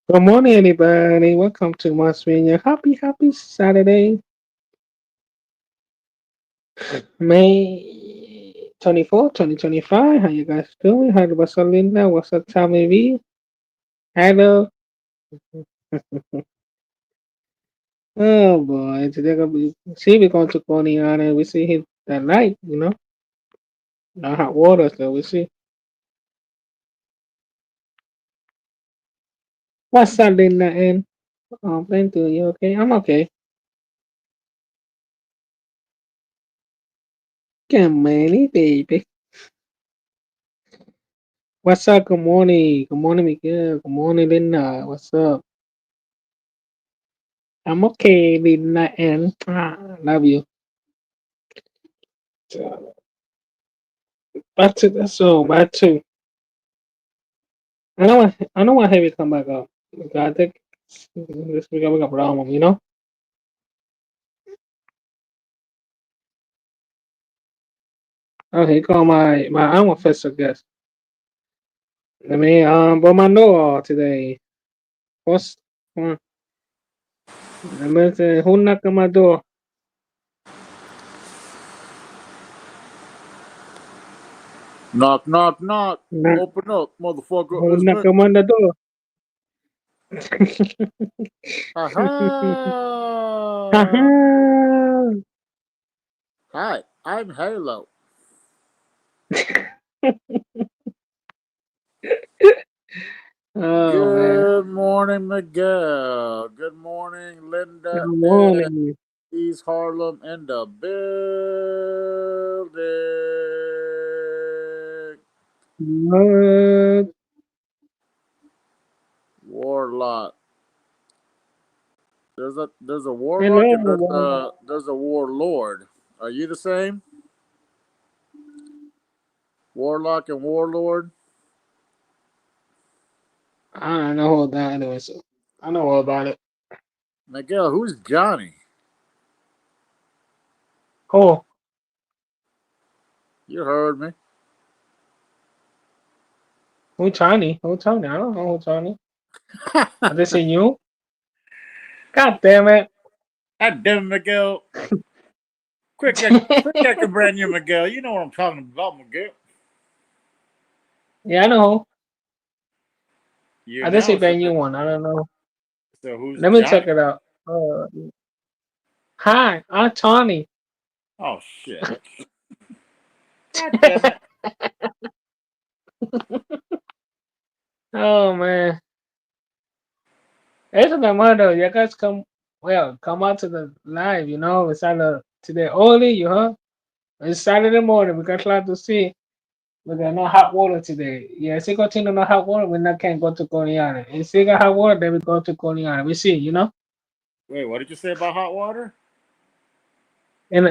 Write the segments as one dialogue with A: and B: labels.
A: Good morning, everybody. Welcome to Masvinia. Happy Saturday, May 24th, 2025. How you guys doing? Hi, what's up, Linda? What's up, Tommy V? Hello. Oh boy, today gonna be see we going to Coney Island. We see him that night, not hot water, so we see. What's up, Linda? And thank you. You okay? I'm okay. Good morning, baby. What's up? Good morning. Good morning, Miguel. Good morning, Linda. What's up? I'm okay, Linda, and love you. So, back to the so back to. I know why heavy come back up. Because I think this week we got a problem. Okay, call my I'm a first guest. I mean, but my know today. What's uh, let me say, who knocked on my door?
B: Knock, knock, knock.
A: Knock,
B: Open up, motherfucker.
A: who
B: It's
A: knocked
B: me.
A: on the door?
B: Aha!
A: Haha.
B: Hi, I'm Halo.
A: Oh man.
B: Good morning, Miguel. Good morning,
A: Good
B: Linda and
A: morning.
B: East Harlem in the building.
A: What?
B: Warlock. There's a warlock and
A: Hello.
B: there's a warlord. Are you the same? Warlock and warlord?
A: I don't know all that anyway, so I know all about it.
B: Miguel, who's Johnny?
A: Oh,
B: You heard me.
A: who Tiny? Who Tiny? I don't know who Tiny. I just seen you. God damn it.
B: God damn it, Miguel. Quick, I can brand you, Miguel. You know what I'm talking about, Miguel.
A: Yeah, I know.
B: You
A: I just see
B: know, so,
A: brand new one. I don't know.
B: so who's
A: Let me check
B: Johnny?
A: it out. Hi, I'm Tony.
B: Oh, shit. God damn it.
A: Oh man. It's no matter. You guys come out to the live, It's either today early, It's Saturday morning. We got a lot to see. We got no hot water today. Yeah, if you continue no hot water, we not can go to Coney Island. If you got hot water, then we go to Coney Island. We see.
B: Wait, what did you say about hot water?
A: And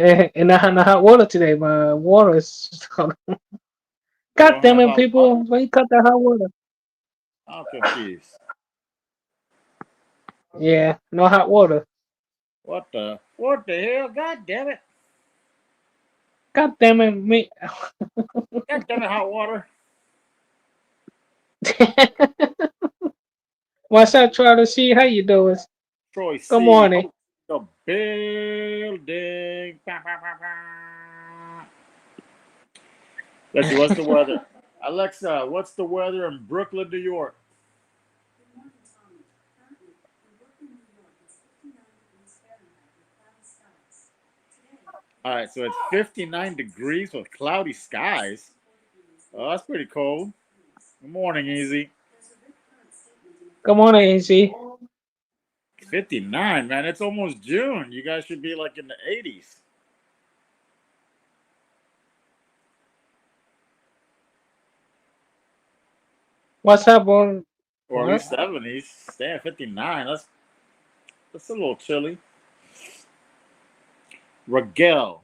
A: I had no hot water today. My water is
B: You
A: God
B: don't
A: damn
B: have
A: it,
B: hot
A: people.
B: water?
A: Why you cut the hot water?
B: I'm confused.
A: Yeah, no hot water.
B: What the hell? God damn it.
A: God damn it, me.
B: God damn it, hot water.
A: What's up, try to see how you doing?
B: Troy
A: Good
B: C.
A: morning.
B: Host the building. Bah, bah, bah, bah. Let's see, what's the weather? Alexa, what's the weather in Brooklyn, New York? All right, so it's 59 degrees with cloudy skies. Oh, that's pretty cold. Good morning, Easy.
A: Good morning, AC.
B: 59, man. It's almost June. You guys should be like in the 80s
A: What's up, on
B: or at
A: what?
B: least 70s. Stay at 59. That's a little chilly. Raquel.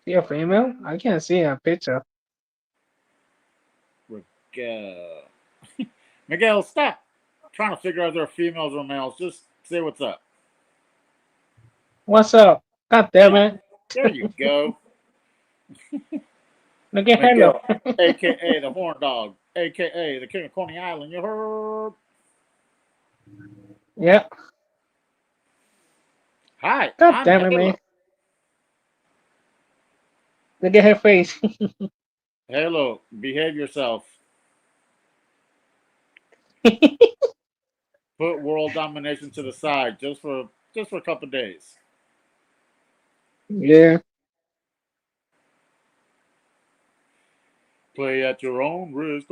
A: See a female? I can't see a picture.
B: Raquel. Miguel, stop trying to figure out if they're females or males. Just say what's up.
A: What's up? God damn
B: There,
A: it.
B: there you go.
A: Look at hello.
B: Miguel, aka the Horn Dog, aka the King of Coney Island. You heard?
A: Yep.
B: Hi,
A: God
B: I'm
A: damn it, man.
B: Halo.
A: Look at her face.
B: Halo, behave yourself. Put world domination to the side just for a couple days.
A: Yeah.
B: Play at your own risk,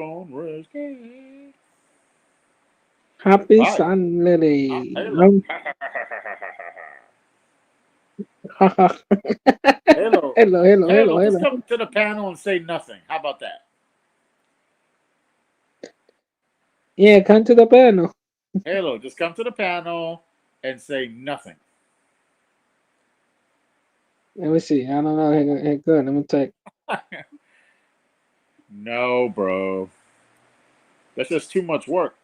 A: Happy
B: Hi,
A: Sun
B: I'm
A: Lily.
B: Halo.
A: Hello,
B: Halo,
A: hello, hello,
B: Halo, just
A: hello.
B: come to the panel and say nothing. How about that?
A: Yeah, come to the panel.
B: Halo, just come to the panel and say nothing.
A: Let me see. I don't know. Hey, good. Let me take.
B: No, bro. That's just too much work.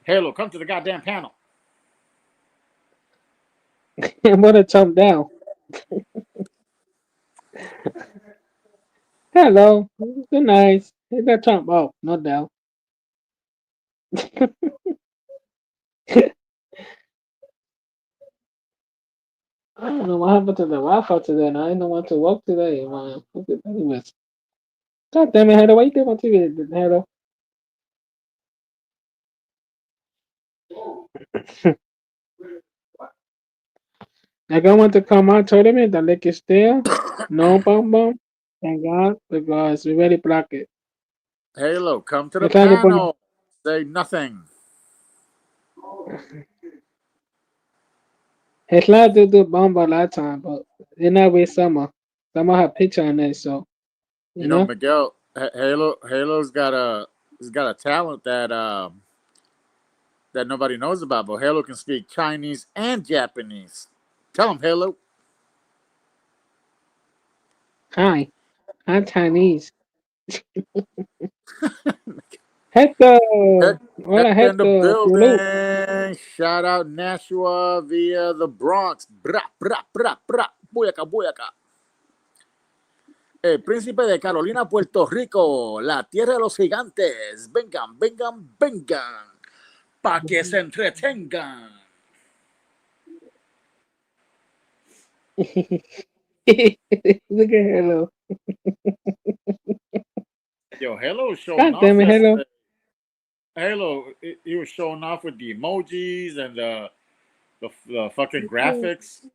B: Halo, come to the goddamn panel.
A: I'm gonna jump down. Hello. Good night. Hit that jump up. No doubt. I don't know what happened to the Wi-Fi today. And I didn't want to work today, man. Anyways, God damn it, Hello. Why you keep on TV? Hello. Like I want to come out tournament. The link is there. No bum bum. Thank God because we already blocked it.
B: Halo, come to
A: We
B: the
A: tried to put.
B: panel. Say nothing.
A: He tried to do Bumble last time, but it not with Summer. Summer had picture on it, so
B: You
A: you
B: know,
A: know.
B: Miguel, Halo's got a talent that nobody knows about, but Halo can speak Chinese and Japanese. Tell him, Halo.
A: Hi, I'm Chinese. Hector, hola
B: Hector in the
A: Hector, Lulu.
B: building. Shout out Nashua via the Bronx. Bra, bra, bra, bra. Buyaka, buyaka. El príncipe de Carolina, Puerto Rico. La tierra de los gigantes. Vengan, vengan, vengan. Pa' que se entretengan.
A: Look at Hello.
B: Yo, Halo was showing
A: God
B: off
A: damn it, Hello.
B: yesterday. Halo, he was showing off with the emojis and the fucking graphics.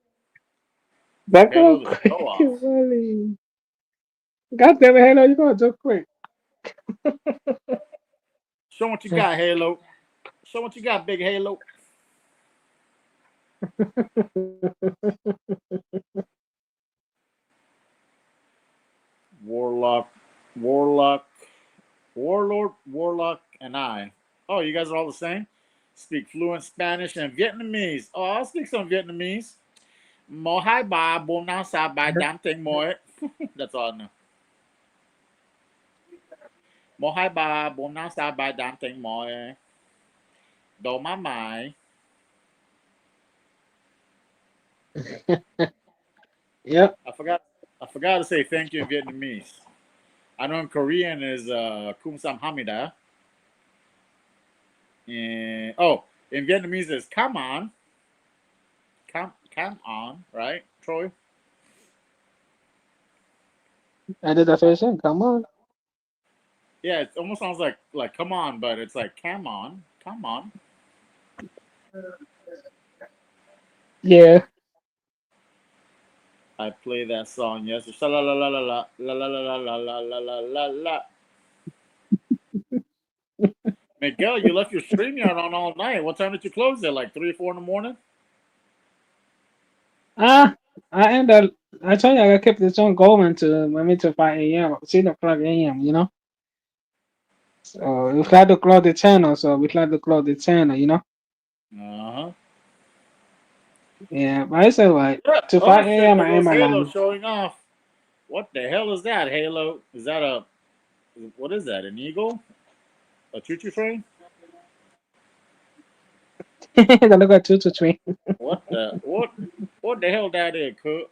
A: Back
B: Halo
A: up
B: the show
A: quick,
B: off.
A: Wally. God damn it, Hello, you're going so quick.
B: Show what you got, Halo. Show what you got, big Halo. Warlock, Warlock, Warlord, Warlock, and I. Oh, you guys are all the same? Speak fluent Spanish and Vietnamese. Oh, I'll speak some Vietnamese. Mo hai ba, bom now sa ba dam ting mo. That's all I know. Mo hai ba, bom now sa ba dam ting mo. Do ma mai.
A: Yep.
B: I forgot. I forgot to say thank you in Vietnamese. I know in Korean is kum sam hamida. And in Vietnamese is come on. Come on, right, Troy?
A: I did the first thing. Come on.
B: Yeah, it almost sounds like come on, but it's like come on, come on.
A: Yeah.
B: I play that song yesterday. La la la la la la la la la la la la la la. Miguel, you left your stream yard on all night. What time did you close it? Like 3 or 4 in the morning?
A: Ah, I end up. I told you I kept this on going to maybe to 5 a.m. 6 o'clock a.m. You know. So we tried to close the channel. So we tried to close the channel. You know.
B: Uh huh.
A: Yeah, but it's alright.
B: Yeah.
A: To
B: Oh
A: 5
B: shit!
A: a.m.
B: There
A: I am
B: goes Halo
A: alive.
B: showing off. What the hell is that, Halo? Is that a what is that? An eagle? A choo-choo train?
A: Don't look at 2 to 3.
B: What the hell that is, cook?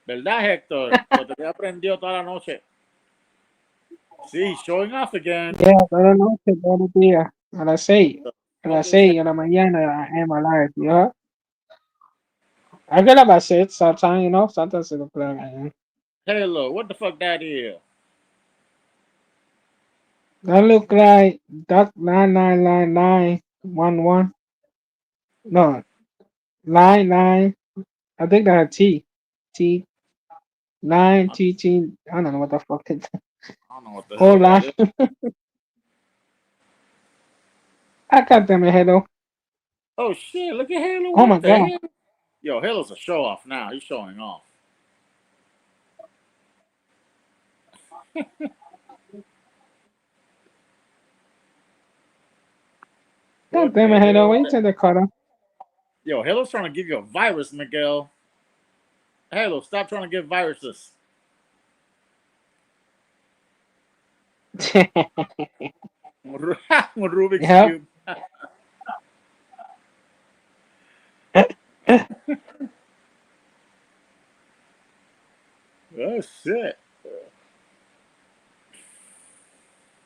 B: ¿Verdad, Héctor? Lo te había aprendido toda la noche. Sí, showing off again.
A: Yeah, toda la noche, todos los días, a las 6, a
B: What
A: las
B: does
A: 6 de la mañana, I am alive, you know? I get up at 6 sometimes, you know, sometimes it'll play like,
B: Halo? What the fuck that is?
A: that look like duck 99911. No, 99. I think that had T. T 9
B: I
A: T T. I don't know what the fuck it.
B: don't know what the hell
A: Hold
B: that
A: on.
B: is.
A: I got them in here though.
B: Oh shit! Look at Halo.
A: Oh my
B: What the
A: god.
B: hell? Yo, Halo's a show off now. He's showing off.
A: God
B: What
A: damn
B: the
A: it, Halo.
B: hell?
A: Wait till the cutter.
B: Yo, Halo's trying to give you a virus, Miguel. Halo, stop trying to give viruses. Rubik's
A: Yep.
B: Cube. Oh shit.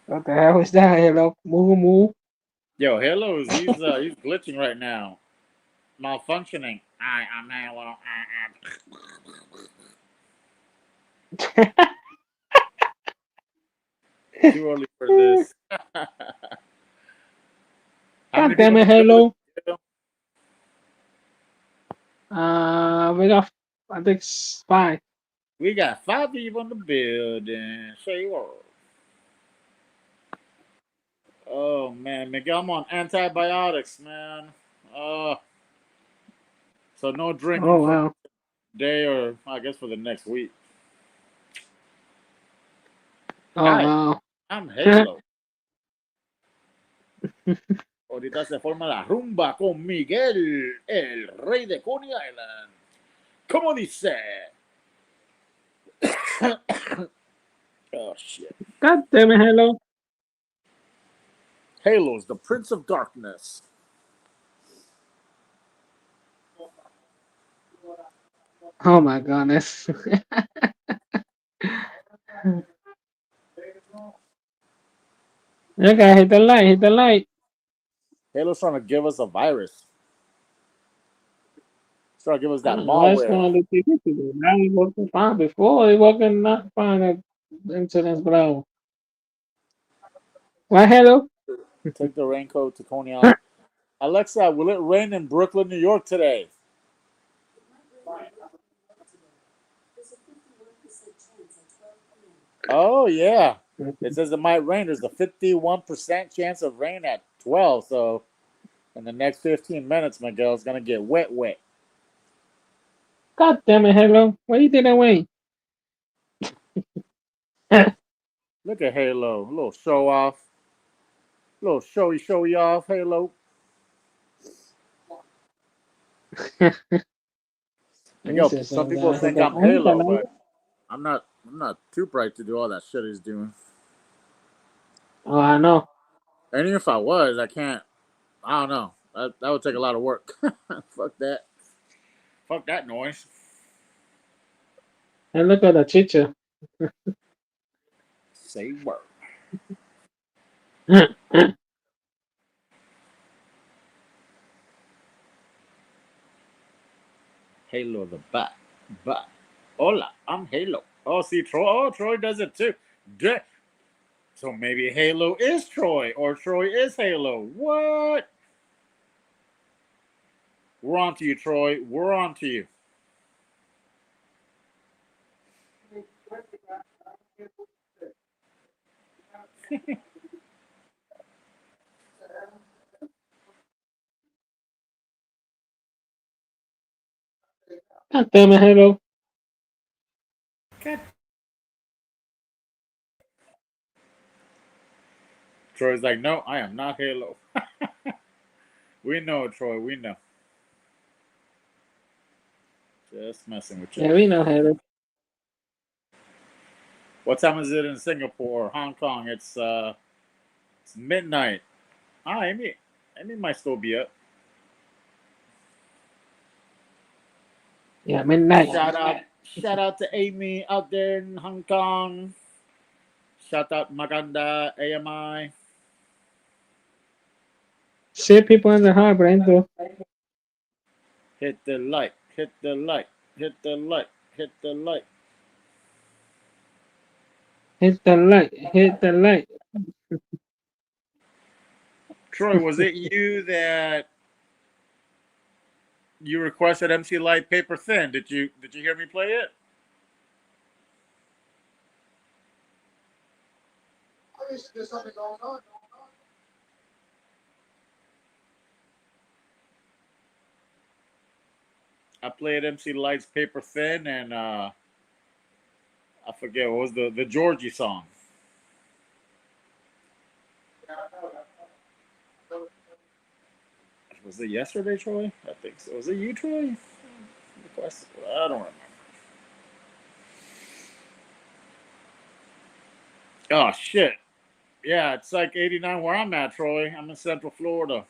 A: What the hell is that, Halo? Move, move.
B: Yo, Halo's he's glitching right now. Malfunctioning. I'm Halo. Too early for this. How many
A: God
B: people
A: damn
B: in
A: it,
B: the building?
A: Halo. We got, I think, 5.
B: We got 5 people in the building. Say what? Oh man, Miguel, I'm on antibiotics, man. Uh, so no drinking
A: Oh
B: for
A: wow.
B: today, or I guess for the next week.
A: Oh
B: Hi,
A: wow.
B: I'm Halo. Ahorita se forma la rumba con Miguel, el rey de Coney Island. ¿Cómo dice? Oh shit.
A: God damn it, Halo.
B: Halo's the Prince of Darkness.
A: Oh my goodness. Okay, hit the light, hit the light.
B: Halo's trying to give us a virus. He's trying to give us
A: I
B: that
A: don't know why it's
B: malware.
A: going to do today. Now we working fine. Before we working not fine at incidents, bro. What, Halo?
B: Take the raincoat to Coney Island. Alexa, will it rain in Brooklyn, New York today? Oh, yeah. It says it might rain. There's a 51% chance of rain at 12. So in the next 15 minutes, Miguel, it's going to get wet, wet.
A: God damn it, Halo. Why you did that way?
B: Look at Halo. A little show off. A little showy off, Halo. Miguel,
A: This is
B: some people
A: hit
B: think
A: the
B: I'm
A: hit the
B: Halo,
A: light.
B: but I'm not too bright to do all that shit he's doing.
A: Oh, I know.
B: And even if I was, I can't. I don't know. That would take a lot of work. Fuck that. Fuck that noise.
A: And look at the teacher.
B: Say word. Halo the bat. Bat. Hola, I'm Halo. Oh, see, Troy. Oh, Troy does it too. So maybe Halo is Troy, or Troy is Halo. What? We're on to you, Troy. We're on to you.
A: God damn it, Halo.
B: Troy's like, no, I am not Halo. We know, Troy. We know. Just messing with you.
A: Yeah, we know Halo.
B: What time is it in Singapore, Hong Kong? It's midnight. Ah, Amy might still be up.
A: Yeah, midnight.
B: Shout out to Amy out there in Hong Kong. Shout out Maganda, AMI.
A: Shit, people in the harbor, ain't though.
B: Hit the like, hit the like, hit the like, hit the like.
A: Hit the light, hit the light.
B: Troy, was it you that you requested MC Light Paper Thin? Did you hear me play it?
C: There's something going on.
B: I played MC Light's Paper Thin and I forget what was the Georgie song. Was it yesterday, Troy? I think so. Was it you, Troy? I don't remember. Oh shit. Yeah, it's like 89 where I'm at, Troy. I'm in Central Florida.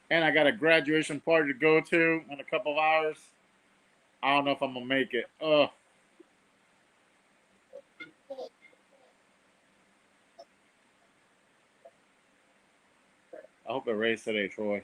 B: And I got a graduation party to go to in a couple of hours. I don't know if I'm gonna make it. I hope it rains today, Troy.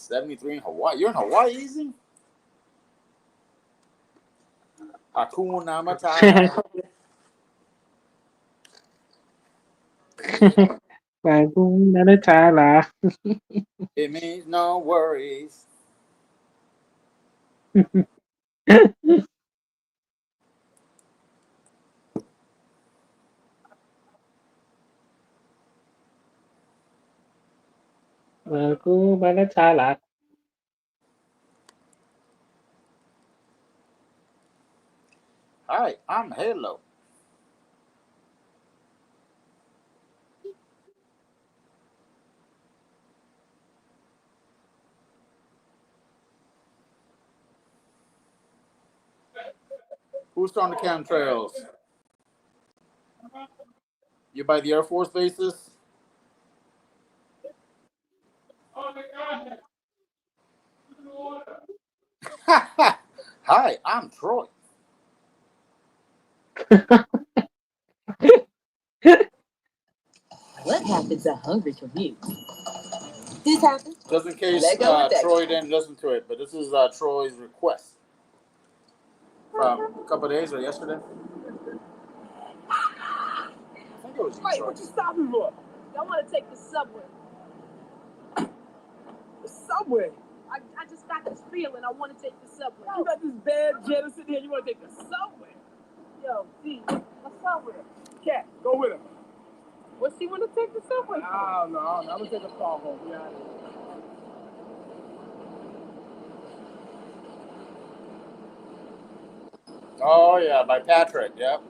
B: $73 in Hawaii. You're in Hawaii, easy? Hakuna Matata. It means no worries. Hi, I'm Halo. Who's on the chemtrails? You by the Air Force bases? Hi, I'm Troy.
D: What happens at Hungry Commute? This happens.
B: Just in case Troy didn't listen to it, but this is Troy's request from a couple of days or yesterday. I think it was you,
D: Wait,
B: Troy.
D: what you stopping for? I want to take the subway. The subway? I just got this feeling I want to take the subway. You got this bad jealous in here, you want to take the subway? Yo, D, the subway. Cat, go with him. What she want to take the subway for? I don't know. I'm going to take a car home. Yeah.
B: Oh, yeah, by Patrick, yep.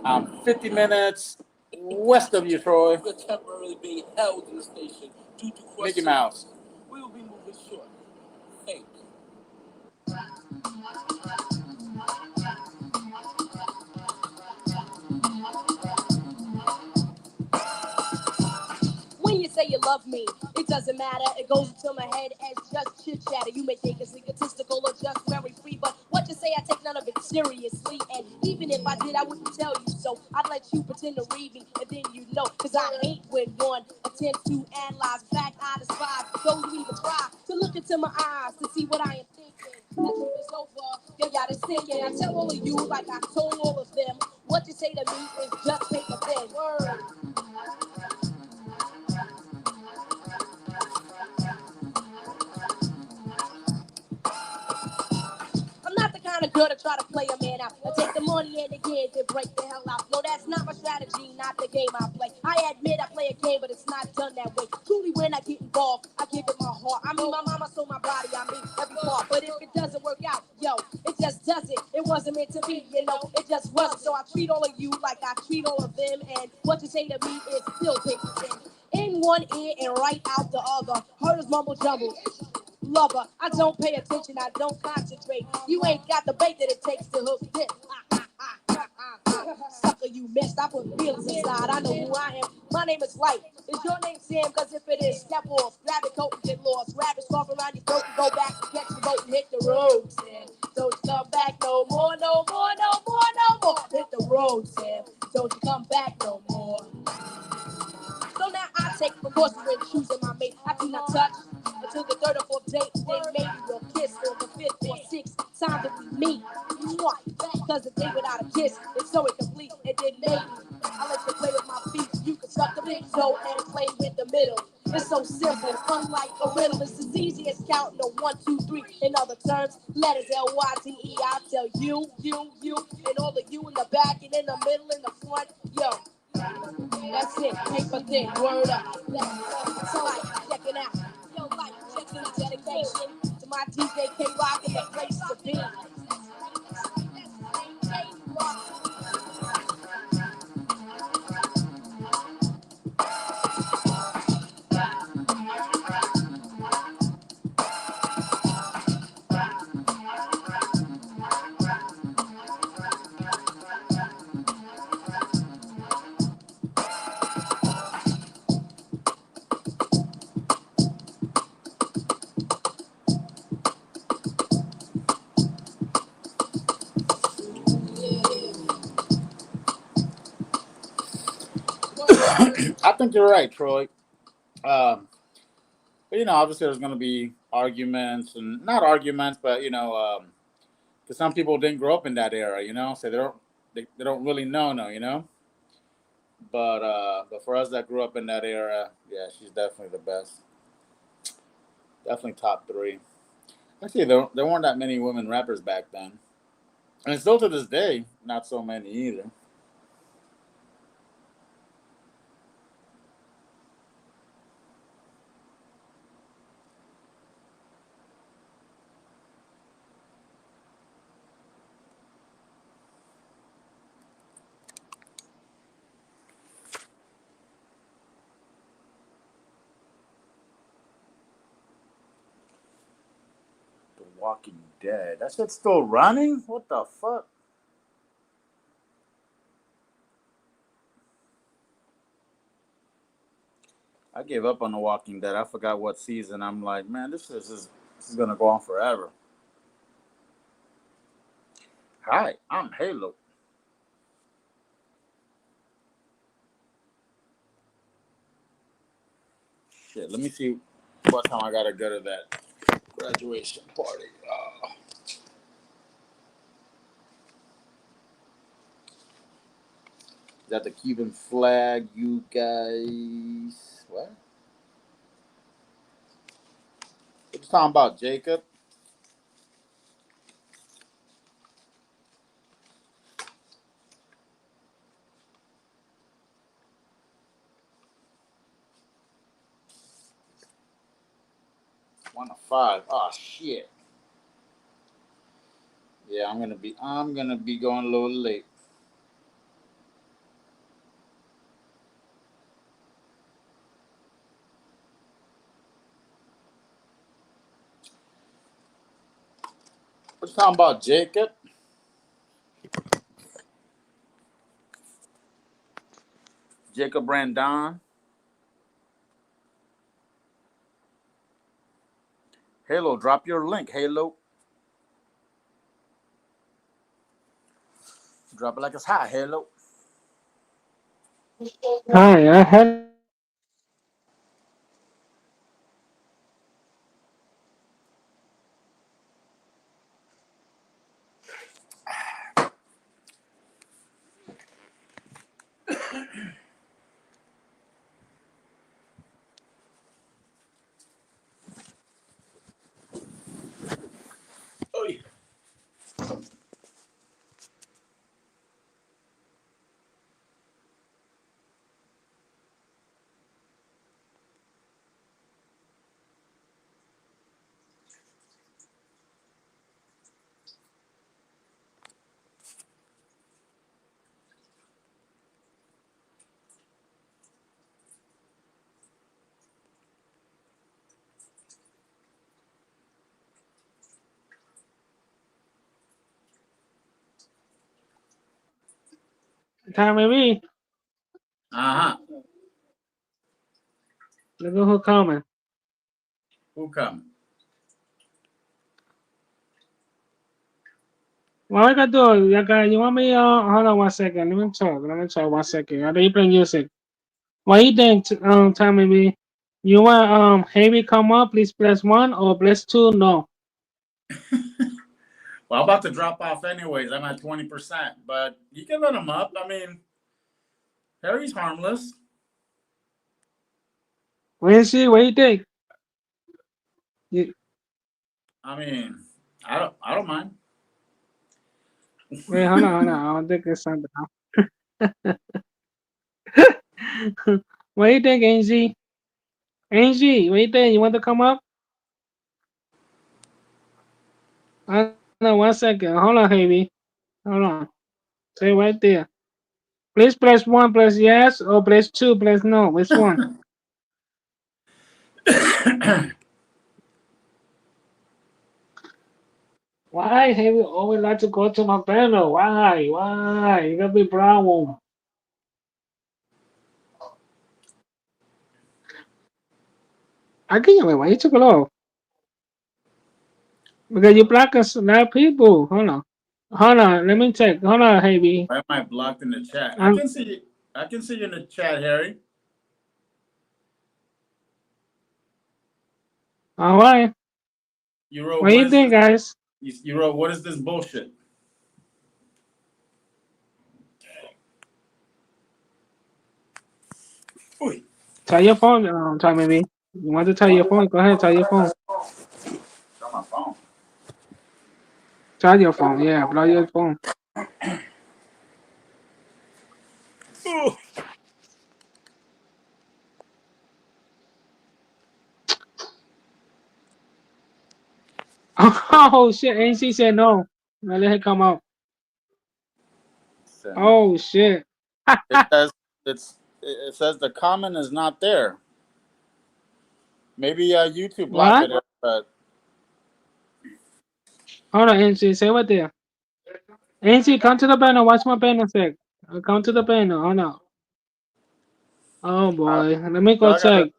B: I'm 50 minutes west of you, Troy.
D: We're temporarily being held in the station due to questions.
B: Mickey Mouse.
D: We will be moving short. Thank you. When you say you love me, it doesn't matter. It goes into my head as just chit chatter. You may think it's egotistical or just very free, but what you say, I take none of it seriously. And even if I did, I wouldn't tell you so. I'd let you pretend to read me, and then you know. Cause I hate when one attempts to analyze. Fact, I despise those who even try to look into my eyes to see what I am thinking. That truth is over, you got it sinking. I tell all of you, like I told all of them, what you say to me is just paper thin. Word. find a girl to try to play a man out. I take the money and the kids and break the hell out. No, that's not my strategy, not the game I play. I admit I play a game, but it's not done that way. Truly, when I get involved, I give it my heart. I mean, my mama sold my body, I mean, every part. But if it doesn't work out, yo, it just doesn't. It wasn't meant to be, you know, it just wasn't. So I treat all of you like I treat all of them, and what you say to me is still picking. In one ear and right out the other. Heard his mumble jumble. Lover, I don't pay attention, I don't concentrate. You ain't got the bait that it takes to hook this. Sucker, you missed. I put feelings inside. I know who I am. My name is Light. Is your name Sam? Cause if it is, step off. Grab your coat and get lost. Rabbits off around your throat and go back and catch the boat and hit the road, Sam. Don't you come back no more, no more, no more, no more. Hit the road, Sam. Don't you come back no more. So now I take precautions when choosing my mate. I do not touch until the third or fourth date. Then maybe we'll kiss on the fifth or sixth time that we meet. Mwah. Cause a day without a kiss is so incomplete. And then maybe I let you play with my feet. You can suck the big toe and play with the middle. It's so simple, unlike a riddle. It's as easy as counting to 1, 2, 3. In other terms, letters L-Y-T-E. I tell you, and all of you in the back and in the middle and the front. Yo, that's it, paper thin, word up. So like, check it out. Yo, like, check it out. Dedication to my DJ K-Rock and the place to be.
B: I think you're right, Troy. Um, but obviously there's going to be arguments and not arguments, but because some people didn't grow up in that era, so they don't really know, But for us that grew up in that era, yeah, she's definitely the best. Definitely top three. Actually, there weren't that many women rappers back then, and still to this day, not so many either. The Walking Dead. That shit's still running? What the fuck? I gave up on The Walking Dead. I forgot what season. I'm like, man, this is gonna go on forever. Hi, I'm Halo. Shit, let me see what time I gotta go to that graduation party. Is that the Cuban flag, you guys? What? What you talking about, Jacob? One to five. Oh shit. Yeah, I'm gonna be going a little late. What you talking about, Jacob? Jacob Brandon. Halo, drop your link, Halo. Drop it like it's hot, Halo.
A: Hi, I had
B: Oh, yeah.
A: Tommy B.
B: Uh-huh.
A: Look at who coming.
B: Who coming?
A: What we gonna do? You want me? Hold on 1 second. Let me talk. 1 second. Are you playing music? What you think? Tommy B. You want Heavy come up? Please press 1 or press 2. No.
B: Well, I'm about to drop off anyways. I'm at 20%, but you can let him up. I mean, Harry's harmless.
A: Wait and see. What you think? You,
B: I mean, I don't mind.
A: wait, hold on. I don't think it's something. What do you think, Angie? Angie, what do you think? You want to come up? Hold on 1 second. Hold on, Heavy. Hold on. Stay right there. Please press 1, press yes, or press 2, press no. Which one? Why Heavy always like to go to my panel? Why? Why? You got be problem. I can't wait. Why you took it off? Because you block us a lot of people. Hold on. Hold on. Let me check. Hold on, Heavy.
B: Why am I blocked in the chat? I
A: Um,
B: can see you. I can see you in the chat, Harry.
A: all right.
B: You wrote,
A: What do
B: "What
A: you
B: is
A: think,
B: this?"
A: guys?
B: You wrote, "What is this bullshit?" Oy.
A: Tell your phone, tell me. You want to tell your phone? Go ahead, tell your phone.
B: On my phone.
A: Charge your phone. Yeah, blow your phone.
B: Ooh.
A: Oh shit! AC said no. Now let it come out.
B: Send it.
A: Oh shit!
B: It says it says the comment is not there. Maybe YouTube blocked
A: What?
B: it, but
A: Hold on, AC. Say what there. AC, come to the panel. Watch my panel sec. Come to the panel. Oh no. Oh
B: I,
A: boy. Let me go
B: I gotta
A: check.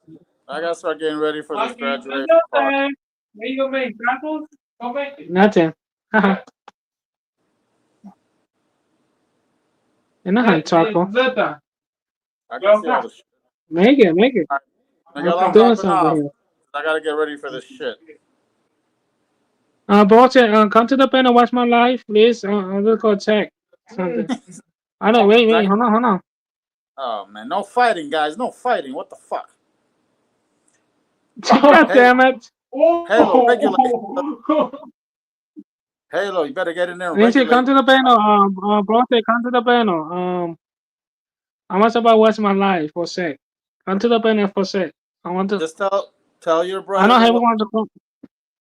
B: I gotta start getting ready for this
A: Okay,
B: graduation party.
A: where you gonna make tacos? Go make it. Nothing. Haha. Enough taco.
B: I can see all the shit.
A: Make it.
B: All right, Miguel,
A: I'm
B: I'm
A: doing
B: dropping
A: something
B: off.
A: here.
B: I gotta get ready for this shit.
A: Boss, come to the panel. Watch my live, please. I'll just go check something. I know. Wait.
B: I,
A: Hold on.
B: oh man, no fighting, guys. No fighting. What the fuck?
A: God
B: Halo,
A: damn it.
B: Halo, regulate. Halo, you better get in there and
A: Nancy, come
B: regulate.
A: to the panel. Boss, come to the panel. I want to watch my live for a sec. Come to the panel for a sec. I want to.
B: Just tell your
A: I
B: brother
A: know
B: to watch.
A: everyone to come.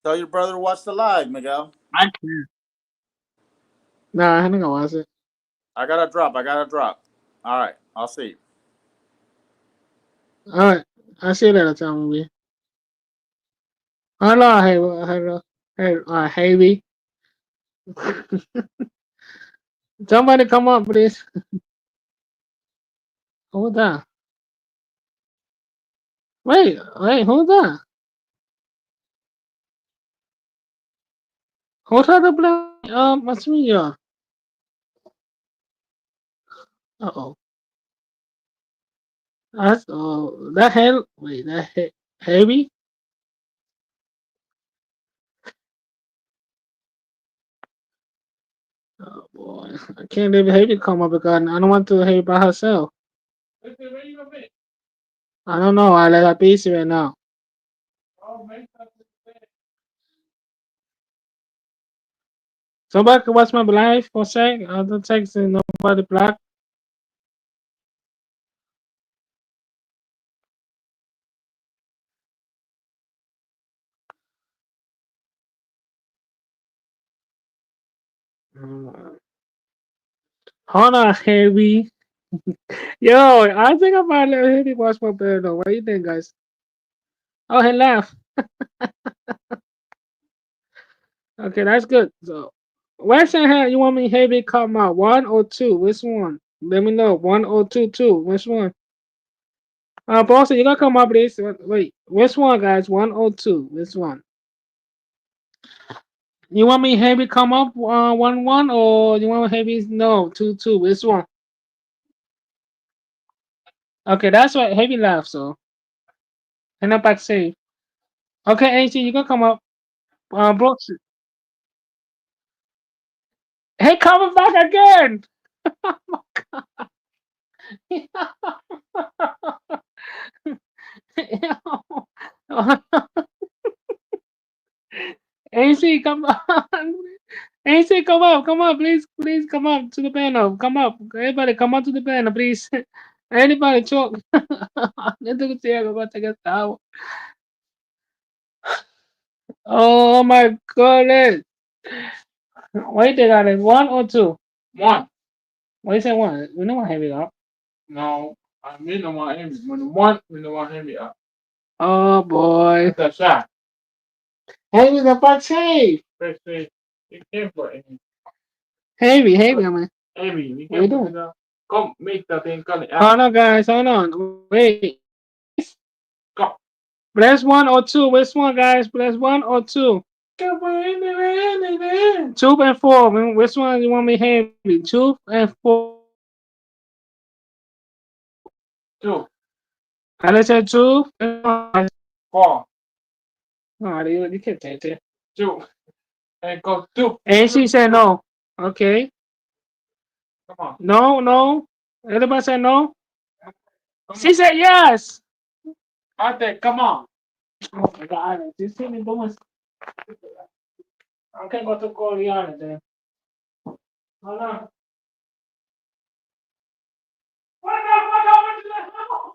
B: Tell your brother to watch the live, Miguel.
A: I can't. Nah, I ain't gonna watch it.
B: I gotta drop. I gotta drop. All right, I'll see you.
A: All right. I see you later, time me. Hello, Heavy. Somebody come up, please. Who's that? Wait, who's that? Who's that to play? What's me? Uh-oh. That's that hell. Wait, Heavy. Oh boy, I can't leave Heavy come up because I don't want to Heavy by herself. I don't know. I let her busy right now. Somebody can watch my live for a sec. I don't text nobody black. Hold on, Heavy. Yo, I think I might let Heavy watch my panel. What do you think, guys? Oh, he left. Okay, that's good. So, where's the hell you want me Heavy come out? 1 or 2? Which one? Let me know. 1022. Which one? Boston, you gotta come up with this. Wait, which one, guys? 102. Which one? You want me heavy come up 1 1, or you want heavy no 2 2? Which one? Okay, that's what heavy laugh. So and up back safe. Okay, AC, you gonna come up. Brooks. Hey, coming back again. AC, come on. AC, come up, please come up to the panel. Come up, everybody, come up to the panel, please. Anybody talk? Nandito siya kapag tawa. Oh my goodness. Wait, they got it. 1 or 2?
C: One.
A: Why you say one? We don't want heavy up.
C: No. I mean the one heavy. When the one, we don't want heavy up.
A: Oh boy.
C: That's a shot.
A: Heavy the fuck safe.
C: First say, be careful.
A: Heavy, man.
C: Heavy, be
A: What you
C: careful.
A: doing?
C: Come, make that thing cut it out.
A: Hold on, guys. Hold on. Wait.
C: Go.
A: Press 1 or 2. Which one, guys? Press 1 or 2. 2 and 4. Which one you want me heavy? 2 and 4.
C: Two.
A: I said 2.
C: Four.
A: Oh, you can't take it.
C: Two. And go two.
A: And she said no. Okay.
C: Come on.
A: No. Everybody said no.
C: Come
A: She said yes.
C: on. I said, come on.
A: Oh my God. You see me doing. I can't go to Korean then. Hold on. What the fuck happened to the house?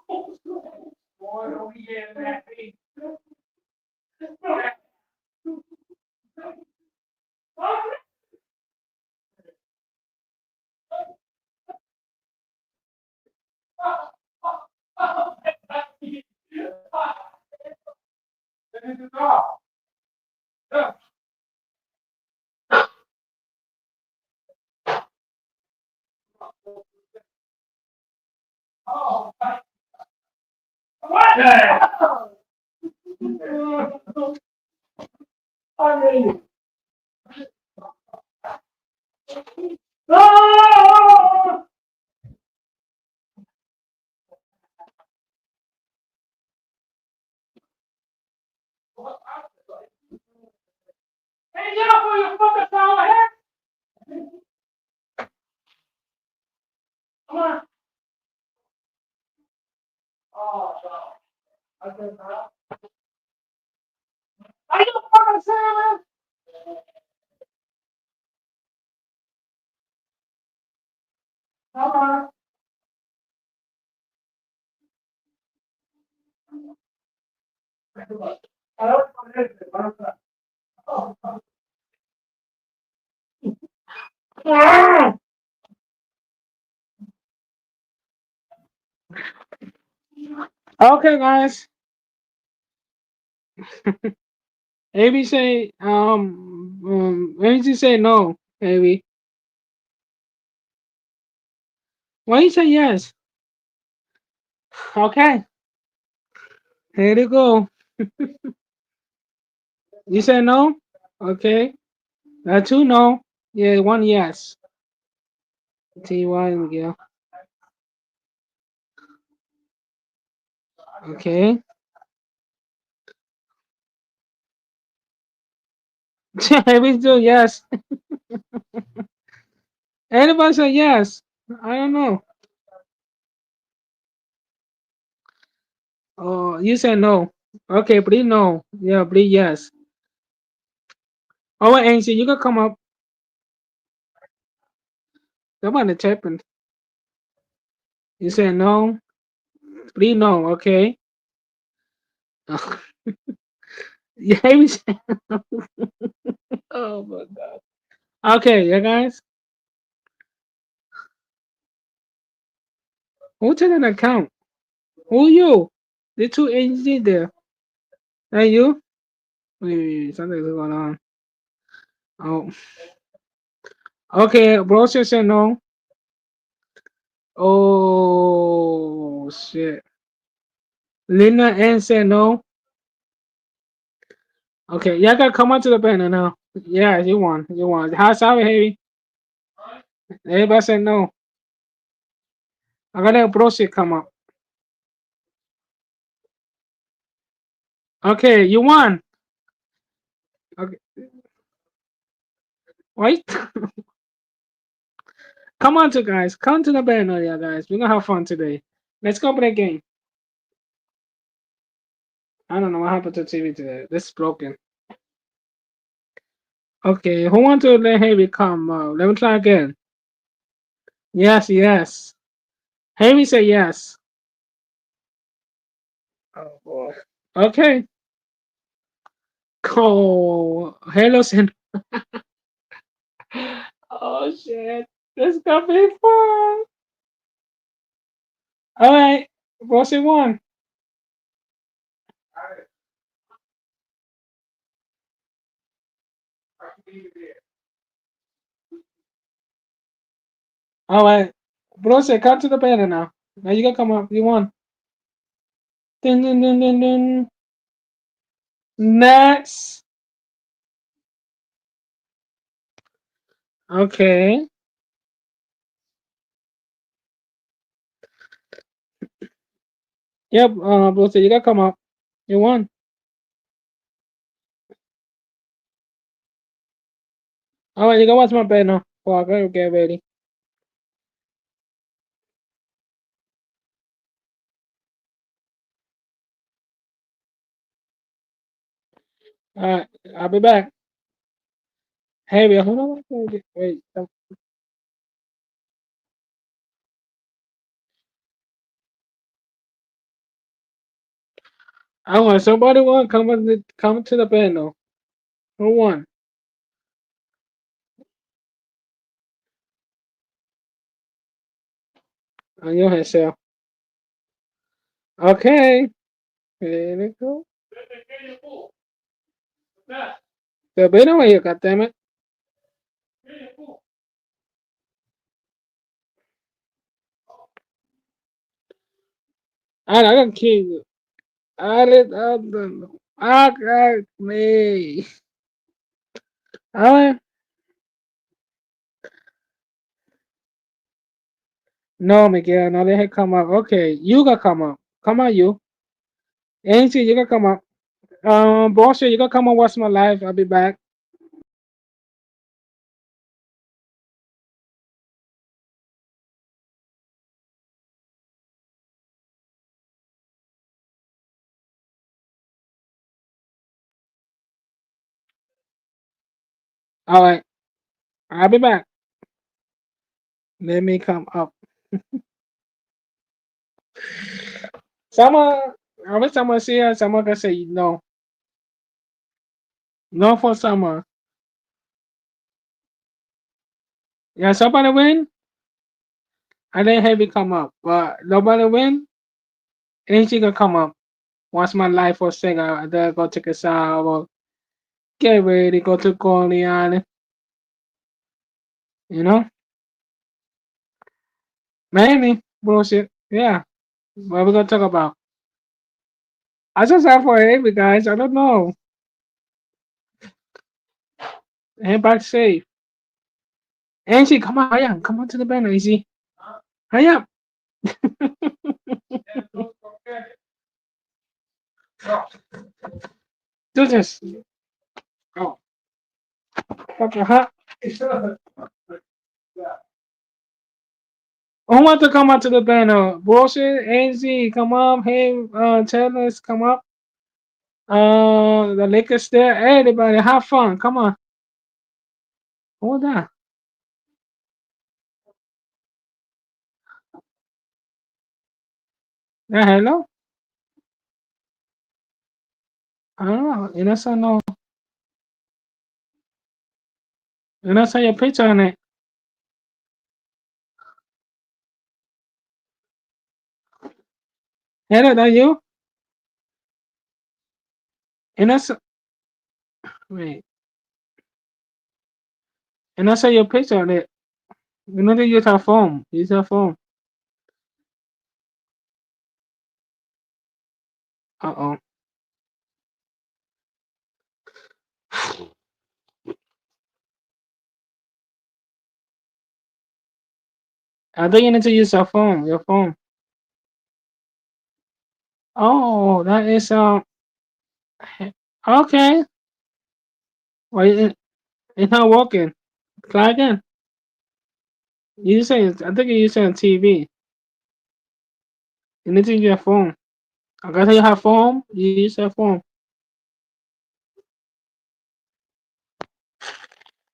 C: Boy, don't be getting that thing. This is all. Yeah. Oh, what the hell? I mean, no! Hey, y'all, for your fucking power head. Come on. Oh, no. I said, no. Are you fucking serious? Come on. I don't know. Okay, guys. Maybe say maybe say no. Maybe. Why you say yes? Okay. Here you go. You say no? Okay. 2 no. Yeah, 1 yes. TY Miguel. Okay. Maybe do yes. Anybody say yes? I don't know. Oh, you said no. Okay, please no. Yeah, please yes. Oh, wait, Ainsley, you can come up. Somebody tapping. You said no. Please no. Okay. Yeah, we said. Oh my God. Okay, yeah, guys. Who took an account? Who you? The 2 agencies there. That you? Wait, something's going on. Oh. Okay, bro said no. Oh shit. Lina N said no. Okay, y'all gotta come on to the banner now. Yeah, you won. You won. How sorry, Heavy? Everybody said no. I gotta have bro shit come up. Okay, you won. Okay, wait. Come on to guys. Come to the banner, yeah, guys. We're gonna have fun today. Let's go play a game. I don't know what happened to TV today. This is broken. Okay, who want to let Heavy come? Let me try again. Yes, yes. Heavy say yes. Oh boy. Okay. Oh, hello, Sin. Oh shit. This is gonna be fun. All right. What's it one? All right. Bro said come to the banner now. Now you gotta come up. You won. Dun, dun, dun, dun, dun. Next. Okay. Yep, bro said you gotta come up. You won. All right, you gotta watch my banner. Oh, I gotta get ready. All right, I'll be back. Hey, wait, hold on. Wait. I want somebody want come to the panel. Who won? On your head, Sal. Okay. Here we go. The banner right here, goddammit. I gotta kill you. I let up the. I got me. Alright. No, Miguel. No, let her come up. Okay, you gotta come up. Come on, you. Ainsley, you gotta come up. Boss, you gotta come and watch my live. I'll be back. All right, I'll be back. Let me come up. Someone, every time I see her, someone can say no. No for someone. Yeah, somebody win. I didn't have it come up, but nobody win. Ain't she gonna come up? Watch my life for a second. I then go take a shower. Get ready, go to Corleone. You know, maybe bullshit. Yeah, what we gonna talk about? I just have for every guys. I don't know. Head back safe. Angie, come on, hurry up. Come on to the banner, easy. Hurry up. Do this. Oh, okay, huh? Who want to come out to the banner? Bullshit, Angie, come up. Hey, tell us, come up. The Lakers there. Everybody, have fun. Come on. Hold on. Yeah, hello? I don't know. You know, so no. You know, so your picture on it. Hello, that you? You know, so, wait. You know, so your picture on it. You know, they use her phone. Use her phone. Uh-oh. I think you need to use your phone. Your phone. Oh, that is okay. Well, it's not working. Try again. You say I think you're using TV. You need to use your phone. I gotta you have phone. You use your phone.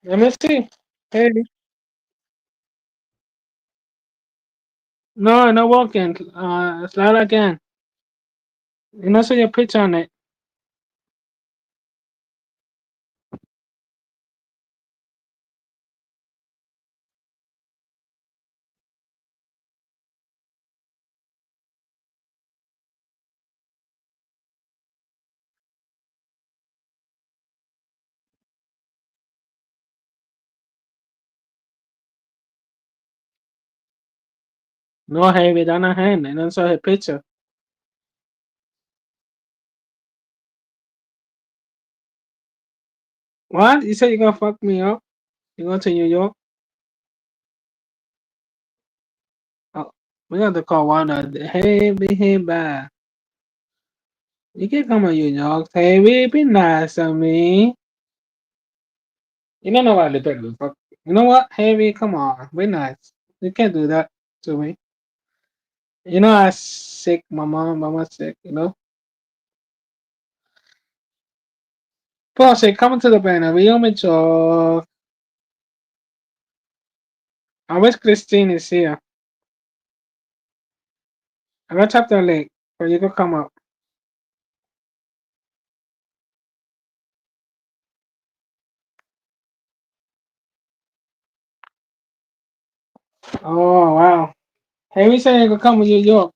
C: Let me see. Hey, no, not working. Slide again. You know, see your picture on it. No, heavy down a hand. And then saw her picture. What? You said you gonna fuck me up? You going to New York? Oh, we got to call Wanda. Hey, be back. You can come to New York. Hey, be nice to me. You don't know what I look fuck. You know what? Heavy, come on. Be nice. You can't do that to me. You know I sick. My mama sick. You know. Paul said, "Come to the banner. We only talk. I wish Christine is here. I'm gonna tap the link, or you can come up. Oh wow. Heavy said you can come to New York.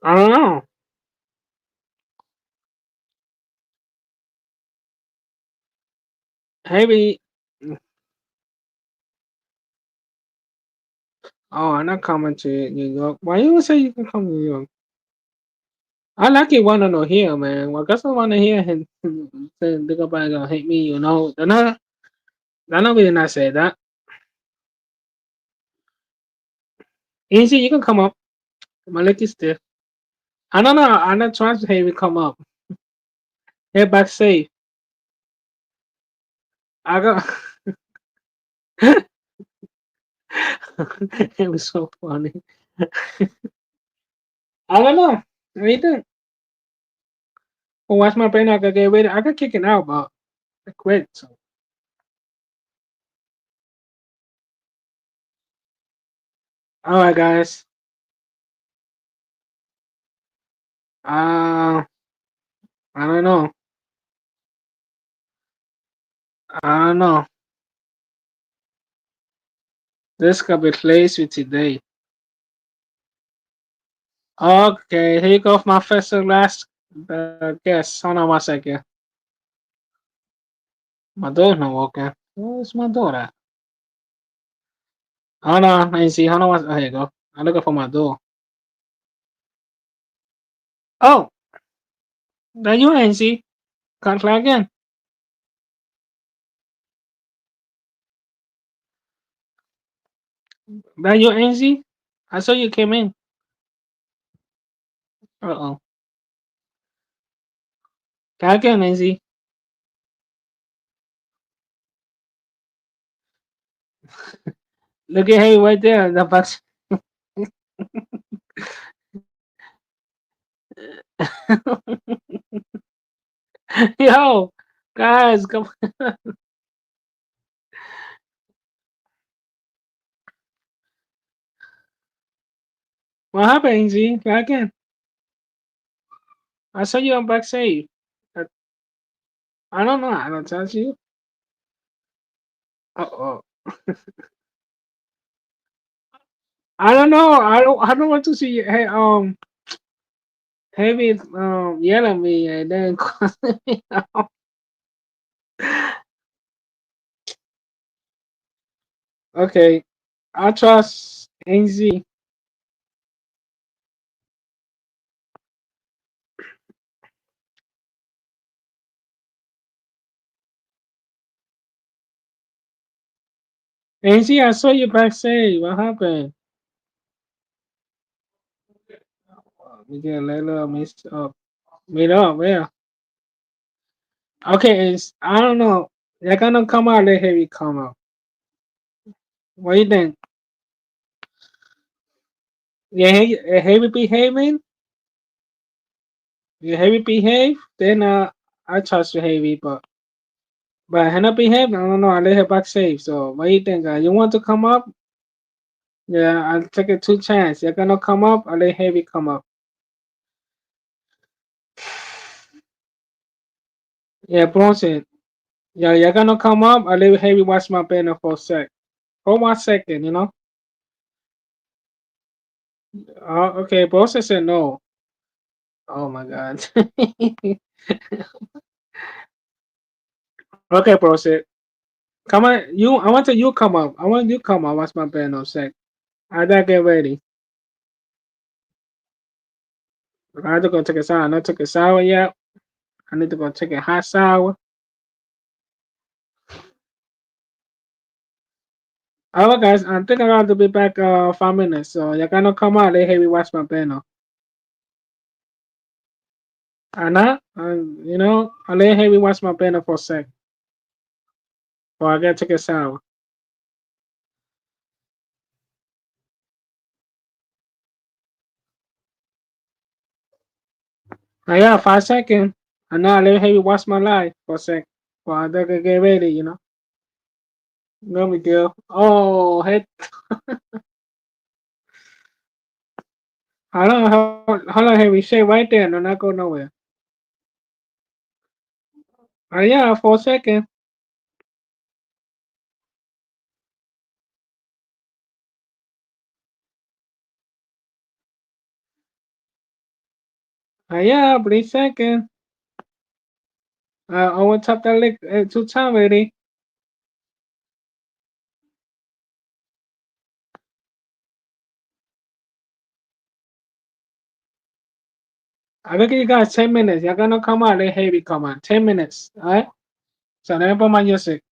C: I don't know. Heavy. Oh, I'm not coming to New York. Why you say you can come to New York? I like it wanna know here, man. Well, guess I wanna hear him say they're gonna hate me, you know. They're not really not say that. Easy, you can come up. My leg is stiff. I don't know. I'm not trying to have you come up. Head back safe. I got. It was so funny. I don't know. What do you think? Well, watch my brain. I got get ready. I got kicking out, but I quit. So, all right, guys. I don't know. I don't know. This could be placed with today. Okay, here you go for my first and last guess. Hold on one second. My door's not working. Where's my door at? Hold on, let me see. Hold on. Here you go. I'm looking for my door. Oh, that you ain't see. Can't try again. That you ain't see. I saw you came in. Uh-oh. Try again, Nancy. Look at hey right there. The box. Yo, guys, come. What happened, Nancy? Try again. I saw you on back safe. I, I don't know. I don't touch you. Uh-oh. I don't know. I don't want to see you. Hey, Heavy yell at me and then okay. I trust NZ. NZ, I saw you backstage. What happened? We get Layla meet up, yeah. Okay, it's I don't know. They're gonna come out, let Heavy come out. What do you think? Yeah, Heavy behaving? Yeah, Heavy behave? Then I trust you Heavy, but Hannah behave, I don't know, I let her backstage. So what do you think? You want to come up? Yeah, I'll take a two chance. You're gonna come up, I'll let Heavy come up. Yeah, Bronson. Yeah, you're gonna come up, I'll let Heavy watch my banner for a sec. For 1 second, you know? Okay, Bronson said no. Oh my god. Okay, Bronson. Come on, I want you come up. I want you come up, watch my banner sec. I gotta get ready. I have to go take a shower. I not took a shower yet. I need to go take a hot shower. Alright guys, I think I got to be back 5 minutes. So you're gonna come out, let Heavy watch my banner. Anna, you know, I'll let Heavy watch my banner for a sec. Or I gotta take a shower. Yeah, 5 seconds. And now let Heavy watch my live for a sec. Or I gotta get ready, you know. Let me go. Oh, head. Hold on, Heavy. Stay right there. Do not go nowhere. Yeah, for a second. Yeah, please second. I want to tap that link 2 times already. I'm gonna give you guys 10 minutes. You're gonna come out, let Heavy come on. 10 minutes. Alright? So let me put my music.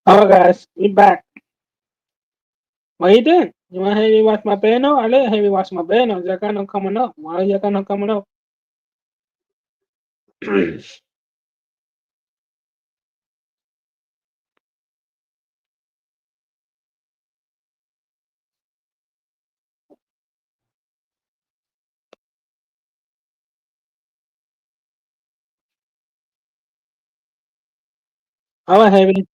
C: Alright, guys, we back. What you doing? You want to have me watch my banner? I let have me watch my banner. That kind of coming up. Why is that kind of coming up? Alright, Heavy.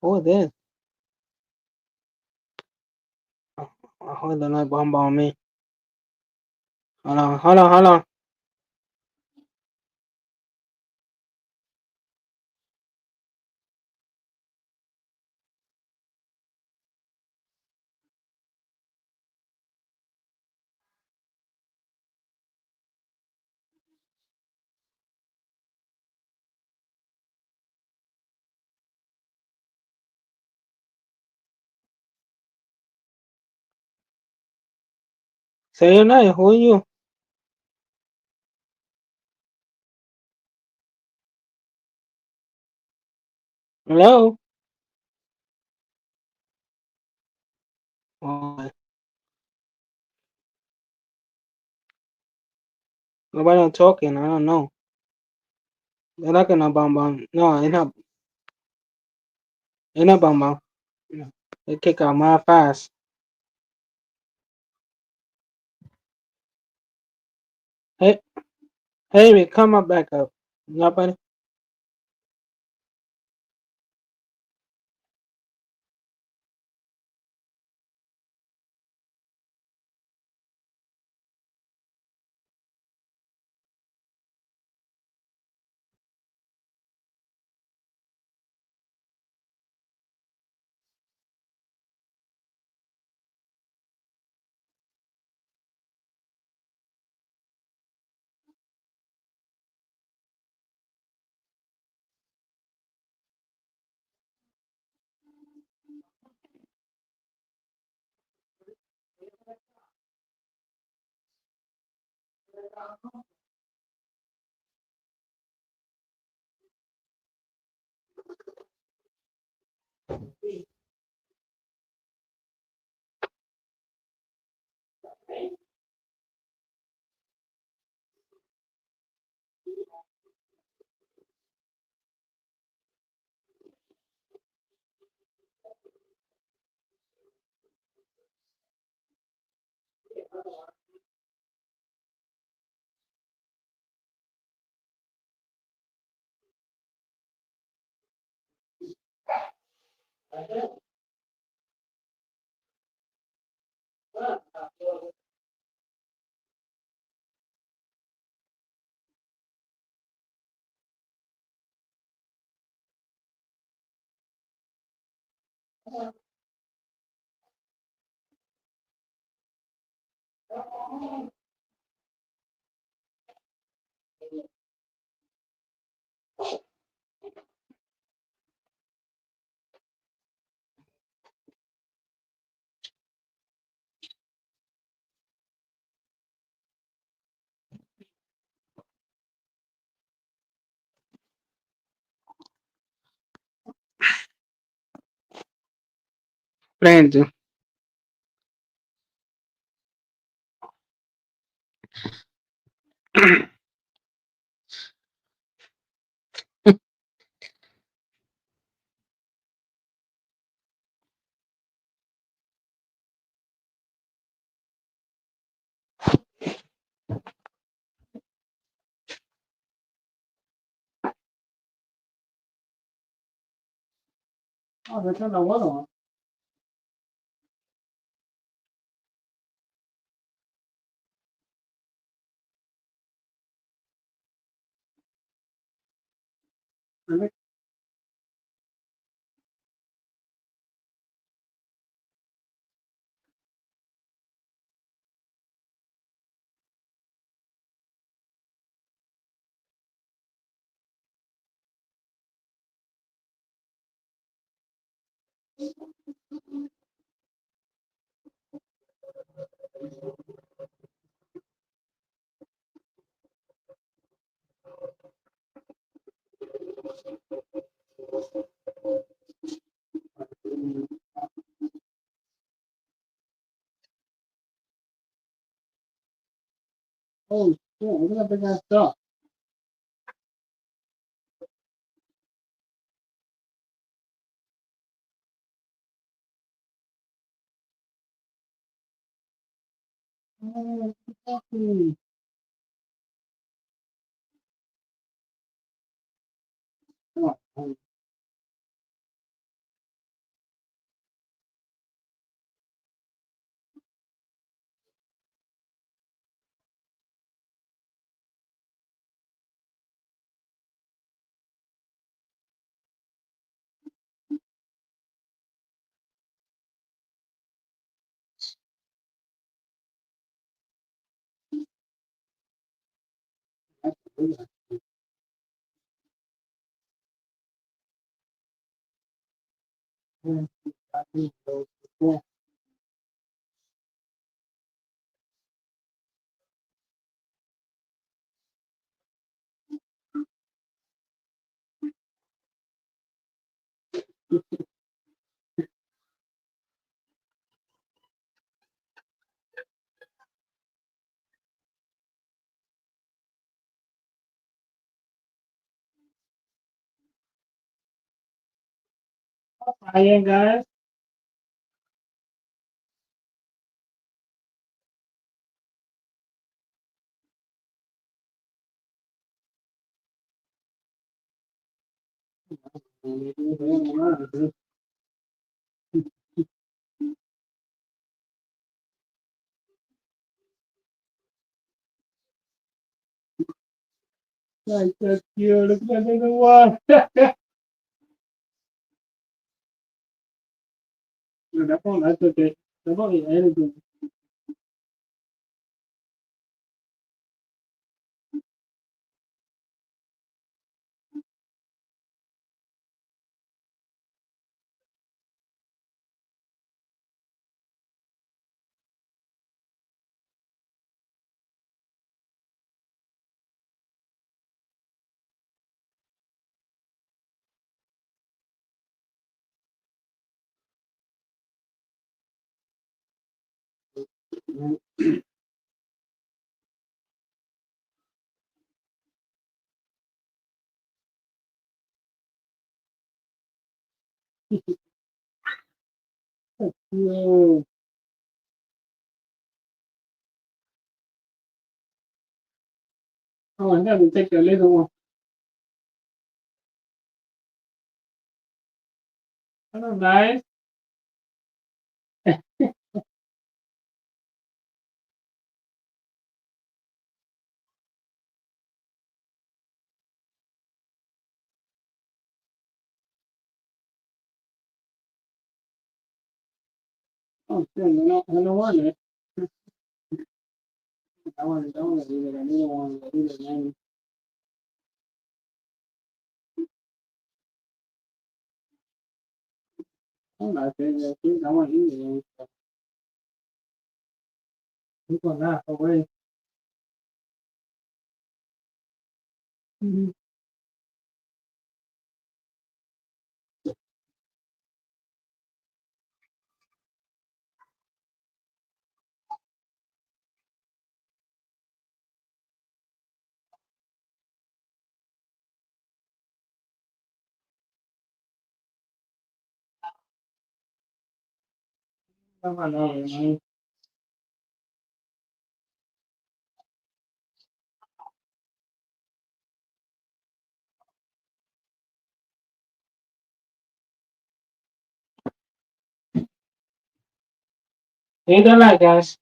C: Oh, there. Hold on, not bomb on me. Hold on. Say your name. Who are you? Hello? Oh, nobody not talking. I don't know. They're not gonna bomb bomb. No, it's not. It's not bomb bomb. No. They kick out my fast. Hey, Heavy, come up back up. Nobody. Friends. Oh, they turned the water on. Really? Oh shit, look at that big ass duck. Oh, fucking. Oh, that's a big ass. Yeah, I think so. Yeah. Hi, guys. Like that's cute. Look at the one. That one, that's okay. That one is anything. Whoa. Oh, I got to take the little one. Hello, guys. Oh, shit. No wonder. I want to do it. I need one. I need a name. I'm not saying that. I want to eat it. He's going to laugh away. Mhm. Come on over, man. Hey, the light, guys.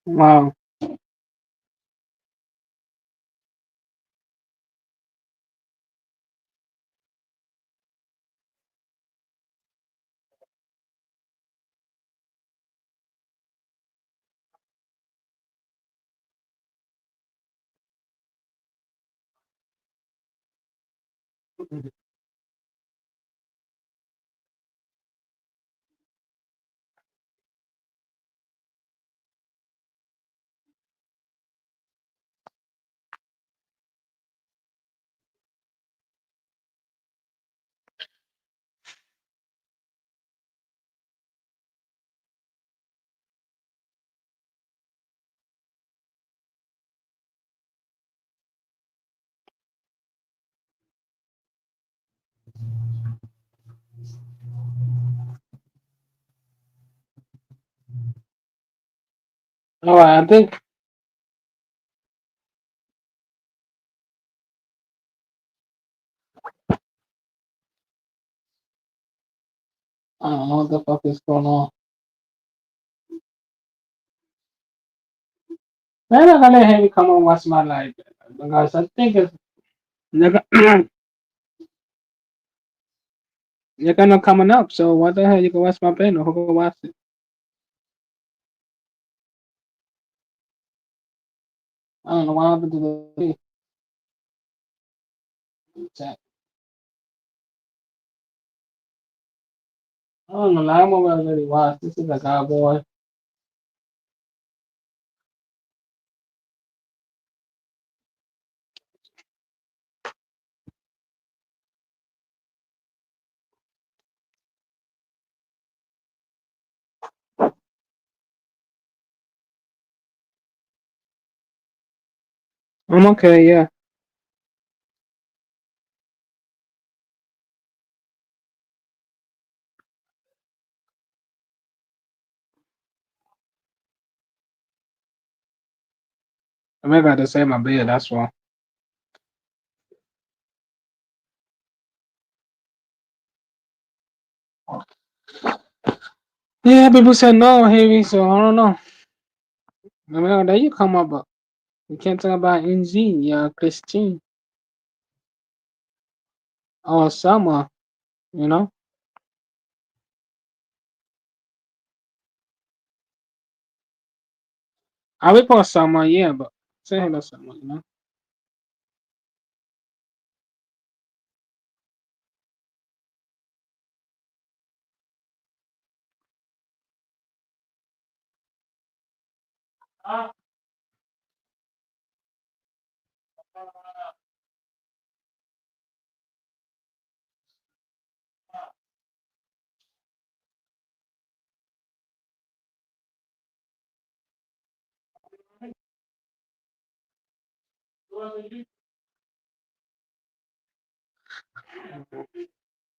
C: Wow. All right, I think I don't know what the fuck is going on. Man, I'm gonna have you come and watch my life because I think it's they're, they're gonna coming up. So what the hell? You can watch my panel. Who can watch it? I don't know why I'm gonna do the chat. I don't know. Like, I'm gonna really watch. This is a cowboy. I'm okay. Yeah. I may got to say my bed. That's why. Yeah, people said no, heavy. So I don't know. I mean, there you come up. But you can't talk about NZ. Yeah, Christine or Summer. You know. I will call Summer. Yeah, but say hello, Summer. You know.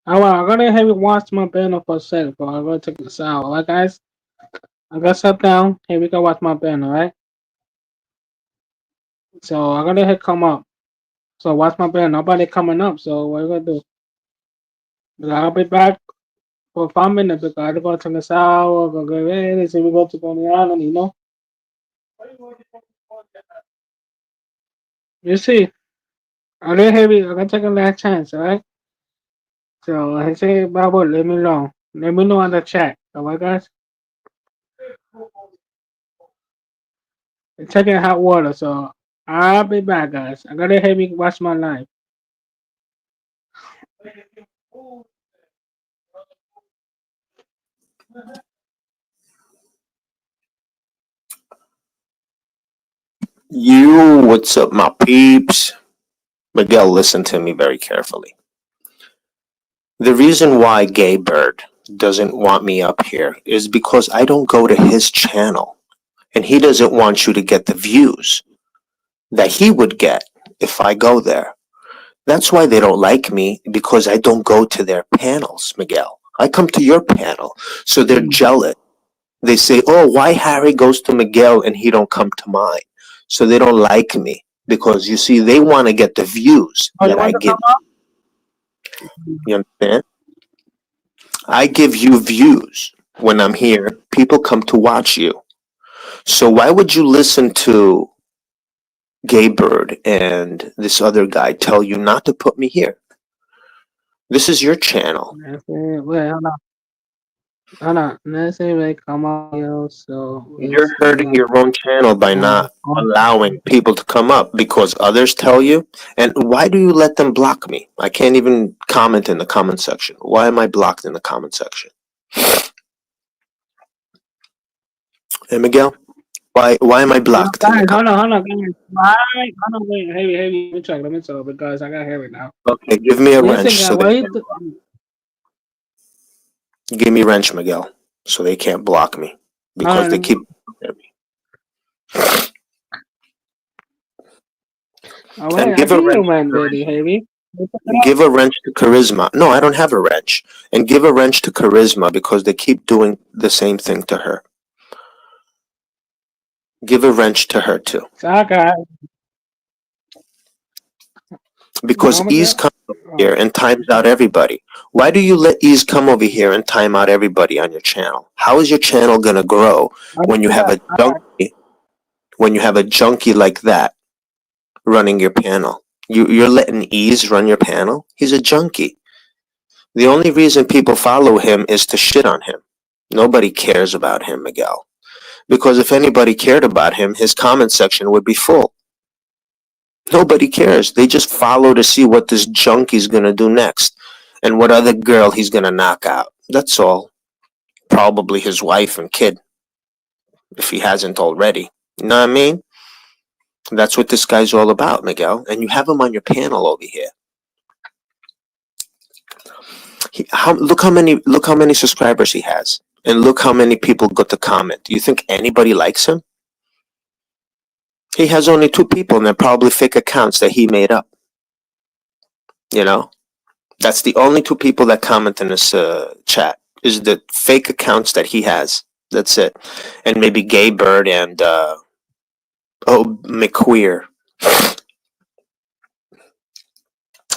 C: All right, I'm gonna have you watch my banner for a second, but I'm gonna take this out. All right, guys. I got sit down. Here we go. Watch my banner. All right. So I'm gonna hit come up. So watch my banner. Nobody coming up. So what you gonna do? But I'll be back for 5 minutes because I gotta take a shower. Go get ready. So we go to the island. You know. You see. I'm gonna have you. I'm gonna take a last chance. All right. So I say, Babo, let me know. Let me know on the chat. All right, guys. Taking hot water, so I'll be back, guys. I gotta have me watch my life.
E: What's up, my peeps? Miguel, listen to me very carefully. The reason why Gay Bird doesn't want me up here is because I don't go to his channel, and he doesn't want you to get the views that he would get if I go there. That's why they don't like me, because I don't go to their panels, Miguel. I come to your panel, so they're jealous. They say, "Oh, why Harry goes to Miguel and he don't come to mine?" So they don't like me because you see, they want to get the views
C: Oh, you
E: that I
C: want to
E: give.
C: come up?
E: You understand? I give you views when I'm here. People come to watch you. So why would you listen to Gay Bird and this other guy tell you not to put me here? This is your channel.
C: Wait, hold on. Hold on. Let's say they come up here, so
E: You're
C: let's
E: hurting your own channel by not
C: go.
E: allowing people to come up because others tell you. And why do you let them block me? I can't even comment in the comment section. Why am I blocked in the comment section? Hey, Miguel, why am I
C: Yo,
E: blocked in the
C: guys,
E: comment?
C: hold on, guys. Why? Hold on, wait, heavy. Let me talk because I gotta hear it now.
E: Okay, give me a
C: What you
E: wrench
C: think?
E: so they
C: What you
E: can't block. Give me a wrench, Miguel, so they can't block me because
C: hold
E: they
C: on.
E: keep.
C: Wait,
E: And
C: I
E: give a
C: give you
E: wrench
C: one,
E: to
C: baby,
E: charisma.
C: heavy.
E: Give a wrench to charisma. No, I don't have a wrench. And give a wrench to charisma because they keep doing the same thing to her. Give a wrench to her too.
C: So I got.
E: Because
C: Oh my
E: Ease
C: God.
E: comes over
C: Oh,
E: here and times out everybody. Why do you let Ease come over here and time out everybody on your channel? How is your channel gonna grow when you have a junkie like that running your panel? You're letting Ease run your panel? He's a junkie. The only reason people follow him is to shit on him. Nobody cares about him, Miguel. Because if anybody cared about him, his comment section would be full. Nobody cares. They just follow to see what this junkie's gonna do next and what other girl he's gonna knock out. That's all. Probably his wife and kid, if he hasn't already. You know what I mean? That's what this guy's all about, Miguel. And you have him on your panel over here. Look how many subscribers he has, and look how many people got to comment. Do you think anybody likes him? He has only 2 people, and they're probably fake accounts that he made up. You know, that's the only 2 people that comment in this chat is the fake accounts that he has. That's it, and maybe Gay Bird and McQueer.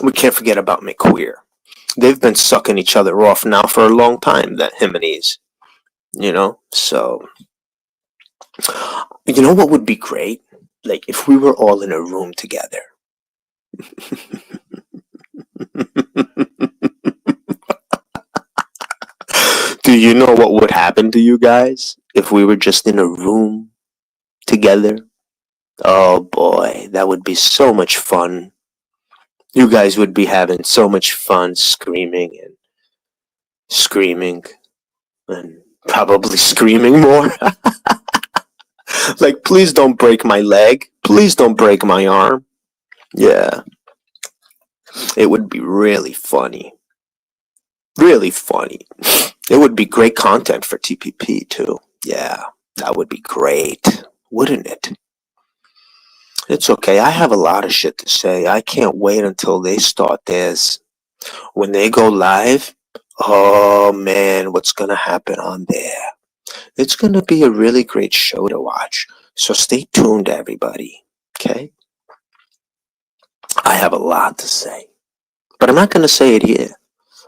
E: We can't forget about McQueer. They've been sucking each other off now for a long time. That him and Ease, you know. So, you know what would be great? Like if we were all in a room together. Do you know what would happen to you guys if we were just in a room together? Oh boy, that would be so much fun. You guys would be having so much fun screaming and probably screaming more. Like, please don't break my leg. Please don't break my arm. Yeah, it would be really funny. Really funny. It would be great content for TPP too. Yeah, that would be great, wouldn't it? It's okay. I have a lot of shit to say. I can't wait until they start theirs. When they go live, oh man, what's gonna happen on there? It's gonna be a really great show to watch. So stay tuned, everybody. Okay? I have a lot to say, but I'm not gonna say it here.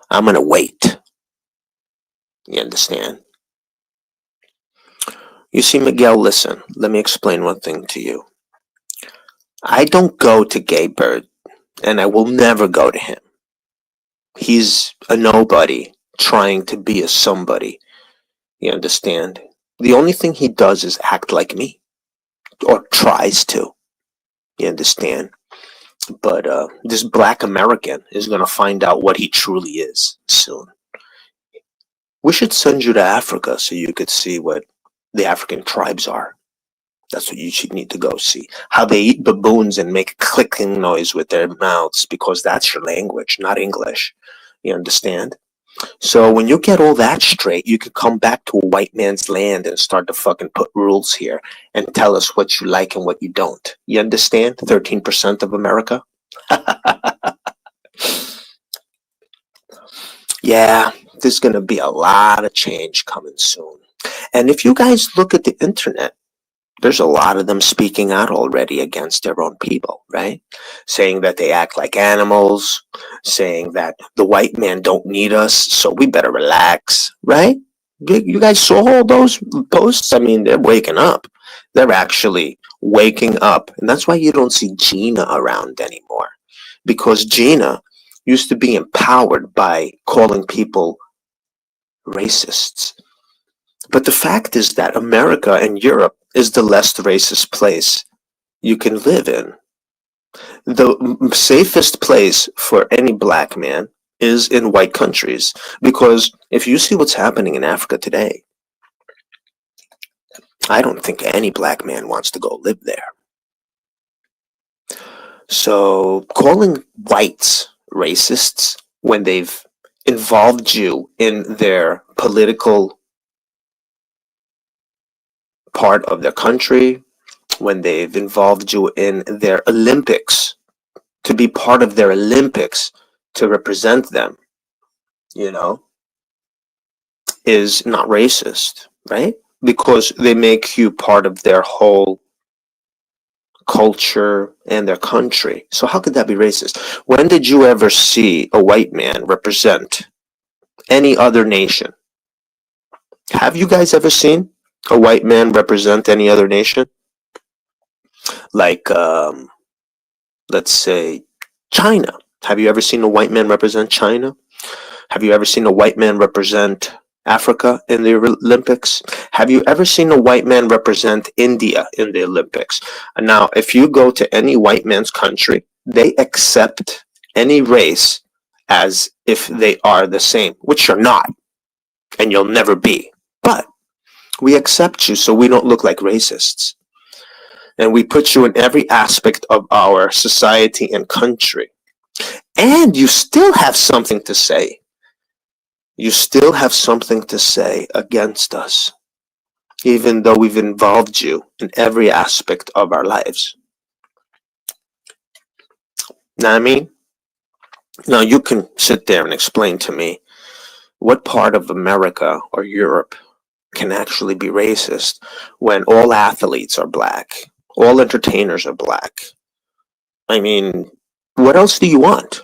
E: I'm gonna wait. You understand? You see, Miguel, listen, let me explain one thing to you. I don't go to Gay Bird, and I will never go to him. He's a nobody trying to be a somebody. You understand? The only thing he does is act like me, or tries to. You understand? But this black American is going to find out what he truly is soon. We should send you to Africa so you could see what the African tribes are. That's what you should need to go see. How they eat baboons and make a clicking noise with their mouths because that's your language, not English. You understand? So when you get all that straight, you could come back to a white man's land and start to fucking put rules here and tell us what you like and what you don't. You understand? 13% of America? Yeah, there's going to be a lot of change coming soon. And if you guys look at the internet, there's a lot of them speaking out already against their own people, right? Saying that they act like animals, saying that the white man don't need us, so we better relax, right? You guys saw all those posts? I mean, they're waking up. They're actually waking up. And that's why you don't see Gina around anymore. Because Gina used to be empowered by calling people racists. But the fact is that America and Europe is the less racist place you can live in. The safest place for any black man is in white countries, because if you see what's happening in Africa today, I don't think any black man wants to go live there. So calling whites racists when they've involved you in their political part of their country, when they've involved you in their Olympics, to be part of their Olympics, to represent them, is not racist, right? Because they make you part of their whole culture and their country. So how could that be racist? When did you ever see a white man represent any other nation? Have you guys ever seen a white man represent any other nation? Like, let's say, China. Have you ever seen a white man represent China? Have you ever seen a white man represent Africa in the Olympics? Have you ever seen a white man represent India in the Olympics? Now, if you go to any white man's country, they accept any race as if they are the same, which you're not, and you'll never be. But we accept you so we don't look like racists. And we put you in every aspect of our society and country. And you still have something to say. You still have something to say against us, even though we've involved you in every aspect of our lives. Now, I mean, now you can sit there and explain to me what part of America or Europe can actually be racist when all athletes are black, all entertainers are black. I mean, what else do you want?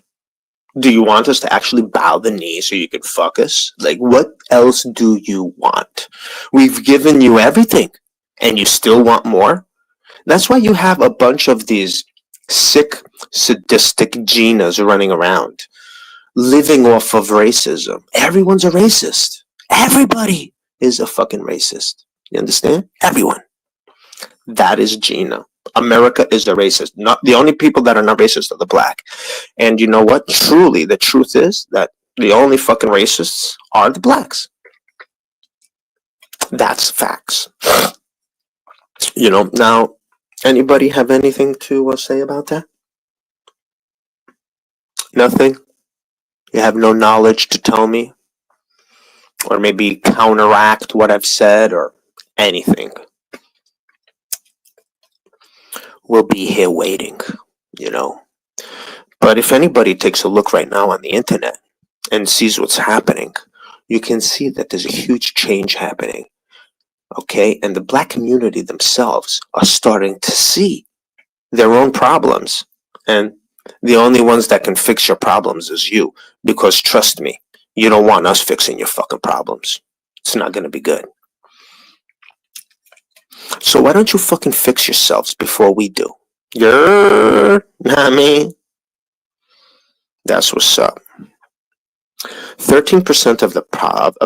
E: Do you want us to actually bow the knee so you can fuck us? Like, what else do you want? We've given you everything, and you still want more? That's why you have a bunch of these sick, sadistic Ginas running around, living off of racism. Everyone's a racist. Everybody is a fucking racist. You understand? Everyone. That is Gina. America is a racist. Not the only people that are not racist are the black. And you know what? Truly, the truth is that the only fucking racists are the blacks. That's facts. Now, anybody have anything to say about that? Nothing? You have no knowledge to tell me? Or maybe counteract what I've said or anything? We'll be here waiting, But if anybody takes a look right now on the internet and sees what's happening, you can see that there's a huge change happening, okay? And the black community themselves are starting to see their own problems. And the only ones that can fix your problems is you. Because trust me, you don't want us fixing your fucking problems. It's not going to be good. So why don't you fucking fix yourselves before we do? Know what I mean? That's what's up. 13% of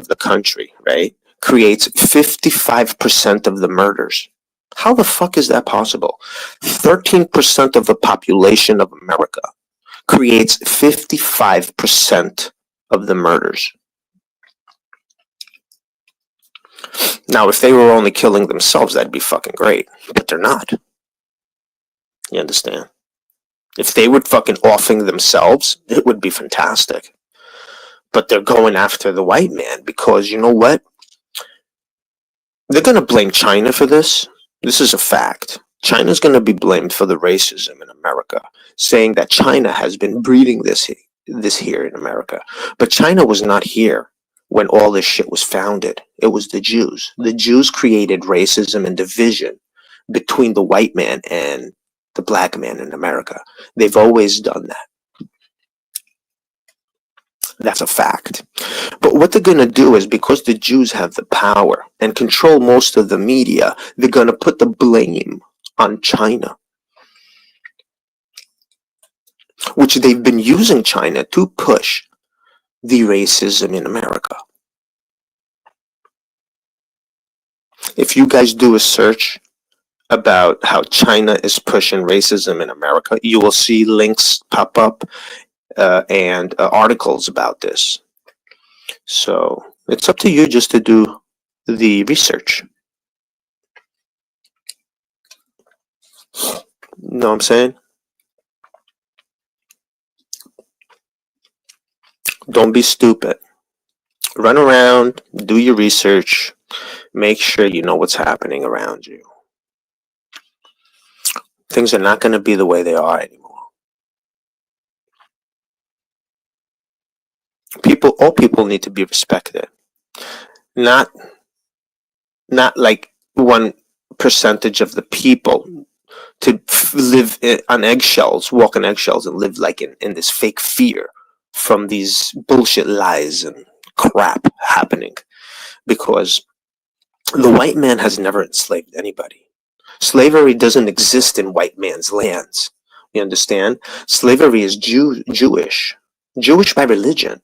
E: the country, right, creates 55% of the murders. How the fuck is that possible? 13% of the population of America creates 55% of the murders. Now, if they were only killing themselves, that'd be fucking great. But they're not. You understand? If they were fucking offing themselves, it would be fantastic. But they're going after the white man because, you know what? They're going to blame China for this. This is a fact. China's going to be blamed for the racism in America, saying that China has been breeding this here in America. But China was not here when all this shit was founded. It was the Jews. The Jews created racism and division between the white man and the black man in America. They've always done that. That's a fact. But what they're going to do is, because the Jews have the power and control most of the media, they're going to put the blame on China, which they've been using China to push the racism in America. If you guys do a search about how China is pushing racism in America, you will see links pop up and articles about this. So it's up to you just to do the research. Know what I'm saying? Don't be stupid. Run around, do your research, make sure you know what's happening around you. Things are not going to be the way they are anymore. All people need to be respected. Not like 1% of the people to live on eggshells, walk on eggshells, and live like in this fake fear from these bullshit lies and crap happening. Because the white man has never enslaved anybody. Slavery doesn't exist in white man's lands. You understand? Slavery is Jewish by religion.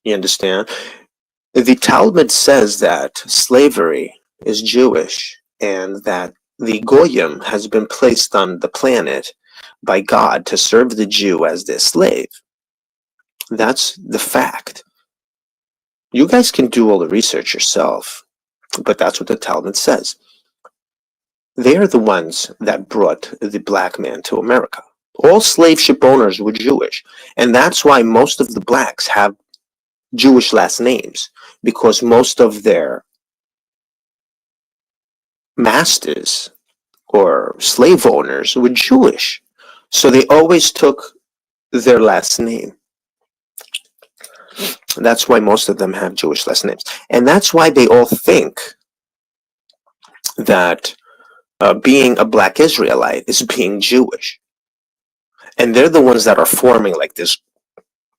E: You understand? The Talmud says that slavery is Jewish and that the Goyim has been placed on the planet by God to serve the Jew as their slave. That's the fact. You guys can do all the research yourself, but that's what the Talmud says. They are the ones that brought the black man to America. All slave ship owners were Jewish, and that's why most of the blacks have Jewish last names, because most of their masters or slave owners were Jewish. So they always took their last name. That's why most of them have Jewish last names. And that's why they all think that being a black Israelite is being Jewish. And they're the ones that are forming like this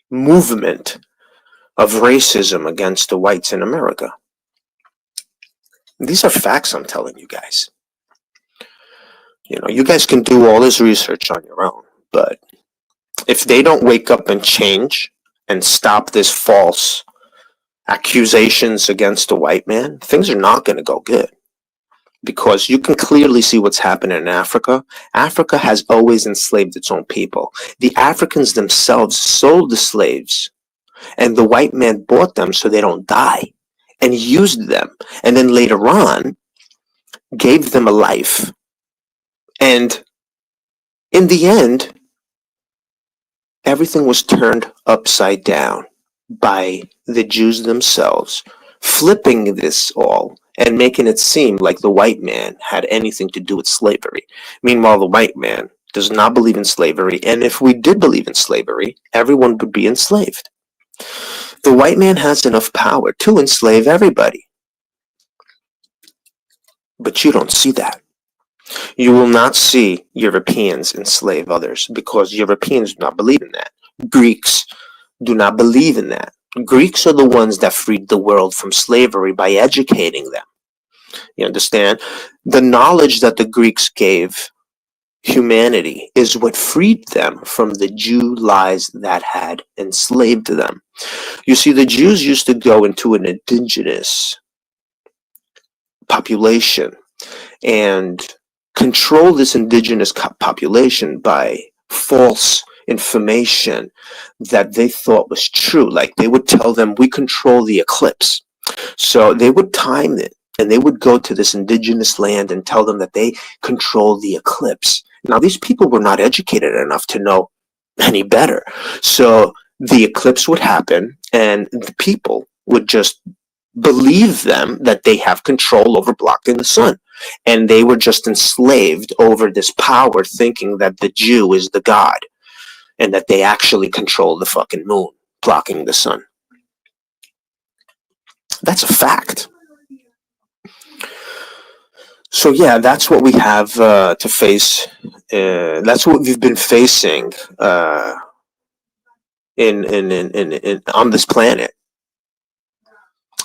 E: movement of racism against the whites in America. These are facts I'm telling you guys. You know, you guys can do all this research on your own, but if they don't wake up and change and stop this false accusations against the white man, things are not going to go good. Because you can clearly see what's happening in Africa. Africa has always enslaved its own people. The Africans themselves sold the slaves, and the white man bought them so they don't die, and used them, and then later on gave them a life. And in the end, everything was turned upside down by the Jews themselves, flipping this all and making it seem like the white man had anything to do with slavery. Meanwhile, the white man does not believe in slavery, and if we did believe in slavery, everyone would be enslaved. The white man has enough power to enslave everybody. But you don't see that. You will not see Europeans enslave others because Europeans do not believe in that. Greeks do not believe in that. Greeks are the ones that freed the world from slavery by educating them. You understand? The knowledge that the Greeks gave humanity is what freed them from the Jew lies that had enslaved them. You see, the Jews used to go into an indigenous population and control this indigenous population by false information that they thought was true. Like they would tell them, we control the eclipse. So they would time it, and they would go to this indigenous land and tell them that they control the eclipse. Now, these people were not educated enough to know any better. So the eclipse would happen, and the people would just believe them that they have control over blocking the sun. And they were just enslaved over this power, thinking that the Jew is the god and that they actually control the fucking moon, blocking the sun. That's a fact. So yeah, that's what we have to face. That's what we've been facing in on this planet.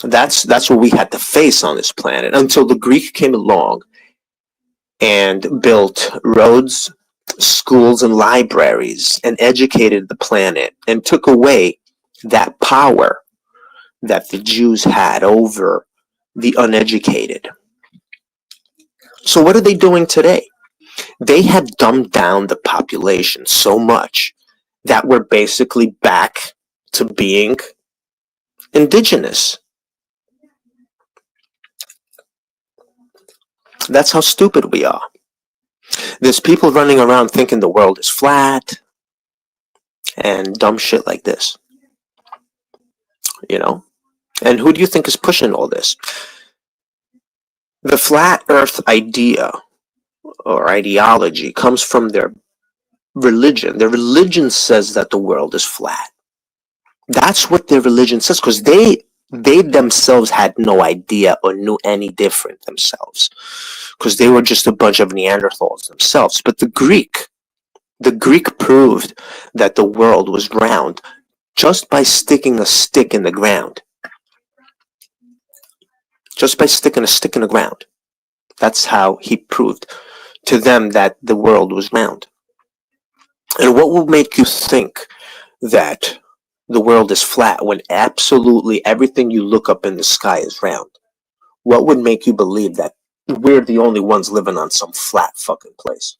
E: That's what we had to face on this planet until the Greek came along and built roads, schools, and libraries and educated the planet and took away that power that the Jews had over the uneducated. So what are they doing today? They have dumbed down the population so much that we're basically back to being indigenous. That's how stupid we are. There's people running around thinking the world is flat and dumb shit like this, you know? And who do you think is pushing all this? The flat earth idea or ideology comes from their religion. Their religion says that the world is flat. That's what their religion says, because they themselves had no idea or knew any different themselves, because they were just a bunch of Neanderthals themselves. But the Greek proved that the world was round just by sticking a stick in the ground. Just by sticking a stick in the ground. That's how he proved to them that the world was round. And what will make you think that the world is flat when absolutely everything you look up in the sky is round? What would make you believe that we're the only ones living on some flat fucking place?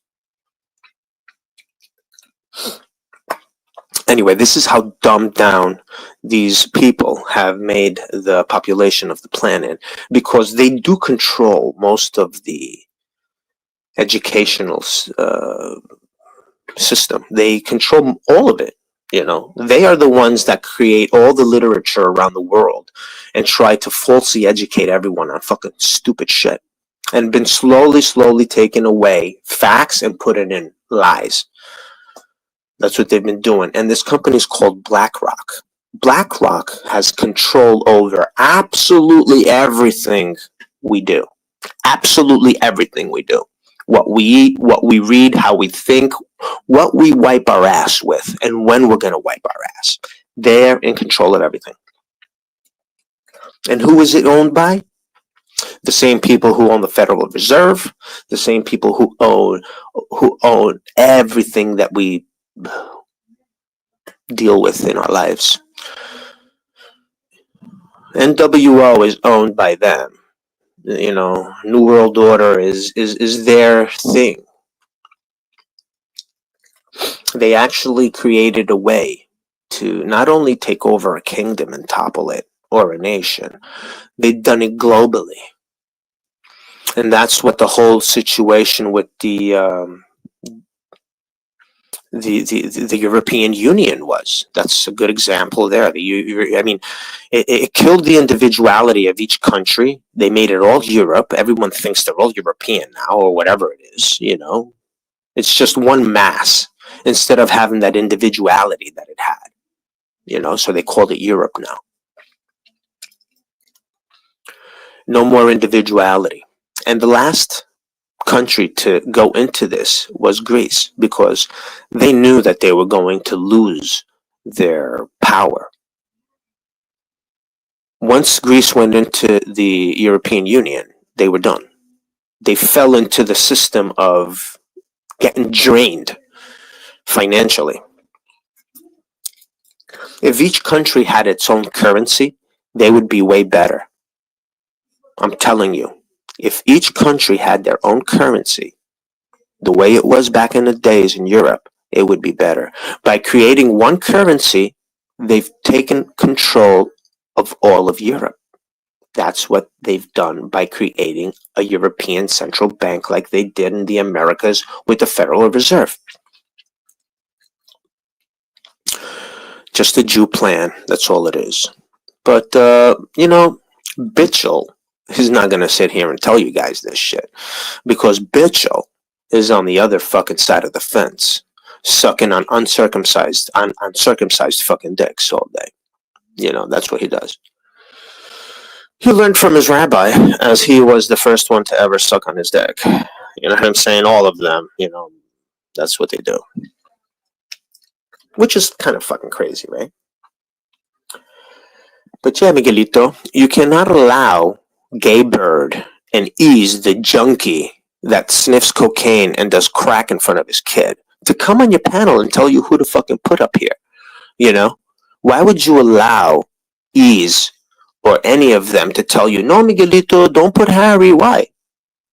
E: Anyway, this is how dumbed down these people have made the population of the planet, because they do control most of the educational system. They control all of it. You know, they are the ones that create all the literature around the world and try to falsely educate everyone on fucking stupid shit, and been slowly taking away facts and putting in lies. That's what they've been doing. And this company is called BlackRock. BlackRock has control over absolutely everything we do. Absolutely everything we do. What we eat, what we read, how we think, what we wipe our ass with, and when we're going to wipe our ass. They're in control of everything. And who is it owned by? The same people who own the Federal Reserve, the same people who own everything that we deal with in our lives. NWO is owned by them. You know, New World Order is their thing. They actually created a way to not only take over a kingdom and topple it, or a nation, they've done it globally. And that's what the whole situation with the European Union was. That's a good example there. It killed the individuality of each country. They made it all Europe. Everyone thinks they're all European now, or whatever it is, you know. It's just one mass instead of having that individuality that it had, you know, so they called it Europe now. No more individuality. And the last country to go into this was Greece, because they knew that they were going to lose their power. Once Greece went into the European Union, they were done. They fell into the system of getting drained financially. If each country had its own currency, they would be way better. I'm telling you, if each country had their own currency, the way it was back in the days in Europe, it would be better. By creating one currency, they've taken control of all of Europe. That's what they've done by creating a European central bank like they did in the Americas with the Federal Reserve. Just a Jew plan, that's all it is. But, you know, Bitchel is not going to sit here and tell you guys this shit, because Bitchel is on the other fucking side of the fence, sucking on uncircumcised fucking dicks all day. You know, that's what he does. He learned from his rabbi, as he was the first one to ever suck on his dick. You know what I'm saying? All of them, you know, that's what they do. Which is kind of fucking crazy, right? But yeah, Miguelito, you cannot allow Gay Bird and Ease, the junkie that sniffs cocaine and does crack in front of his kid, to come on your panel and tell you who to fucking put up here. You know? Why would you allow Ease or any of them to tell you, no, Miguelito, don't put Harry? Why?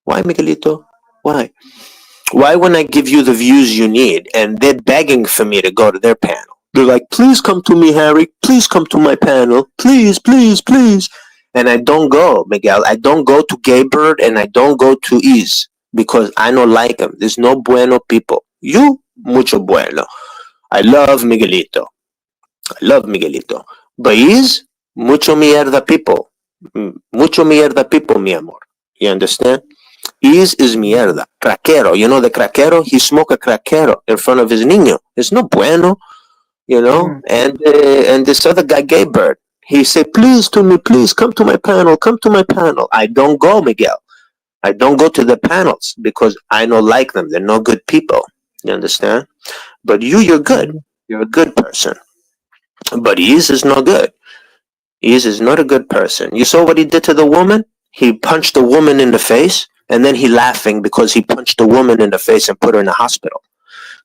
E: Why, Miguelito? Why? Why, when I give you the views you need and they're begging for me to go to their panel? They're like, please come to me, Harry. Please come to my panel. Please, please, please. And I don't go, Miguel. I don't go to Gay Bird and I don't go to Ease because I don't like them. There's no bueno people. You, mucho bueno. I love Miguelito. I love Miguelito. But Ease, mucho mierda people. Mucho mierda people, mi amor. You understand? Is mierda. Craquero. You know the craquero? He smoked a craquero in front of his niño. It's no bueno, you know? And this other guy, Gay Bird, he said, please to me, please come to my panel, come to my panel. I don't go, Miguel. I don't go to the panels because I don't like them. They're no good people. You understand? But you're good. You're a good person. But Is is not good. Is not a good person. You saw what he did to the woman? He punched the woman in the face, and then he laughing because he punched the woman in the face and put her in the hospital.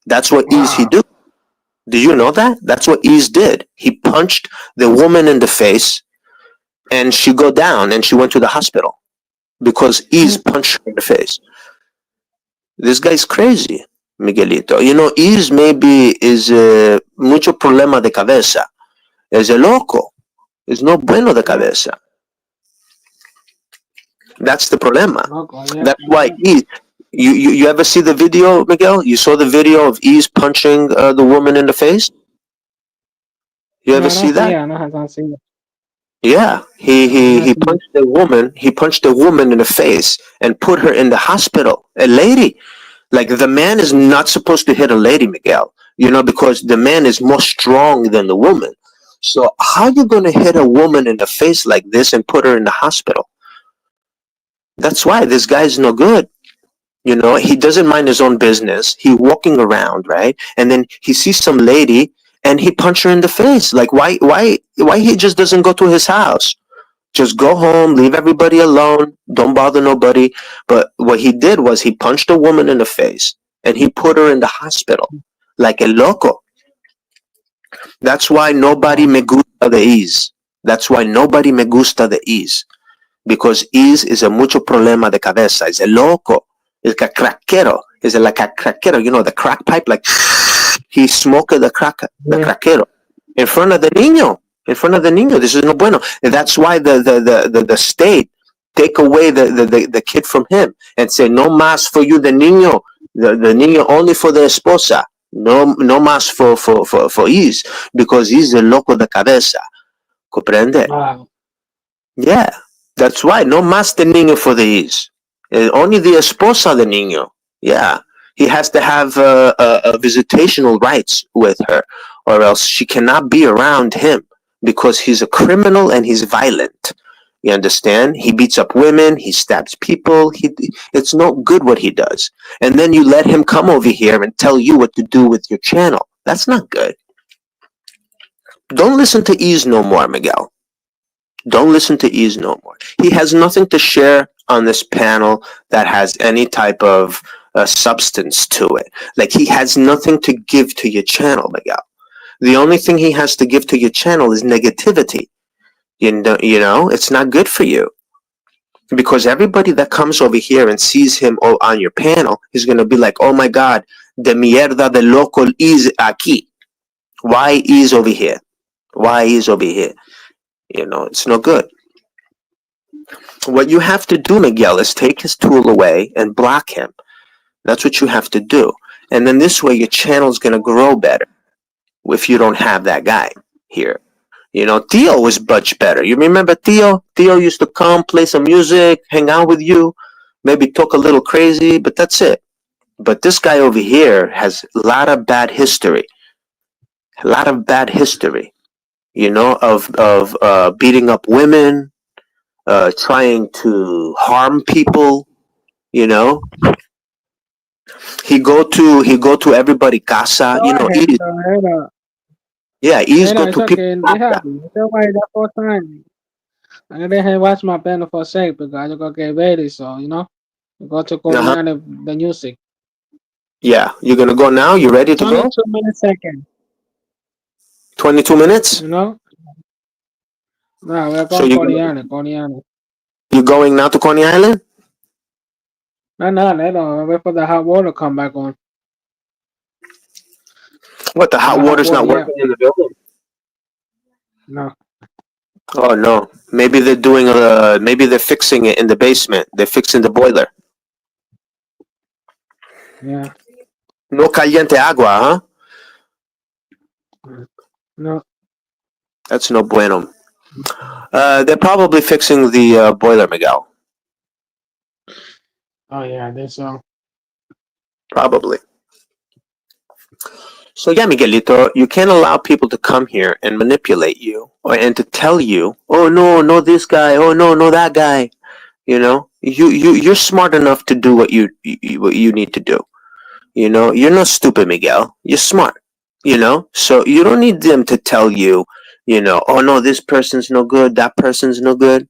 E: That's what
C: Wow.
E: he do. Do you know that? That's what Is did. He punched the woman in the face, and she go down, and she went to the hospital because Is punched her in the face. This guy's crazy, Miguelito. You know, Is maybe is mucho problema de cabeza. Es a loco. Es no bueno de cabeza. That's the problema. That's why you ever see the video, Miguel? You saw the video of Ease punching the woman in the face? You ever see that?
C: Yeah, I don't see it.
E: Yeah, he punched the woman. He punched the woman in the face and put her in the hospital. A lady, like the man is not supposed to hit a lady, Miguel. You know, because the man is more strong than the woman. So how you gonna hit a woman in the face like this and put her in the hospital? That's why this guy's no good. You know, he doesn't mind his own business. He walking around, right? And then he sees some lady and he punch her in the face. Like why he just doesn't go to his house? Just go home, leave everybody alone, don't bother nobody. But what he did was he punched a woman in the face and he put her in the hospital like a loco. That's why nobody me gusta de Is. That's why nobody me gusta de Is. Because is a mucho problema de cabeza. Is a loco. Is a craquero. Is like a craquero. You know, the crack pipe, like he smoked the craquero in front of the niño. In front of the niño. This is no bueno. And that's why the state take away the kid from him and say, no más for you, the niño. The niño only for the esposa. No más for Is. Because he's a loco de cabeza. Comprende?
C: Wow.
E: Yeah. That's right. No más de niño for the Is. Only the esposa de niño. Yeah. He has to have visitational rights with her, or else she cannot be around him because he's a criminal and he's violent. You understand? He beats up women. He stabs people. It's not good what he does. And then you let him come over here and tell you what to do with your channel. That's not good. Don't listen to Is no more, Miguel. Don't listen to Is no more. He has nothing to share on this panel that has any type of substance to it. Like, he has nothing to give to your channel, Miguel. The only thing he has to give to your channel is negativity. You know, it's not good for you. Because everybody that comes over here and sees him on your panel is going to be like, oh my God, de mierda de loco Is aquí. Why Is over here? Why Is over here? You know, it's no good. What you have to do, Miguel, is take his tool away and block him. That's what you have to do. And then this way your channel's going to grow better if you don't have that guy here. You know, Theo was much better. You remember Theo? Theo used to come, play some music, hang out with you, maybe talk a little crazy, but that's it. But this guy over here has a lot of bad history. A lot of bad history. You know, of beating up women, trying to harm people. You know, he go to everybody casa. You know, he's go to people.
C: I'm gonna watch my panel for a sec because I'm gonna get ready. So you know, go to go down the music.
E: Yeah, you're gonna go now. You ready to go?
C: 22 minutes second.
E: 22 minutes.
C: You know. No, we're going to Coney Island.
E: You're going now to Coney Island?
C: No, let on. Wait for the hot water come back on.
E: What, the hot
C: The hot
E: water's
C: water,
E: not
C: yeah.
E: working in the building?
C: No,
E: Oh no. Maybe they're fixing it in the basement. They're fixing the boiler.
C: yeah.
E: No caliente agua, huh?
C: No.
E: That's no bueno. They're probably fixing the boiler, Miguel.
C: Oh yeah, this so.
E: Probably. So yeah, Miguelito, you can't allow people to come here and manipulate you, and to tell you, oh no, no this guy, oh no, no that guy. You know, you're smart enough to do what you need to do. You know, you're not stupid, Miguel. You're smart. You know, so you don't need them to tell you, oh no, this person's no good, that person's no good.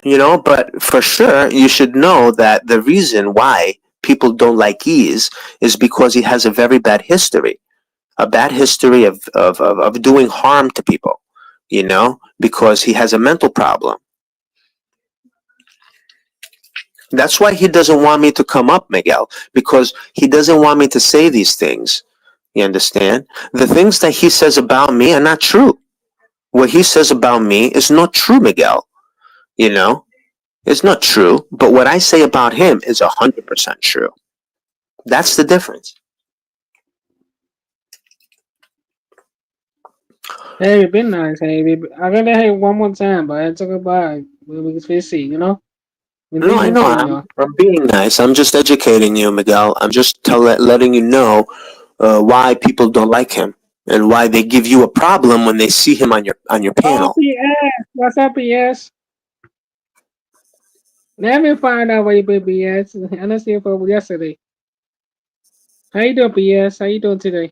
E: But for sure, you should know that the reason why people don't like Ease is because he has a very bad history, a bad history of doing harm to people, because he has a mental problem. That's why he doesn't want me to come up, Miguel, because he doesn't want me to say these things. You understand? The things that he says about me are not true. What he says about me is not true, Miguel. You know, it's not true. But what I say about him is 100% true. That's the difference.
C: Hey, been nice. Hey, I gotta hey one more time, but I took a bye. We see, you know. We
E: No,
C: need
E: I
C: to
E: know.
C: see,
E: I'm,
C: y'all.
E: I'm being nice. I'm just educating you, Miguel. I'm just letting you know why people don't like him and why they give you a problem when they see him on your
C: Oh,
E: panel.
C: PS. What's up, PS? Let me find out where you been, PS. I don't see you for yesterday. How you doing, PS? How you doing today?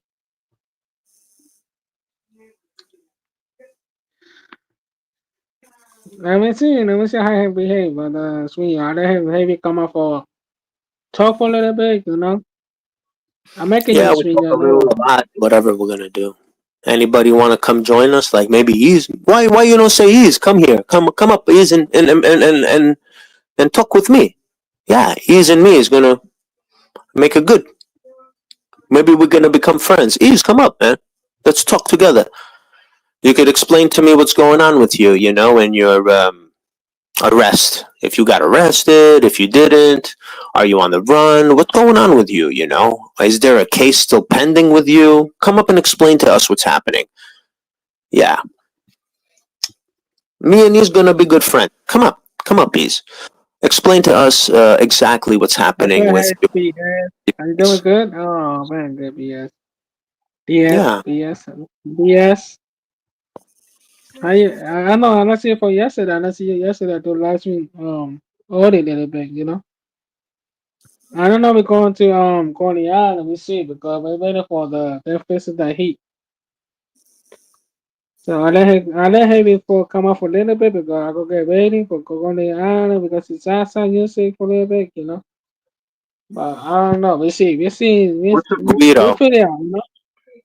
C: Let me see how he behave, but sweet, I let him maybe come up for talk for a little bit, you know. I'm making you
E: Yeah, we
C: sweet,
E: talk
C: you
E: a little
C: know.
E: a lot. Whatever we're gonna do. Anybody want to come join us? Like maybe Ease. Why you don't say Ease? Come here. Come up, Ease, and talk with me. Yeah, Ease and me is gonna make a good. Maybe we're gonna become friends. Ease, come up, man. Let's talk together. You could explain to me what's going on with you. And your arrest. If you got arrested, if you didn't, are you on the run? What's going on with you? Is there a case still pending with you? Come up and explain to us what's happening. Yeah, me and he's gonna be good friends. Come up, Bees. Explain to us exactly what's
C: What's
E: happening
C: up,
E: with
C: hey,
E: your
C: PS? Are you doing
E: case.
C: good? Oh man, good, PS. DS,
E: Yeah,
C: DS, DS. I know I don't see it for yesterday. I don't see it yesterday. The last week audit a little bit, you know. I don't know we're going to Coney Island, we see because we're waiting for the fix of the heat. So I let him before come up for a little bit because I go get ready for Coney Island because it's outside music for a little bit, you know. But I don't know.
E: what's a
C: We
E: Guido?
C: figure it out, you know.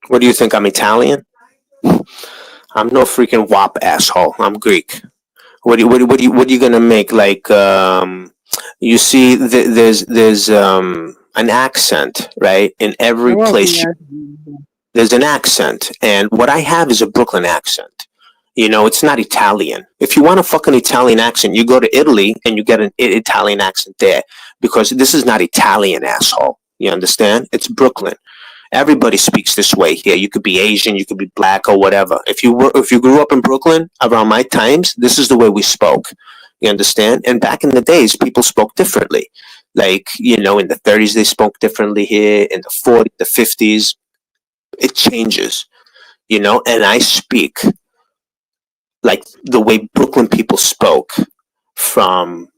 E: What do you think? I'm Italian? I'm no freaking wop asshole. I'm Greek. What are you gonna make? Like, you see, there's an accent, right? In
C: I
E: every
C: won't be
E: place,
C: asking.
E: there's an accent, and what I have is a Brooklyn accent. It's not Italian. If you want a fucking Italian accent, you go to Italy and you get an Italian accent there, because this is not Italian, asshole. You understand? It's Brooklyn. Everybody speaks this way here. You could be Asian, you could be black, or whatever. If you grew up in Brooklyn around my times, this is the way we spoke. You understand? And back in the days, people spoke differently. Like, in the 30s they spoke differently here. In the 40s, the 50s, it changes. And I speak like the way Brooklyn people spoke from,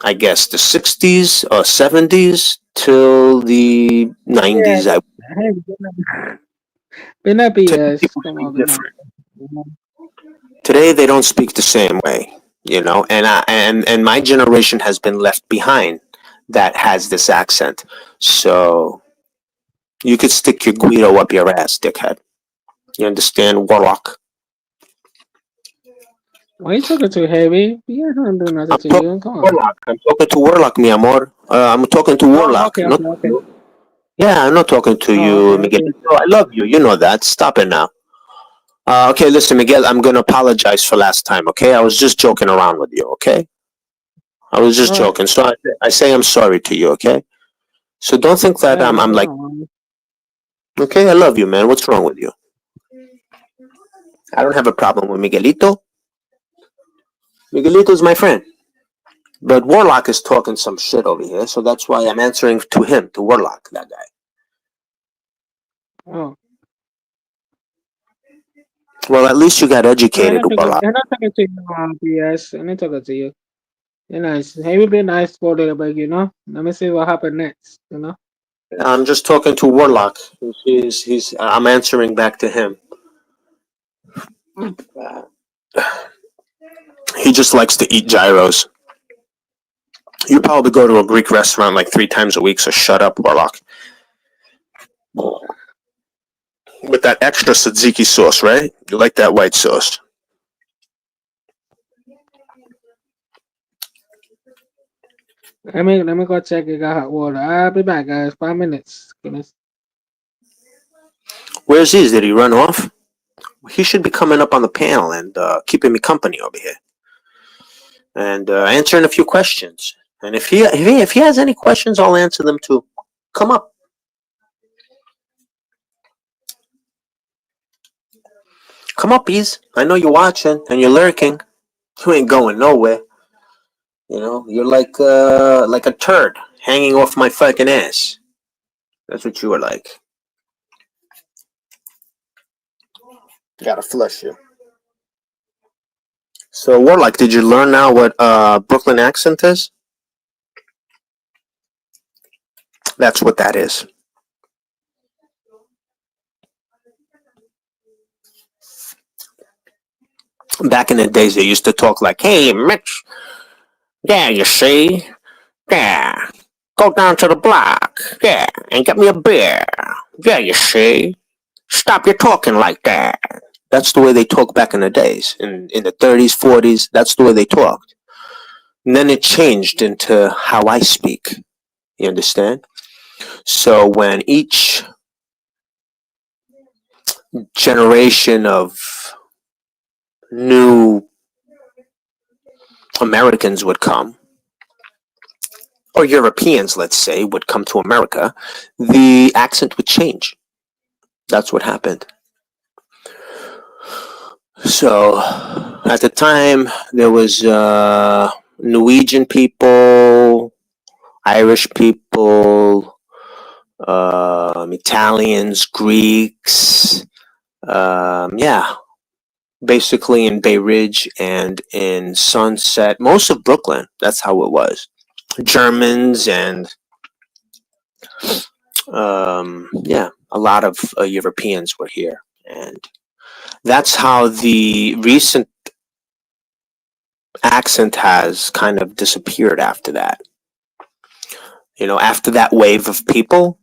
E: I guess, the 60s or 70s till the
C: Yeah,
E: 90s. I
C: hey, been up
E: Today
C: BS.
E: people
C: Come
E: speak
C: on, been up.
E: different. Today they don't speak the same way, and my generation has been left behind that has this accent. So you could stick your Guido up your ass, dickhead. You understand, Warlock?
C: Why you talking to heavy? Yeah, I don't do nothing
E: I'm
C: to
E: talking
C: you.
E: to
C: Come on.
E: Warlock. I'm talking to Warlock, mi amor. I'm talking to
C: Oh,
E: Warlock.
C: okay,
E: Not
C: okay,
E: to
C: okay.
E: you. Yeah, I'm not talking to
C: Oh, okay,
E: you,
C: okay.
E: Miguelito. I love you. You know that. Stop it now. Okay, listen, Miguel. I'm gonna apologize for last time. Okay, I was just joking around with you. Okay, I was just
C: All right.
E: joking. So I say I'm sorry to you. Okay. So don't think that
C: Yeah,
E: I'm
C: no,
E: like,
C: don't worry.
E: okay, I love you, man. What's wrong with you? I don't have a problem with Miguelito. Miguelito's my friend. But Warlock is talking some shit over here, so that's why I'm answering to him, to Warlock, that guy.
C: Oh,
E: Well, at least you got
C: no,
E: educated, Warlock.
C: they're not talking to you, BS. I'm not talking to you. You know, heavy been nice for a little bit, you know. Let me see what happened next, you know.
E: I'm just talking to Warlock. I'm answering back to him. He just likes to eat gyros. You probably go to a Greek restaurant like 3 times a week, so shut up, Warlock. With that extra tzatziki sauce, right? You like that white sauce.
C: Let me go check it. Got hot water. I'll be back, guys. 5 minutes. Goodness.
E: Where's he? Did he run off? He should be coming up on the panel and keeping me company over here and answering a few questions. And if he has any questions, I'll answer them too. Come up. Come up, Bees. I know you're watching and you're lurking. You ain't going nowhere. You know, you're like a turd hanging off my fucking ass. That's what you are like. Gotta flush you. So, Warlock, did you learn now what Brooklyn accent is? That's what that is. Back in the days, they used to talk like, "Hey, Mitch. Yeah, you see. Yeah, go down to the block. Yeah, and get me a beer. Yeah, you see. Stop your talking like that." That's the way they talk back in the days. In the 30s, 40s, that's the way they talked. And then it changed into how I speak. You understand? So when each generation of new Americans would come, or Europeans, let's say, would come to America, the accent would change. That's what happened. So at the time, there was Norwegian people, Irish people, Italians, Greeks. Yeah, basically in Bay Ridge and in Sunset, most of Brooklyn. That's how it was. Germans and yeah, a lot of Europeans were here, and that's how the recent accent has kind of disappeared after that. You know, after that wave of people,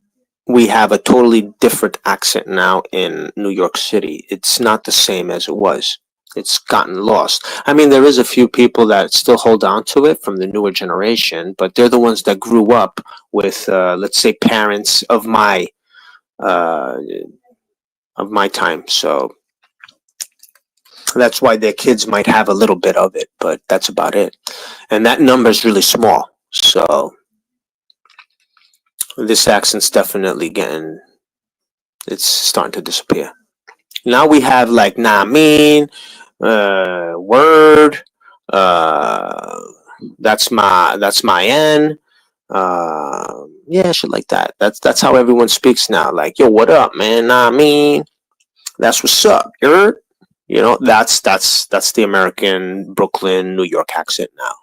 E: we have a totally different accent now in New York City. It's not the same as it was. It's gotten lost. I mean, there is a few people that still hold on to it from the newer generation, but they're the ones that grew up with, let's say, parents uh, of my time. So that's why their kids might have a little bit of it, but that's about it. And that number is really small. So this accent's definitely it's starting to disappear. Now we have like nah mean, word, uh, that's my N. Yeah, shit like that. That's how everyone speaks now. Like, yo, what up, man? Nah mean, that's what's up. You know, that's the American Brooklyn, New York accent now.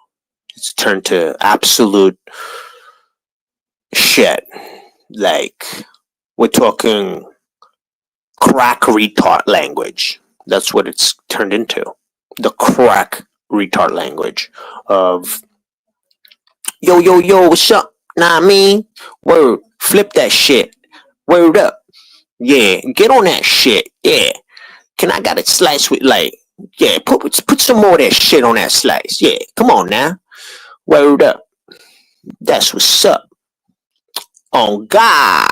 E: It's turned to absolute shit. Like, we're talking crack retard language. That's what it's turned into. The crack retard language of yo yo yo, what's up? Nah, I mean, word, flip that shit. Word up, yeah, get on that shit, yeah. Can I got it sliced with like Yeah, put some more of that shit on that slice. Yeah, come on now. Word up. That's what's up. On God.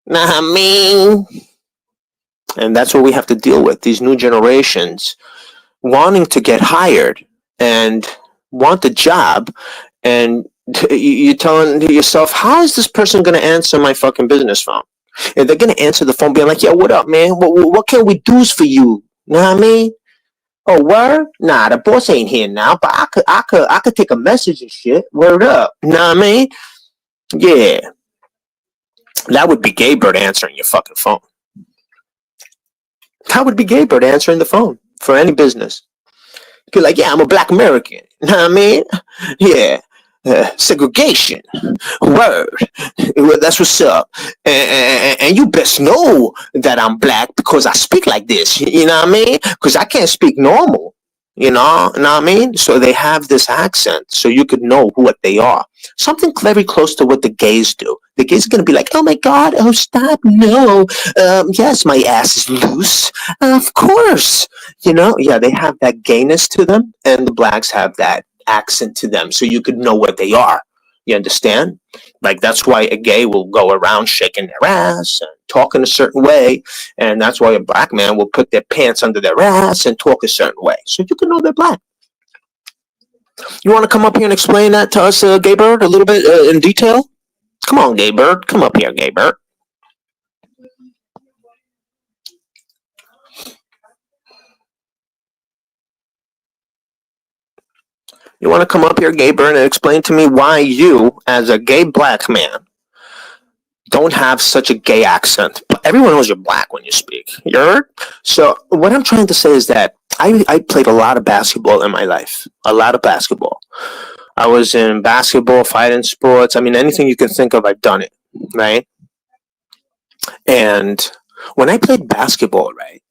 E: Know what I mean? And that's what we have to deal with. These new generations wanting to get hired and want a job, and you're telling yourself, how is this person going to answer my fucking business phone? And they're going to answer the phone being like, yo, what up, man? What can we do for you? Know what I mean? Oh, word? Nah, the boss ain't here now, but I could take a message and shit. Word up. Know what I mean? Yeah. That would be Gaybird answering your fucking phone. That would be Gaybird answering the phone for any business. Be like, yeah, I'm a black American. You know what I mean? Yeah. Segregation. Word. That's what's up. And you best know that I'm black because I speak like this. You know what I mean? Because I can't speak normal. You know what I mean? So they have this accent so you could know what they are. Something very close to what the gays do. The gays are going to be like, oh my God, oh stop, no. Yes, my ass is loose. Of course. You know, yeah, they have that gayness to them, and the blacks have that accent to them so you could know what they are. You understand? Like, that's why a gay will go around shaking their ass and talking a certain way, and that's why a black man will put their pants under their ass and talk a certain way so you can know they're black. You want to come up here and explain that to us, Gaybird, a little bit in detail? Come on, Gaybird. Come up here, Gaybird. You want to come up here, Gaybird, and explain to me why you, as a gay black man, don't have such a gay accent? But everyone knows you're black when you speak. You heard? So what I'm trying to say is that I played a lot of basketball in my life. A lot of basketball. I was in basketball, fighting sports. I mean, anything you can think of, I've done it, right? And when I played basketball, right,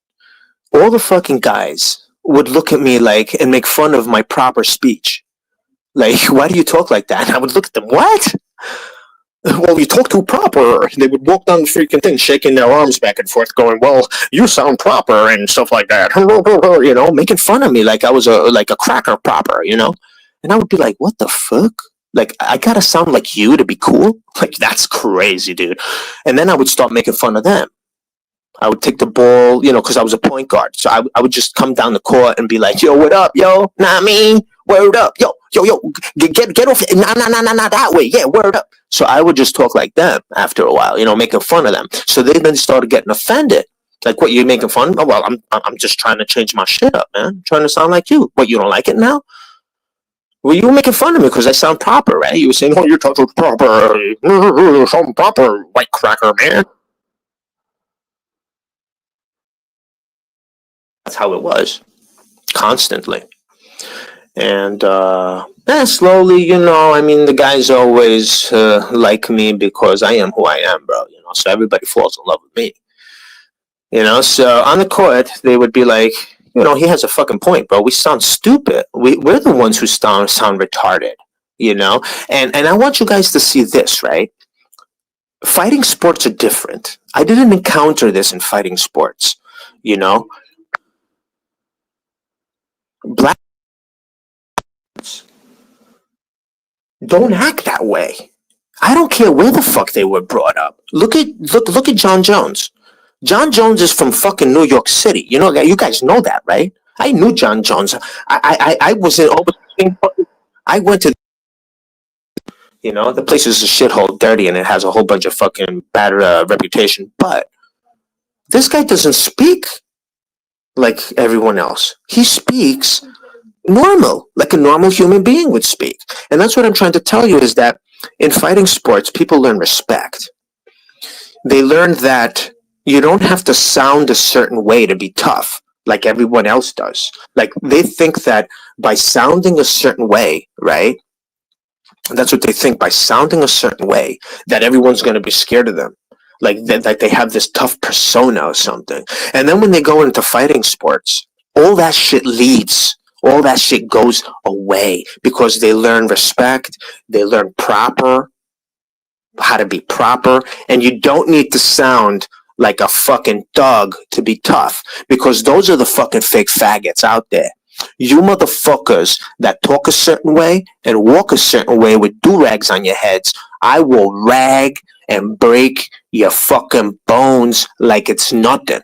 E: all the fucking guys would look at me like and make fun of my proper speech. Like, why do you talk like that? And I would look at them, what? Well, you talk too proper. They would walk down the freaking thing, shaking their arms back and forth, going, well, you sound proper and stuff like that. You know, making fun of me like I was a cracker proper, you know? And I would be like, what the fuck? Like, I gotta sound like you to be cool? Like, that's crazy, dude. And then I would start making fun of them. I would take the ball, you know, because I was a point guard. So I would just come down the court and be like, yo, what up, yo? Nah, I mean, word up. Yo, get off. Nah, that way. Yeah, word up. So I would just talk like them after a while, you know, making fun of them. So they then started getting offended. Like, what, you making fun? Oh, well, I'm just trying to change my shit up, man. I'm trying to sound like you. What, you don't like it now? Well, you were making fun of me because I sound proper, right? You were saying, oh, you're talking proper. You sound proper, white cracker, man. That's how it was, constantly. And slowly, you know, I mean, the guys always like me because I am who I am, bro, you know, so everybody falls in love with me. You know, so on the court, they would be like, you know, he has a fucking point, bro. We sound stupid. We're the ones who sound retarded, you know? And I want you guys to see this, right? Fighting sports are different. I didn't encounter this in fighting sports, you know? Black don't act that way. I don't care where the fuck they were brought up. Look at John Jones. John Jones is from fucking New York City. You know, you guys know that, right? I knew John Jones. I was in I went to, you know, the place is a shithole, dirty, and it has a whole bunch of fucking bad reputation. But this guy doesn't speak like everyone else. He speaks normal, like a normal human being would speak. And that's what I'm trying to tell you, is that in fighting sports, people learn respect. They learn that you don't have to sound a certain way to be tough like everyone else does. Like, they think that by sounding a certain way, right? That's what they think, by sounding a certain way, that everyone's going to be scared of them. Like they have this tough persona or something. And then when they go into fighting sports, all that shit leaves. All that shit goes away because they learn respect. They learn how to be proper. And you don't need to sound like a fucking thug to be tough, because those are the fucking fake faggots out there. You motherfuckers that talk a certain way and walk a certain way with do-rags on your heads, I will rag and break your fucking bones like it's nothing.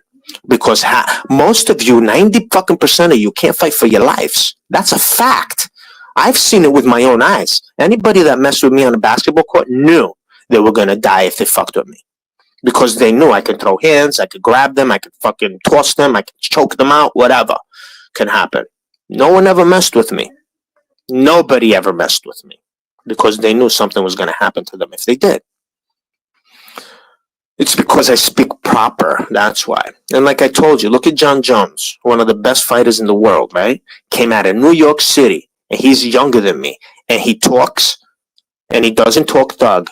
E: Because most of you, 90 fucking percent of you, can't fight for your lives. That's a fact. I've seen it with my own eyes. Anybody that messed with me on a basketball court knew they were gonna die if they fucked with me. Because they knew I could throw hands, I could grab them, I could fucking toss them, I could choke them out, whatever can happen. No one ever messed with me. Nobody ever messed with me. Because they knew something was gonna happen to them if they did. It's because I speak proper, that's why. And like I told you, look at John Jones, one of the best fighters in the world, right? Came out of New York City, and he's younger than me. And he talks, and he doesn't talk thug.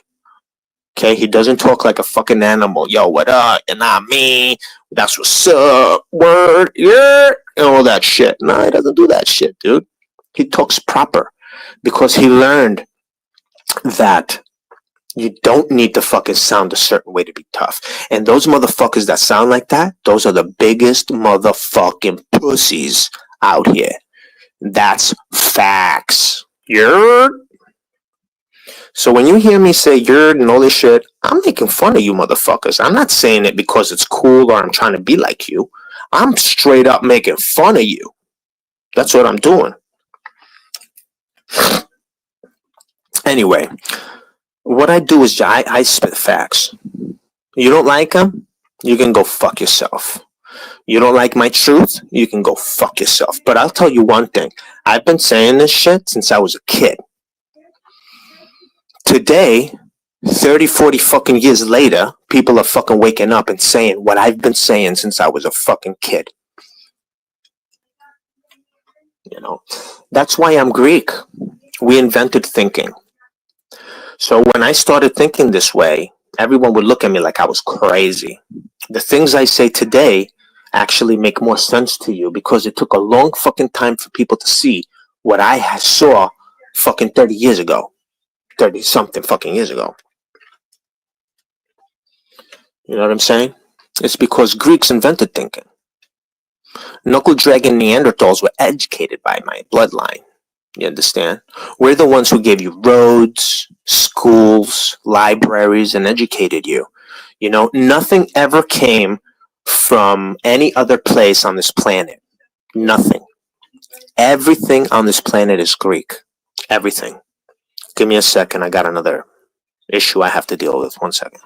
E: Okay, he doesn't talk like a fucking animal. Yo, what up? And not me. That's what's up. Word, yeah, and all that shit. No, he doesn't do that shit, dude. He talks proper because he learned that you don't need to fucking sound a certain way to be tough. And those motherfuckers that sound like that, those are the biggest motherfucking pussies out here. That's facts. You're. So when you hear me say you're and all this shit, I'm making fun of you motherfuckers. I'm not saying it because it's cool or I'm trying to be like you. I'm straight up making fun of you. That's what I'm doing. Anyway, what I do is I spit facts. You don't like them? You can go fuck yourself. You don't like my truth? You can go fuck yourself. But I'll tell you one thing. I've been saying this shit since I was a kid. Today, 30, 40 fucking years later, people are fucking waking up and saying what I've been saying since I was a fucking kid. You know, that's why I'm Greek. We invented thinking. So when I started thinking this way, everyone would look at me like I was crazy. The things I say today actually make more sense to you because it took a long fucking time for people to see what I saw fucking 30 years ago. 30 something fucking years ago. You know what I'm saying? It's because Greeks invented thinking. Knuckle dragging Neanderthals were educated by my bloodline. You understand? We're the ones who gave you roads, schools, libraries, and educated you. You know, nothing ever came from any other place on this planet. Nothing. Everything on this planet is Greek. Everything. Give me a second. I got another issue I have to deal with. 1 second.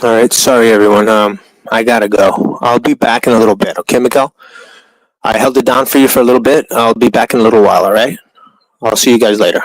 E: All right, sorry everyone. I gotta go. I'll be back in a little bit. Okay, Miguel. I held it down for you for a little bit. I'll be back in a little while. All right. I'll see you guys later.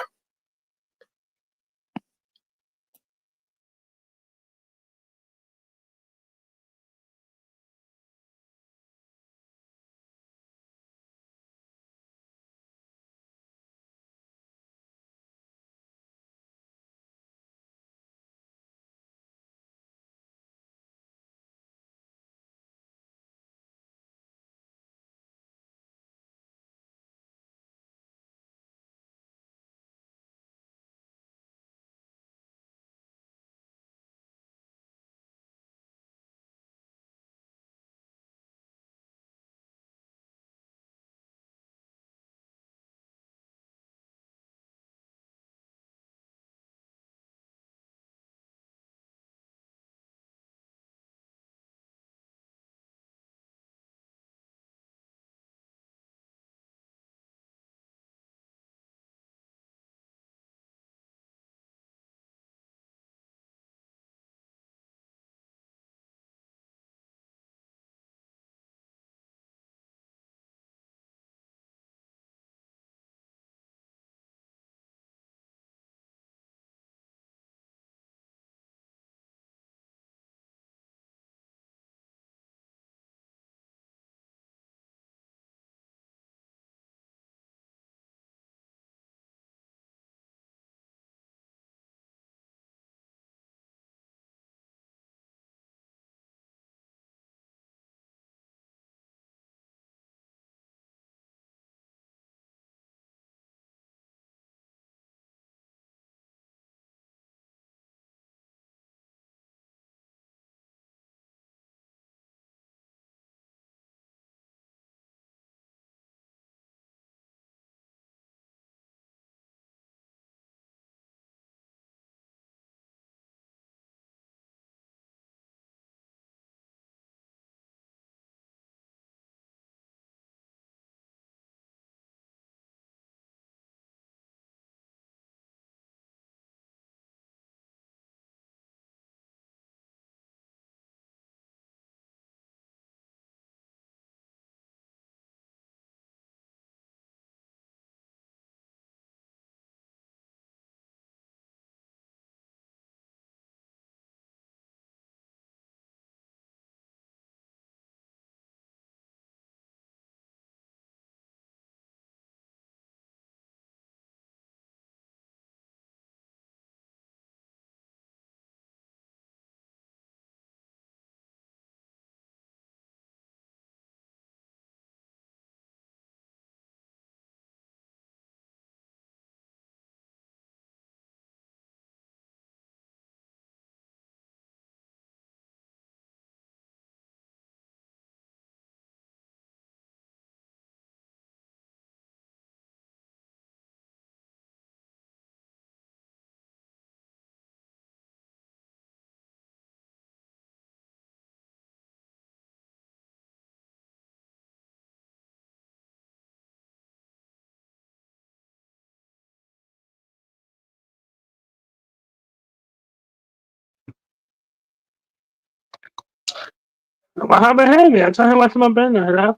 C: What happened, Heavy? I told him what's my business, hello?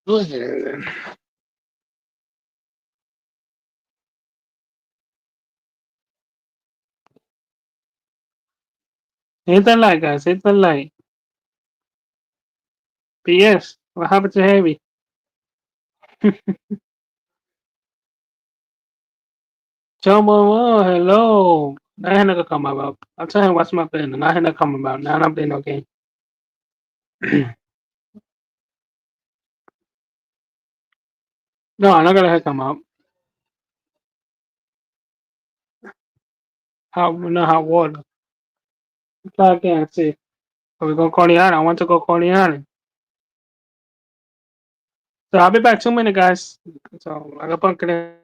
C: Look at it. Hit the light, guys. Hit the light. P.S. What happened to Heavy? Jomo, hello. Now he not come about. I tell him what's my business. Now he not come about. Now I'm playing okay. No, I'm not gonna let her come out. Hot water. Try again. See. So we go Corleone. I want to go Corleone. So I'll be back 2 minutes, guys. So I got punk it.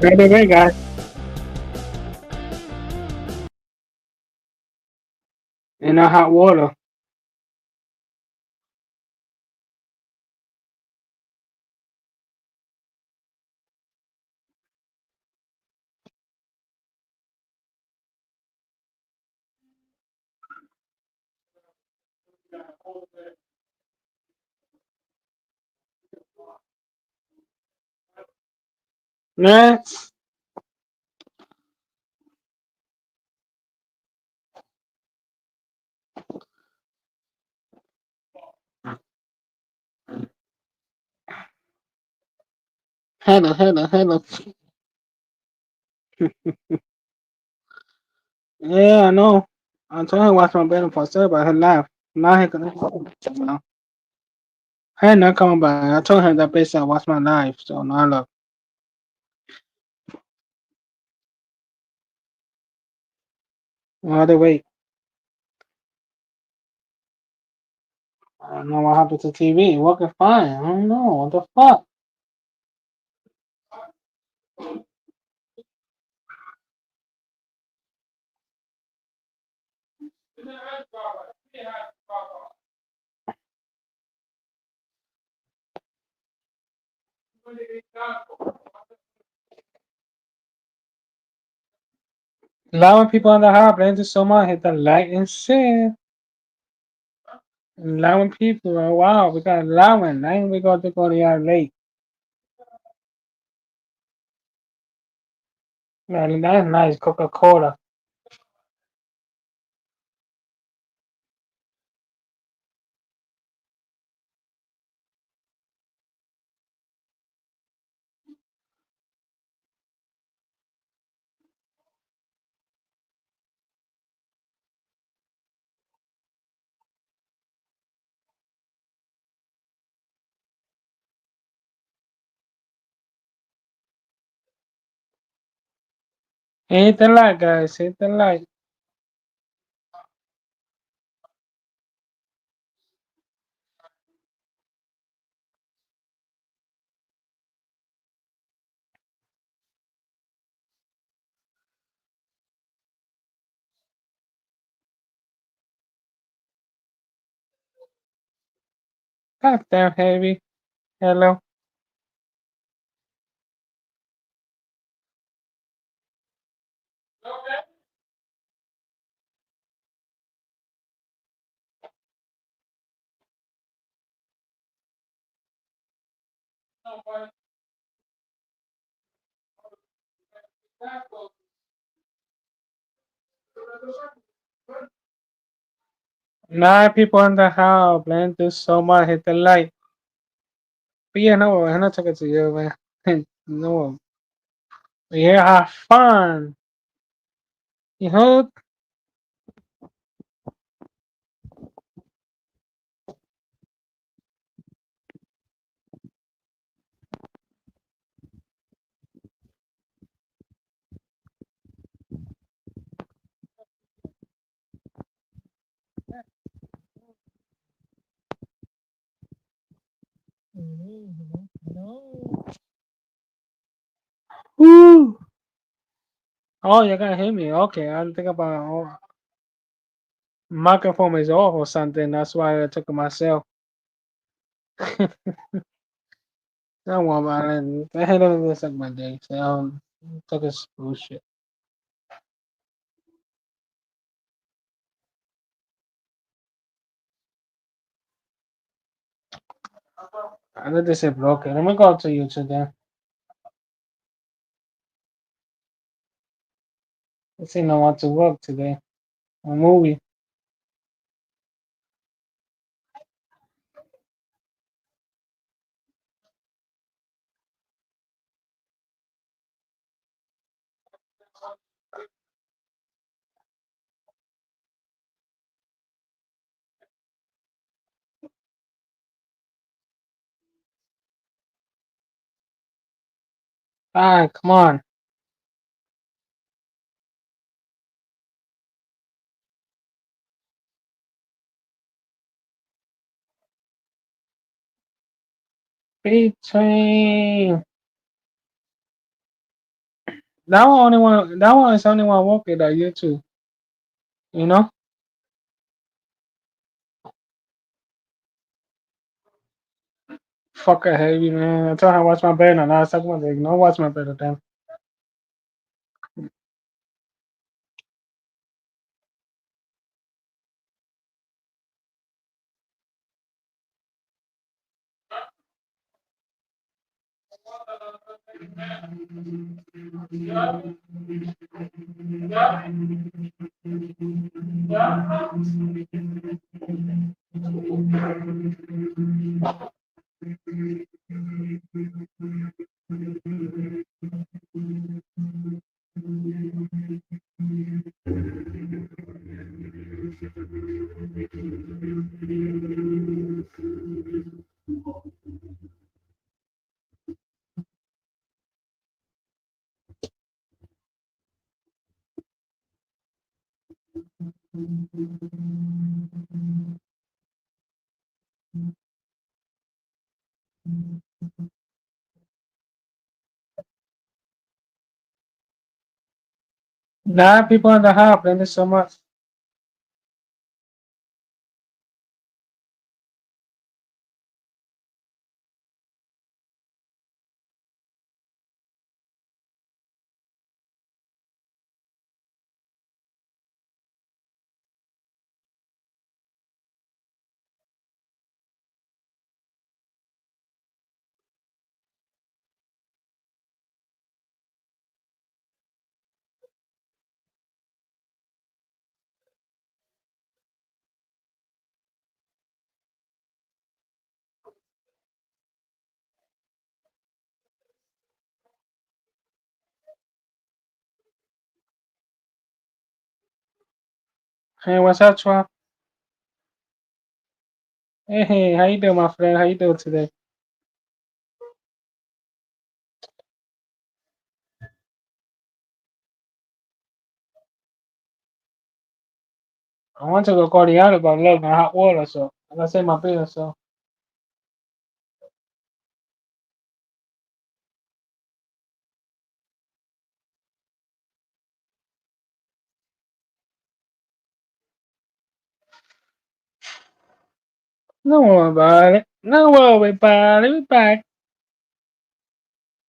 C: By the way, guys, in the hot water. Next. Hello. Yeah, I know. I told him to watch my bed for sale, but he left. Now he can. Hey, not coming back. I told him that place I watch my life, so now look. While they wait. I don't know what happened to TV. Working fine. I don't know. What the fuck? Allowing people in the house, thank you so much. Hit the like and share. Allowing people. Oh, wow, we got allowing. Now we got to go to our late. Man, that's nice. Coca-Cola. Hit the like, guys. Hit the like. God damn heavy. Hello. Nine people in the house. Thank you so much. Hit the like. But yeah, no, I'm not talking to you, man. No. We here have fun. You heard? Woo! Oh, you can hear me. Okay, I think about microphone is off or something. That's why I took it myself. Don't worry about it. Go ahead and go suck my dick. So, took this bullshit. I let this shit broken. Let me go to YouTube then. Let's see, no want to work today. A movie. Alright, come on. Between. That one only one. That one is only one walking that you too. You know. Fuck a heavy man. I told her watch my bed and I was talking about like, no watch my bed then. Nah, people in the house playing this so much. Hey, what's up, Trump? Hey, how you doing, my friend? How you doing today? I want to go call the other, but look, my hot water, so I gotta say my business, so. No worry about it. No worry about it. We back.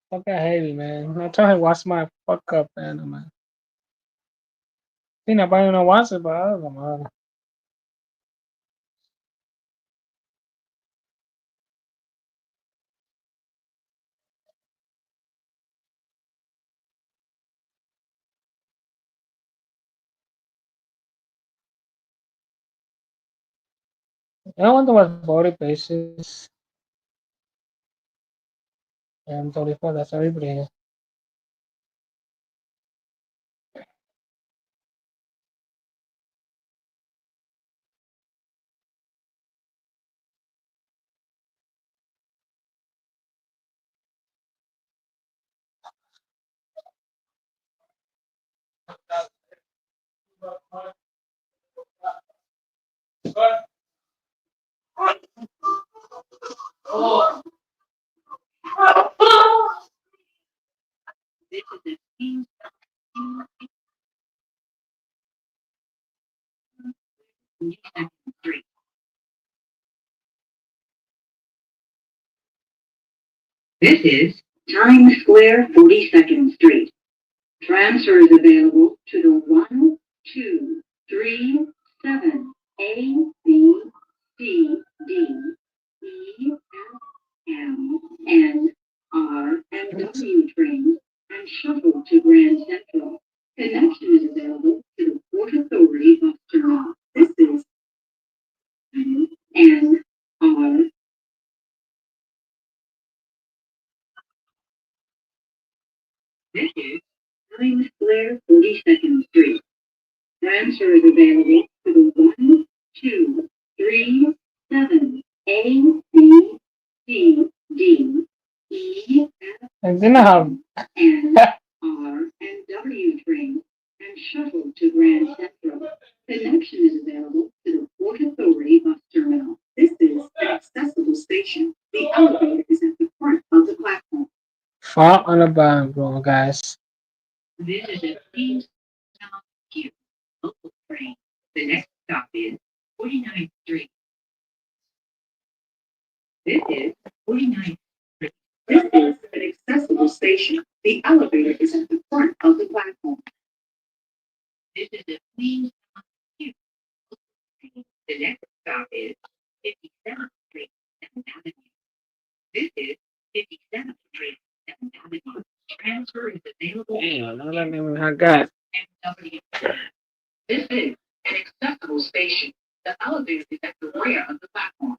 C: Fuck that heavy, man. I'm trying to watch my fuck up, man. Think nobody don't watch it, but I don't know. I want to watch body bases. I'm 34, that's everybody here.
D: This is Times Square 42nd Street. Transfer is available to the 1237 A, B, C, D, E, F, M, N, R, and W trains and shuttle to Grand Central. Connection is available to the Port Authority bus terminal. This is N, R. This is Times Square 42nd Street. Transfer is available to the 1237 A, B, C, D, E, F,
C: And then I have
D: N, R, and W trains and shuttle to Grand Central. Connection is available to the Port Authority bus terminal. This is an accessible station. The elevator is at the front of the platform.
C: far on the bottom, bro, guys.
D: This is a Queens Q local train. The next stop is 49th Street. This is 49th Street. This is an accessible station. The elevator is at the front of the platform. This is a Queens Q local train. The next stop is 57th Street, 7th Avenue. This is 57th Street, 7th Avenue. Transfer is available.
C: Damn, no let me I got.
D: NW. This is an accessible station. The elevator is at the rear of the platform.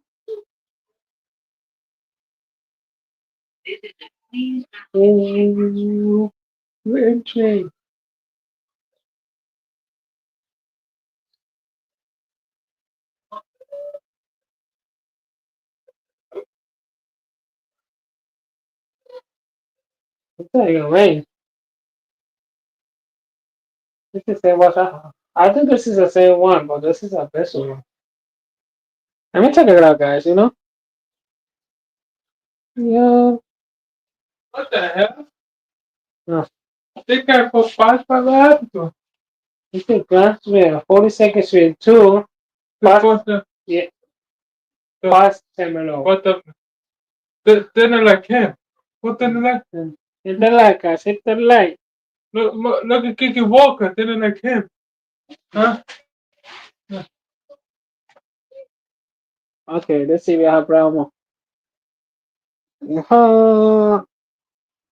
D: This is a Queens.
C: Oh, red train. It's not even rain. This is the same one. I think this is the same one, but this is a better one. Let me check it out, guys. You know? Yeah. What the hell? No. They can't put fast by that. This is Grand Street, 42nd Street, 2. Fast, yeah. Fast terminal. What the? Then like him. What the like? Hit the light, guys. Hit the light. Look at Kiki Walker. Then like him. Huh? Okay, let's see if we have Brahma. Blah,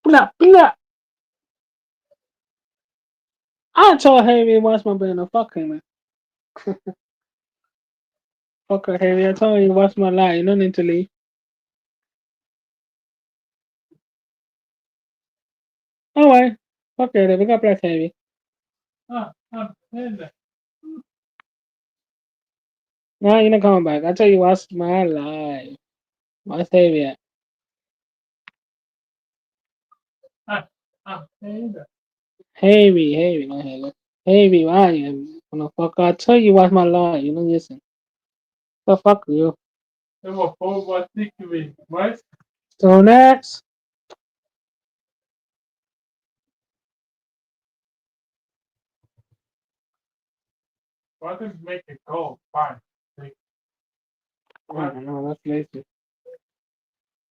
C: blah. I told Harry watch my banner. Fuck him, man. Fuck her, Harry. I told you watch my live. You don't need to leave. Alright. Fuck it. We got Black Harry. No, you're not coming back. I tell you watch my live. Watch Harry at. Harry, not Harry. Harry, why you? Motherfucker. I tell you watch my live. You don't listen. The fuck you. So next. Why does it make it go? Fine. I don't know, that's lazy.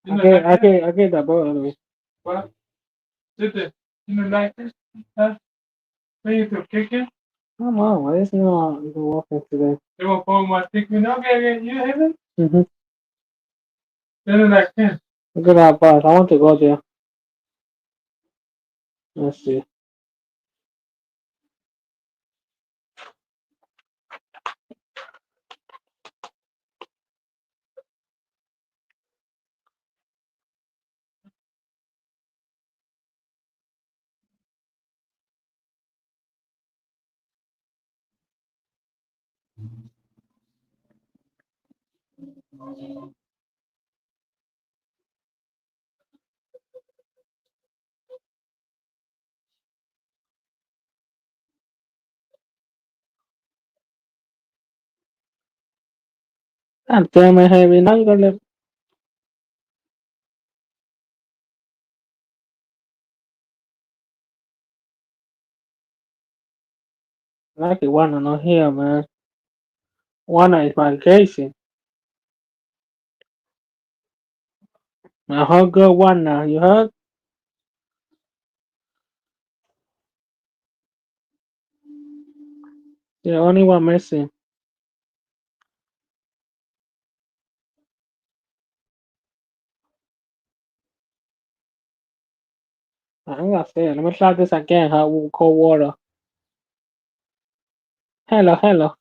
C: I get that boat anyway. What? Did it? You know, like this? Huh? Are you to kick it? Come on, why is not even walking today? You want to pull my stick? You know, you have it? Mm-hmm. Then I can. Look at that bus. I want to go there. Let's see. God damn it, Harry. Now you're gonna let. Like it, Wanda not here, man. Wanda is my vacation. My whole girl Wanda, you heard? The only one missing. I ain't gonna say it. Let me try this again. Hot cold water. Hello, hello.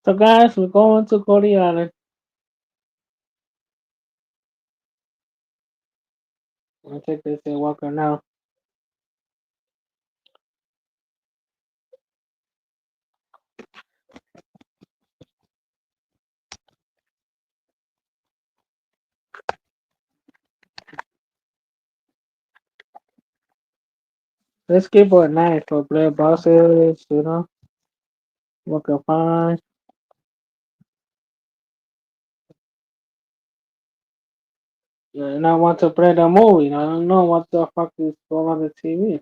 C: So guys, we're going to Cody Island. I'll take this and walker now. This keyboard nice for play bosses, you know, working fine. Yeah, and I want to play the movie. I don't know what the fuck is going on the TV.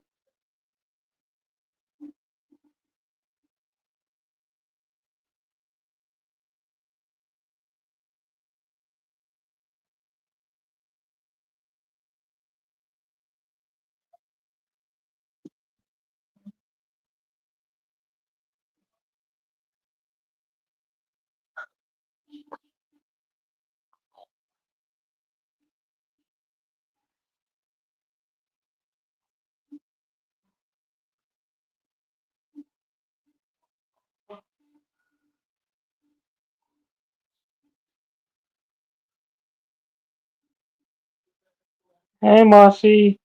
C: Hey, Marcy.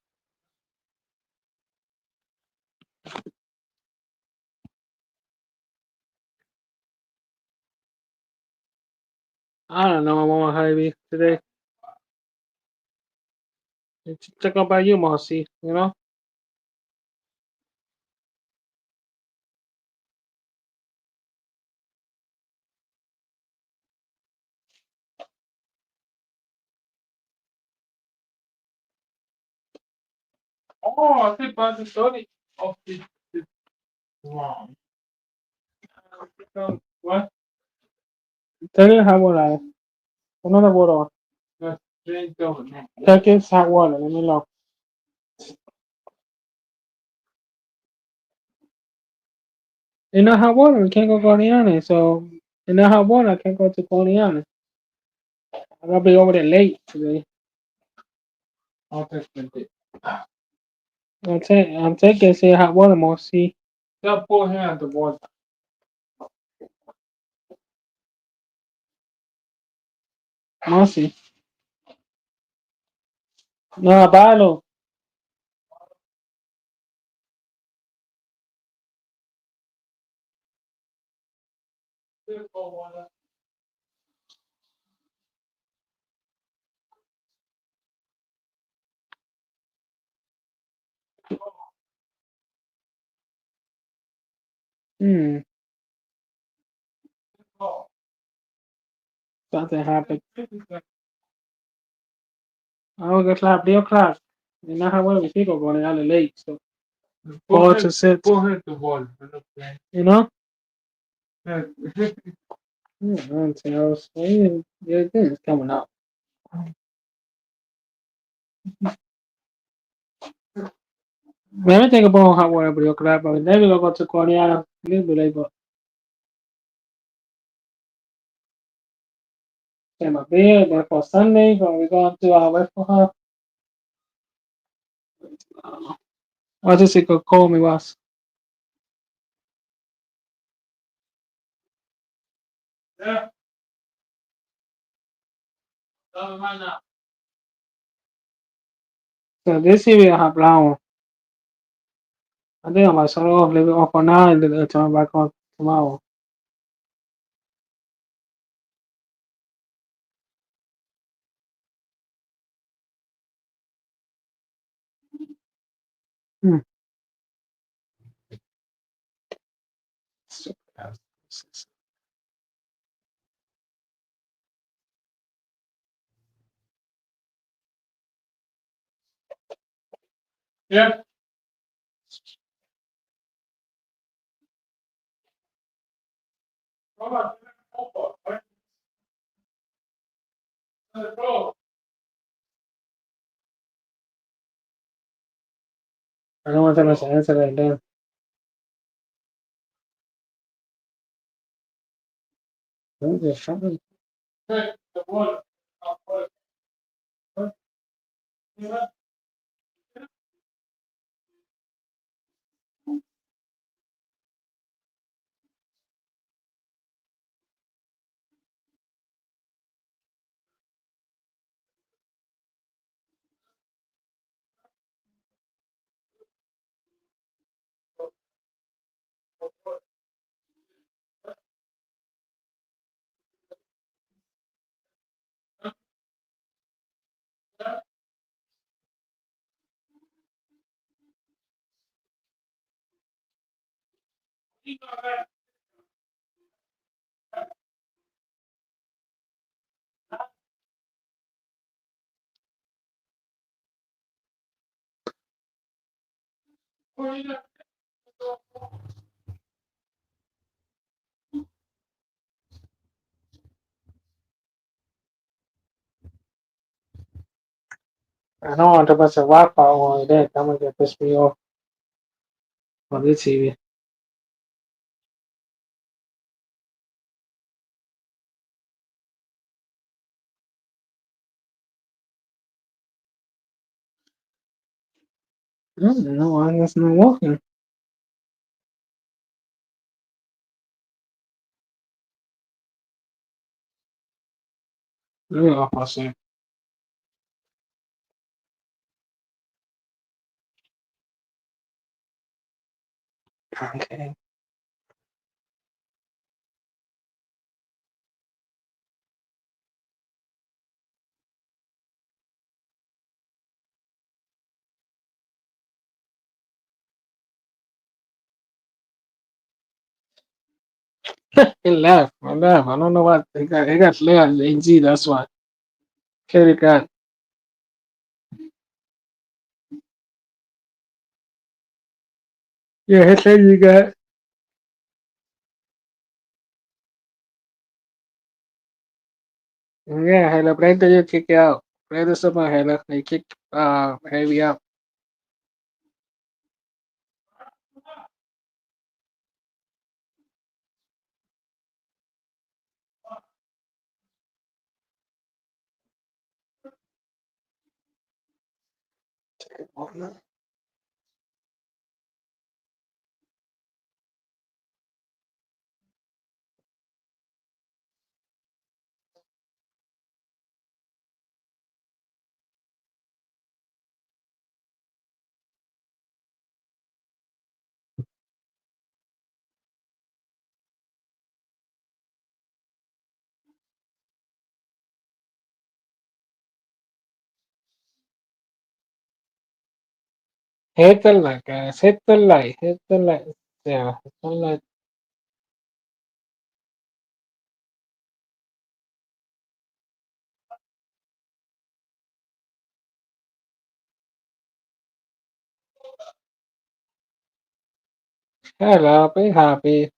C: I don't know. I'm on Ivy today. It's talk about you, Marcy. You know. Oh, I think about the story of the wow. What? Tell you how what I another water. Just drink the Turkish hot water. Let me know. You know hot water. We can't go Guardiana. So you know hot water. I can't go to Guardiana. I'm gonna be over there late today. I'll text it. I'm taking say hot water, Marcy. Just pour here at the water. Marcy. No, balo. Hmm. Something happened. I was gonna clap, deal clap. And now however people going out late, so four to six. You know? Yeah, auntie, I was saying, yeah, this is coming out. Let me think about hot water, deal clap. But then we gonna go to Corniana. A little bit late, but say my bed. Then for Sunday, when we going to our wait for her. What is it could call me was? Yeah. So this year we have brown. I think I might start off leave it off for now and then turn back on tomorrow. Hmm. Yeah. I don't want to miss answer right there. What is happening? I don't want to put a Wi-Fi on that. I'm gonna get piss me off on the TV. No, I guess not working. Yeah, I see. Okay. He left. I left. I don't know what he got left. AG, that's why. Kerry got. Yeah, he said you got. Yeah, hello. Play the you kick out. Play the super hello. They kick heavy out. Hit the light, guys. Hit the light. Hit the light. Yeah, hit the light. Hello, be happy.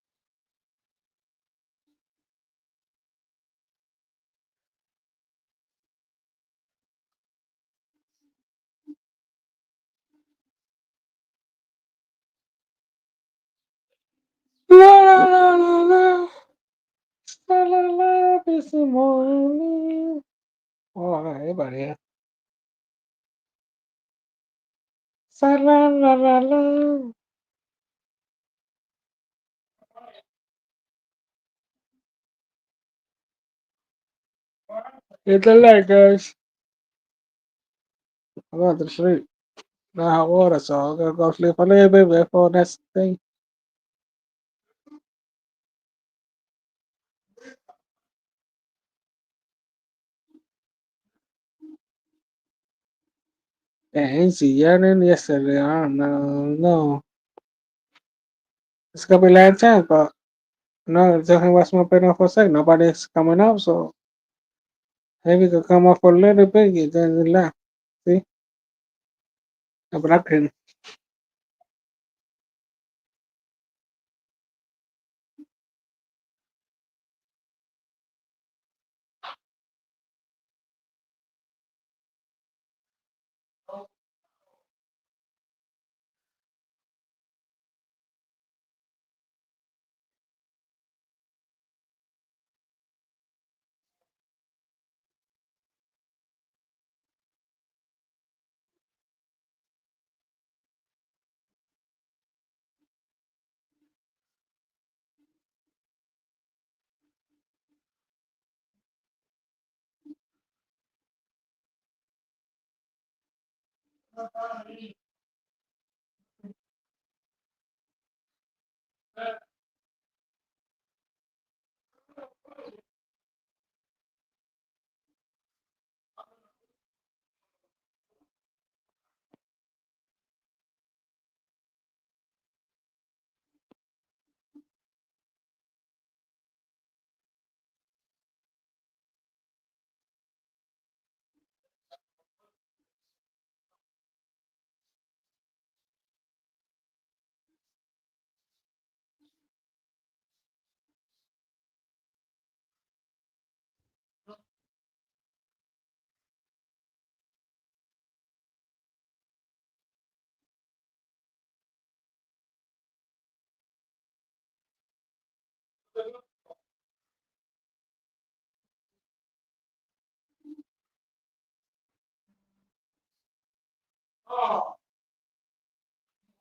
C: La la la la la. La la la. This morning. Oh, everybody. La la la la la. Hit the light, guys. I'm going to sleep. Not hot water, so I'm gonna go sleep a little bit before that thing. And she yelling yesterday. I don't know. No. It's gonna be last chance, but no, talking about my opinion for a second. Nobody's coming up, so maybe we could come up for a little bit, then laugh. See? But I couldn't.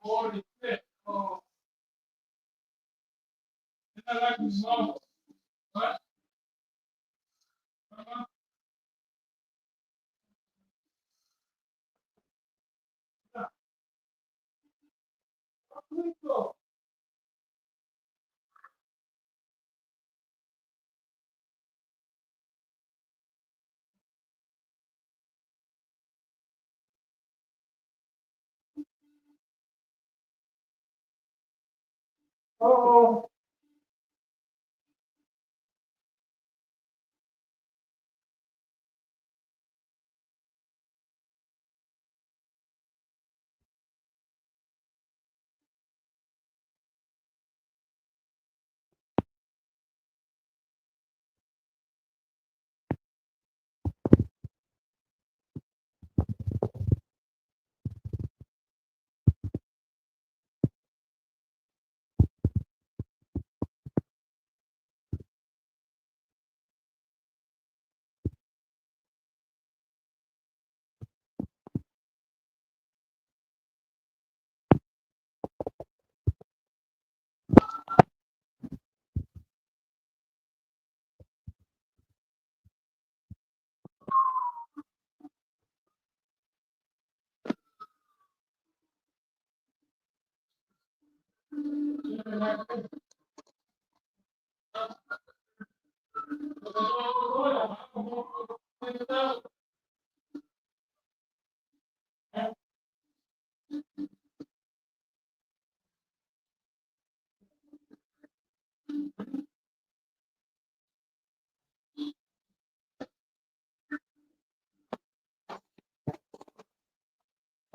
C: Holy shit. Oh, it's not like you saw. What? Oh.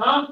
C: Huh?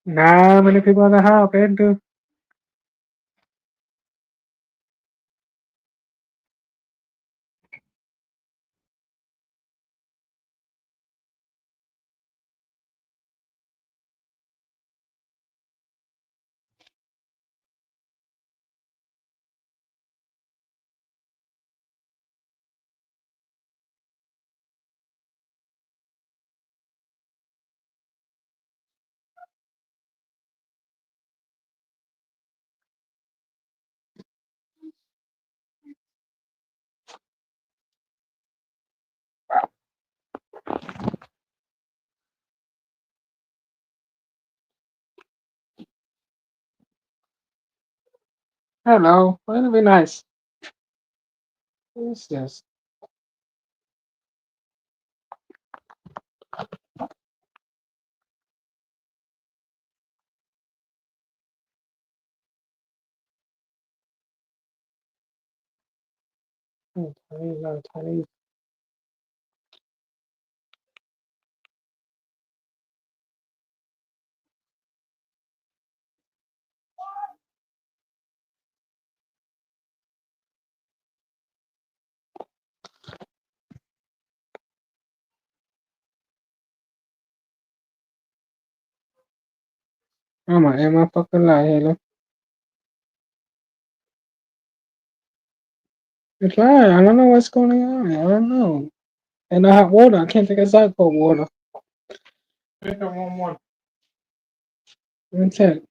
C: Nah, many people in the house, dude. Hello, that'd be nice. What's this? Tiny. Am I fucking lie, hello? It's right. I don't know what's going on. I don't know. And I have water. I can't take a side cold water. Pick up one more. Let me check.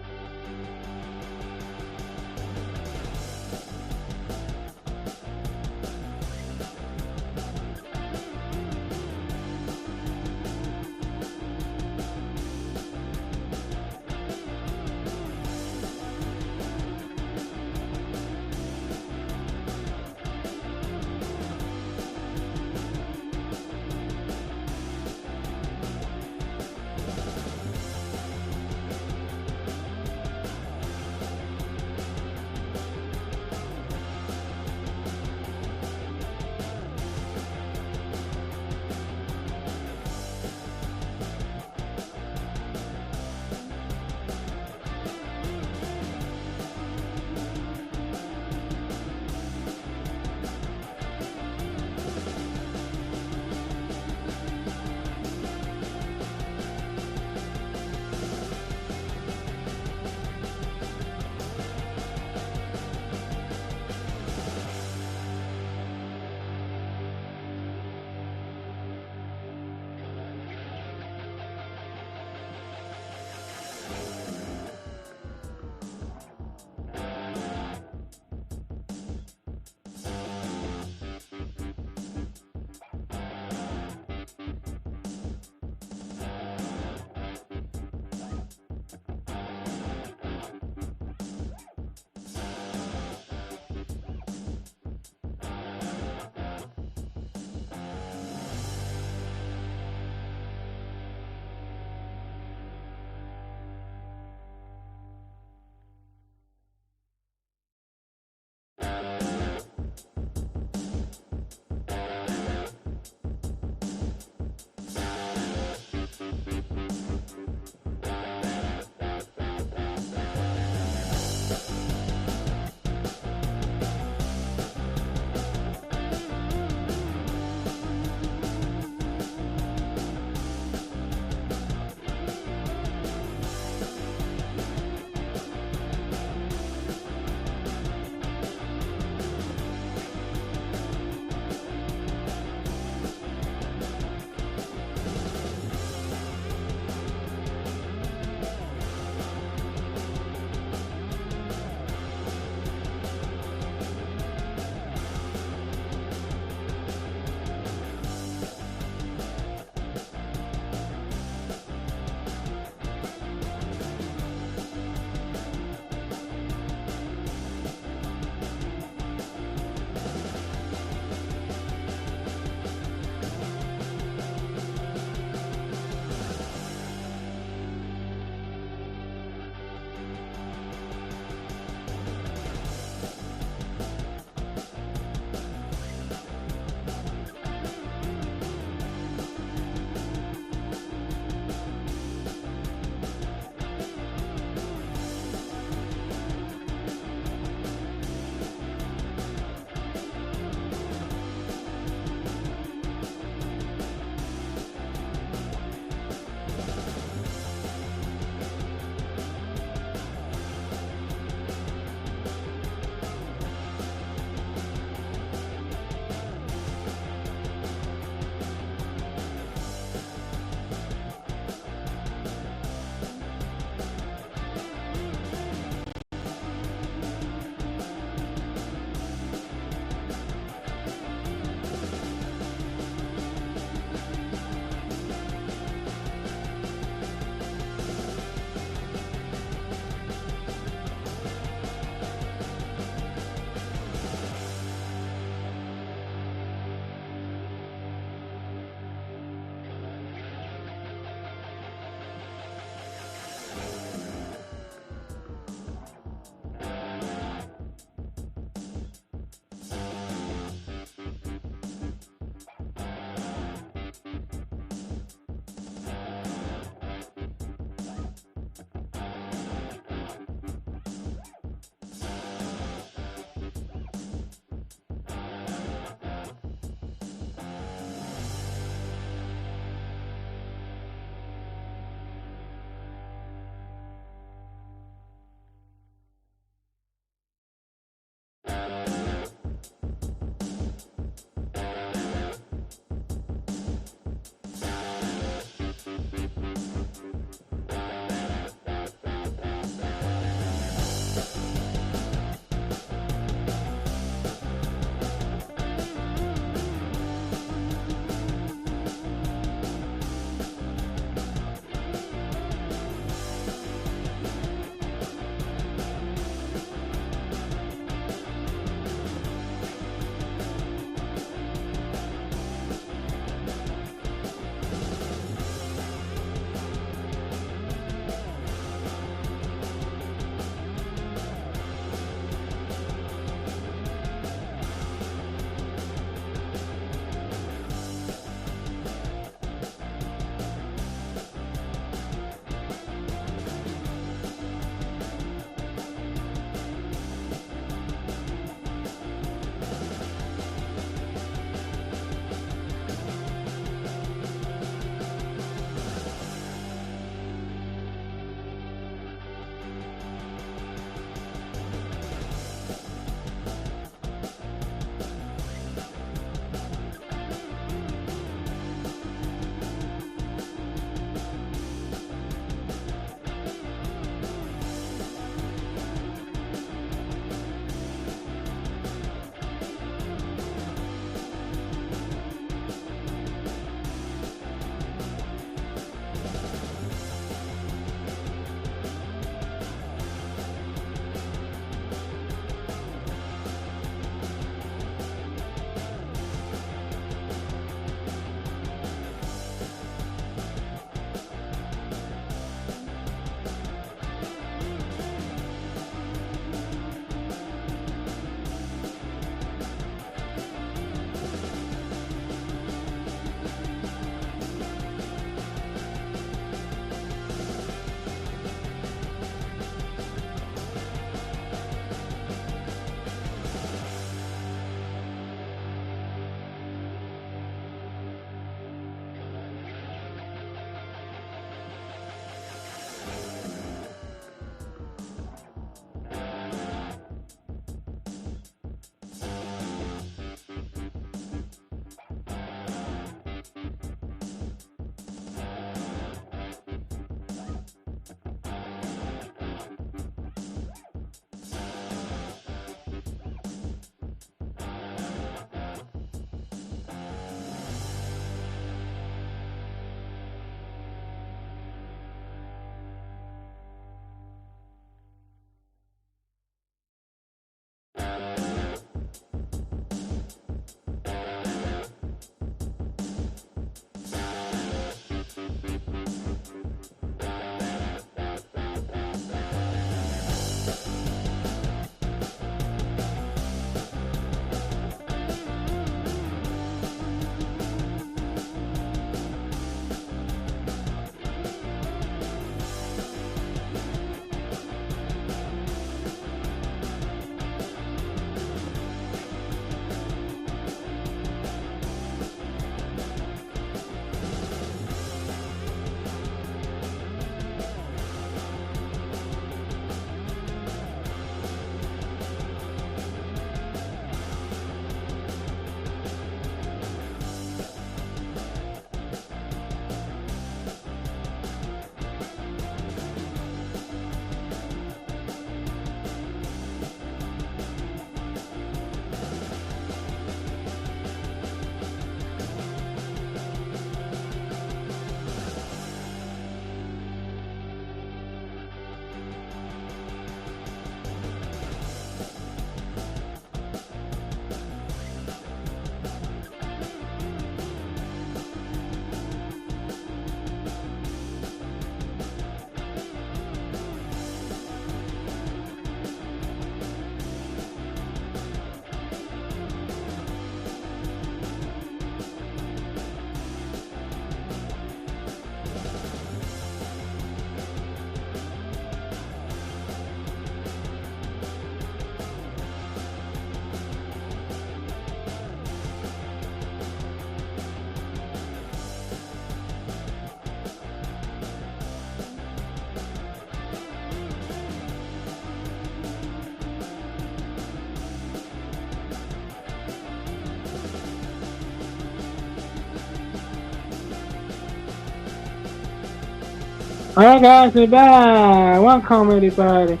C: Alright guys, we're back. Welcome everybody.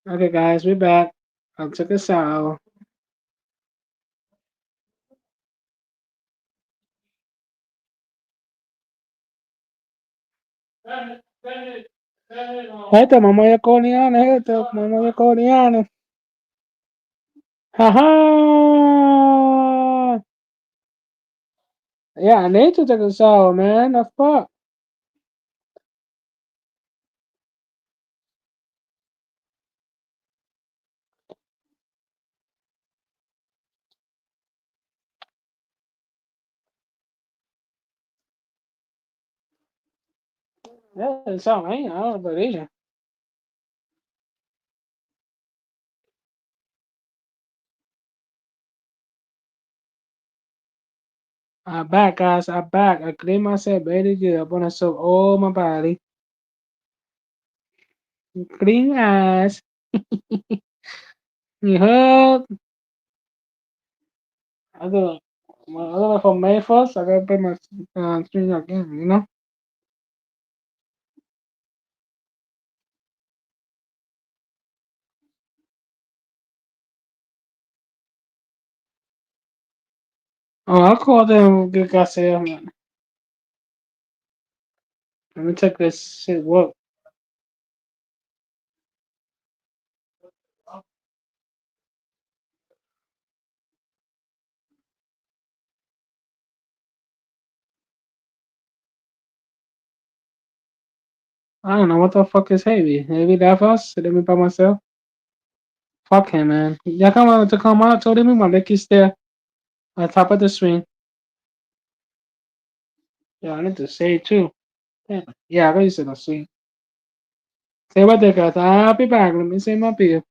C: Okay guys, we're back. I took a shower. Esto, memoria coreana, esto, memoria coreana. Haha! Yeah, I need to take a shower, man. The fuck? Yeah, it's something. I don't know about Asian. I'm back, guys. I'm back. I clean myself very good. I'm gonna soak all my body. Clean ass. You heard? I do. I don't know for May 1st. I gotta pay my screen again, you know? Oh, I'll call them. Good guys, man. Let me check this shit work. I don't know what the fuck is Heavy. Heavy left us. Let me by myself. Fuck him, man. Yeah, come on to come out. Told him my leg is there on top of the screen. Yeah, I need to say it too. Damn. Yeah, I gotta use it on screen. Say what they got. I'll be back. Let me say my beer.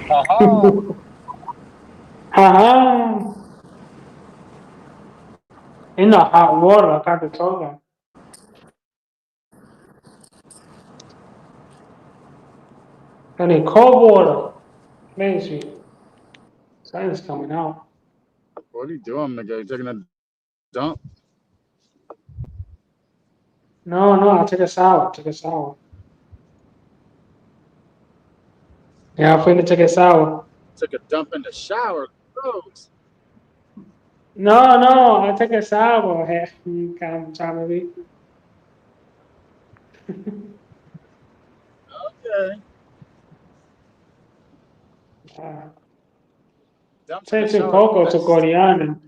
B: Haha.
C: Haha. In the hot water, I got to talk about. And in cold water, Main Street. Sun is coming out.
B: What are you doing, Miguel? You taking a dump?
C: No, I took a shower. Took a shower. Yeah, I'm finna take a shower.
B: Took a dump in the shower. Gross.
C: No, I took a shower. Hey, you come trying to be.
B: Okay. Dumps in the
C: Say to
B: shower, the
C: Coco to
B: best.
C: Coriana.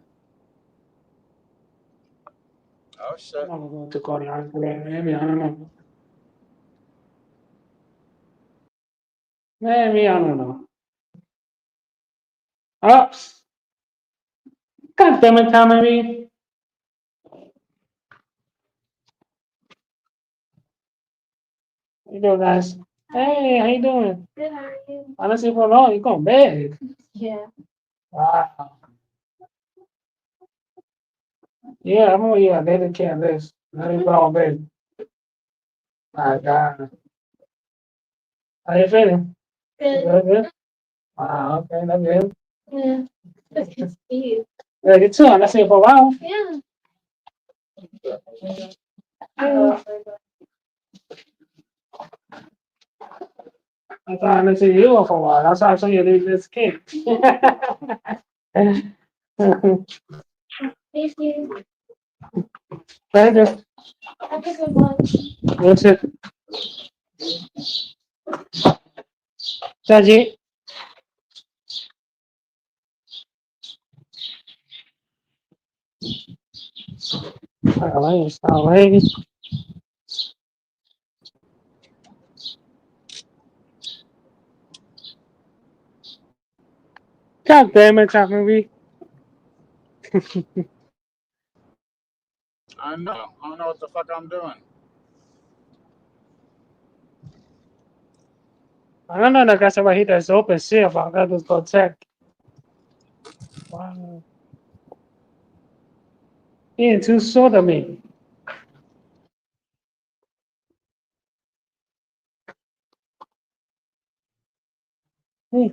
B: Oh
C: I'm
B: shit.
C: not gonna go to Coriana today. Maybe I don't know. Maybe I don't know. Oops. God damn it, Tommy. How you doing, guys? Hey, how you doing?
D: Good, how are you?
C: Honestly, for long, you going big.
D: Yeah.
C: Wow. Yeah, I'm gonna yeah, they didn't care this. Not even going big. My God. How you feeling?
D: Good.
C: Good? Wow, okay, that's good.
D: Yeah. That's good to see you.
C: Yeah, you too. Honestly, for a while.
D: Yeah.
C: I thought I didn't see you for a while. That's why I saw you leave this kid.
D: Thank you.
C: Thank you.
D: Have a good one.
C: That's it. Saji. Alright. God damn it, that movie.
B: I know. I don't know what the fuck I'm doing.
C: I don't know the guy about he does open shit about that just go check. Wow. He ain't too short of me. Hmm.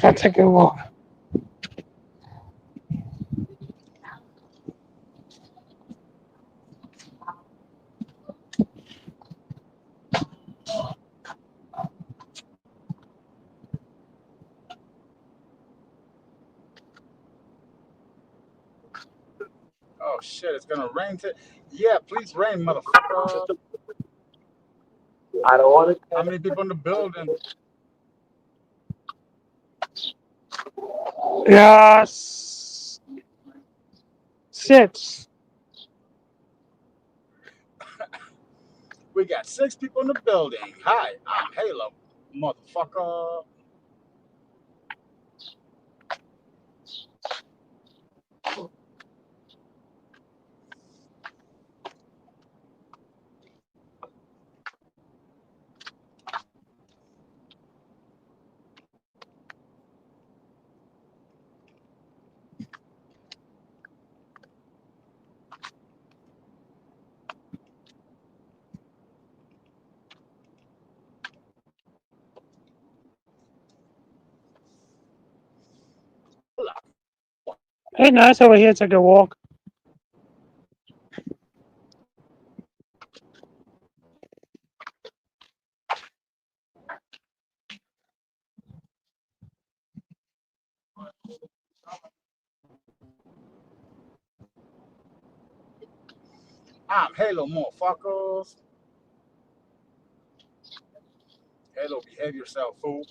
C: Gotta take a walk.
B: Oh shit, it's gonna rain. Yeah, please rain, motherfucker.
C: I don't want
B: How many people in the building?
C: to. Yes. Six.
B: We got 6 people in the building. Hi, I'm Halo, motherfucker.
C: Hey, nice over here. Take a walk.
B: I'm Halo, motherfuckers. Halo, behave yourself, fool.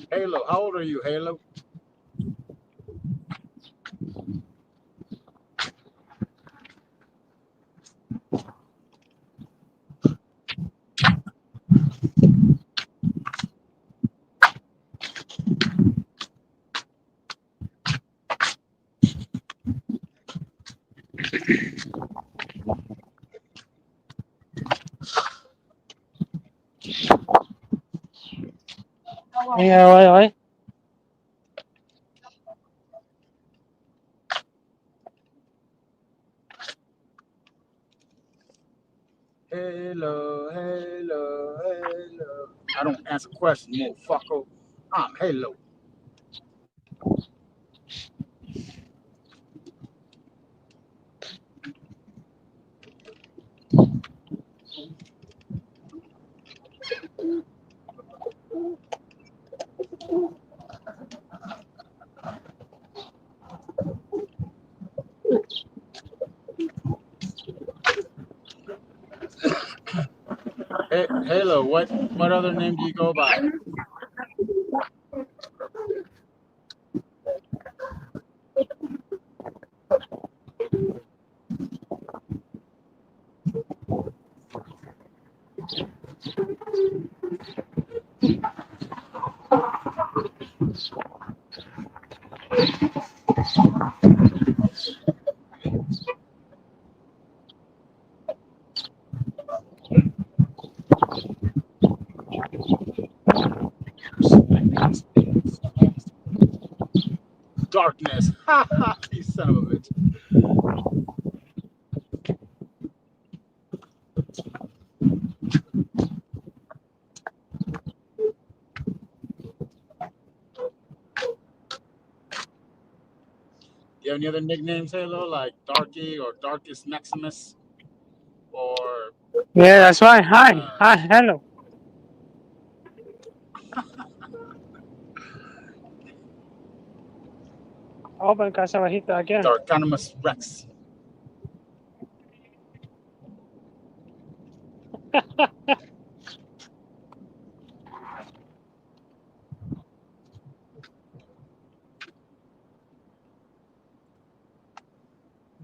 B: Halo, how old are you, Halo?
C: Yeah, right.
B: Halo, Halo, Halo. I don't answer questions, motherfucker. I'm Halo. Hey, Halo, what other name do you go by? Darkness. Ha ha, you son of a bitch. Do you have any other nicknames, Halo, like Darky or Darkest Maximus? Or
C: Yeah,
B: like
C: that's right. Hi, hello. Open casa bajita again.
B: Darkanimus Rex?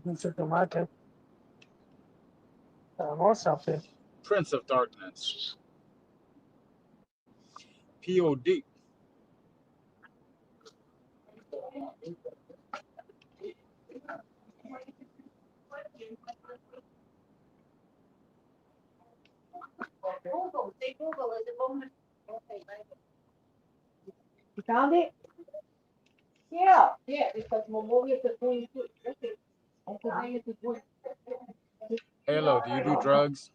C: Mucho tomate. Vamos a ver.
B: Prince of Darkness. POD.
D: You found it? Yeah. Yeah, because Memorial is 22.
B: Halo, do you do drugs?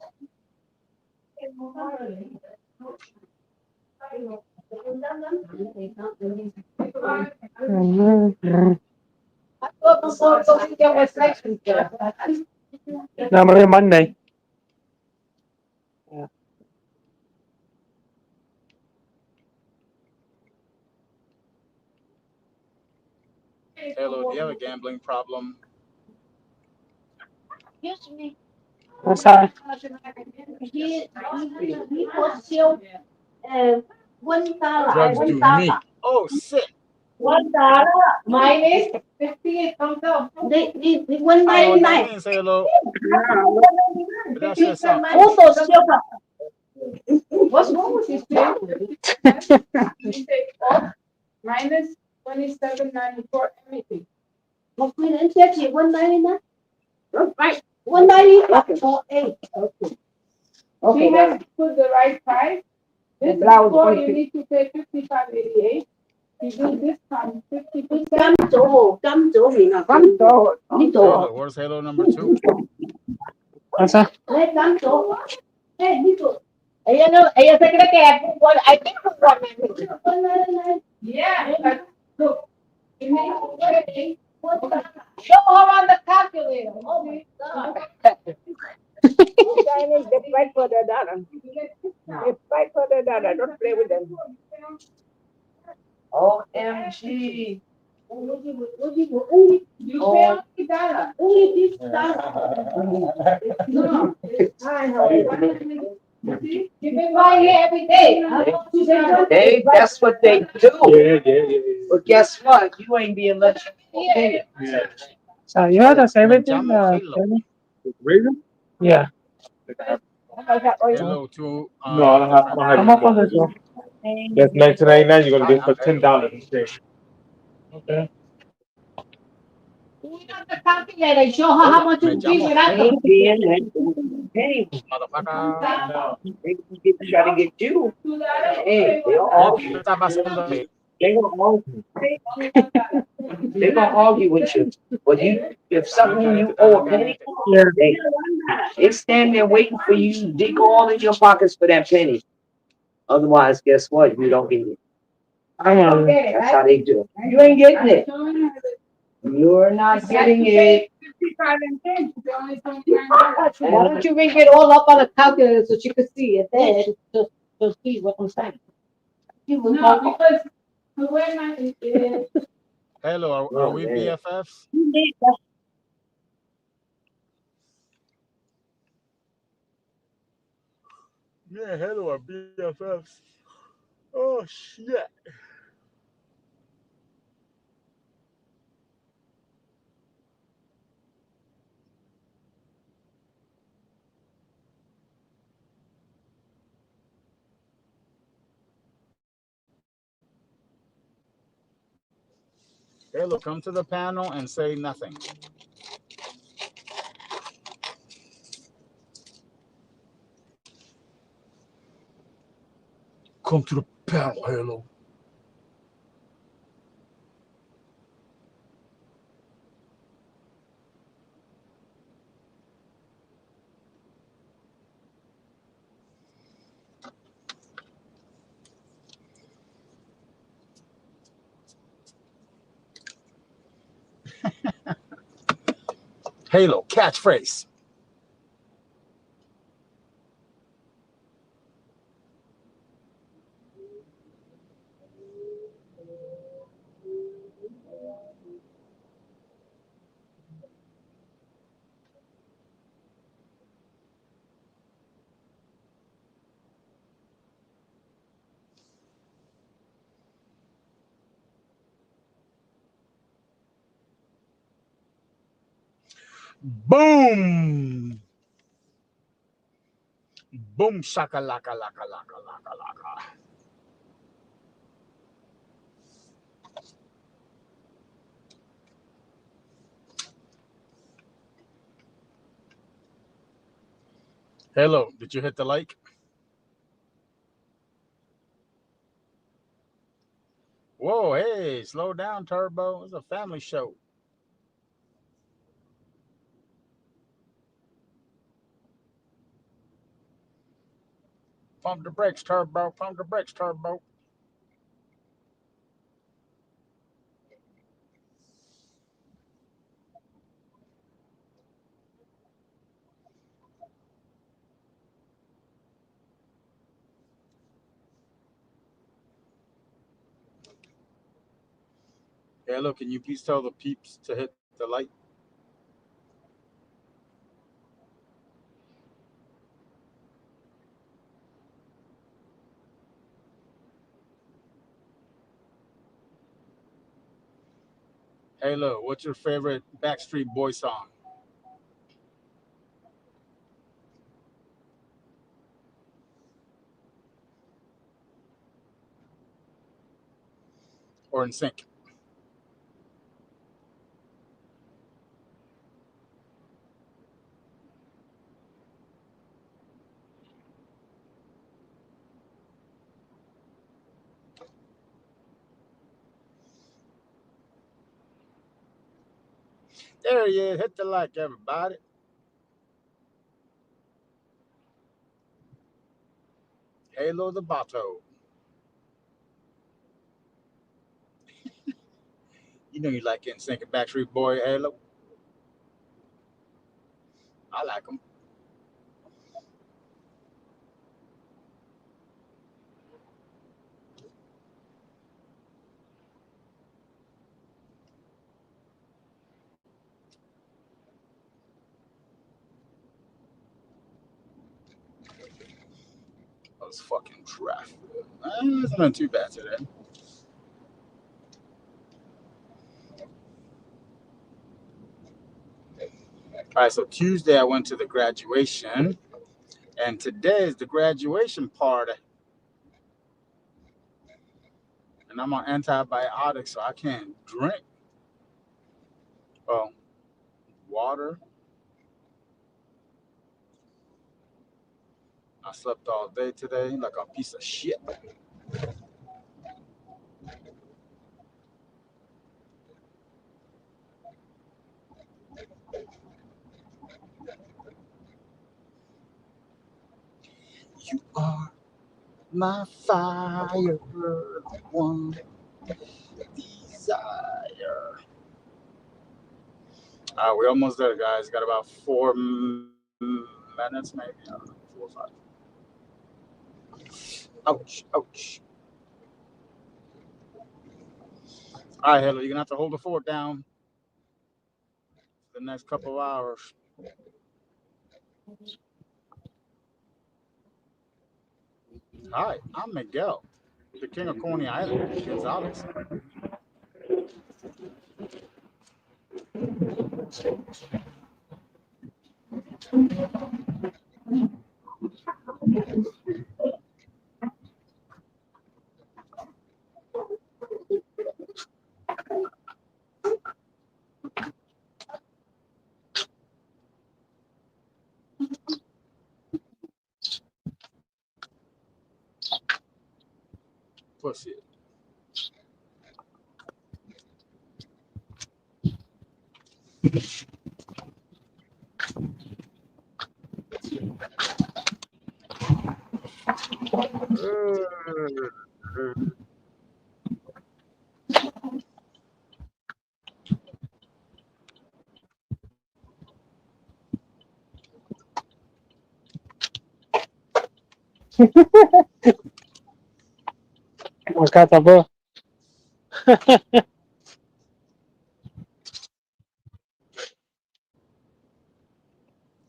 C: Number Monday. Yeah.
B: Halo, do you have a gambling problem?
C: What's that?
D: He was still $1.
B: Drugs do me. Oh, shit.
D: $1 minus 50 comes out. The
B: I know what that
D: 199.
B: means, Halo. But that shit sound
D: Also still what's wrong with this picture? Minus 27.94 everything. Một mươi đến chia chỉ 199. Right. 198. Okay. Okay. She has put the right price. This is for you need to pay 55.88. You do this time 50%. Cắm chỗ vì nào cắm chỗ.
B: Halo, where's Halo number 2?
C: What's that?
D: Let cắm chỗ. Hey, đi chỗ. Ella se cree que I think it's 199. Yeah. Look. Show her on the calculator. Oh my God. They fight for the dollar. They fight for the dollar. Don't play with them. OMG. You pay only dollar. Only this dollar. No, it's high. You've been right here every day. That's what they do.
C: Yeah.
D: But guess what? You ain't being let you in.
C: Yeah. So you heard us everything, Kevin? Reason? Yeah.
B: Hello to
C: No, I don't have. I
B: different
C: don't have
B: people.
C: How much on this one? That's $19.99. You're gonna get it for $10 instead. Okay.
D: We got the calculator. Show her how much it
B: Me
D: would be
B: llamo
D: without the penny.
B: motherfucker.
D: They try to get you. Hey, they'll argue.
B: Está pasando ahí?
D: They gonna argue. They gonna argue with you. But you, if something you owe a penny,
C: Yeah.
D: they stand there waiting for you to dig all in your pockets for that penny. Otherwise, guess what? You don't get it.
C: I'm on.
D: That's how they do. You ain't getting it. You're not getting it. Why don't you ring it all up on a calculator so she can see it then to see what I'm saying?
A: No, because the way my
B: Hello, are we BFFs? Yeah, hello, are BFFs. Oh shit. Hello, come to the panel and say nothing. Come to the panel, hello. Halo, catchphrase. Boom! Boom shaka laka laka laka laka laka. Hello, did you hit the like? Whoa, hey, slow down, Turbo. It's a family show. Pump the brakes, Turbo. Pump the brakes, Turbo. Hello, can you please tell the peeps to hit the like? Halo, what's your favorite Backstreet Boy song? Or in sync? There he is. Hit the like, everybody. Halo the Bato. You know you like in sync and Backstreet Boy, Halo. I like them.
F: was fucking traffic. It hasn't been too bad today. All right, so Tuesday I went to the graduation, and today is the graduation party. And I'm on antibiotics, so I can't drink. Well, water. I slept all day today like a piece of shit. You are my fire, one desire. We're almost there, guys. Got about 4 minutes, maybe. I don't know, 4 or 5. Ouch, ouch. All right, Halo, you're gonna have to hold the fort down for the next couple of hours. Hi, I'm Miguel, the king of Coney Island, Gonzalez. Pussy.
C: What's got the book?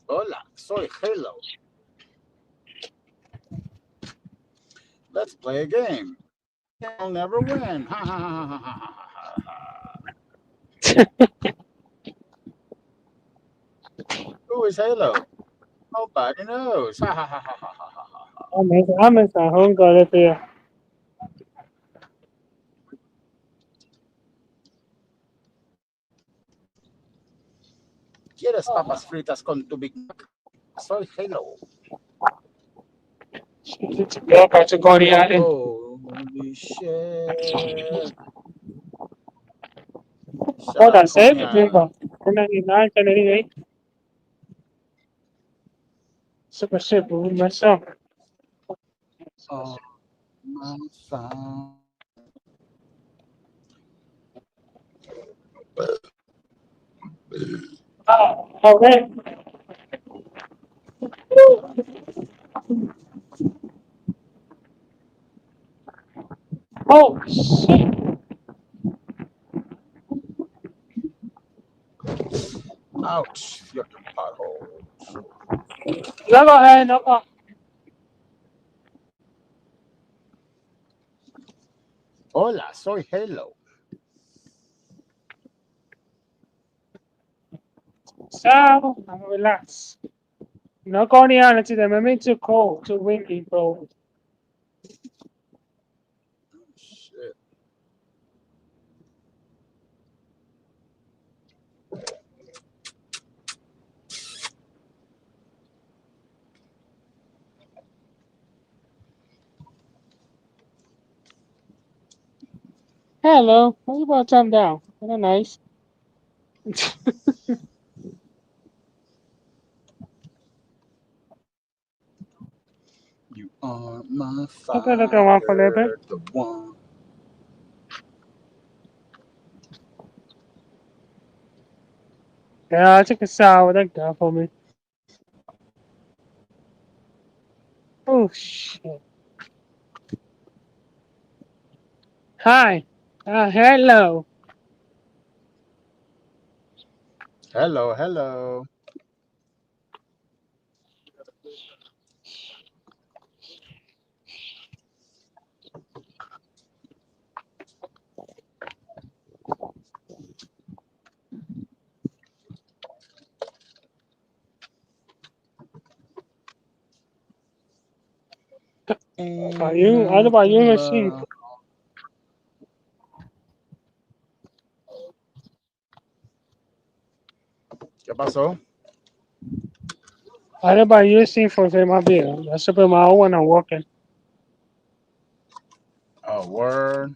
F: Hola, soy Halo. Let's play a game. I'll never win. Ha ha ha ha ha ha ha. Who is Halo? Nobody knows. Ha ha ha ha ha ha ha.
C: I'm in San Juan, go there.
F: ¿Quieres papas fritas con tu Big Mac? Soy Halo.
C: Go back to Coney Island.
F: Holy shit.
C: Hold on, save
F: Coney
C: it, there you
F: Island.
C: go. 1099, 1088. Super simple with myself.
F: Oh, my phone.
C: Oh, okay. Oh, shit.
F: Ouch. Fucking potholes.
C: No, go ahead, no, go.
F: Hola, soy Halo.
C: So, I'm gonna relax. No Coney Island today, maybe too cold, too windy, bro.
F: Shit.
C: Hello, what's about time down? Kinda nice.
F: You are my
C: Okay, look at one for a little bit.
F: fire, the one.
C: Yeah, I took a shower, thank God for me. Oh, shit. Hi. Hello.
F: Hello, hello.
C: About you? What about you, machine?
F: ¿Qué pasó?
C: What about you, machine, for my bill? That's up in my own when I'm walking.
F: Oh, word.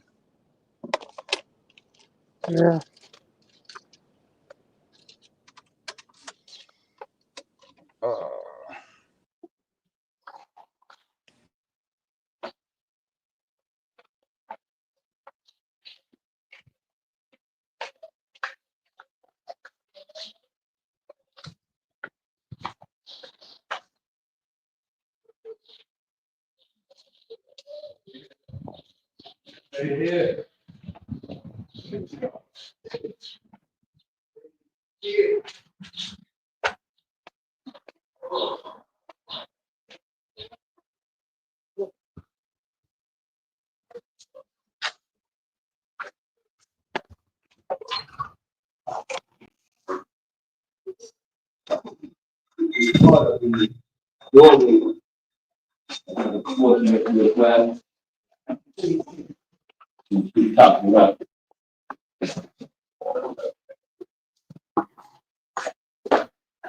C: Yeah.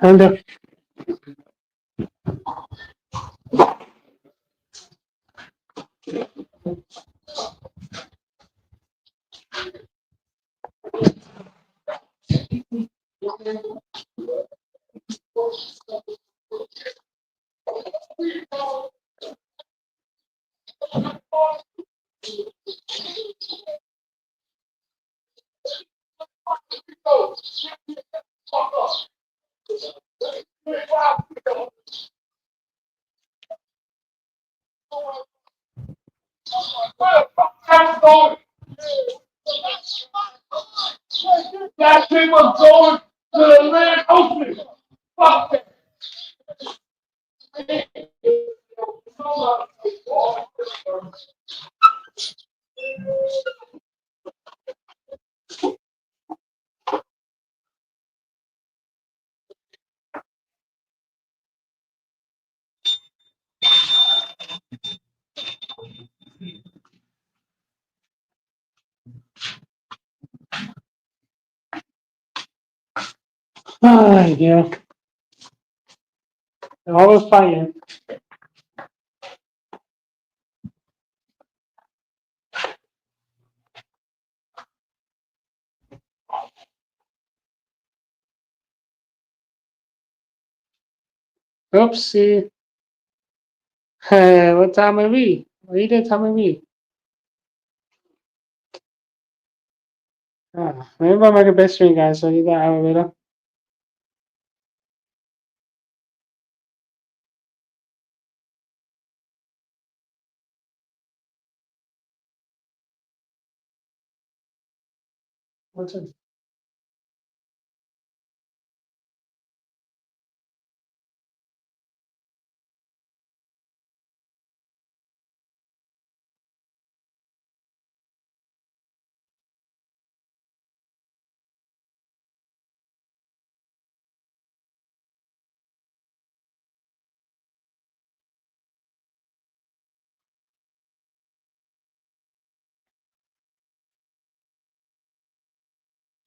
C: And that people going to the land opening. Fuck that. Ah, yeah. They're always fighting. Oopsie. Hey, what time are we? What you did time are we? Maybe I'll make a best stream, guys, so you got elevator. What's it?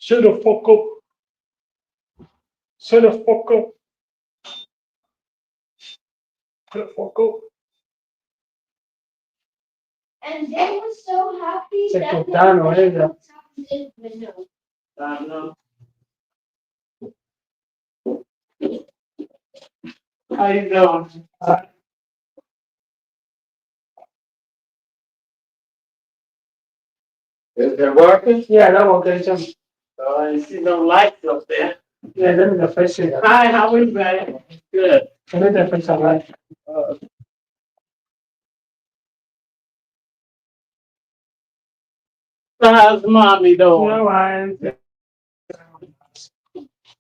C: Shut the fuck up. Shut the fuck up. Shut the fuck up.
D: And they were so happy
C: Se
D: that they
C: cortaron,
D: put
C: ella.
D: outside the window.
C: No. How you doing?
G: Is it working?
C: Yeah, that one okay, Jim.
G: I see no lights up there.
C: Yeah, let me the first shit.
G: Hi, how are you, man? Good.
C: Let me the first one.
G: How's mommy doing?
C: No, I.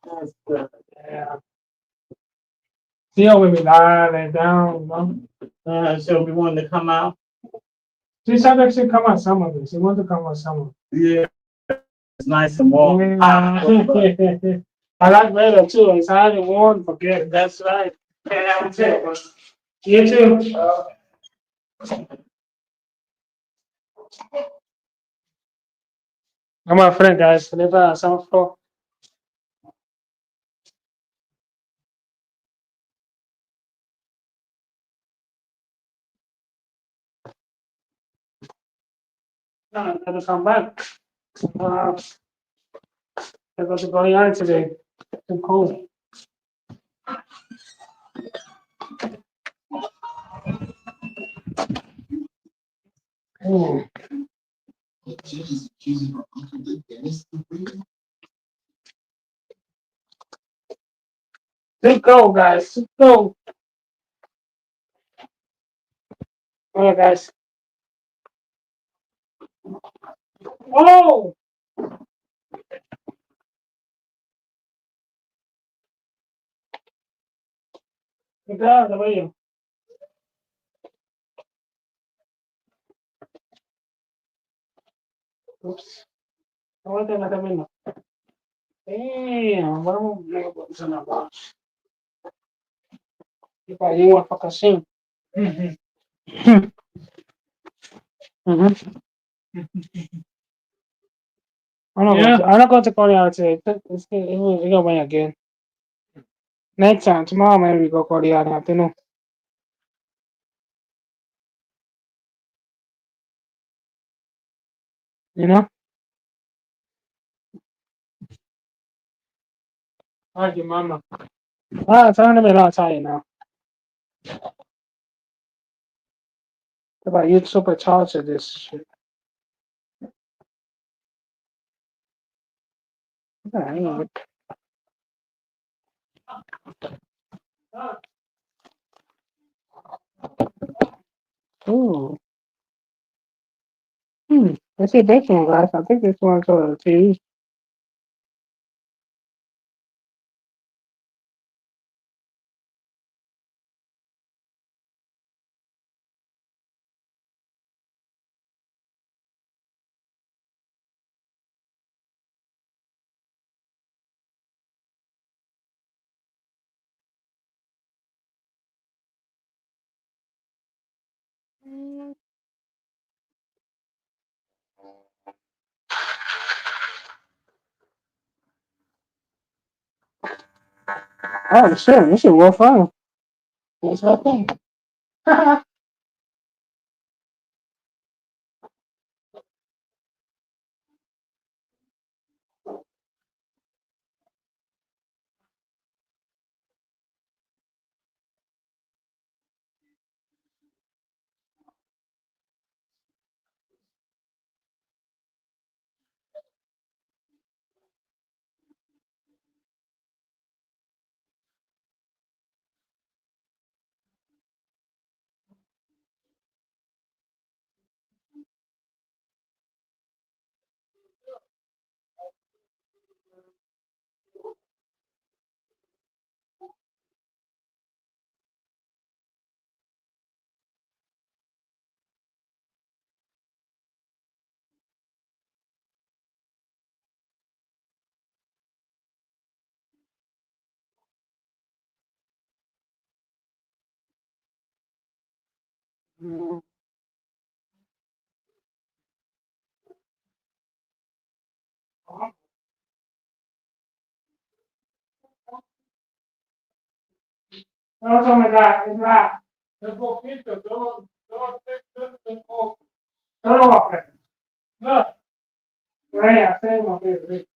G: That's good.
C: Yeah. See how we lie and down, no?
G: She'll be wanting to come out.
C: She said that she come on some of it. She wants to come on some of
G: Yeah. It's nice and warm.
C: it. Yeah. I like weather too. It's hot and warm. Forget it.
G: That's right. Can't have a tip.
C: You too. I'm a friend, guys. Never some floor. No, I gotta come back. I got to go out today. Too cold. Mm. Too cold, guys. Too cold. All right, guys. Oh, God, how are you? Oops. I want to let me. Damn, what am I going about? If I you want to sing. Mm-hmm. I'm not going to call you out today. It's going to again. Next time, tomorrow, maybe we go call you out in the afternoon. You know? Thank you, mama. Ah, it's only been a long time now. About you supercharged this shit. Yeah, ooh. Let's see this one, guys. I think this one's on the TV. Oh, shit. This is real fun. What's happening? Oh my God, it's right. Let's go pizza. Don't walk it. Look. Right, I say my favorite.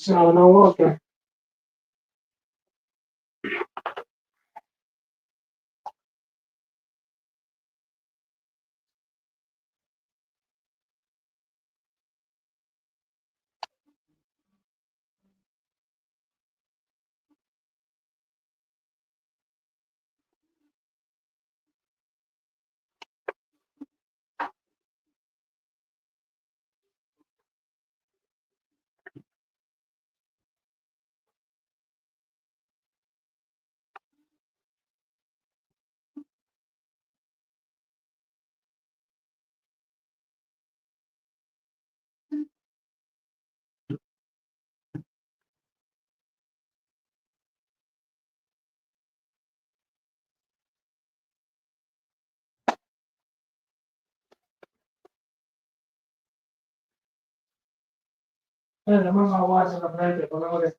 C: So no walking. Yeah, the mama was in the blanket, but I was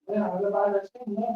C: yeah, the bother thing, yeah.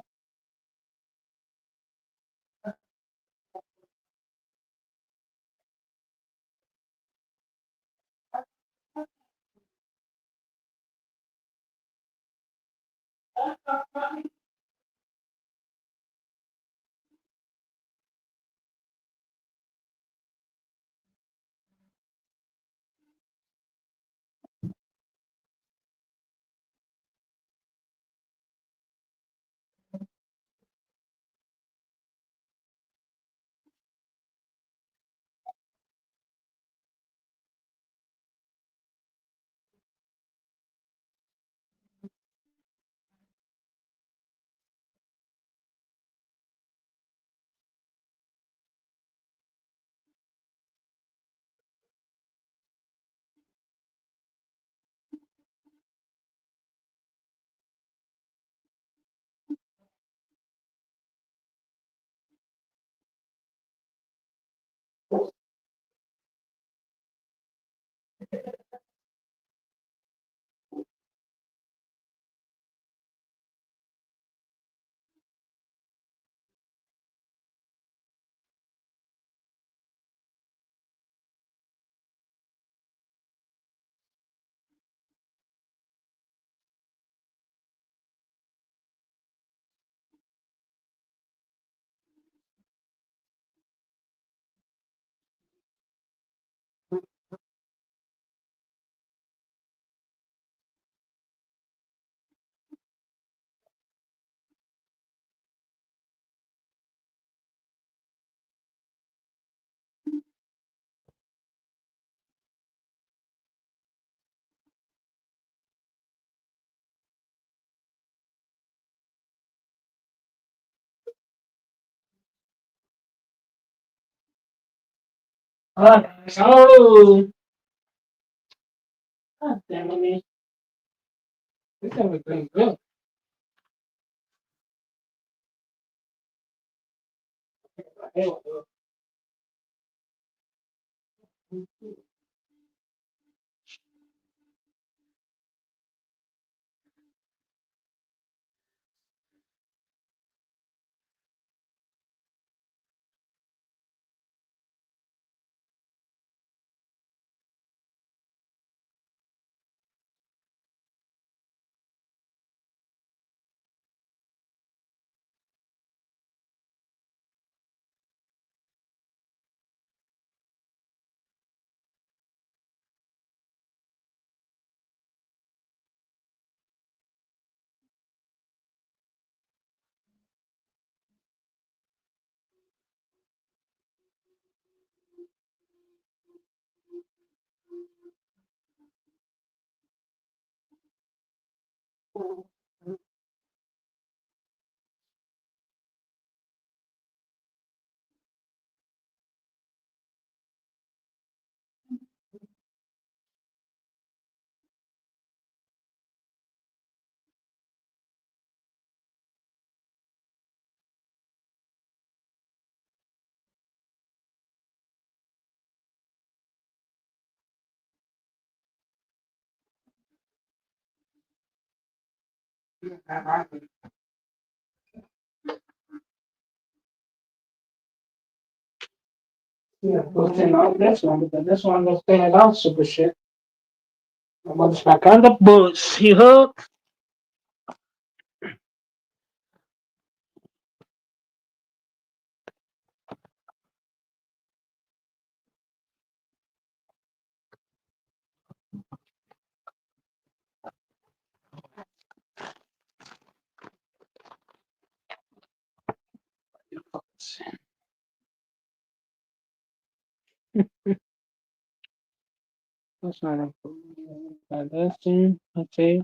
C: Oh, God damn it. This everything good. Hell, yeah, but then out this one, because this one was staying out super shit. My mother's back on the bus. He hooked. That's not a this thing. Okay.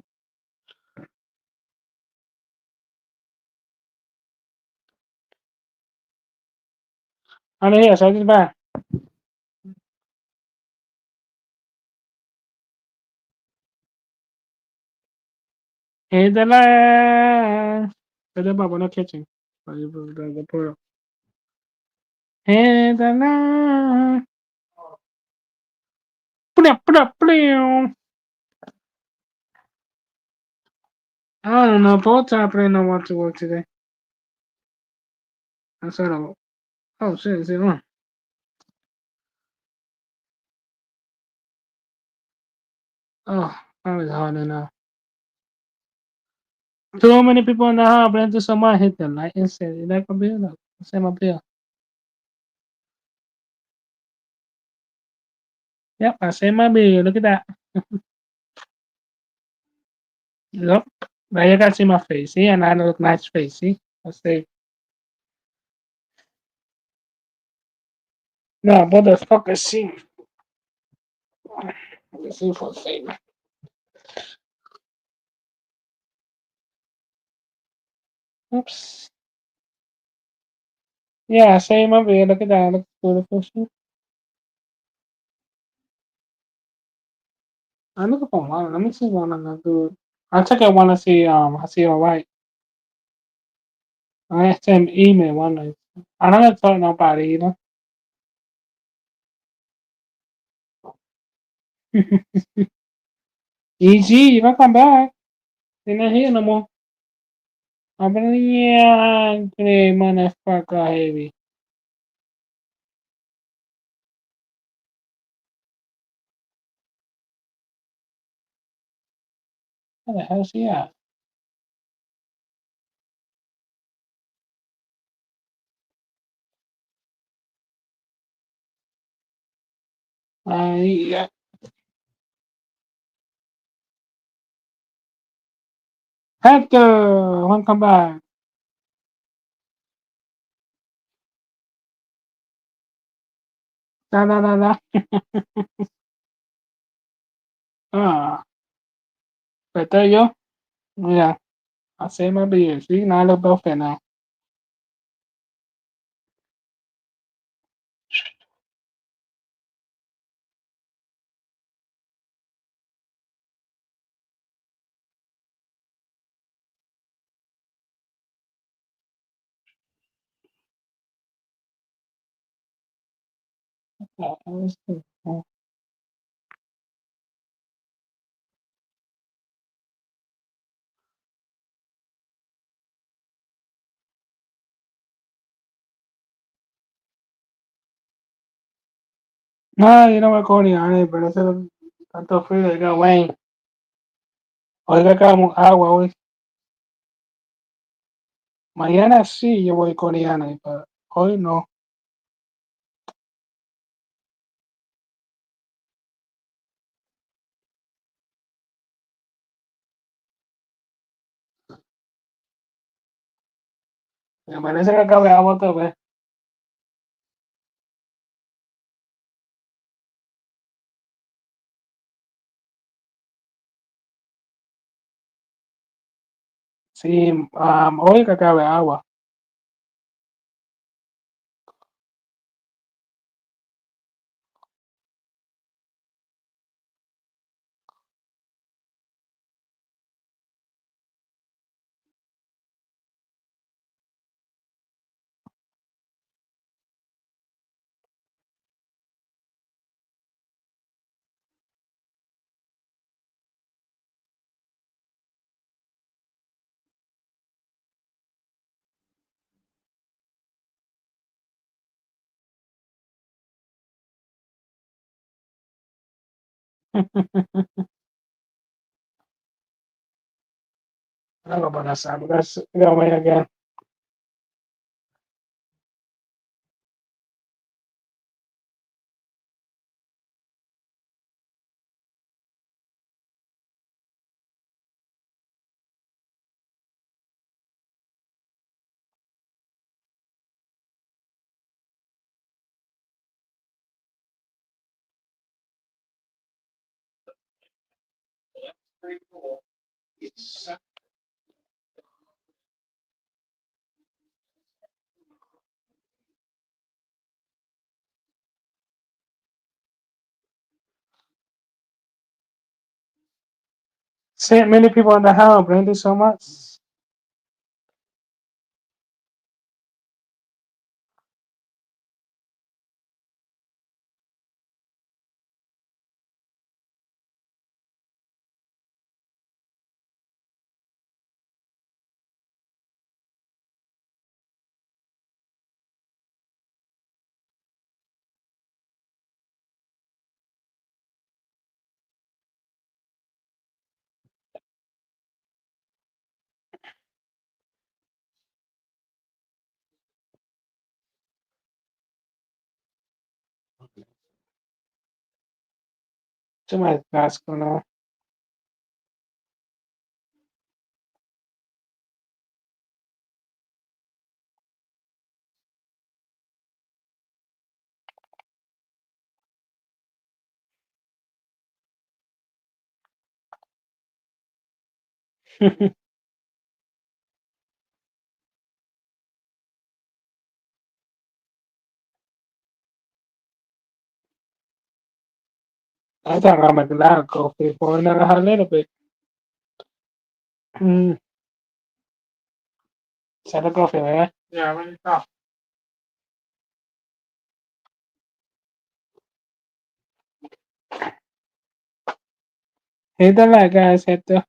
C: On here, so this back. In the line. But the bubble no kitchen. The portal. In the line. Put up. I don't know. Both top don't want to work today. I said, oh shit, is it on? Oh, that was hard enough. Too many people in the house, but into someone hit the light and said, is that gonna be enough? Say my bill. Yep, I say my bill. Look at that. Yep. Now you can see my face, see? And I look nice face, see? I say, no, motherfucker, see. Let's see for a favor. Oops. Yeah, I say my bill. Look at that. Look beautiful, see? I'm looking for one. Let me see one on the good. I'll check out one to see, I see all right. I send email one night. I don't tell nobody either. Easy, you don't come back. They're not here no more. I'm angry, motherfucker, heavy. Where the hell's he at? Yeah. Hector, wanna come back? Da. Ah, better yo. Yeah, I say my beer. See, now I look both now. No, yo no me acuerdo ni nada, pero eso tanto frío, diga, güey. Oiga, acabamos agua hoy. Mañana sí yo voy con Iana, pero hoy no. Me parece que acabe agua otra vez. Sí, hoy que acabe agua. Algo para saber. Let's go away again. See many people in the house. Thank you so much. Too much gas going on. I think I'm a glad coffee for another little bit. Mm. Set the coffee, man. Yeah, when you talk. Hit the like, guys. Hit the.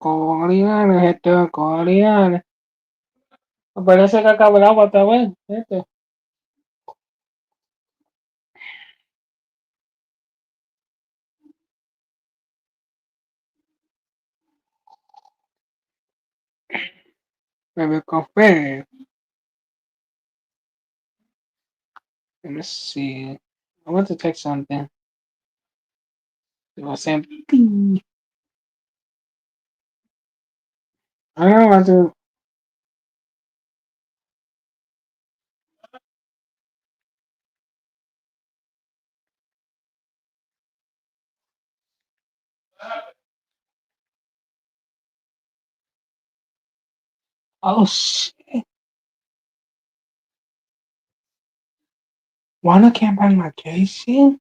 C: Coreana, hit the Coreana. Parece que acaba el agua otra vez. Este. Maybe confirm. Let me see. I want to text something. It was saying, I don't want to. Oh shit! Wanda can't bang my case in?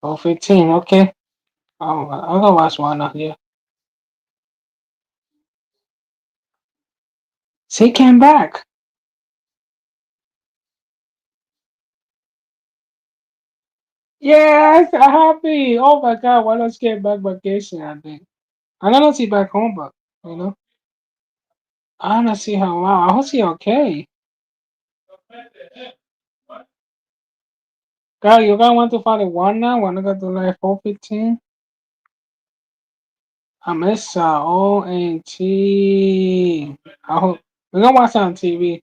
C: Oh, 15. Okay. Oh, I'm gonna watch Wanda here. She came back. Yes, I'm happy. Oh my god, why not get back vacation? I think. I don't see back home, but you know, I don't see her. Wow, I hope she okay. Girl, you guys want to find a one now? Wanna go to like 4:15? I miss ONG. I hope we're gonna watch it on TV.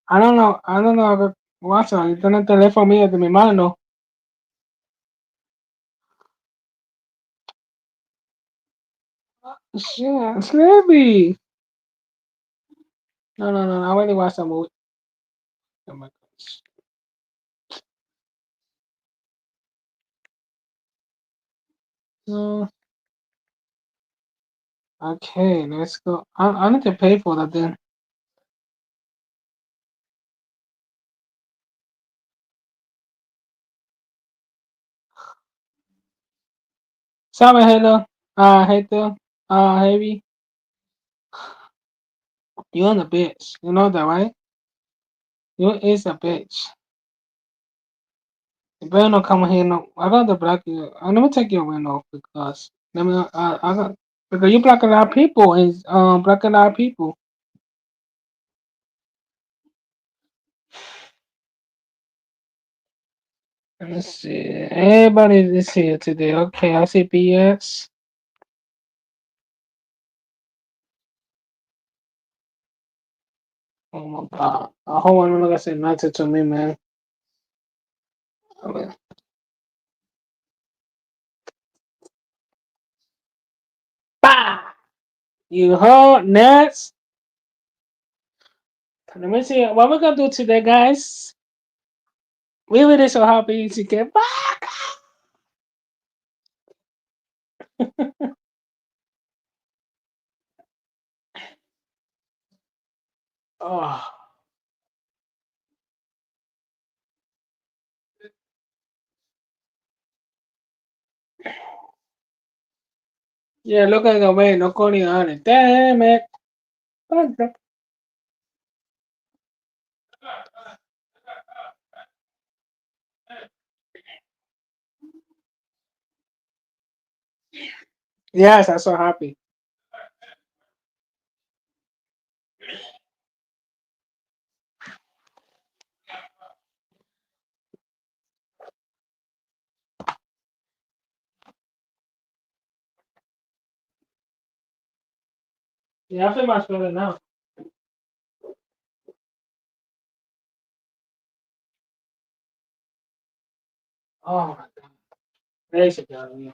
C: I don't know. I don't know. Watch it. You tenés teléfono mío de mi mano. Shit, Sleepy. No, no, no. I already watched the movie. Oh my gosh. No. Okay, let's go. I need to pay for that then. Sorry, hello. Hater. Heavy. You on the bitch. You know that, right? You is a bitch. You better not come here. No, I got the black you. Let me take your win off because let me. I got because you black a lot of people and black a lot of people. Let's see. Everybody is here today. Okay, I see BS. Oh my god. I hope I'm not gonna say nothing to me, man. I mean, bah! You heard next. Let me see what we're gonna do today, guys. We really so happy to get back. Oh, yeah, looking away, no calling on it. Damn it. Yes, I'm so happy. Yeah, I feel much better now. Oh my god. There you go.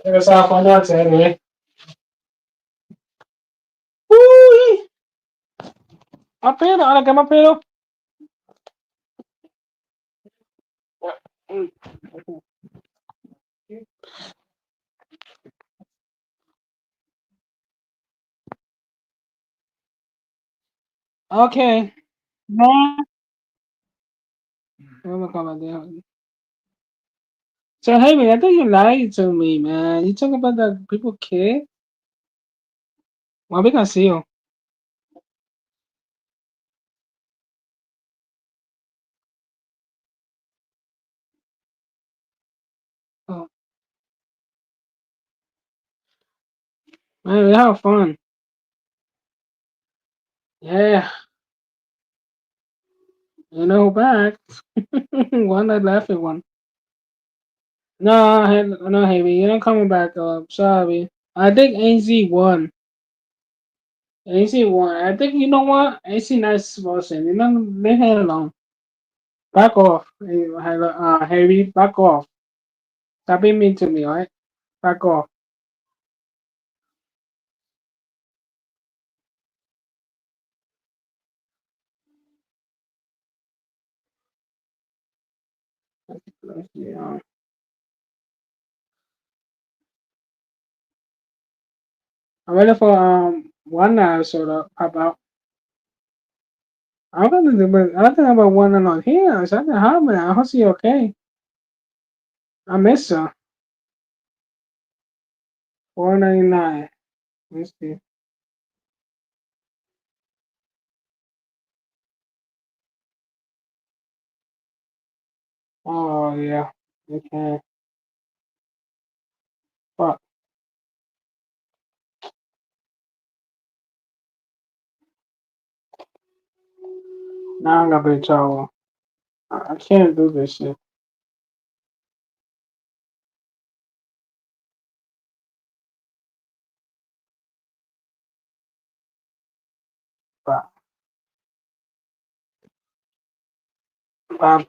C: Esa falla serie. Uy, apero, ahora que me apero. Okay. No. Vamos a acabar de- So hey man, I think you lied to me, man. You talk about that people care. Well, we can see you. Oh, man, we have fun. Yeah, you know back. One that laughing one. No, no, heavy. You're not coming back up. Sorry. I think AZ won. AC won. I think you know what? AC nice person. You know, leave her alone. Back off. Heavy. Back off. Stop being mean to me, alright? Back off. Yeah. I'm ready for one episode to pop out. I'm gonna do, but I think about one on here. So I think how man. I hope she okay. I miss her. 4.99. Let's see. Oh yeah. Okay. Fuck. Now I'm gonna be in trouble. I can't do this shit. But I'm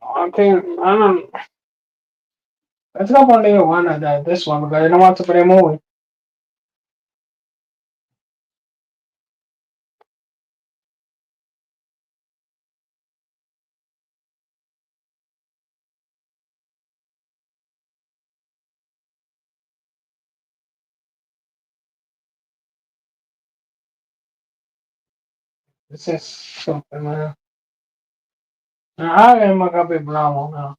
C: I can't. I don't. Let's go on day one of that. This one because I don't want to play a movie. This is something, man. I am gonna be brown now.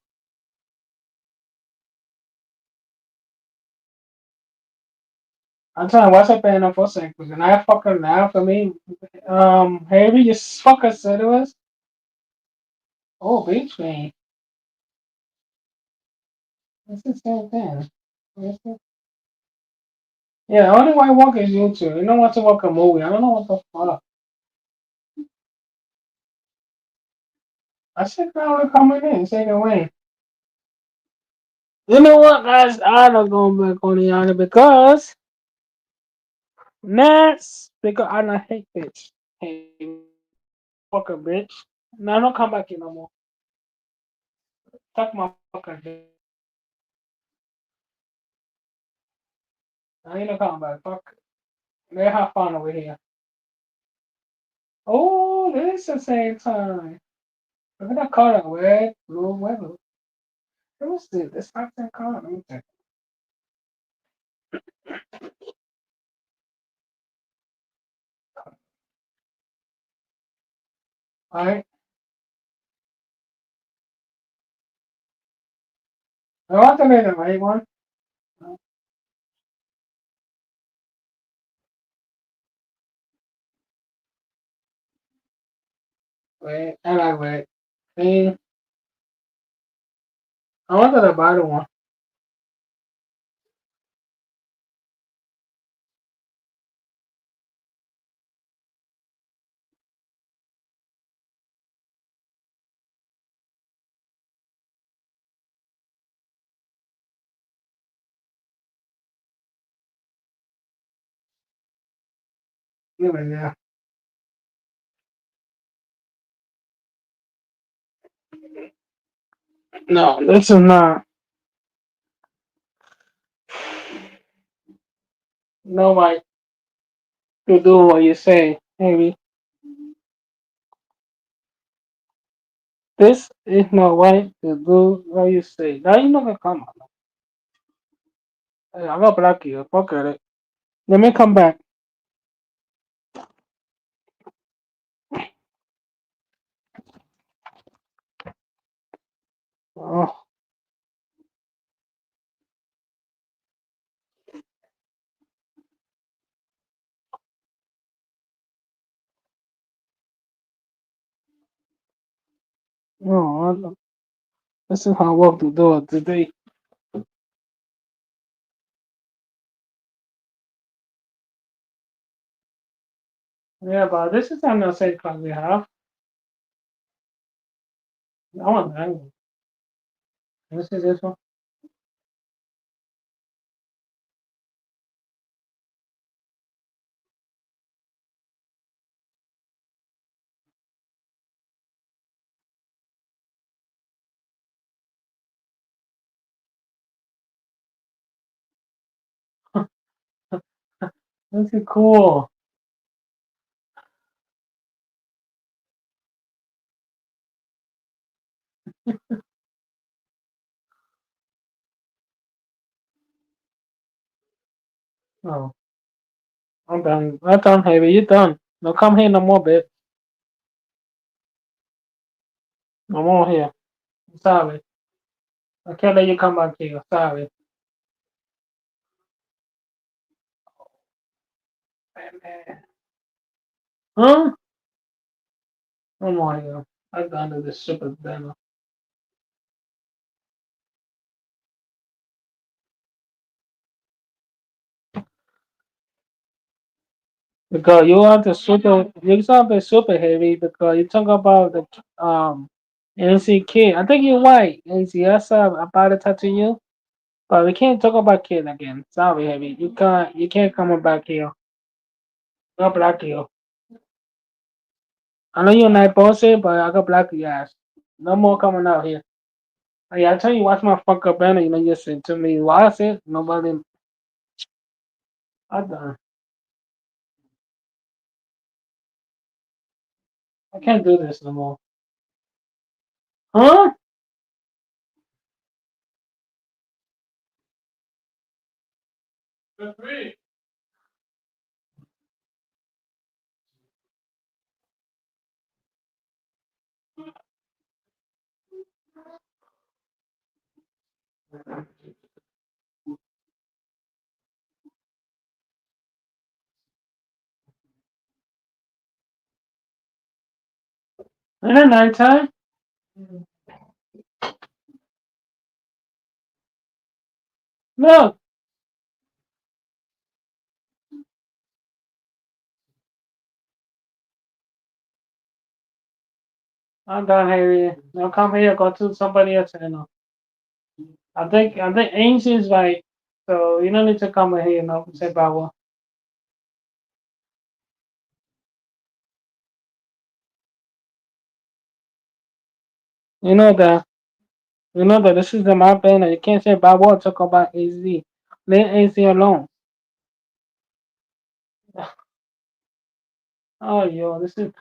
C: I'm trying to watch it paying for a second because I fucking now for me. Heavy just fucking said it was. Oh, beach me. It's the same thing. Yeah, the only way I walk is YouTube. You don't want to walk a movie. I don't know what the fuck. I said crowd coming in, second win. You know what, guys? I'm not going back on the honor because next because I don't hate bitch. Hey, fucking bitch. No, don't come back here no more. Suck my fucking dick. I ain't no coming back. Fuck. They have fun over here. Oh, this is the same time. Look at that color, red, blue, weather. Let me see. This not that color. Let me check. Alright. I want to make the right one. Wait, I like red. See, I wanted the bottom one. Give it there. No, this is not. Nobody to do what you say, maybe. This is not right to do what you say. Now you know gonna come on. Hey, I'm gonna block you. Fuck it. Let me come back. Oh, no, this is how I walk the door today. Yeah, but this is not the same class we have. I want that. This is this one. This is cool. Oh, I'm done. I'm done, Heavy. You done. No, come here no more, bitch. No more here. I'm sorry. I can't let you come back here. Sorry. Huh? No more here. I'm done with this super banner. Because you are the super, you sound the super heavy because you talk about the NC kid. I think you're white, NC. I saw about to talk to you, but we can't talk about kid again. Sorry, heavy. You can't come back here. I'll block you. I know you're not bullshit, but I got block your ass. No more coming out here. Oh, yeah, I tell you, watch my fuck up banner. You know, you said to me, watch it. Nobody. I done. I can't do this no more. Huh? Ain't it nighttime? Look, I'm done here. Now come here. Go to somebody else channel. I think Ames is right. So you don't need to come in here. No, say power. You know that. You know that this is the my banner. You can't say power. Talk about AZ. Leave AZ alone. Oh, yo, this is.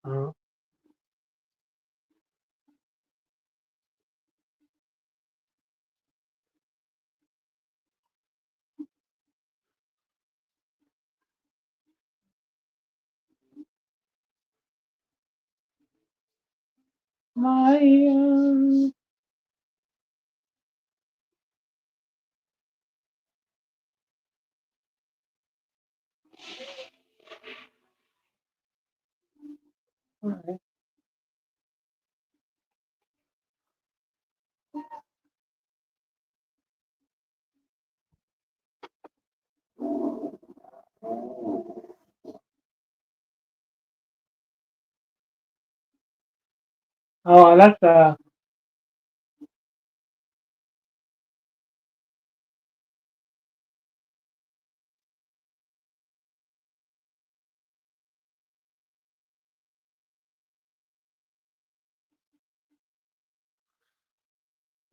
C: Uh, my. Oh, I like the.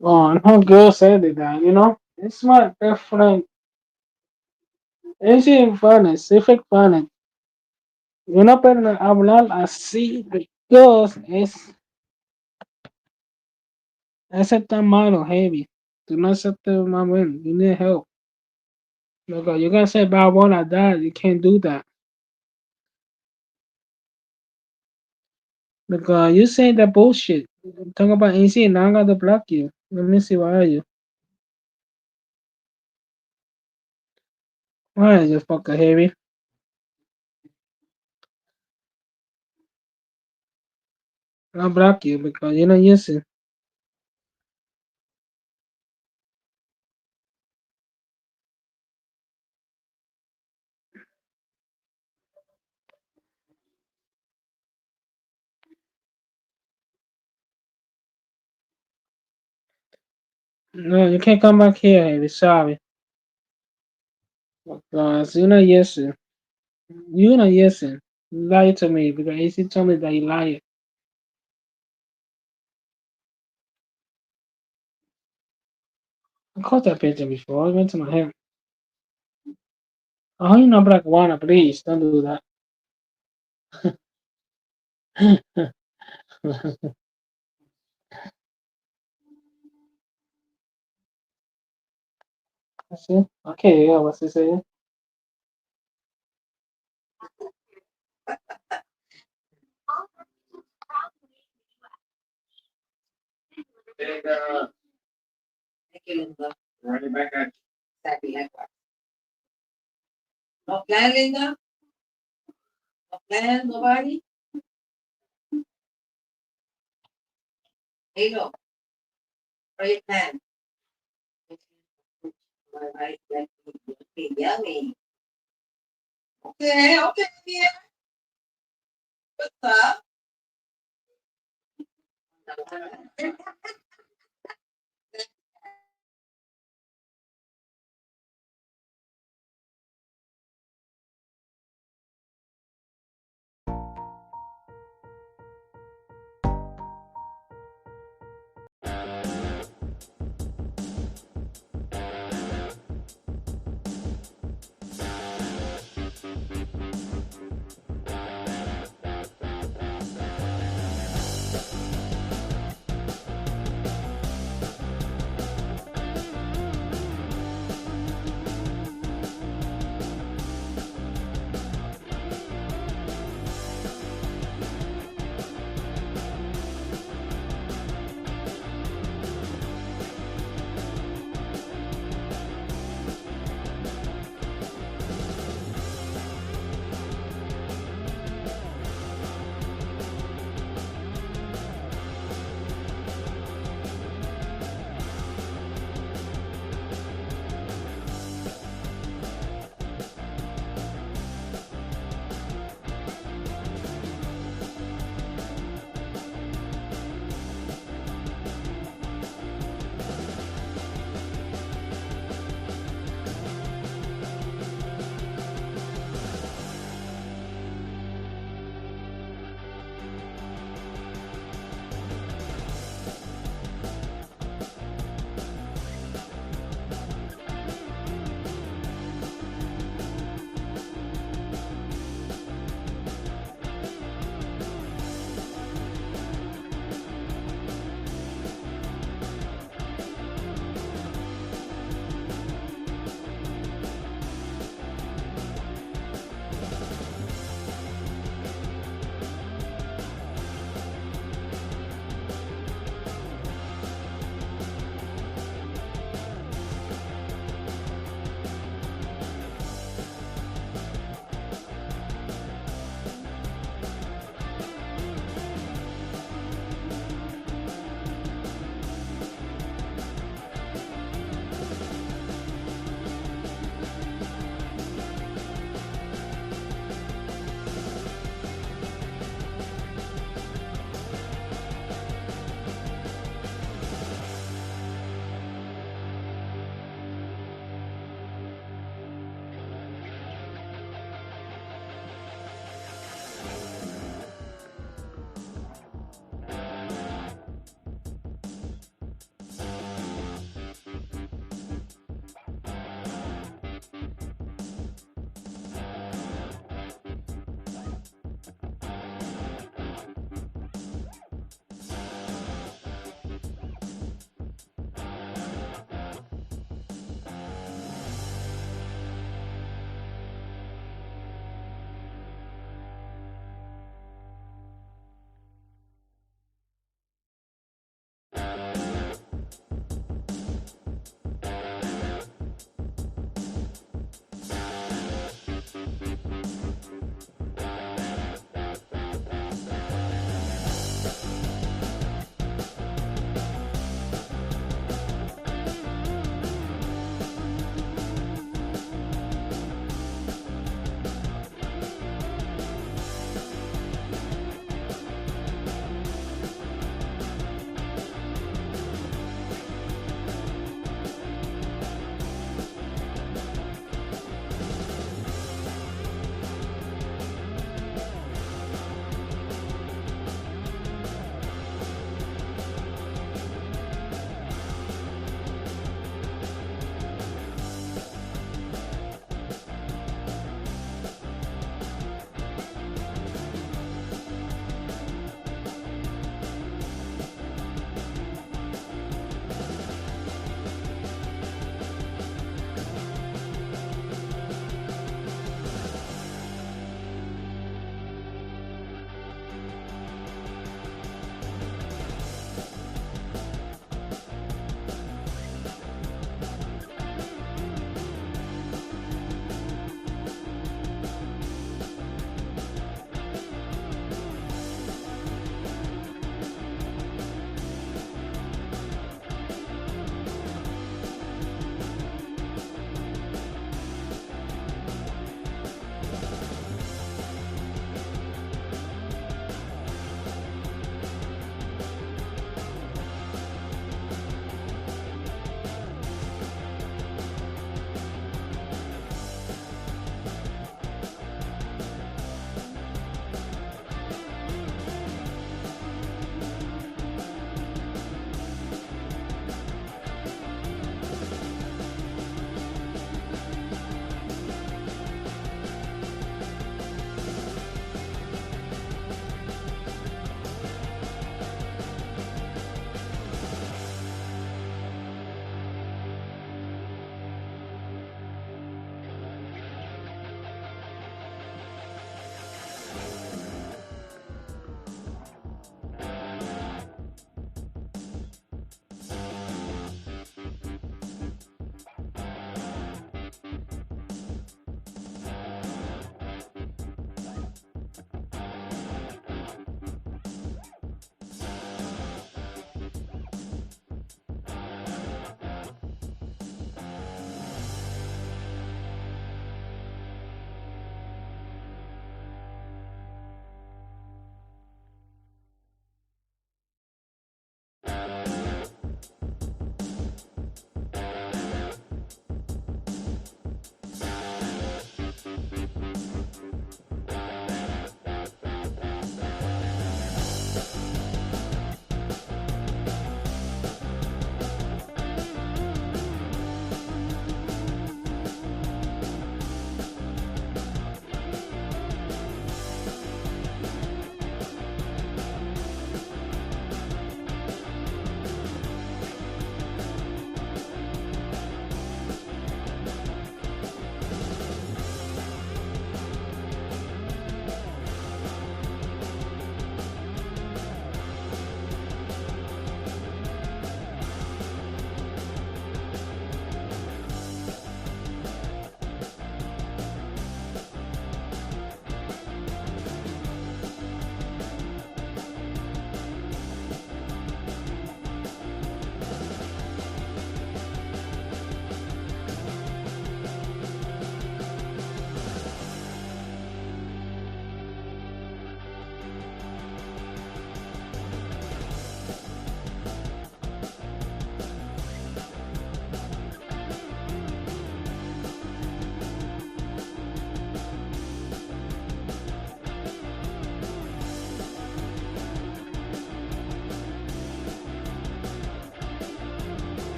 C: Oh, and how girl said it that, you know? It's not different. Es infanes, es fanes. Yo no puedo hablar así de Dios. Ese tan malo, heavy. Do not accept my win. You need help. Look, you gotta say about what I died. You can't do that. Because you saying that bullshit. Talk about AC and now I gotta block you. Let me see, why are you? Why are you fucking heavy? I'll block you because you're not using. No, you can't come back here, Haley. Sorry. Because you're not yesing. You're not yesing. You lied to me because AC told me that you lied. I caught that picture before. It went to my head. Oh, you know, Black Wanda, please don't do that. See? Okay, yeah, what's he saying?
D: Running back at exactly likewise. No plan, Linda? No plan, nobody? Hey, no. What are your plan? My wife like to be yummy. Okay, yeah. What's up?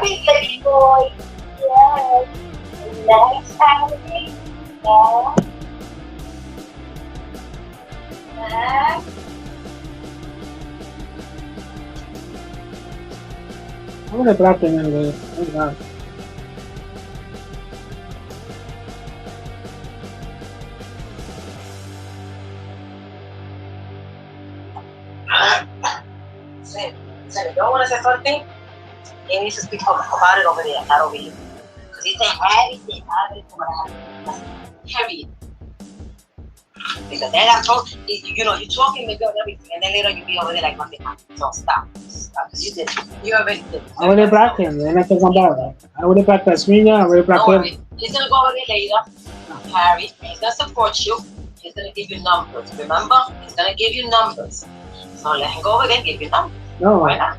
D: big lady boy. Yes. Next family. Yeah. Next.
C: I'm gonna block him anyway. Oh god.
D: So you don't want to say something? He needs to speak about it over there, not over here. Because he said have it, period. Because then I'm told, you know, you're talking the girl and everything, and then later you be over there like nothing happened. So stop. Because you did. You already did.
C: I already blocked him, and I can come back. I already blocked Tasmania, I already blocked
D: Don't
C: him.
D: worry. He's going to go over there later, Harry, and he's going to support you. He's going to give you numbers. Remember? He's going to give you numbers. So let him go over there and give you numbers.
C: No,
D: Why not?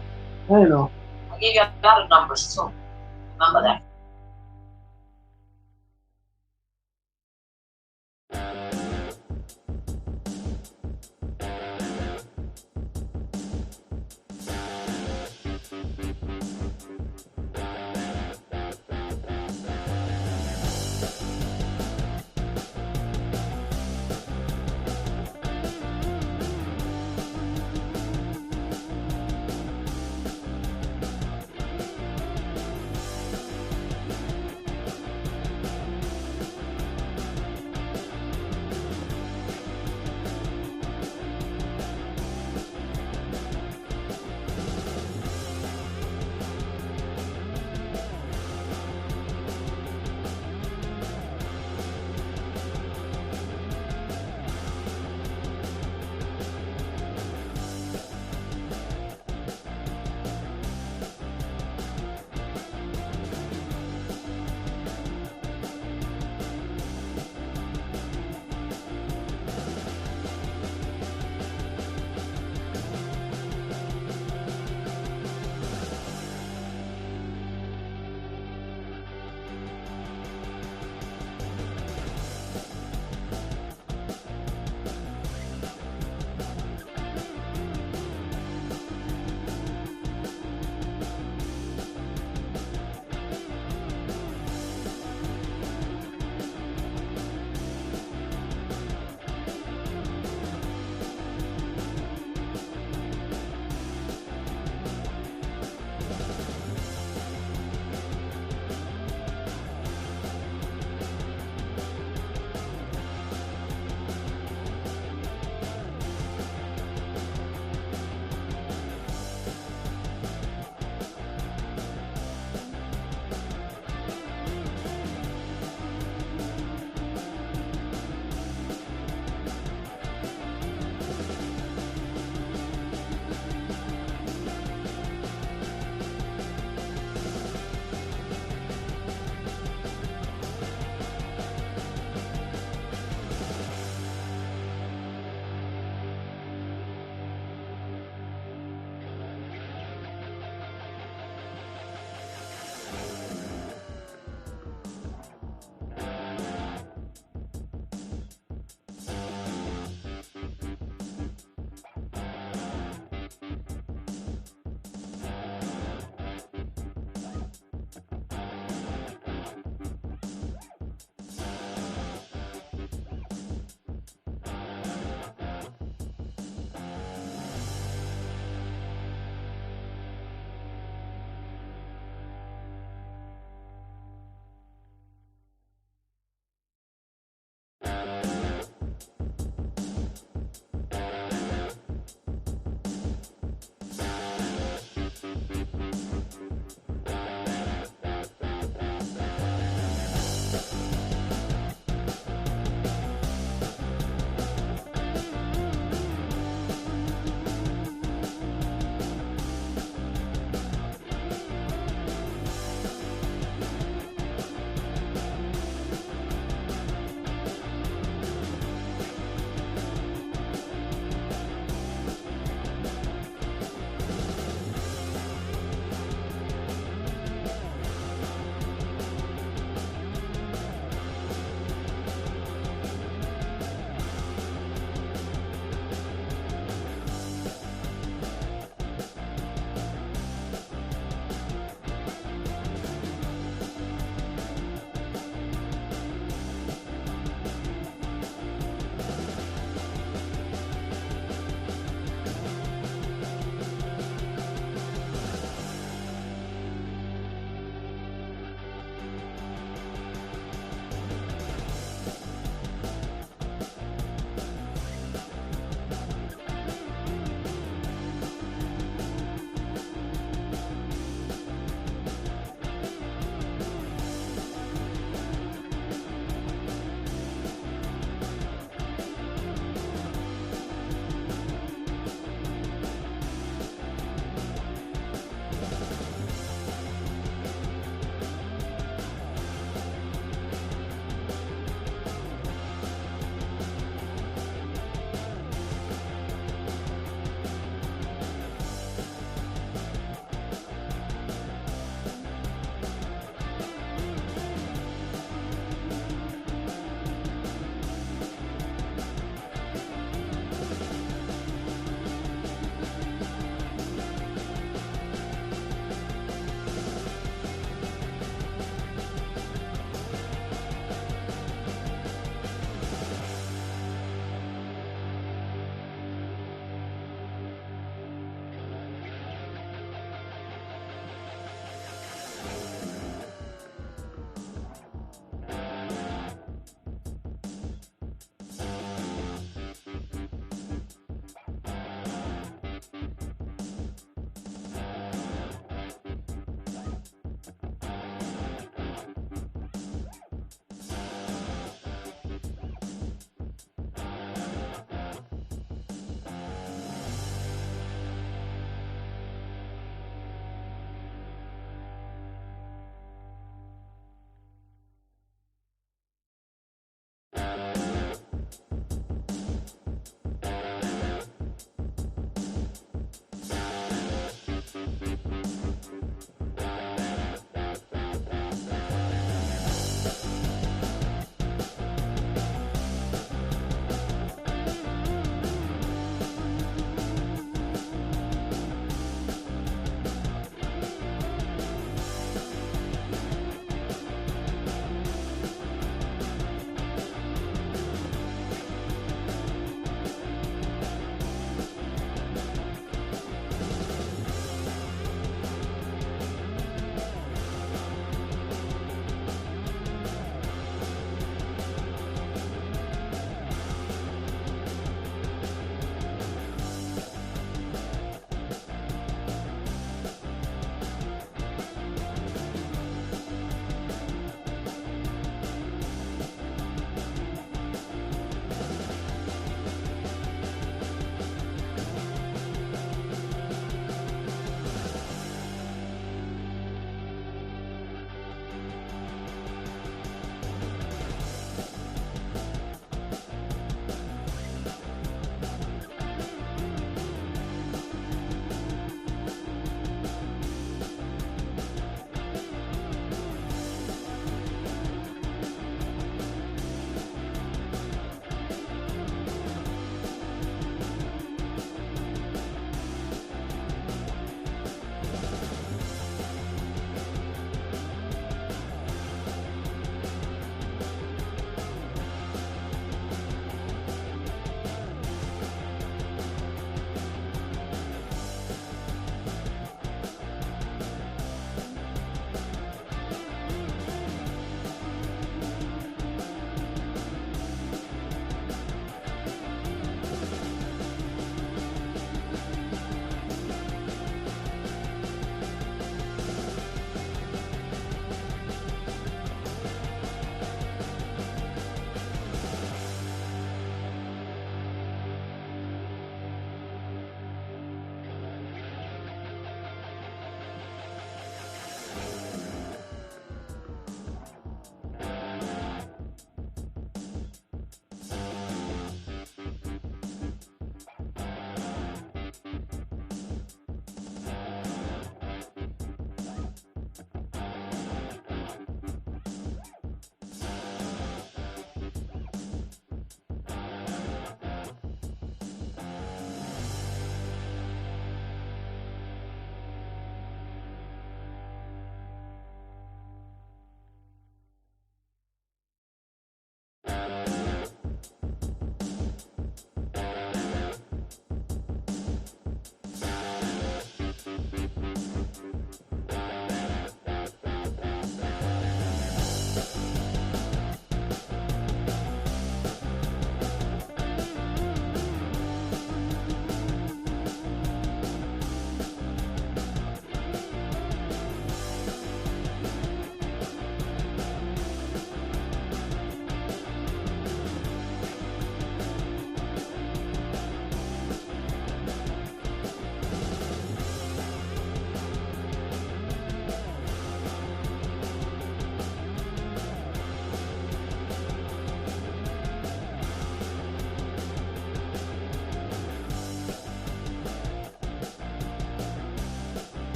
C: I don't know.
D: I'll give you a lot of numbers too. Remember that.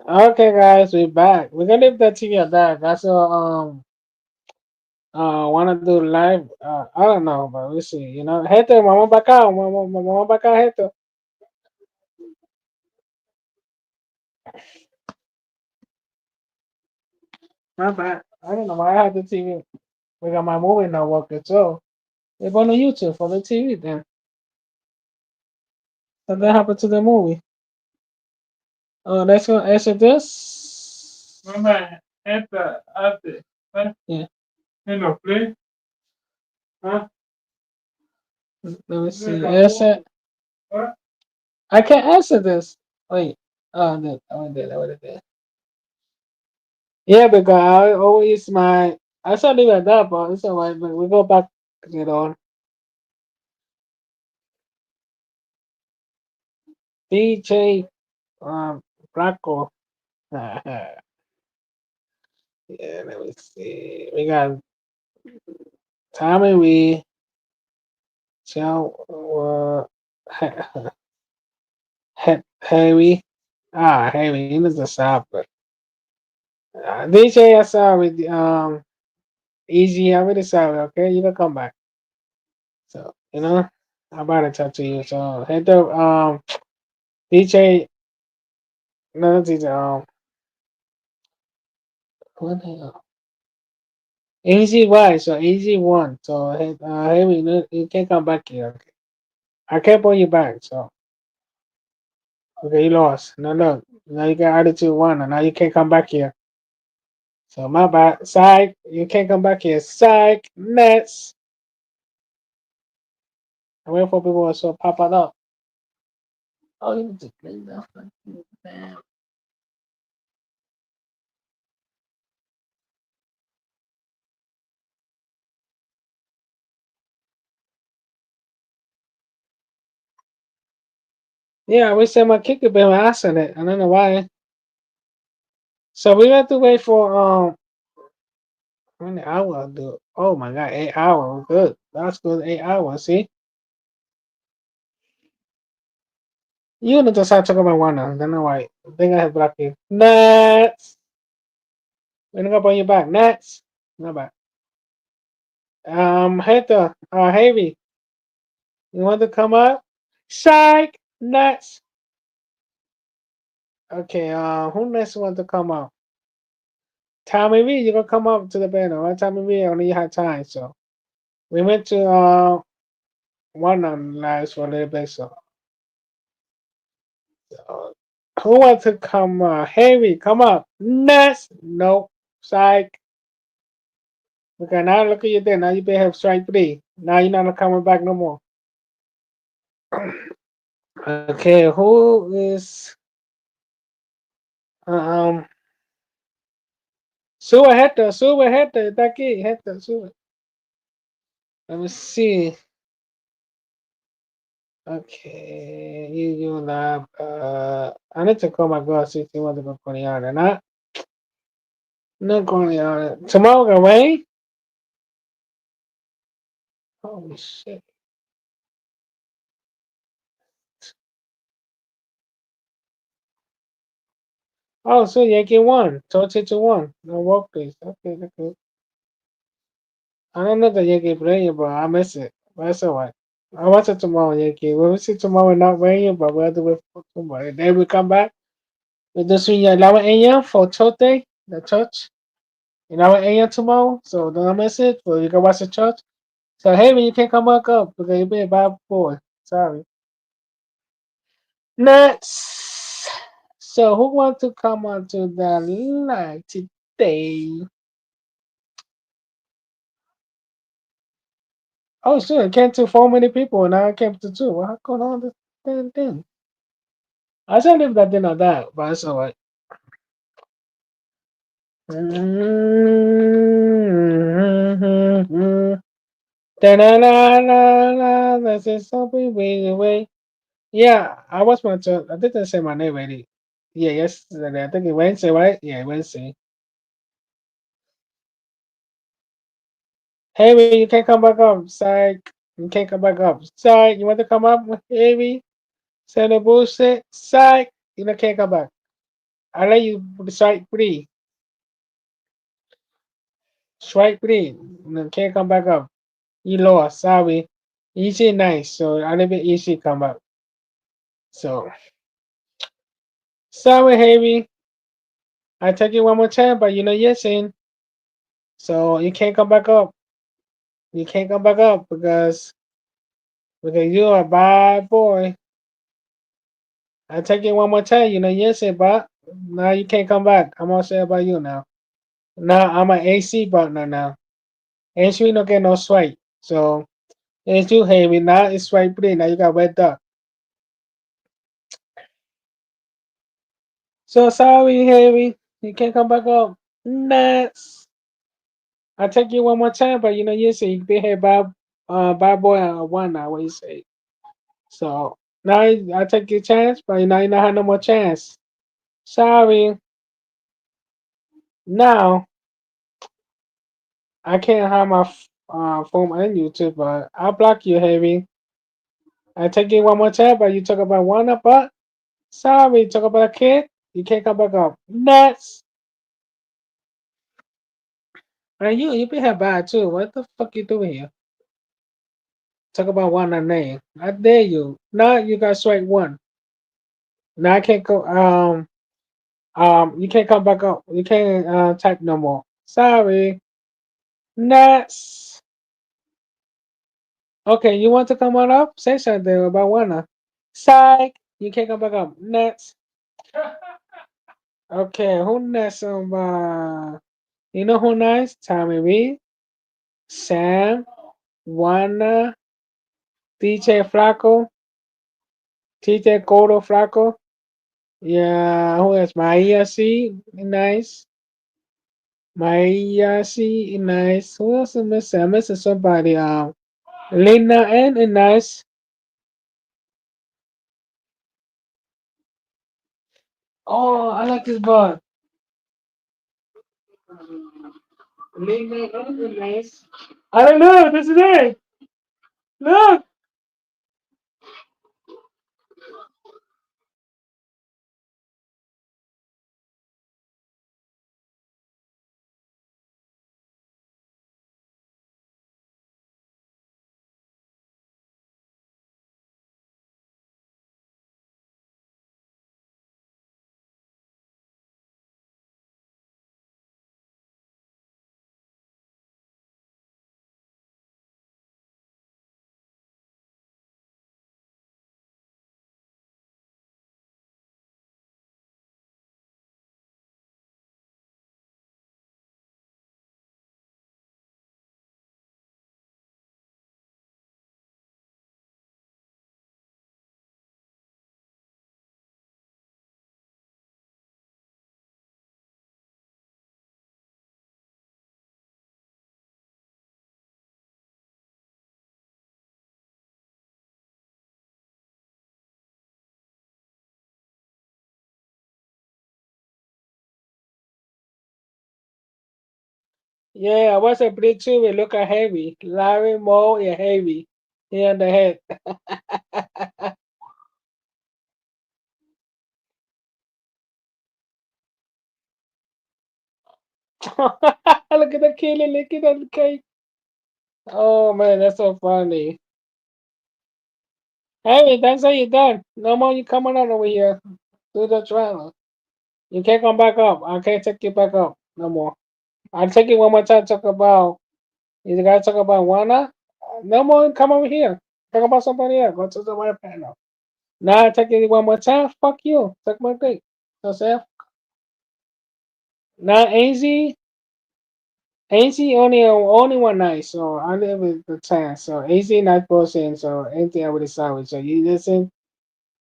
C: Okay, guys, we're back. We're gonna leave that TV at that. That's wanna do live. I don't know, but we'll see. You know, Heto, vamos para acá, vamos para acá, Heto. My bad. I don't know why I had the TV. We got my movie not working, so they go on YouTube for the TV then. Something happened to the movie. Let's go answer this.
A: Remember, enter, after.
C: Yeah.
A: Hello, play. Huh?
C: Let me see. Answer.
A: What?
C: I can't answer this. Wait. Oh, no. I did. I would have. Yeah, because I always my I saw leave at that, but it's alright. But we go back to it on DJ Blacko. Yeah, let me see. We got Tommy We Chow Harry. Harry, he needs to stop. But DJ, I saw with Easy. I already saw it. Okay, you can come back. So I'm about to talk to you. So head up DJ. No, DJ. What the hell? Easy Y, so easy one. So hey, you can come back here. Okay. I can't pull you back. So okay, you lost. No, no. Now you got attitude one, and now you can't come back here. So my bad. Psych, you can't come back here. Psych, next. I'm waiting for people to pop it up. Oh, you need to play that. Damn. Yeah, we said my kicker been asking it. I don't know why. So we have to wait for how many hours do it? Oh my god, 8 hours. Good. That's good. 8 hours. See? You need to start talking about Wanda. I don't know why. I think I have blocked you. Next. We're gonna go on your back. Next. Not bad. Hector, Heavy. You want to come up? Psych. Next. Okay. Who next want to come up? Tommy V, you gonna come up to the panel, right? Tommy V, only you had time, so we went to one on lives for a little bit, so uh, who wants to come? Heavy, come up. Next. Nope. Psych. Okay, now look at you there. Now you better have strike three. Now you're not coming back no more. Okay, who is um sube Hector, está aquí, Hector, sube. Let me see. Okay, you lab. I need to call my girl see if you want to go Koreana. Not Koreana. Tomorrow gonna rain? Holy shit. Oh, so Yankee won. 2-1. No work please. Okay, that's good. I don't know the Yankee player, but I miss it. But that's alright. I watch it tomorrow, Yankee. We'll see tomorrow not raining, but we'll do it for tomorrow. Then we come back. We do swing 11 a.m. for Chote, the church. 11 a.m. tomorrow, so don't miss it. So you can watch the church. So hey, when you can't come back up because you've been a bad boy. Sorry. Next. So who wants to come on to the live today? Oh sure, it came to 4 many people and now it came to two. What's going on this damn thing? I should leave that dinner that, but it's alright. Da-na-na-na-na, this is something way. Yeah, I was my turn. I didn't say my name already. Yeah, yesterday. I think it Wednesday, right? Yeah, Wednesday. Heavy, you can't come back up. Psych. You can't come back up. Psych. You want to come up, Heavy? Say the bullshit. Psych. You know, can't come back. I let you strike three. Strike three. And then can't come back up. You lost. Sorry. Easy nice. So I let it easy come up. So sorry, Harry. I take it one more time, but you know you're saying. So you can't come back up. You can't come back up because you're a bad boy. I take it one more time, you know you're saying, but now you can't come back. I'm gonna say about you now. Now I'm an AC partner now. AC don't get no swipe. So it's you, Harry. Now it's swipe three. Now you got red duck. So sorry, Harry. You can't come back up. Nuts. I take you one more time, but you know you say you be here bad boy one now. What you say? So now I take your chance, but now you don't have no more chance. Sorry. Now I can't have my phone on YouTube, but I'll block you, Harry. I take it one more time, but you talk about one up, but sorry, talk about a kid. You can't come back up. Nuts. And you be here bad too. What the fuck you doing here? Talk about one a name. I dare you. Now you got strike one. Now I can't go. You can't come back up. You can't type no more. Sorry. Nuts. Okay, you want to come on up? Say something about Wanda. Psych. You can't come back up. Nuts. Okay, who next? You know who next? Tommy B, Sam, Wanda, DJ Flaco, TJ Coro Flaco. Yeah, who else? Maia C, nice. Maia C, nice. Who else am I missing? I'm missing somebody. Lena N, nice. Oh, I like this ball. Lena N, nice. I don't know. This is it. Look. Yeah, I was a pretty too. We look at heavy. Larry Moore and heavy. Here on the head. Look at the killer. Look at the cake. Oh man, that's so funny. Hey, thanks how you done. No more you coming on over here. Do the trial. You can't come back up. I can't take you back up. No more. I'll take you one more time. Talk about you gotta talk about Wanda. No more come over here. Talk about somebody else. Go to the white panel. Now I take it one more time. Fuck you. Take my dick. Yourself. Now AZ only one night, so I live with the chance. So AZ not person, so anything I really sorry. So you listen.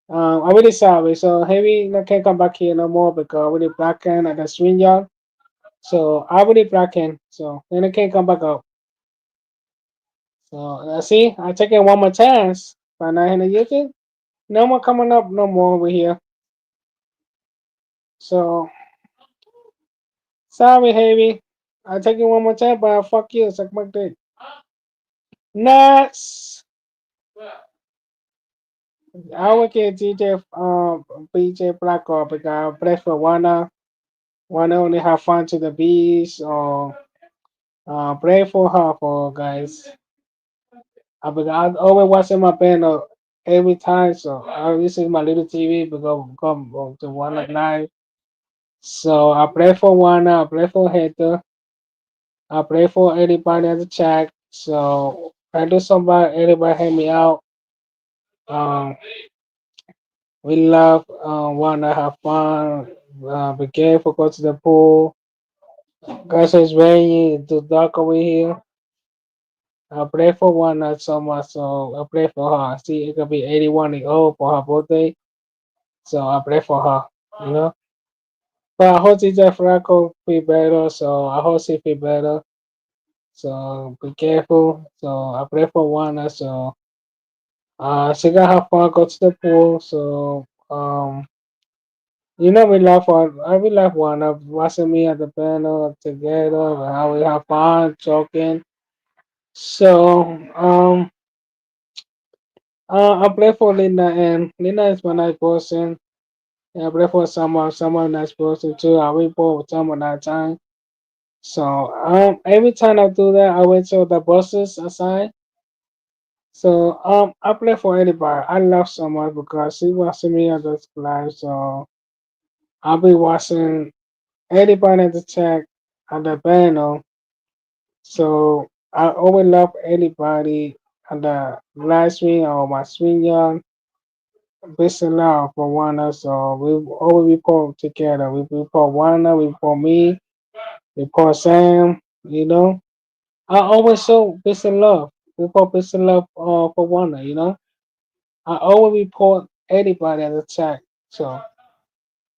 C: I'm really sorry. So heavy no can't come back here no more because I really blacking at the swing yard. So I really blacking. So then I can't come back up. So see, I take it one more chance. But not in the YouTube. No more coming up no more over here. So sorry, heavy. I take it one more time, but fuck you, suck my dick. Nuts. I work at DJ BJ Blackout because I play for wanna only have fun to the beach or pray for her for guys. Because I always watching my band every time, so I this is my little TV because come to one at night. So I pray for Wanda, I pray for Heather, I pray for anybody at the chat. So I do somebody anybody help me out. Um, we love Wanda, have fun, be careful, go to the pool. Guys, it's raining, it's too dark over here. I pray for Wanda so much, so I pray for her. See, it could be 81 years old for her birthday, so I pray for her, you know. But I hope DJ Franco feel better, so I hope she feel better. So be careful. So I pray for Wanda. So she got her fun, go to the pool. So we laugh on we laugh Wanda watching me at the panel together and how we have fun joking. So I play for Linda and Linda is my nice person. And I play for someone nice person too. I will play with someone that time. So every time I do that, I wait till the buses aside. So I play for anybody. I love someone because she watching me on this live. So I'll be watching anybody at the check at the panel. So I always love anybody on the live stream or my stream young. Best love for Wanda. So we always report together. We report Wanda, we report me, we report Sam, you know. I always show peace and love. Report peace and love for Wanda, you know. I always report anybody at the chat. So,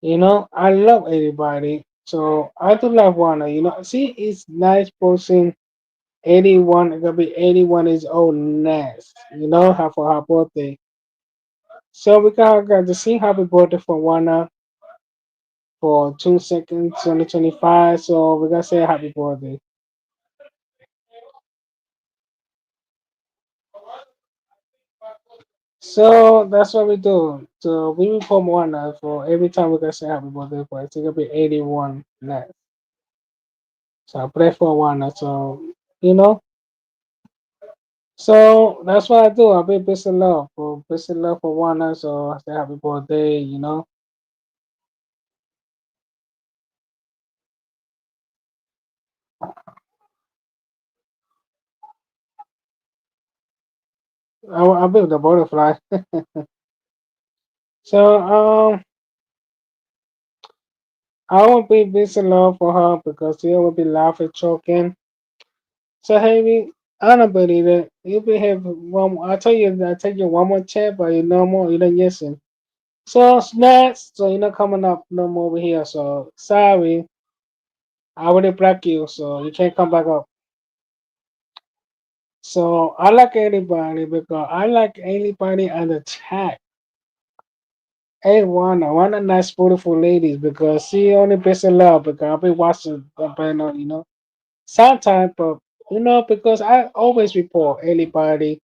C: I love anybody. So I do love Wanda, you know. See, it's nice posting 81, it could be 81 is old next, for her birthday. So we got to sing happy birthday for Wanda for 2 seconds, 2025. So we gotta say happy birthday. So that's what we do. So we will put one for every time we can say happy birthday for it. It's gonna be 81 next. So I pray for one. So you know. So that's what I do. I be peace and love for one. So I say happy birthday. I be the butterfly. So I will be peace and love for her because she will be laughing, choking. So Harry, I don't believe it. You be have one. I tell you one more chat, but you no more. You don't listen. So snacks. So you're not coming up no more over here. So sorry, I already blocked you, so you can't come back up. So I like anybody because I like anybody on the chat. Hey one of nice beautiful ladies because she only based in love because I'll be watching the panel. Sometimes, but because I always report anybody.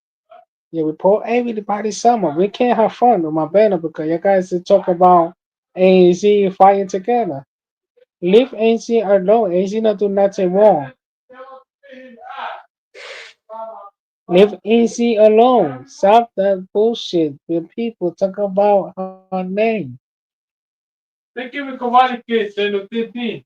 C: Yeah, report everybody summer. We can't have fun with my banner because you guys are talk about AZ fighting together. Leave AC alone. AC not do nothing wrong. Leave AC alone. Stop that bullshit when people talk about her name.
A: Tem que me covar que sendo TT.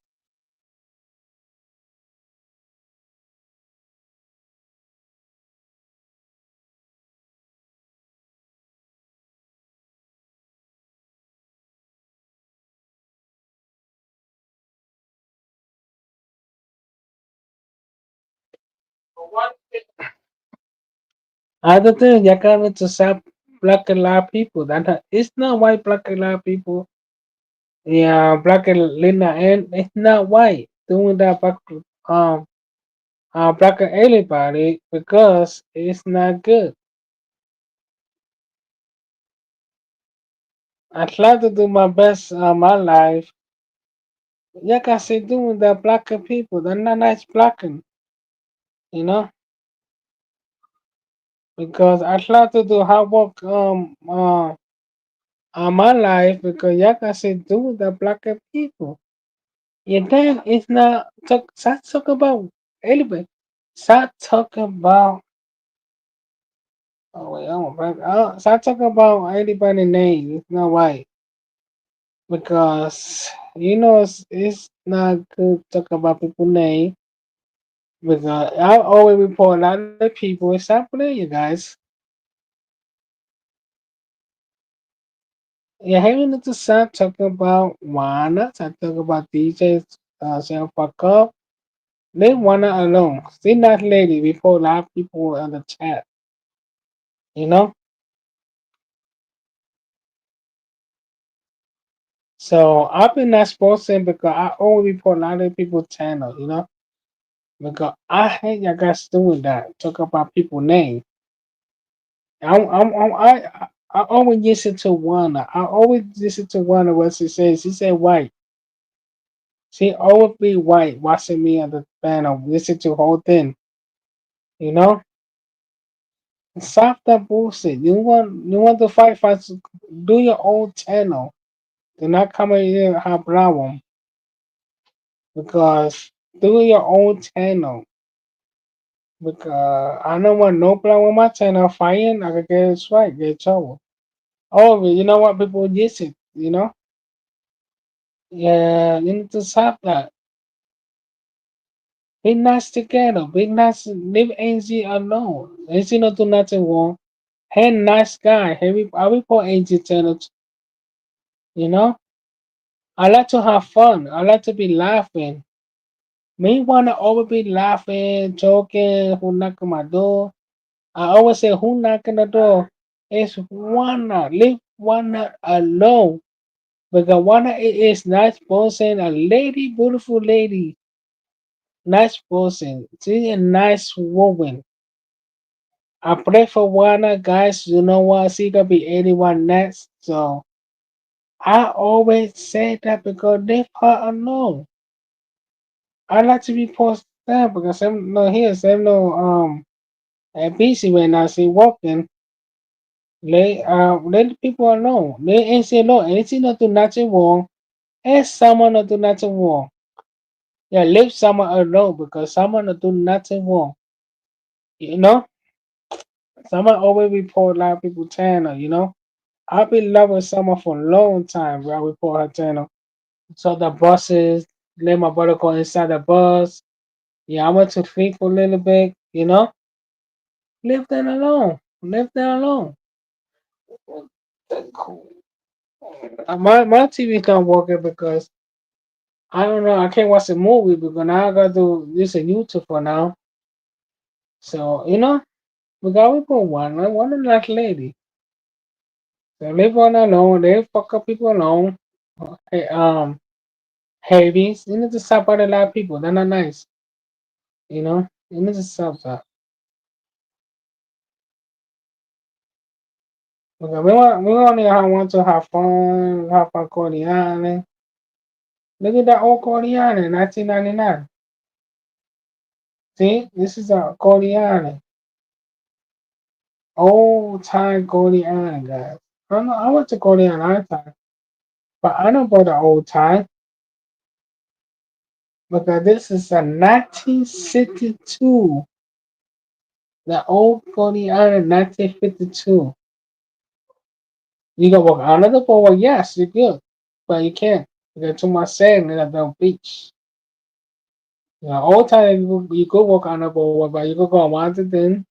C: Other thing, you got to stop blocking a lot of people. It's not white blocking a lot of people. Yeah, blocking Linda and it's not white doing that um blocking anybody because it's not good. I try to do my best my life. Like I say, doing that blocking people, they're not nice blocking, you know. because I try to do hard work on my life because y'all can say do the black people. Yeah, then it's not stop talk about anyway. Stop talking about oh wait, I'm back. Stop talking about anybody name. It's not right because it's not good to talk about people name because I always report a lot of people. Stop playing, you guys. Yeah, hey, we need to start talking about Wanda. Start talking about DJs. Saying fuck up. Leave Wanda alone. See that lady. Report a lot of people on the chat. You know. So I've been not posting because I always report a lot of people channel. Because I hate you guys doing that. Talk about people name. I always listen to Wanda. I always listen to Wanda what she says. She said white. She always be white watching me on the panel. Listen to whole thing. You know? Stop that bullshit. You want to fight, do your own channel. Do not come in here and have problem. Because do your own channel. Because I don't want no problem with my channel fighting. I could get strike, get trouble. Oh, you know what? People use it. Yeah, you need to stop that. Be nice together. Be nice. Leave Angie alone. Angie not do nothing wrong. Hey, nice guy. Hey, I will put Angie channel. You know, I like to have fun. I like to be laughing. Me wanna always be laughing, joking. Who knock on my door? I always say, who knocking the door? It's Wanda. Leave Wanda alone. Because Wanda is nice person, a lady, beautiful lady, nice person. She's a nice woman. I pray for Wanda, guys. You know what? She gonna be 81 next. So I always say that because leave her alone. I like to be posted there because I'm no here, so I'm no at busy when I see walking. Let the people alone. Let ain't say no. Anything not do nothing wrong. And someone not do nothing wrong. Yeah, leave someone alone because someone not do nothing wrong. You know, someone always report a lot of people channel. I've been loving someone for a long time. Where I report her channel. So the buses, let my brother go inside the bus. Yeah, I went to sleep for a little bit. Leave them alone. Leave them alone. My TV's not working because I don't know. I can't watch the movie because now I gotta do this on YouTube for now. So we gotta put one like lady. So leave one alone. They fuck up people alone. Hey, heavies. You need to stop out a lot of people. They're not nice. You need to stop that. Because we only want to have fun Corleone. Look at that old Corleone, 1999. See, this is a Corleone. Old time Corleone, guys. I went to Corleone all time, but I don't go to old time because this is a 1962. The old Corleone, 1952. You can walk under the board, yes, you good, but you can't. You got too much sand in the beach. Old time you could walk on the board, but you could go on Washington,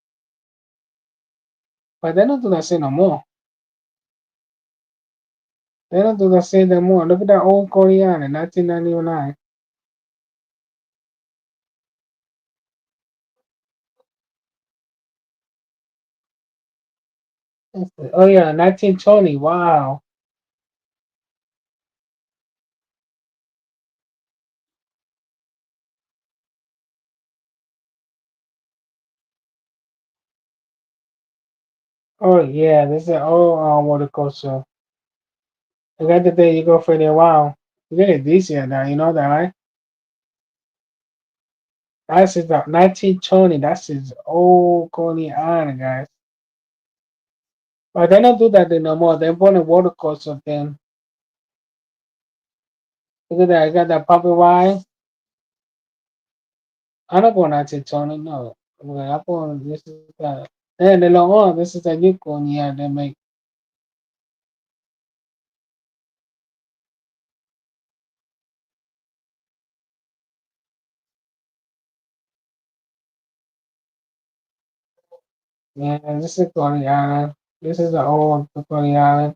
C: but they don't do that shit no more. They don't do that shit no more. Look at that old Corleone in 1999. Oh yeah, 1920. Wow. Oh yeah, this is an old roller coaster. You got the day you go for there. Wow, you get it this year now. You know that, right? That's is the 1920. That's his old Corleone, guys. But they don't do that no more. They're putting water coaster thing. Look at that. I got that puppy wine. I'm not going to Tony. No. I'm going. This is that. And the long one. This is a new one. Yeah, they make. Yeah, this is Coney Island. This is the old Coney Island.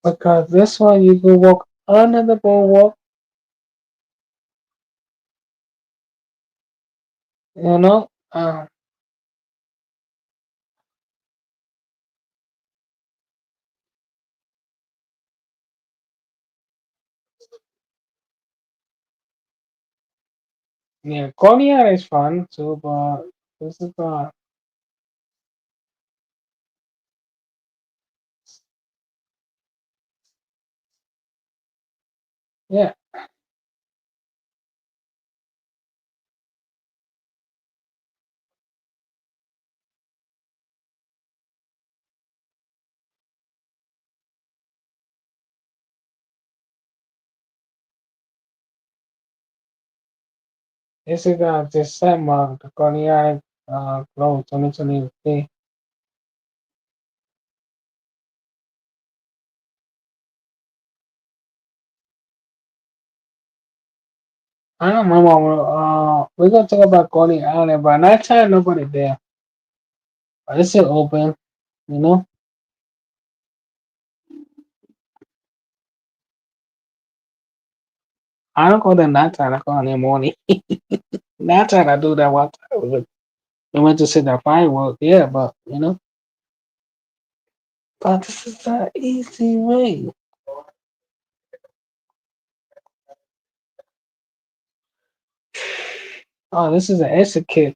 C: Because this one you can walk under the boardwalk. You know. Yeah, Coney Island is fun too, but this is yeah. This is December, the Coney Island close 2023. I don't remember. We're gonna talk about Coney Island, but night time nobody there. But it's still open, you know. I don't go there night time. I go in the morning. Night time I do that one time. We went to see the firework, yeah, but you know. But this is the easy way. Oh, this is an exit kit.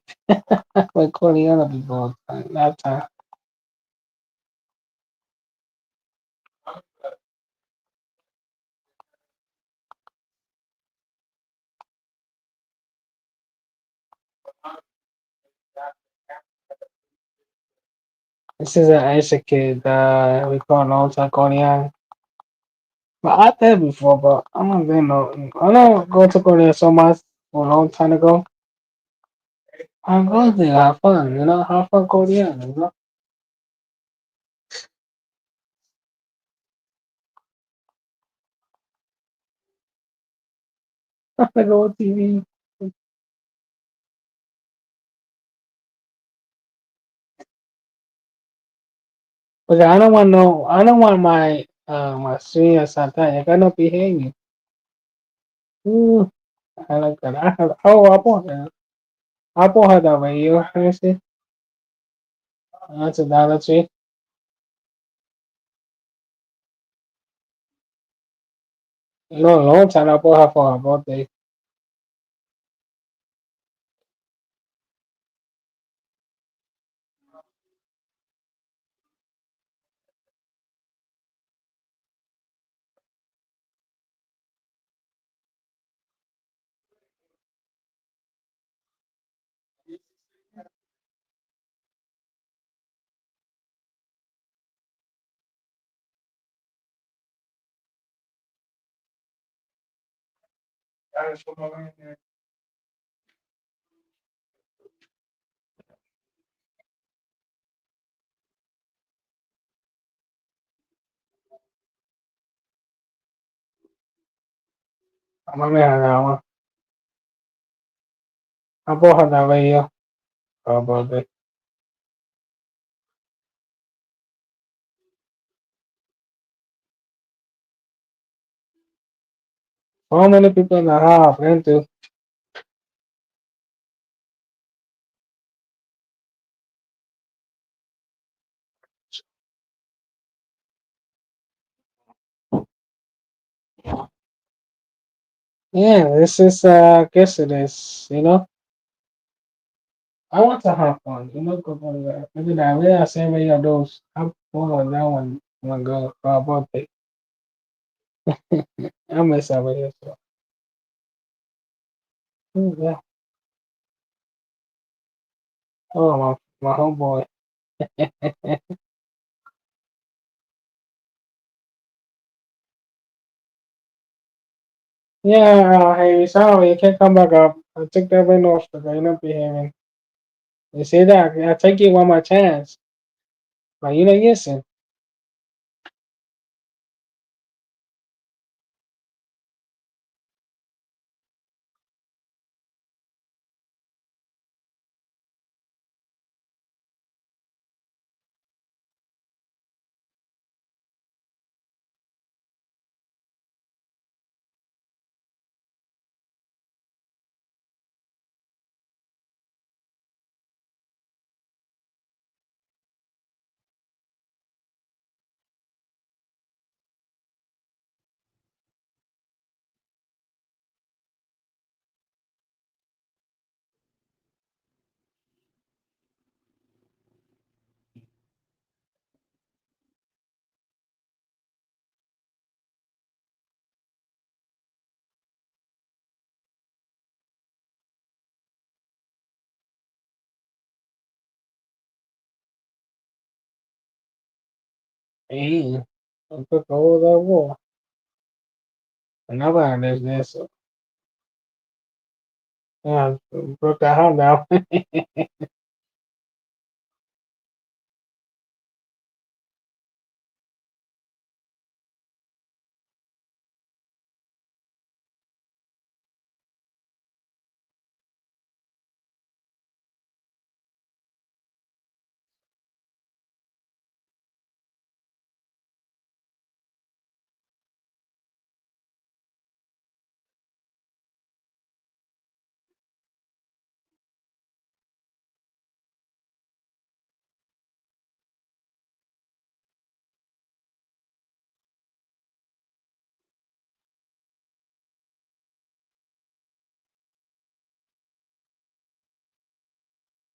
C: Like Coney Island before night time. This is an exit kit. We call it long time Coney Island. But I there before, but I don't really know. I don't go to Korea so much for a long time ago. I go there, have fun, you know, have fun Korea, you know. I go TV. But I don't want no, I don't want my senior Santa. I cannot be hanging. Ooh, I like that. I have, oh, I bought that. I bought her that way. You see? That's a Dollar Tree. You know, a long time I bought her for her birthday. I'm gonna have that one. I bought her that way, yeah, for her birthday. How many people in the house? Into? Yeah, this is I guess it is, you know. I want to have fun, you know, go on that. Maybe that way I say many of those. I'm one on that one girl for her birthday. I miss her with it. So. Yeah. Oh my homeboy. Yeah, hey, sorry, you can't come back up. I took that ring off because you're not behaving. You see that? I take you one more chance. But you don't listen. Hey, I took all that war. Another one is this. Yeah, broke that house down.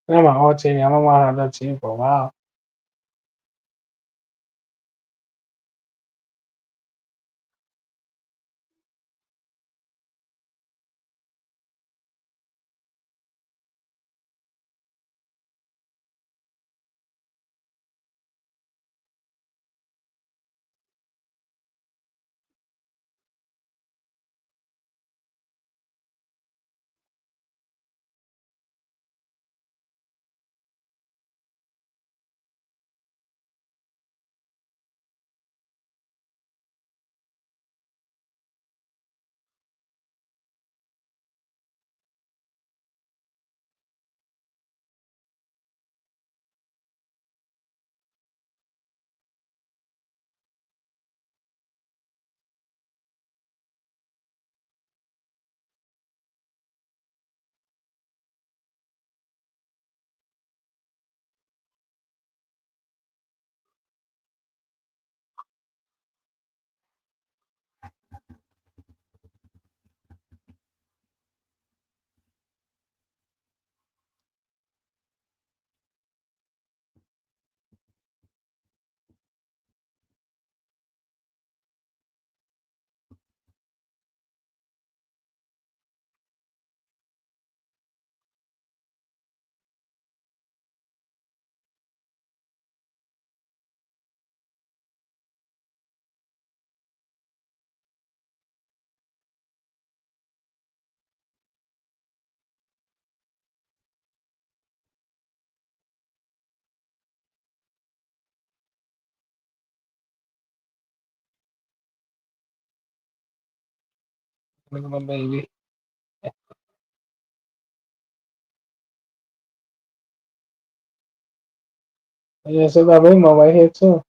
C: I'm an old team. I'm gonna want that team for a while. Look at my baby. Yeah, so that rainbow right here too.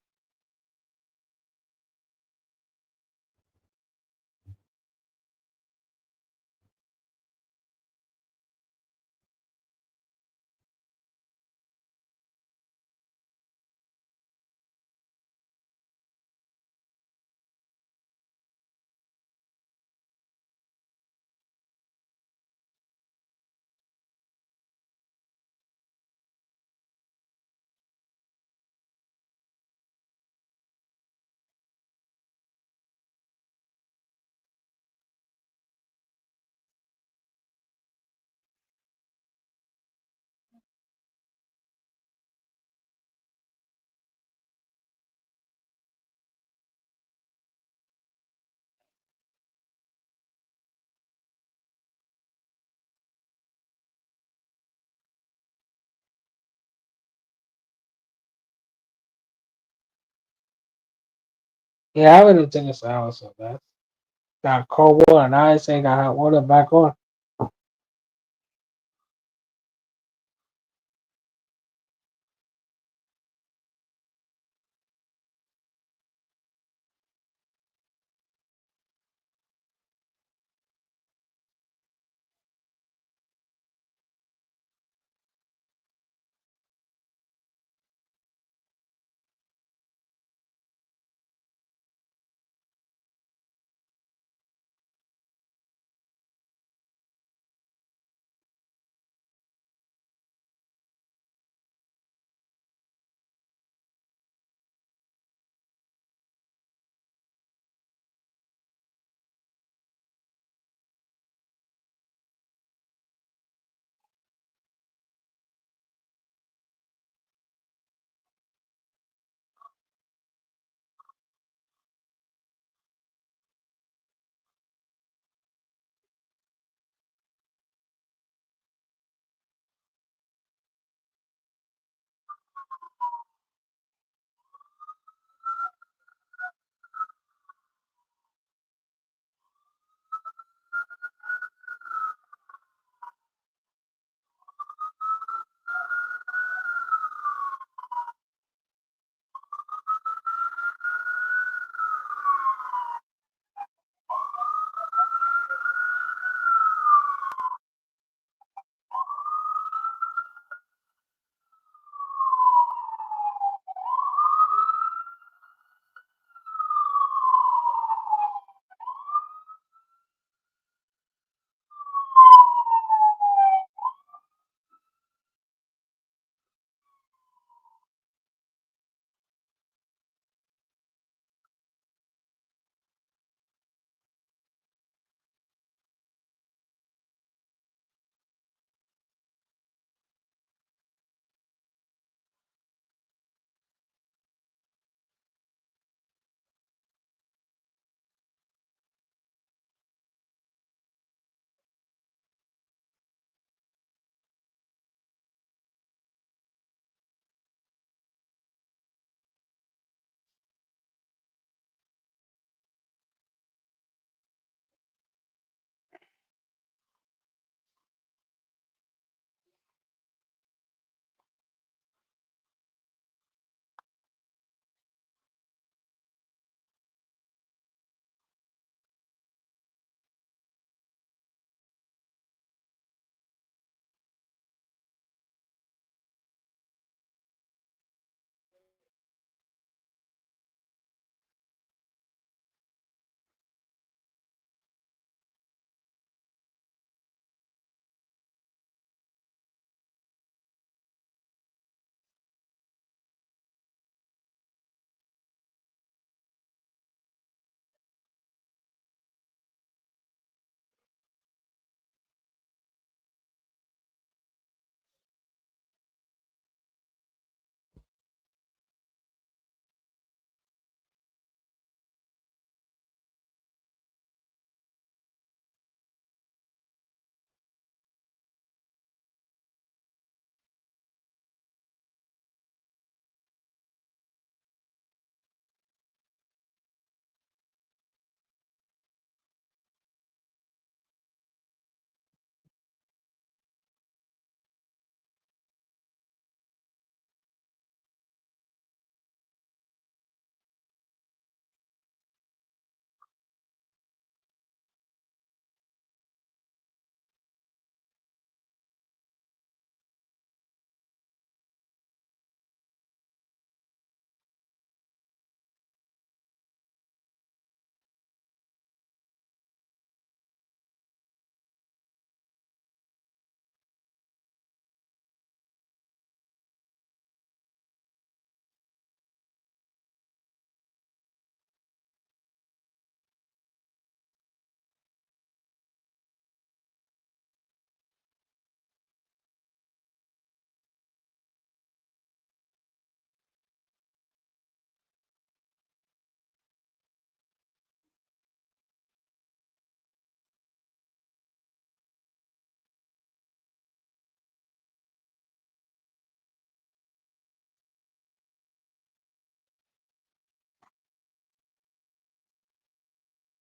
C: Yeah, I already took a shower, so that's got cold water, and I say got hot water back on.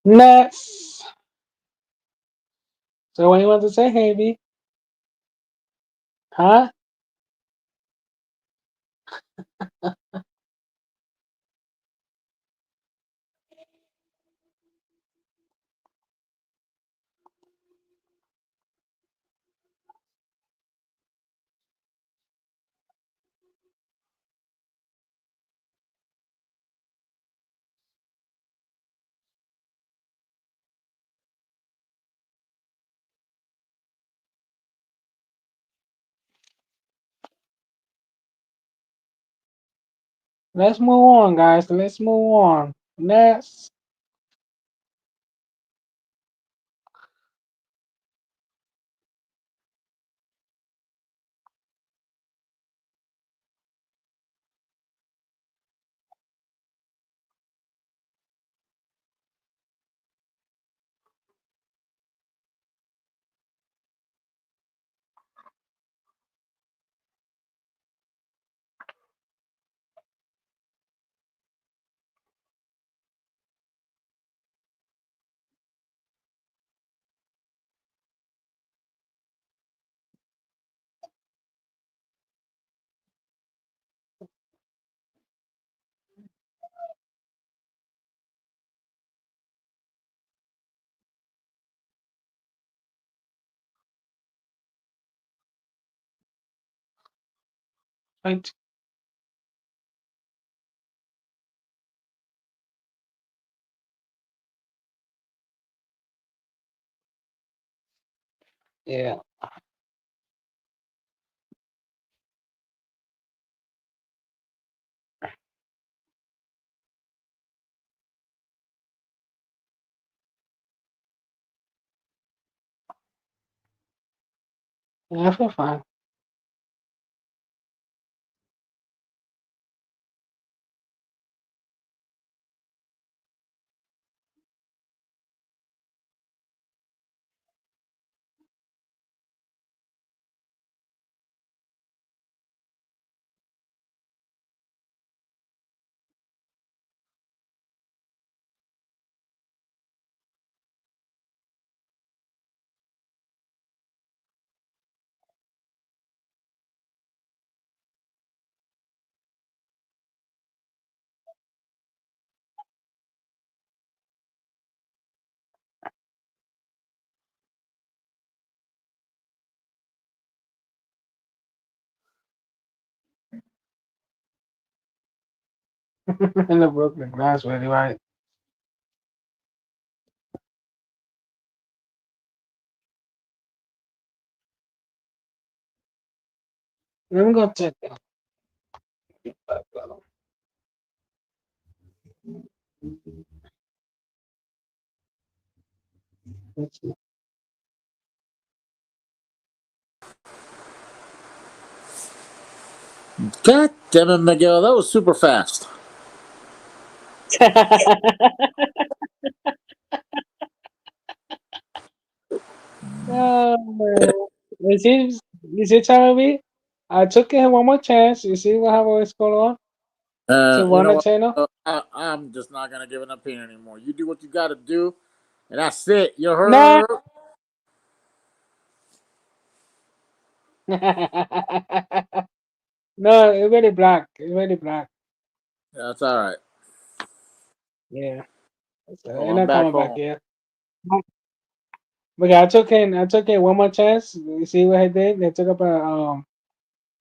C: Next. So what you want to say, Heavy? Huh? Let's move on, guys. Let's move on. Next. Right. Yeah. Yeah, I feel fine. In the Brooklyn glass, really, right? Let me go check that. Let's see.
B: God damn it, Miguel. That was super fast.
C: Oh, man. You see, telling me? I took him one more chance. You see what how it's going on? To
B: You
C: one
B: know
C: the
B: what?
C: channel?
B: I'm just not going to give an opinion anymore. You do what you got to do, and that's it. You
C: Nah.
B: heard?
C: No, it's really black. It's really black.
B: That's all right.
C: Yeah. So,
B: Well,
C: they're
B: I'm
C: not
B: back
C: coming back
B: home.
C: here. But yeah, I took him one more chance. You see what he did? They took up a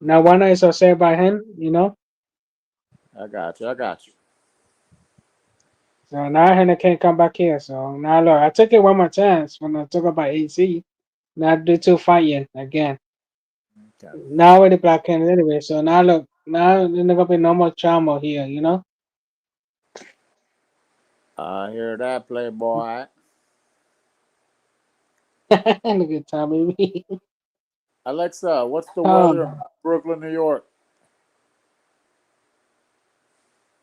C: now one is saved by him.
B: I got you. I got you.
C: So now Henry can't come back here. So now look, I took it one more chance when I took up by AC. Now the two fighting again.
B: Okay.
C: Now with the black hand anyway. So now look, now there's not gonna be no more trauma here.
B: I hear that, Playboy.
C: Look at Tommy.
B: Alexa, what's the weather in
C: Oh,
B: Brooklyn, New York?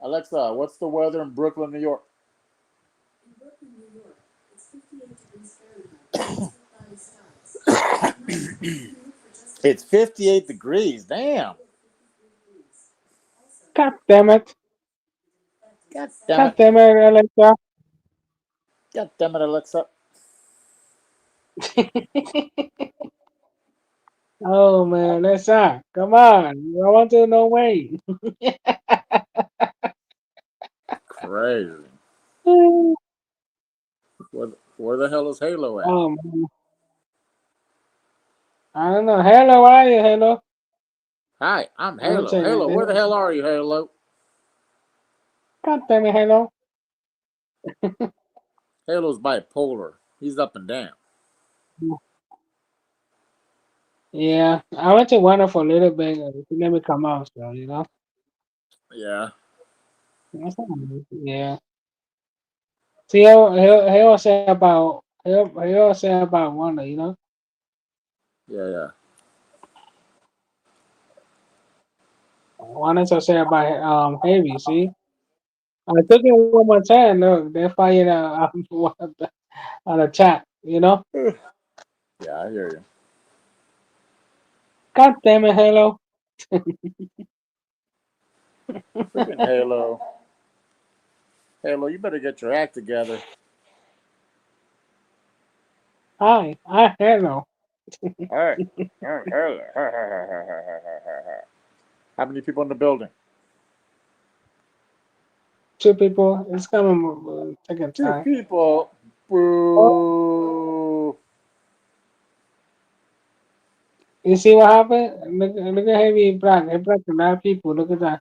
B: Alexa, what's the weather in Brooklyn, New York? It's 58 degrees. Damn.
C: God damn it.
B: God damn
C: God
B: it.
C: damn it, Alexa.
B: God damn it, Alexa.
C: Oh man, that's not. Come on, I want to know way.
B: Crazy. Where the hell is Halo at?
C: Man. I don't know. Hello, where are you? Hello.
B: Hi, I'm
C: Let me
B: Halo.
C: check it.
B: Halo, where the hell are you, Halo?
C: God damn it, hello.
B: Halo's bipolar. He's up and down.
C: Yeah, I went to Wanda for a little bit. He let me come out, so you know.
B: Yeah,
C: That's not nice. Yeah. See, he'll say about he'll say about Wanda, you know.
B: yeah.
C: Wanda's will say about Harry. See, I took it one more time. Look, they're fighting on the chat, you know.
B: Yeah, I hear you.
C: God damn it, Halo.
B: Freaking Halo. Halo, you better get your act together.
C: Hi, Halo.
B: Hey, Halo. How many people in the building?
C: Two people. It's coming taking
B: Two
C: time.
B: people.
C: Oh,
B: Boo.
C: you see what happened? Look at Heavy Black. He blocked a lot of people. Look at that.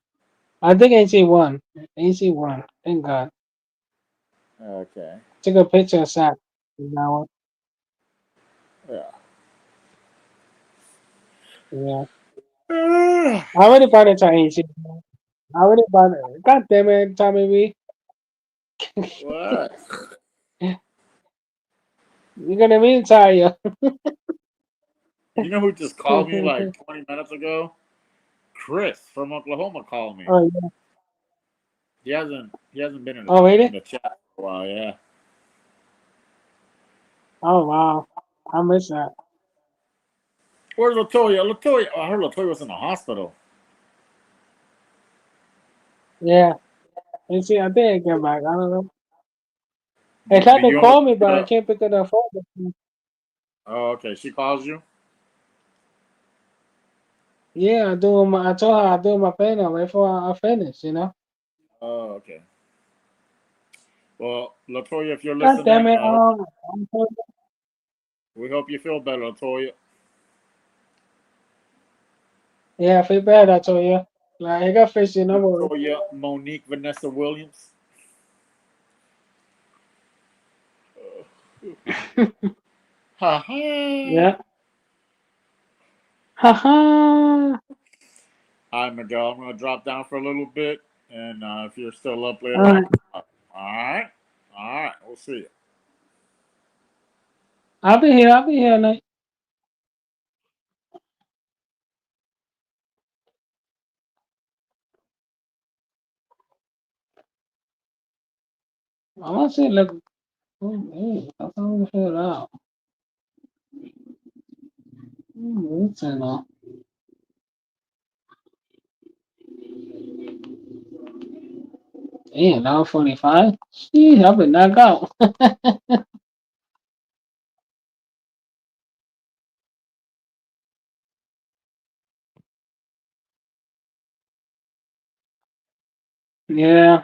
C: I think I see one. I see one. Thank God.
B: Okay.
C: Took a picture of Sat. That one.
B: Yeah.
C: Yeah. I already bought it to AC. I already bought it. God damn it, Tommy B.
B: What?
C: You're gonna mean tire.
B: You know who just called me like 20 minutes ago? Chris from Oklahoma called me.
C: Oh yeah.
B: He hasn't been
C: Oh
B: in
C: really?
B: the chat for a while, yeah.
C: Oh wow. I miss that.
B: Where's Latoya? Latoya. Oh, I heard Latoya was in the hospital.
C: Yeah. And see, I think I came back. I don't know. They tried
B: Did
C: to
B: you and
C: call me, but I
B: Latoya?
C: can't pick up the phone.
B: Oh, okay. She calls you?
C: Yeah, I told her I'm doing my panel before I finish, you know.
B: Oh, okay. Well, Latoya, if you're
C: God damn
B: listening,
C: it.
B: we hope you feel better, Latoya.
C: Yeah, I feel bad. I told you. Like, I got fish, no worries.
B: Latoya Monique Vanessa Williams. Ha ha.
C: Yeah. Haha.
B: All right, Miguel. I'm going to drop down for a little bit. And if you're still up
C: All
B: later on,
C: right.
B: come up. All right. All right. We'll see you.
C: I'll be here. I'll be here, like. I want to see, look. I can't figure it out. What's in there? Damn, now 45? Gee, I've been knocked out. Yeah.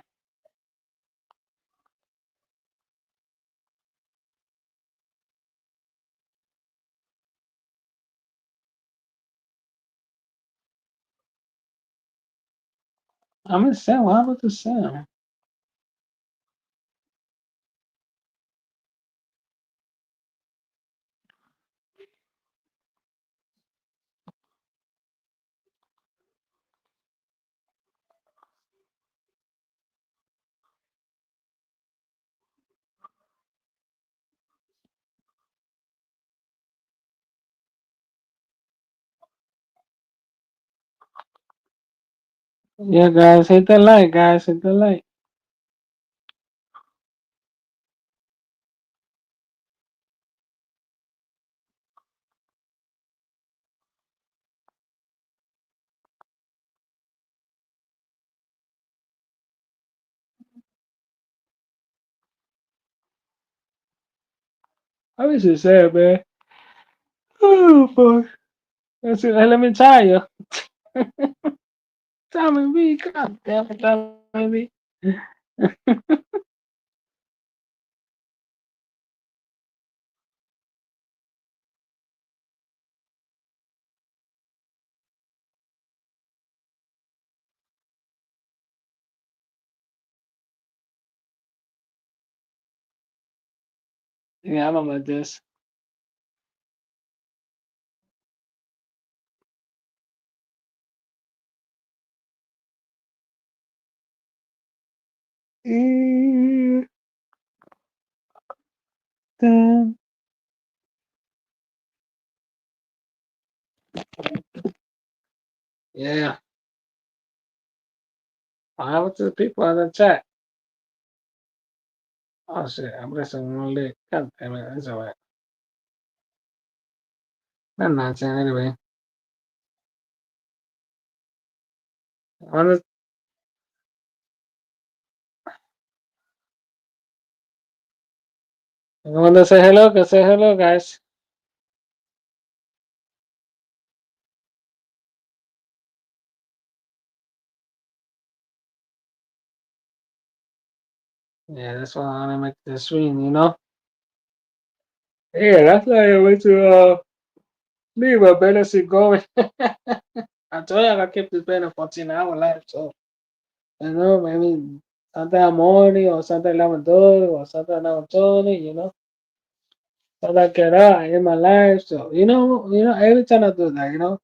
C: I'm in Sam. What happened to Sam? Yeah, guys, hit the like, guys. Hit the like. I was just saying, man. Oh, fuck. That's it. Let me tell you. Tommy B, God damn it, Tommy B. Yeah, I remember this. Yeah. I have to the people in the chat. Oh shit, I'm listening on lit. God damn it, that's alright. That's nonsense anyway. I want to say hello, go say hello, guys. Yeah, that's why I want to make the stream, you know? Yeah, that's why I went to leave a BNC going. I told you I gotta keep this banner 14-hour live, so you know, maybe sometime morning or sometime 11:30 or sometime 11:20, you know. So I get out in my life, so every time I do that, you know.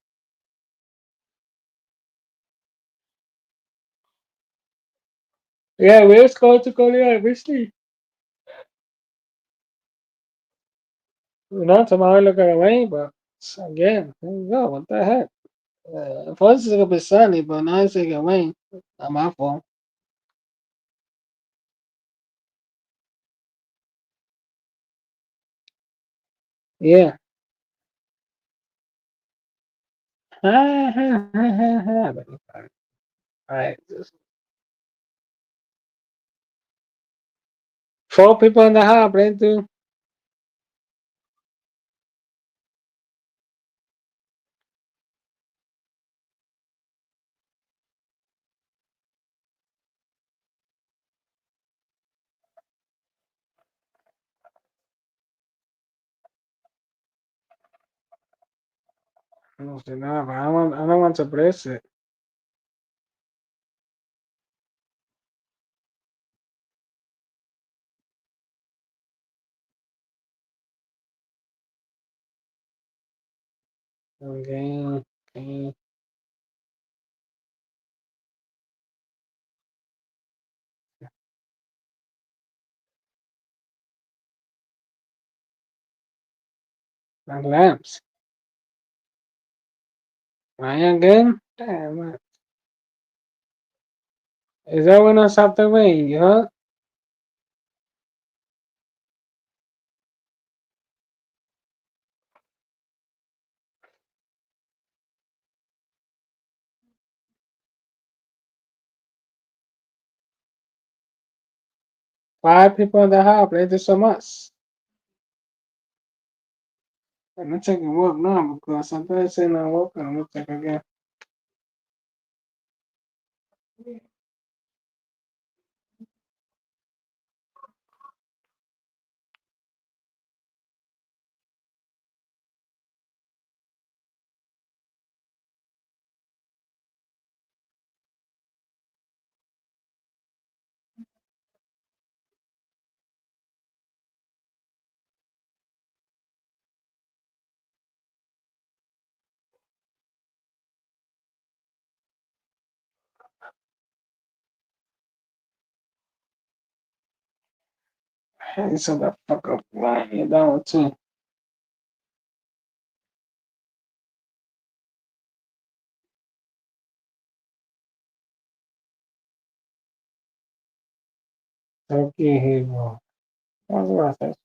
C: Yeah, we're going to Korea, obviously. Not tomorrow look at the rain, but again, there you go. What the heck? First it's gonna be sunny, but now it's gonna rain. Not my fault. Yeah. Alright. Four people in the house, brain too. No sé nada, but I don't want to press it. Okay. Okay. And lamps. Ryan again? Damn it. Is that when I stop the rain, huh? 5 people in the house, thank you so much. I'm gonna take a walk now because sometimes I'm not walking, I'm gonna take again. Hey, so the fuck up lying down too. Okay, here, bro. What's the rest?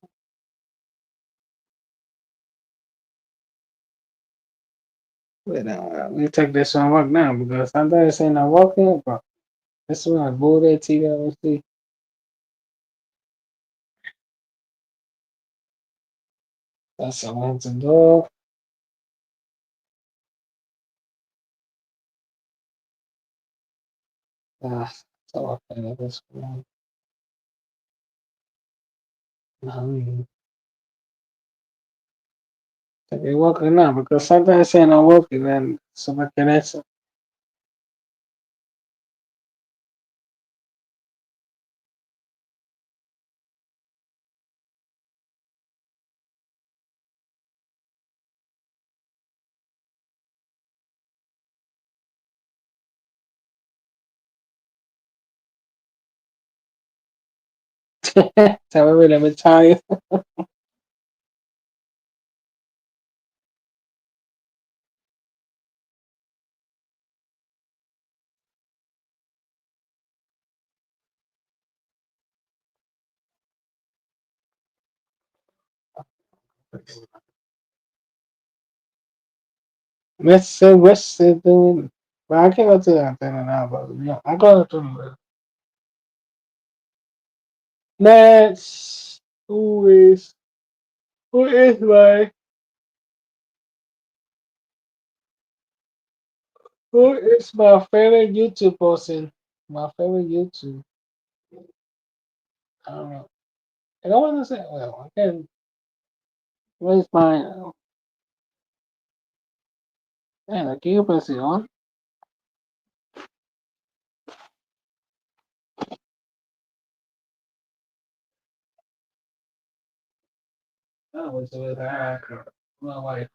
C: Wait, we take this one work now because sometimes it's not working, but this one, Blu-ray TV, obviously. That's what I want to do. So I think this one. Take working now because sometimes it's not working and so I can answer. So let me tell you. What's it doing? But I can't go to that thing now, but yeah, I go to the next. Who is my favorite YouTube person? My favorite YouTube. I don't know. And I want to say, well, I can raise my man, aquí presión. I was with my wife.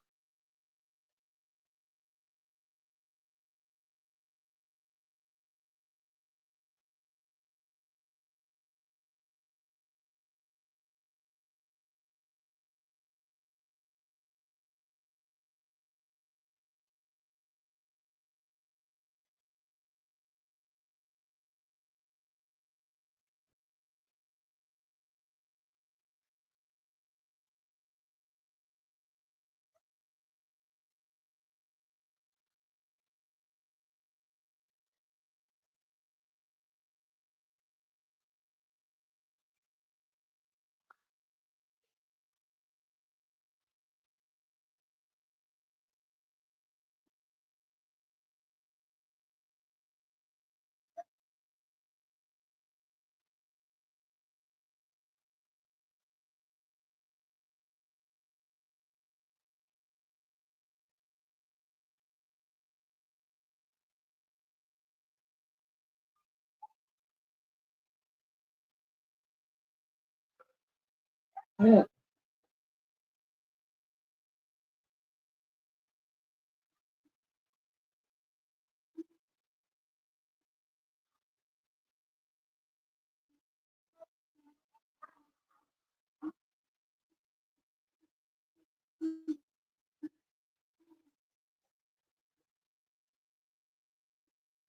C: Yeah,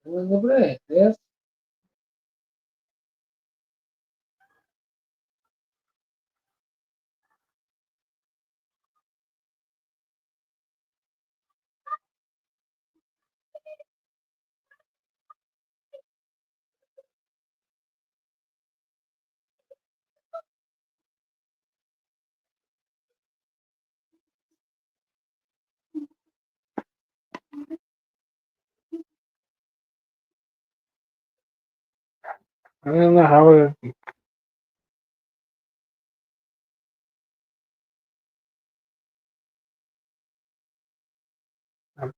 C: it was a break. Yes. I don't know how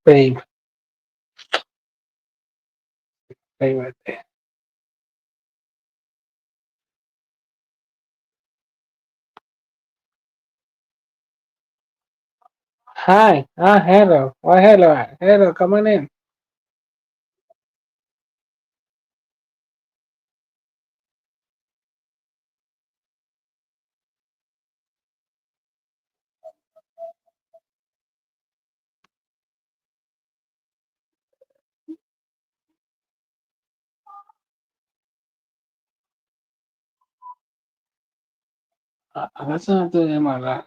C: babe, babe right there. Hi. Hello. Oh, hello. Hello. Come on in. That's not doing my life.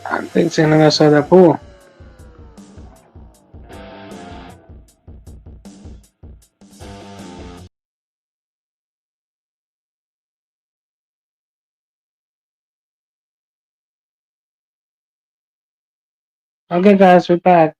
C: I think saying I saw the pool. Okay, guys, we're back.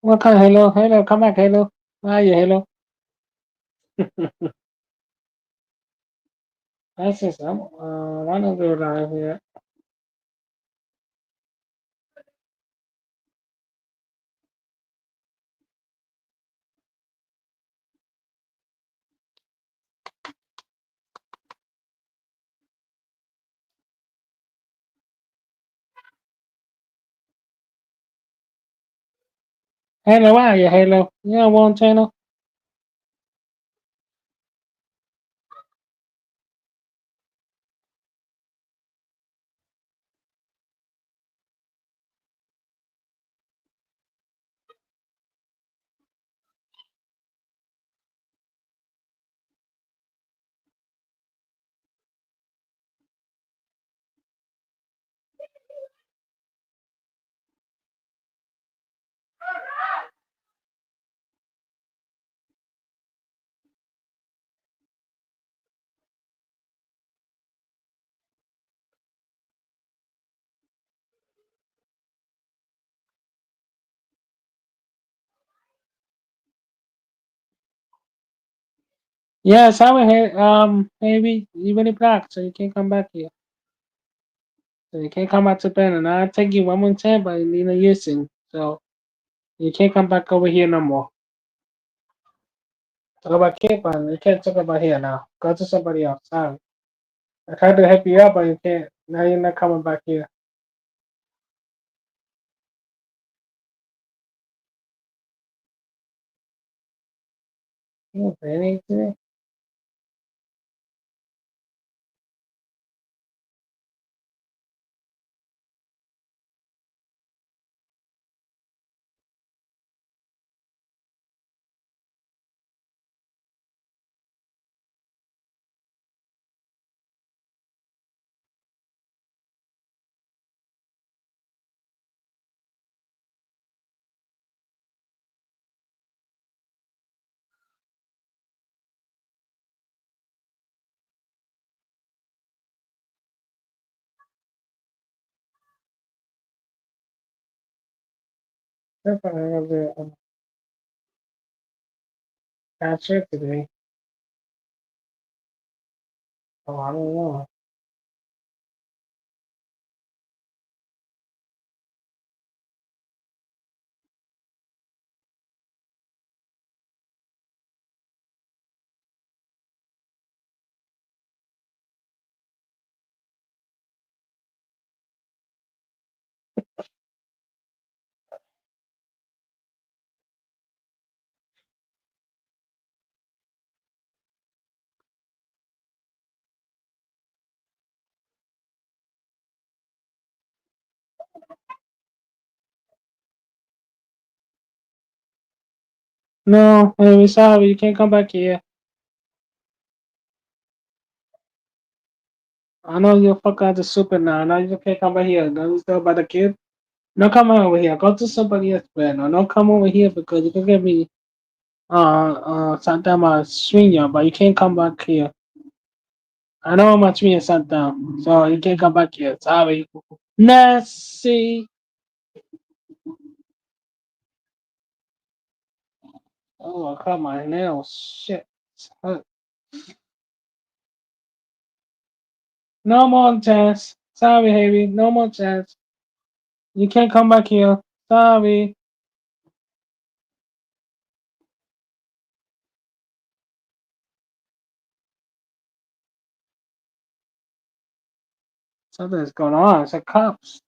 C: What kind of Halo? Halo, come back, Halo. Where are you, Halo? That's just one of the live here. Halo, where are you, Halo? You on one channel? Yes, I will. Maybe you really blocked, so you can't come back here. So you can't come back to Ben, and I'll take you one more time, but you need a using. So you can't come back over here no more. Talk about Cape Town. You can't talk about here now. Go to somebody else. Sorry. I tried to help you out, but you can't. Now you're not coming back here. You Benny today? That's what I have the concert today. Oh, I don't know. No, I'm sorry, you can't come back here. I know you're fuck out the super now. Now you can't come back here. Don't you still about the kid? No, come over here. Go to somebody else, man. No, don't come over here because you can get me sometime I swing you, but you can't come back here. I know how much me sometime, so you can't come back here. Sorry. Nasty. Oh, I cut my nails. Shit. Uh, No more chance. Sorry, Harry. No more chance. You can't come back here. Sorry. Something's going on. It's the cops.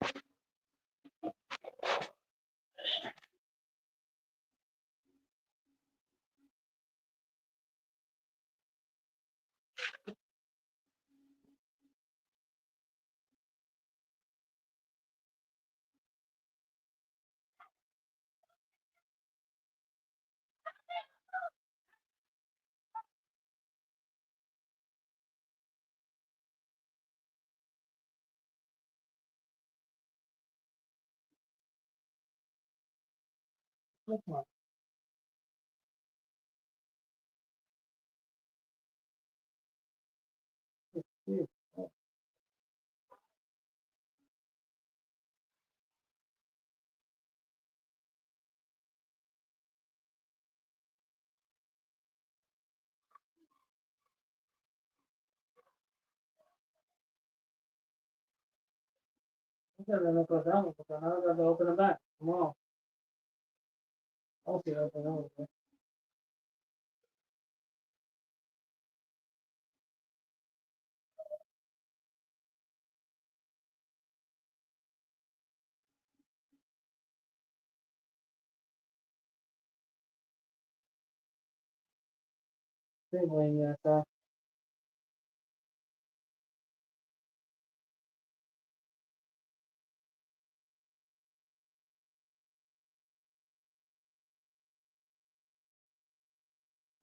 C: Open it back. Come on. Okay, open it. Okay.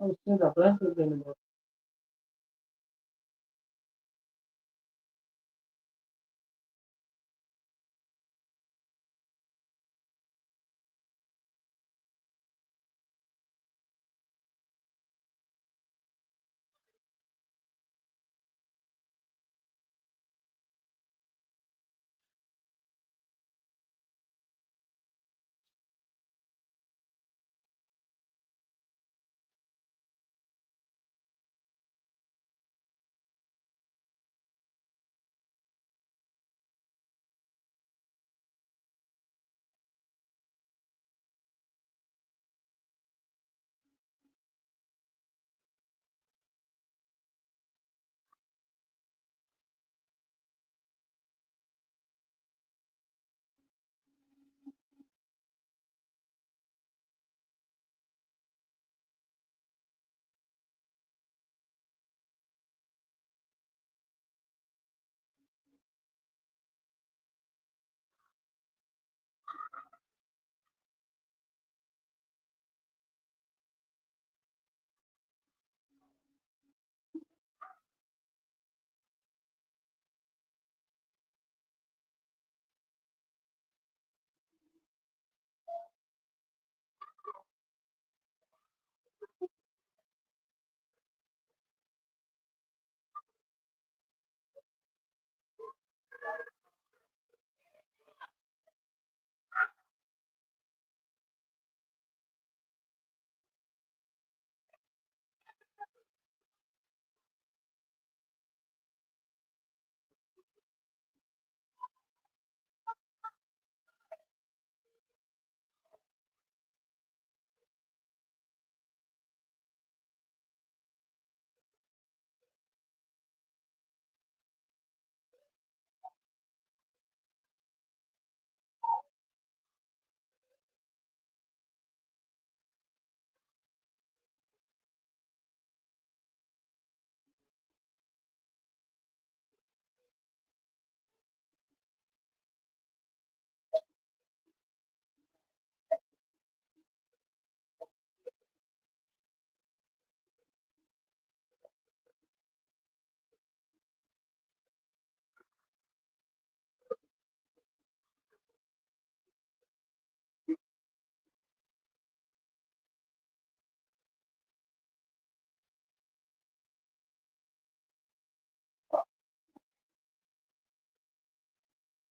C: Oh, shit, the blanket didn't work.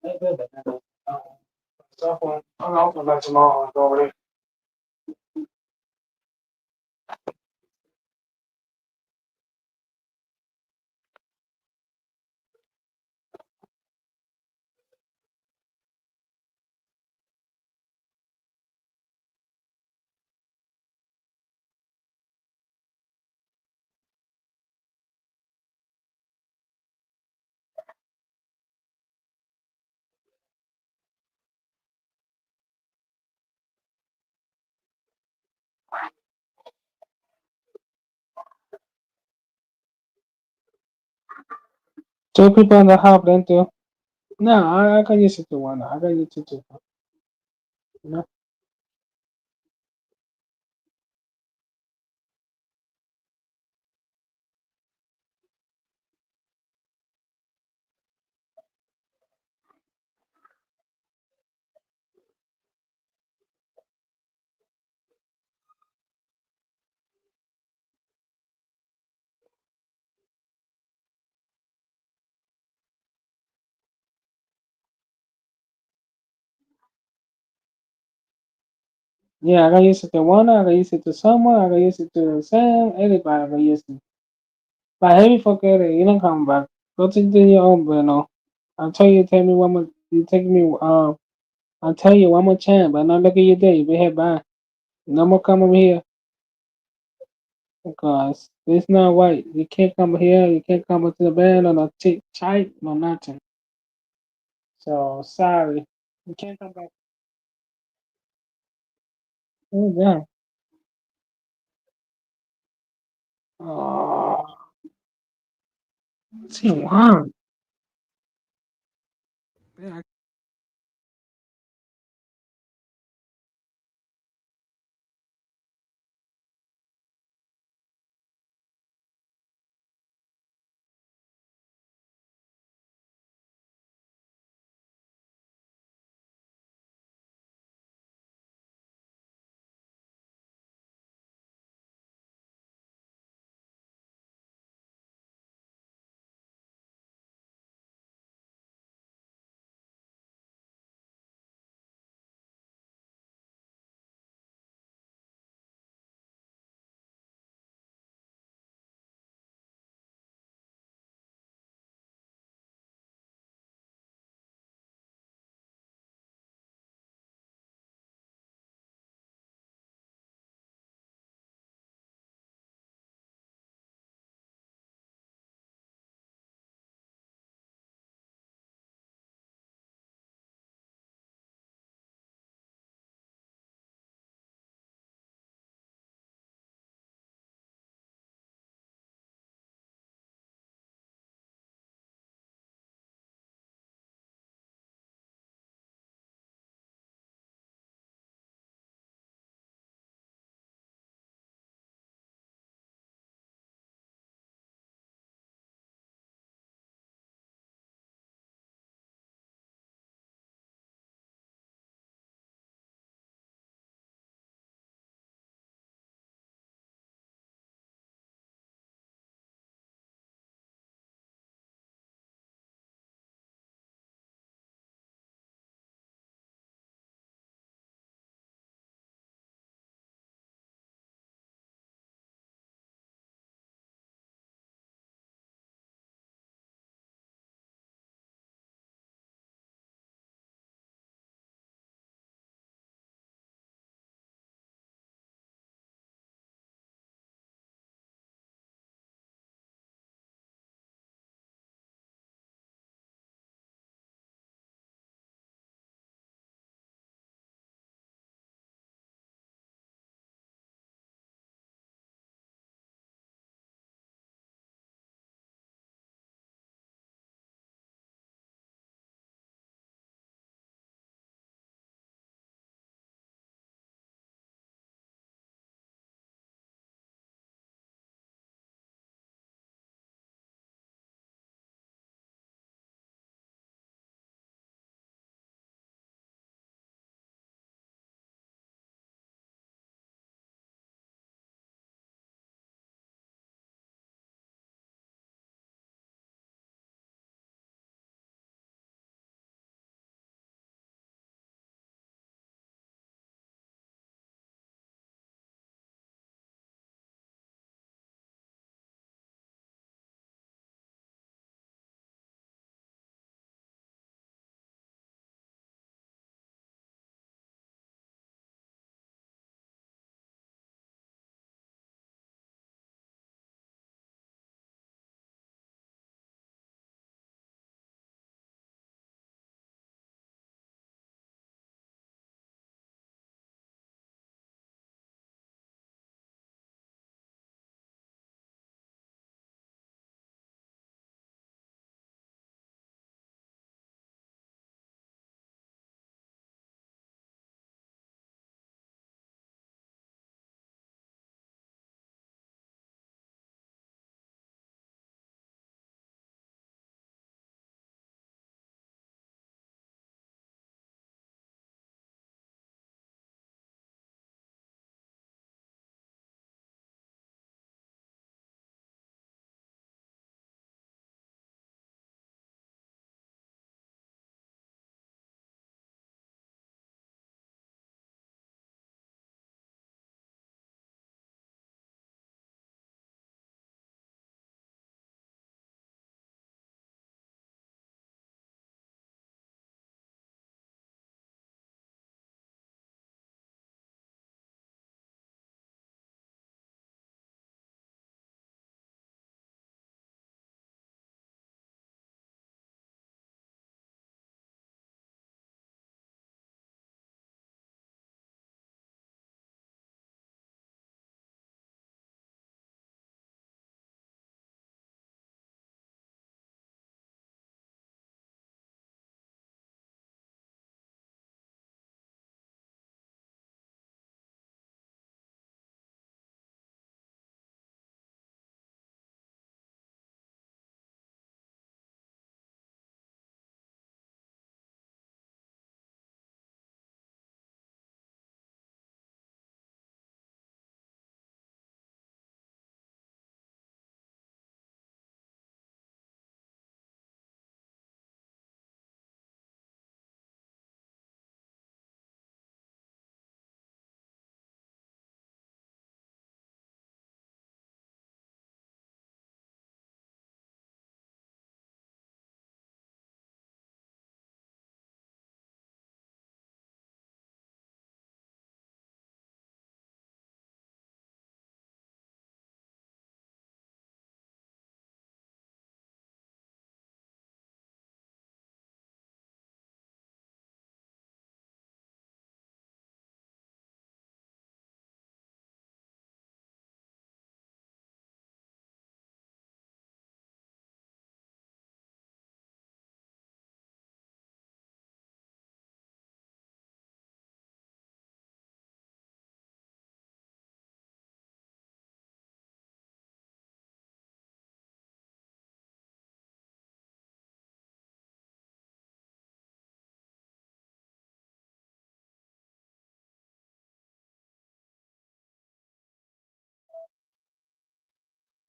C: Cell phone. I'm open by tomorrow. Go over there. Two people in the house, then two. No, I can use it to one. I can use it to two. No. Yeah, I can use it to one. I can use it to someone. I can use it to Sam. Anybody I can use it. But heavy forget it. You don't come back. Go to do your own, Bruno. I'll tell you. Tell me one more. You take me. I'll tell you one more chance. But not look at your day. Be here. Bye. No more come over here because it's not white. You can't come here. You can't come into the band on a tight, no nothing. So sorry. You can't come back. Oh yeah. Oh, see one. Yeah,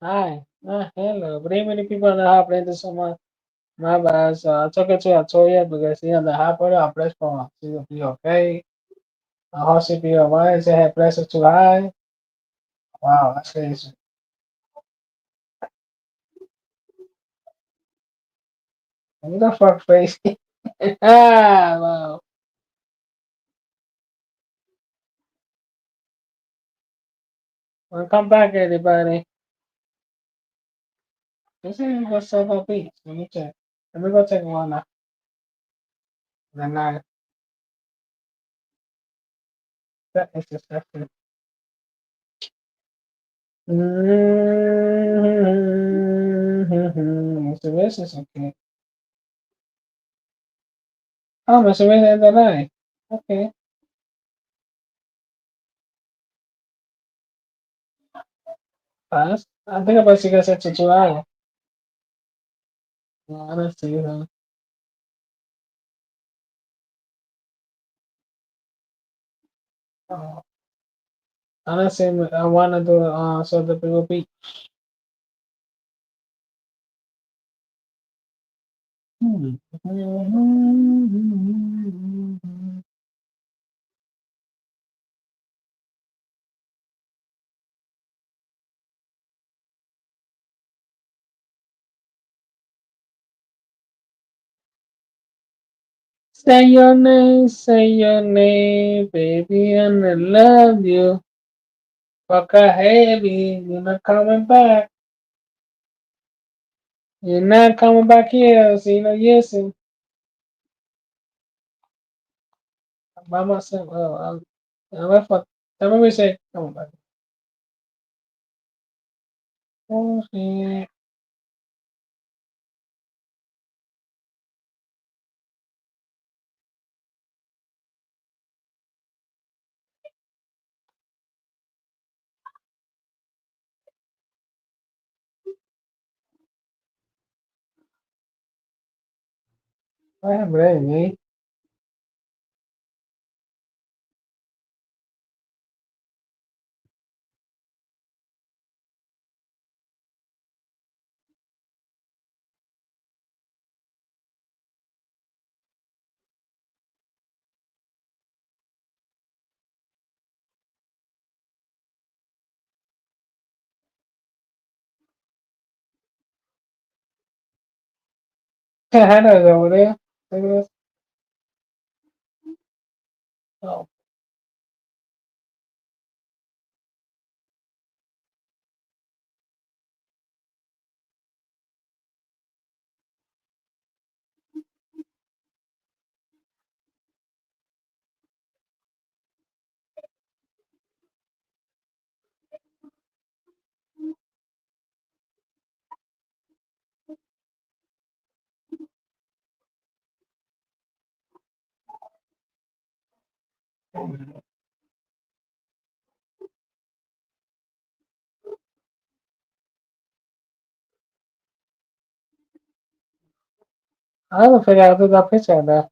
C: Hi. Hello. But even the people that have played this one, my bad. So I took it to Atoya because he had the hot water. I pressed for she will be okay. I hope she be alright. She had pressure too high. Wow, that's crazy. What the fuck, crazy? Ah, wow. Welcome back, everybody. This is what's up on beach. Let me check. Let me go take one now. Then that is just after. So this is okay. Oh, mas se vê ainda não. Ok. Fast. I think about you guys at tutorial. No, let's see that. Oh. Honestly, I wanna do so the people be. Say your name, baby, and I love you. Fuck a heavy, you're not coming back. You're not coming back here, so you know, yes, and by myself. Oh, I'm a fuck. Tell me we say, come on back. Oh, shit. I'm ready. Hannah's over there. Look at this. Oh, I don't figure out that picture there.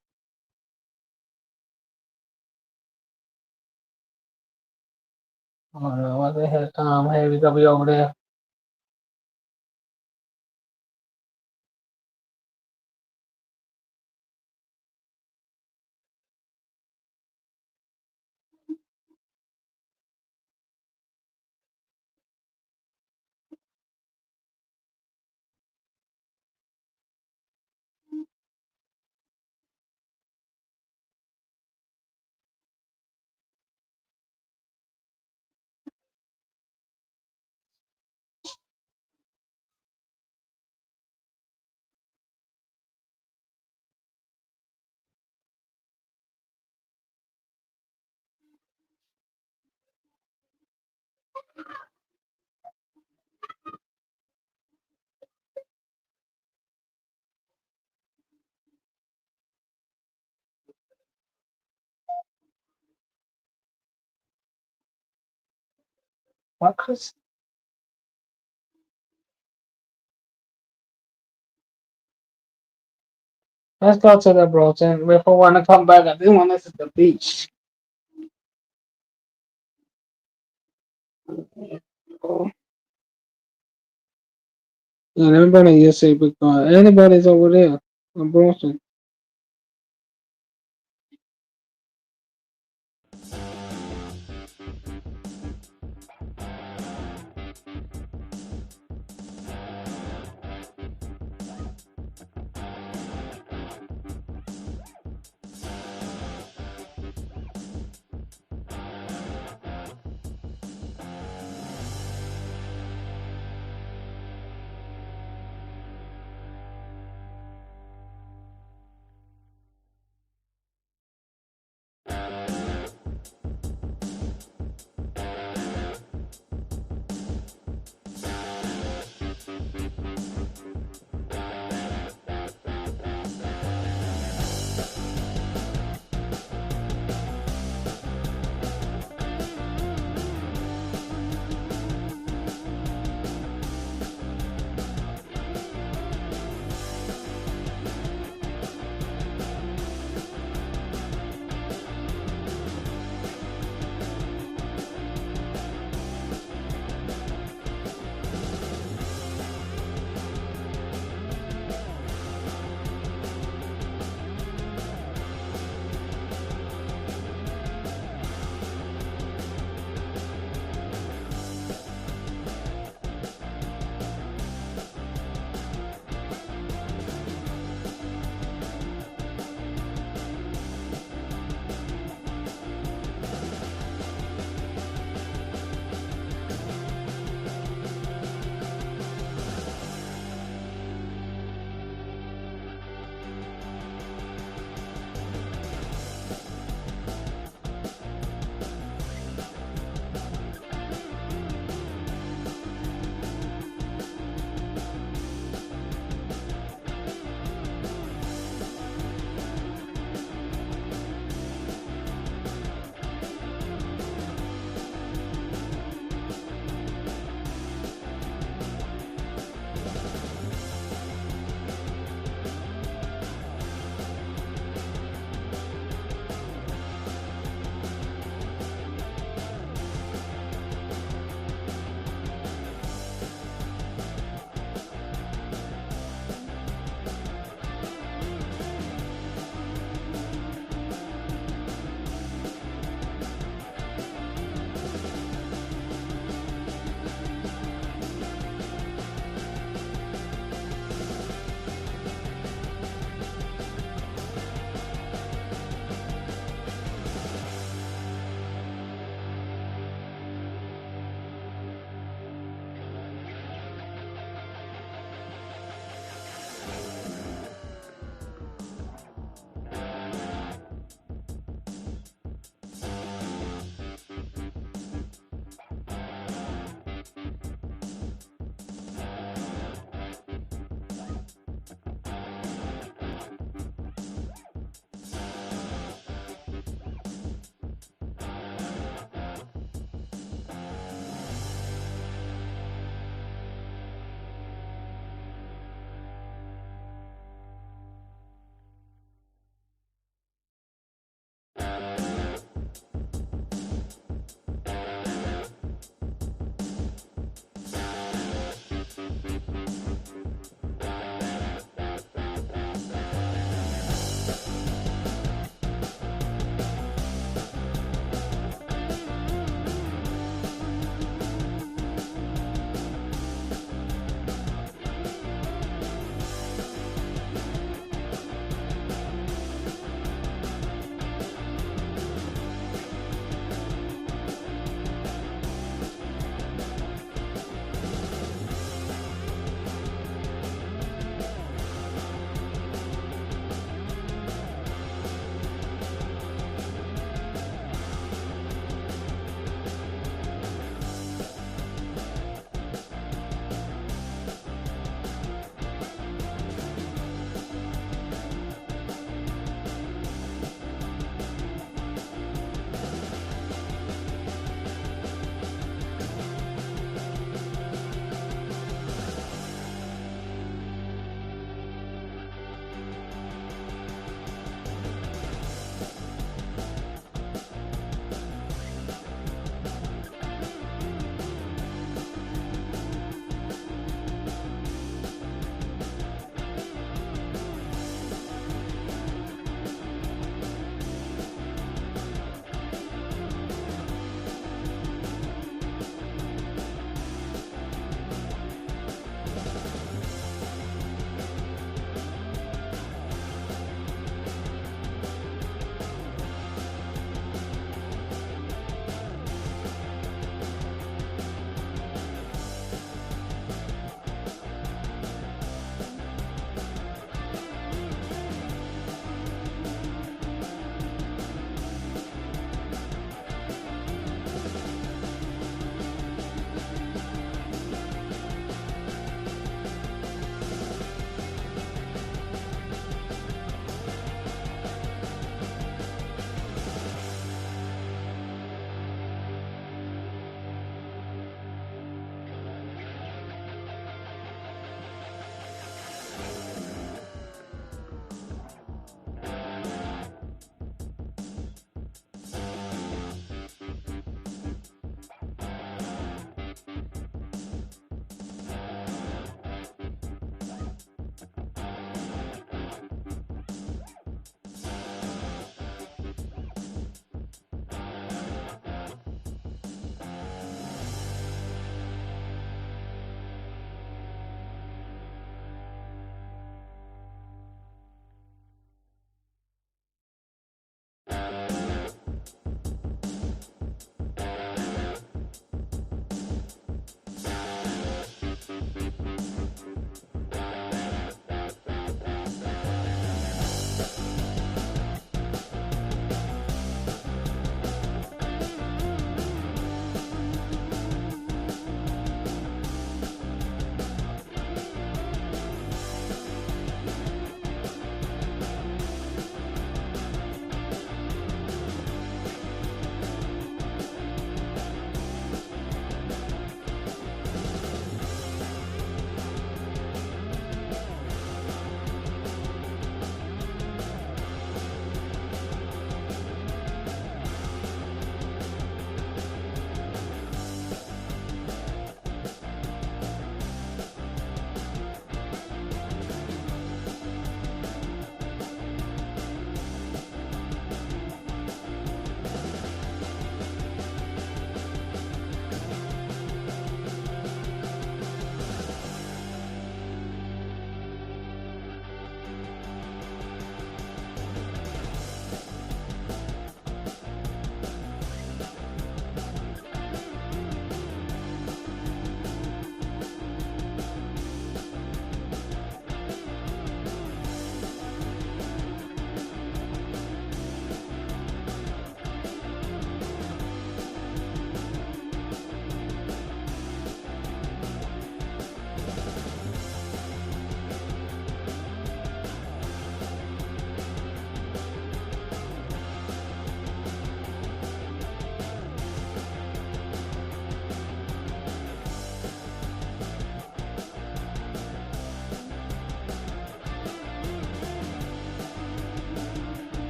C: Oh no, what the hell? Hey, we gotta be over there. What, Chris? Let's go to the Broton. If I wanna come back, I didn't want to see the beach. Oh, Yeah, let me burn it yesterday because anybody's over there. I'm Boston.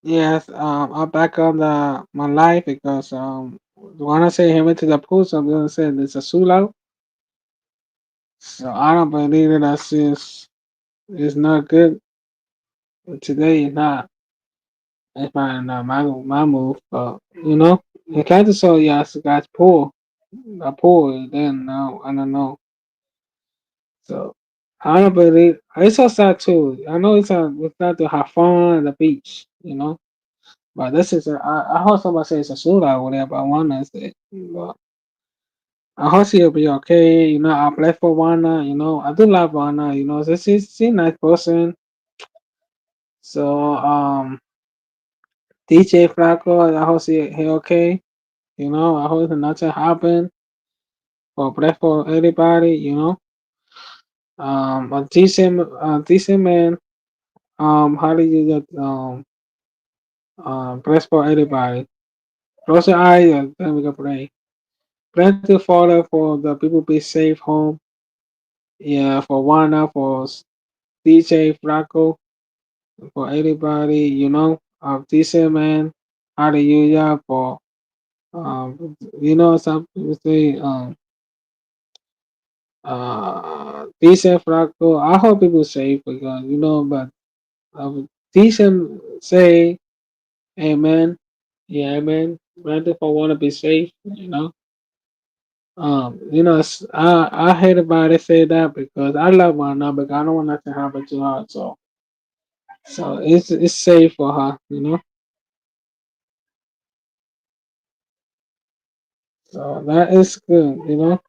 C: Yes, I'm back on the my life because when I say he went to the pool, so I'm gonna say it's a sula. So I don't believe that that's just it's not good. Today is not. It's my move, but you know, I kind of saw yes, guys pool, a pool. Then now I don't know. So I don't believe it's so sad too. I know it's not to have fun at the beach, you know. But this is I heard somebody say it's a shootout or whatever. I wanna say, but I hope she'll be okay. You know, I play for Wanda. You know, I do love Wanda. You know, so she's a nice person. So DJ Flacco, I hope he okay. You know, I hope nothing happen or play for everybody. You know, a decent man. How do you get bless for everybody. Close your eyes and then we can pray. Pray to Father for the people be safe home. Yeah, for Wanda, for DJ Flacco, for everybody, you know, of decent man. Hallelujah for some people say decent Flacco. I hope people safe because but decent say amen. Yeah, amen. Granted for want to be safe. I hate about it say that because I love my number. I don't want nothing to happen to her. So it's safe for her. So that is good. You know.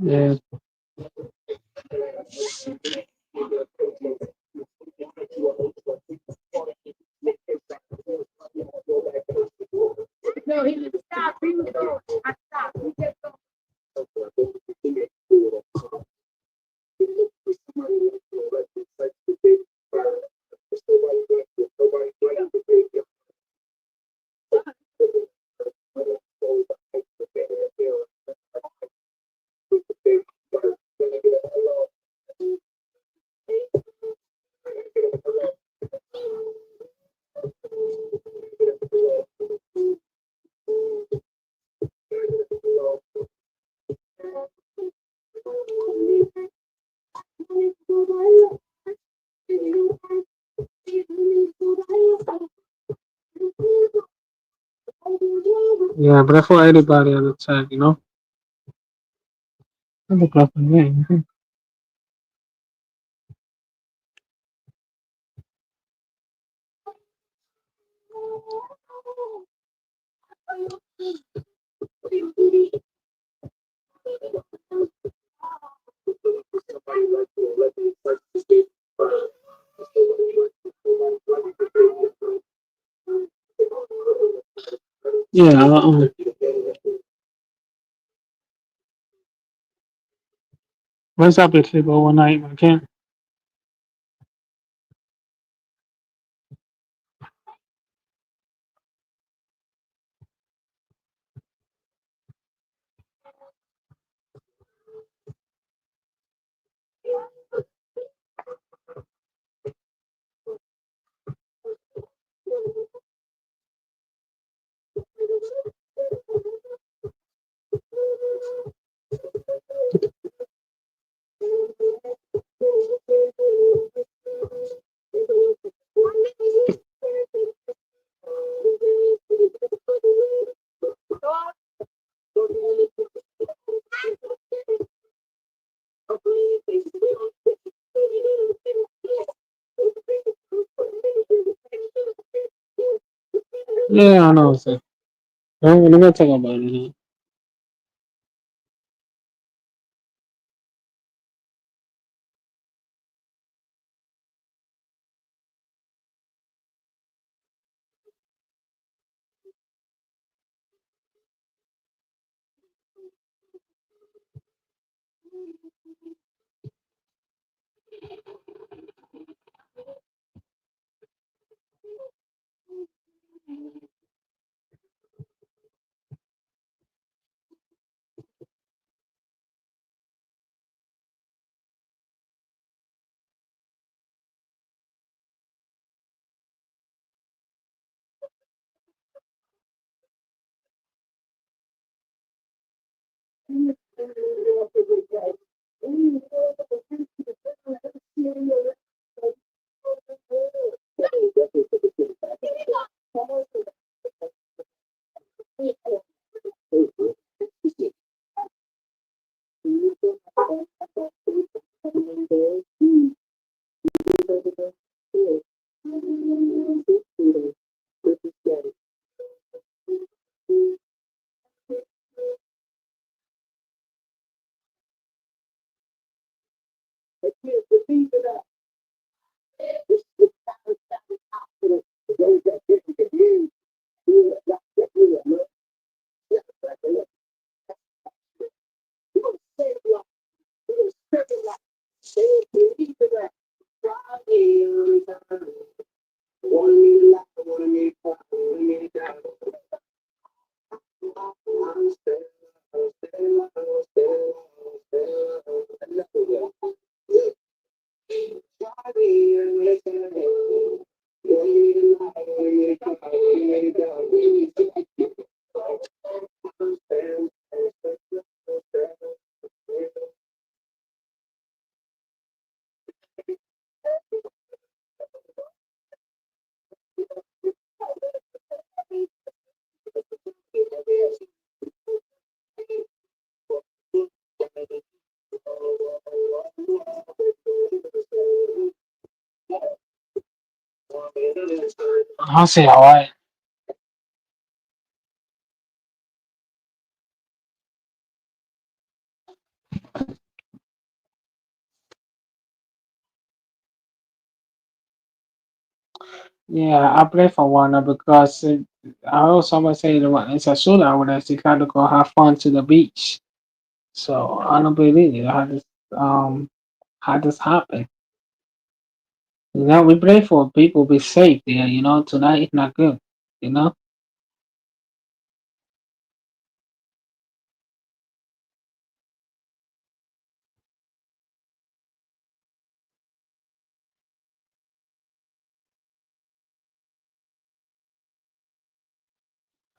C: Yeah. Yeah, but for anybody on the tag. I'm a club name. Yeah, what's up if sleep overnight? I can't. Yeah, I know. So we're gonna talk about it. I'll say Hawaii. Yeah, I play for Wanda because I heard someone say it's a shootout when they try to go have fun to the beach. So I don't believe it. How this happen? You know, we pray for people be safe there. You know, tonight is not good. You know,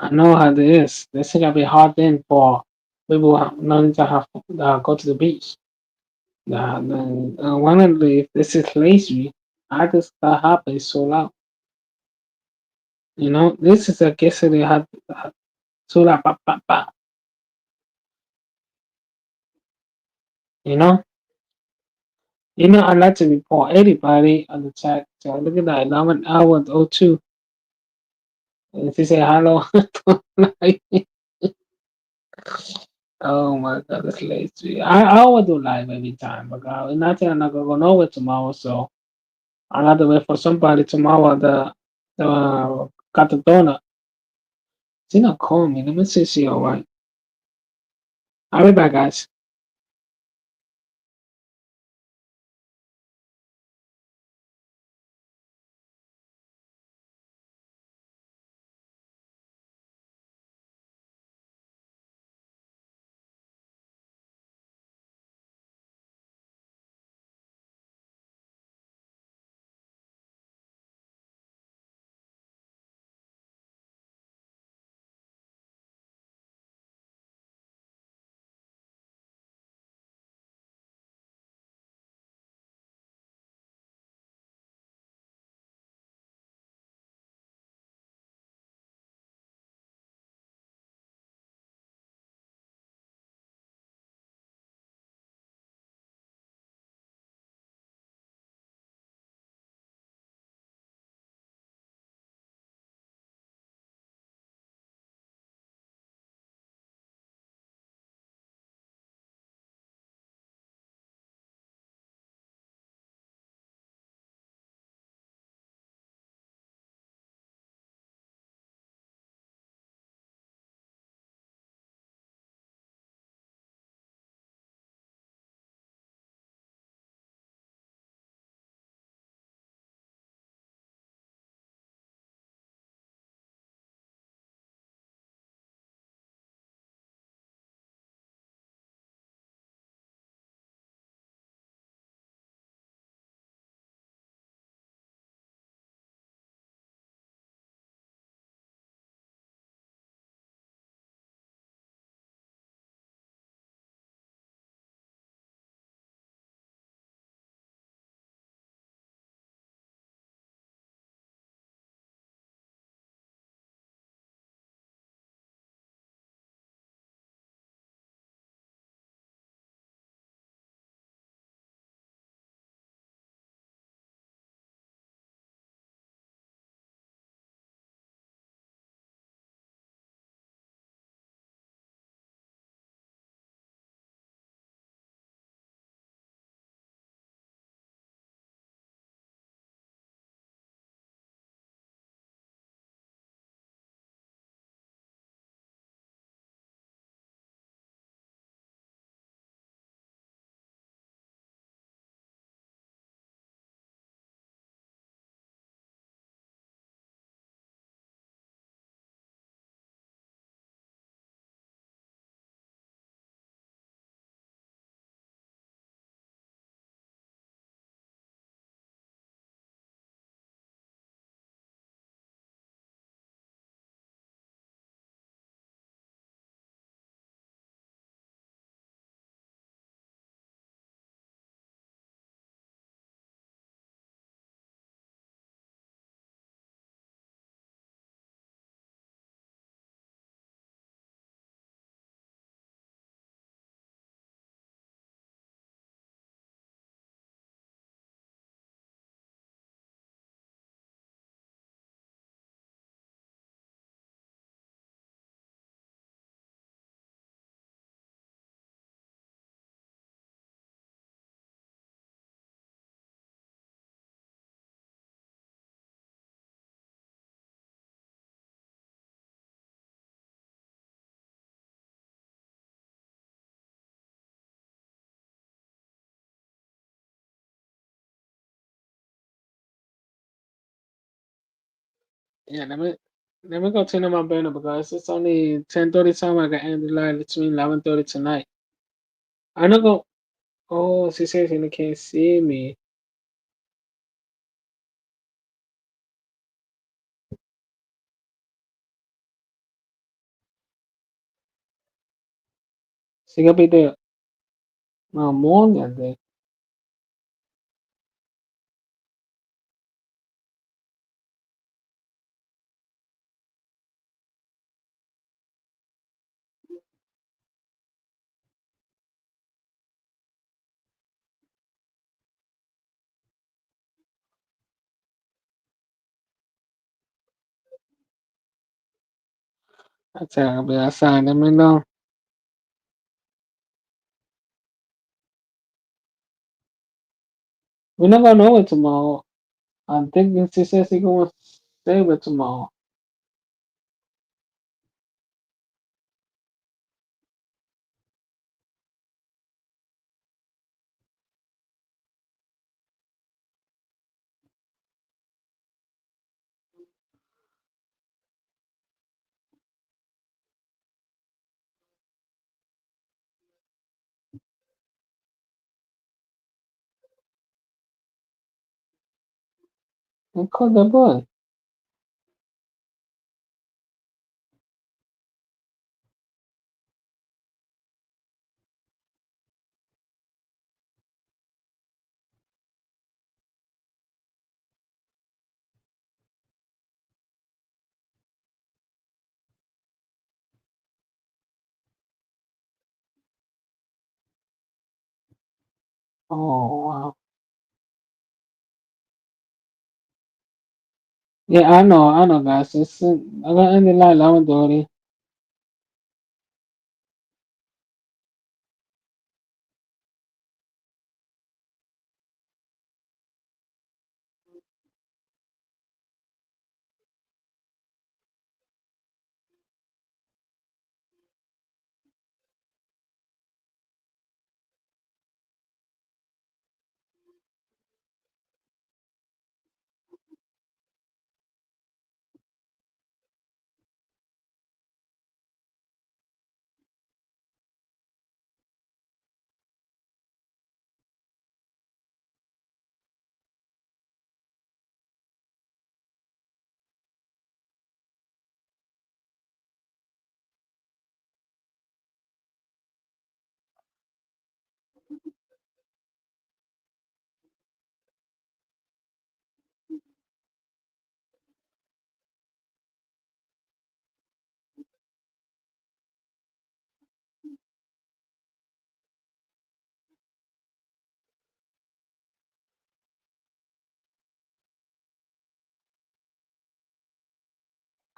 C: I know how it is. This is gonna be hard thing for people not to have go to the beach. Then one of the if this is lazy, how does that happen so loud? You know, this is a guess they had so loud, pa, pa, pa, you know. You know, I'd like to report anybody on the chat. So look at that, 11 hours 02. And if you say hello, oh my god, that's lazy. I always do live every time, but nothing I'm not gonna go nowhere tomorrow, so I'll have to wait for somebody tomorrow. The got the donut. She's not calling me. Let me see if she alright. I'll be back, guys. Yeah, let me go turn on my burner because it's only 10:30 time. I can end the live between 11:30 tonight. I'm not go. Oh, she says she can't see me. She gonna be there. No morning there. I tell her I'll be outside. Let me know. We're not gonna know it tomorrow. I think she says she gonna save it tomorrow. And call the boy. Oh wow. Yeah, I know, guys. I'm gonna end the live 11:30.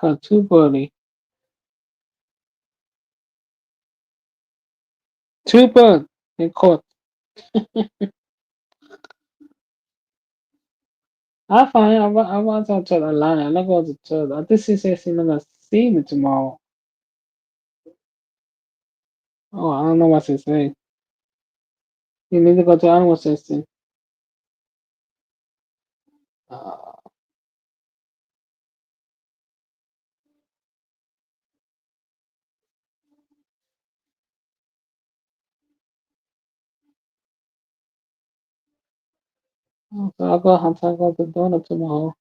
C: Got 2:30. 2:30 in court. I find I want to tell a lie. I'm not going to tell. I think she says she's not gonna see me tomorrow. Oh, I don't know what she say. You need to go to animal testing. Uh, so I'll go to donor tomorrow.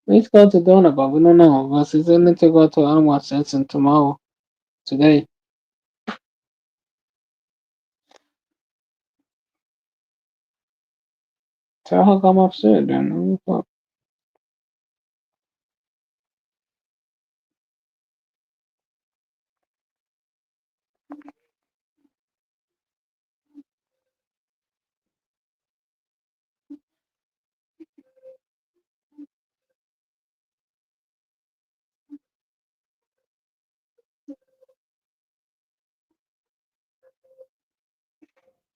C: Let's go to donor, but we don't know. But she's need to go to animal testing tomorrow. Today. Tell her come upstairs then.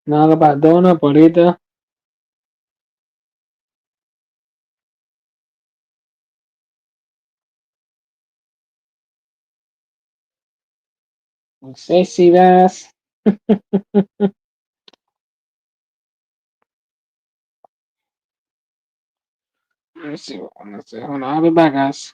C: Nada about donor, burrito. Sexy ass. Let's see. Let's see. Hold on. I'll be back, guys.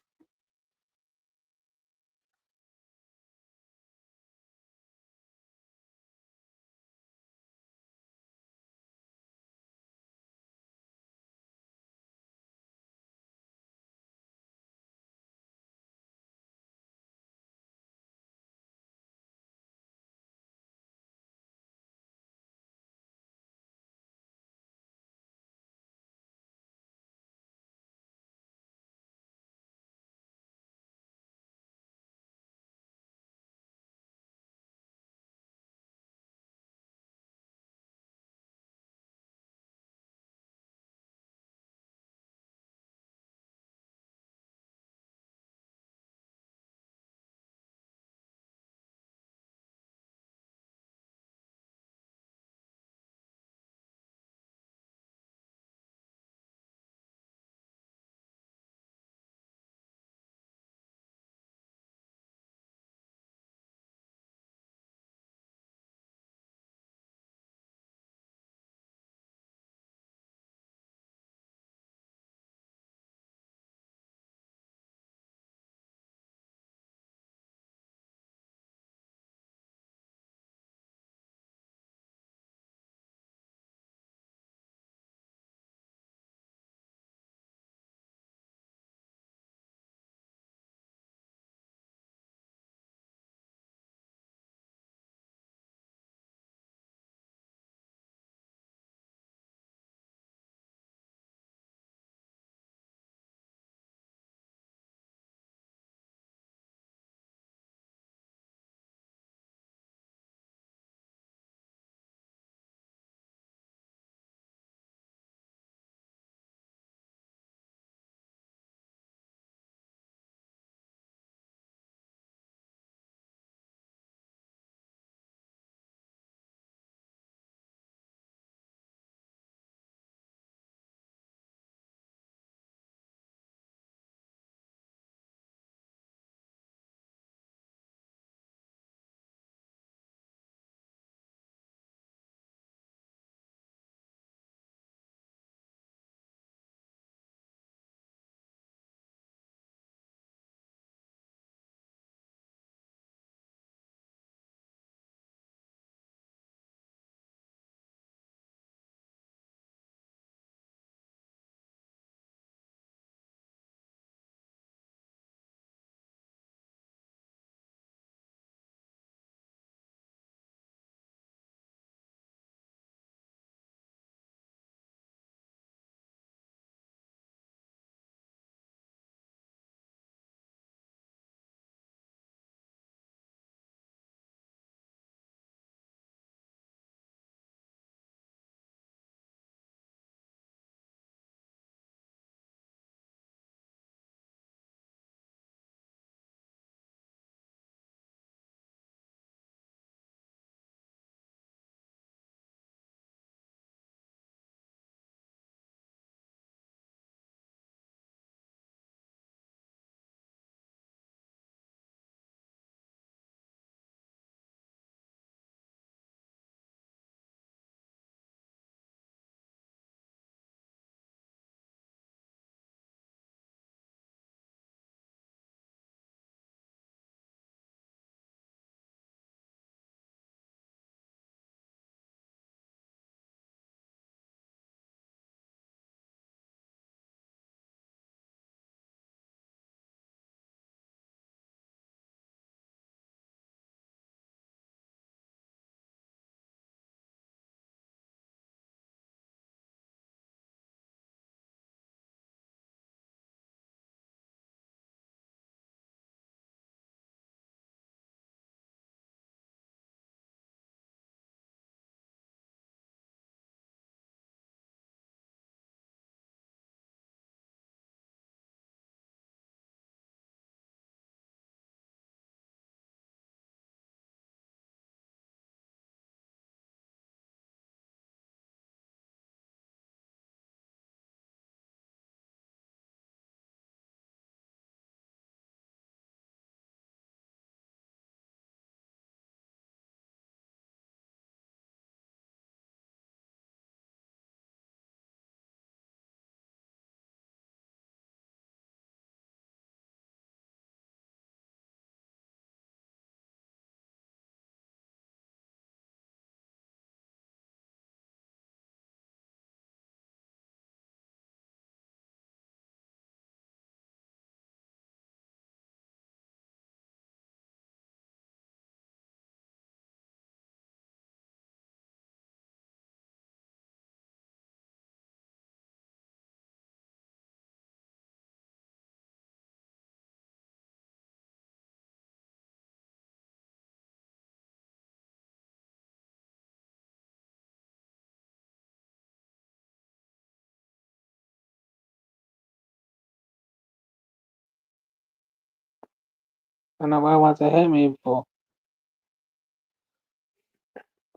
C: I know why want to hit me for.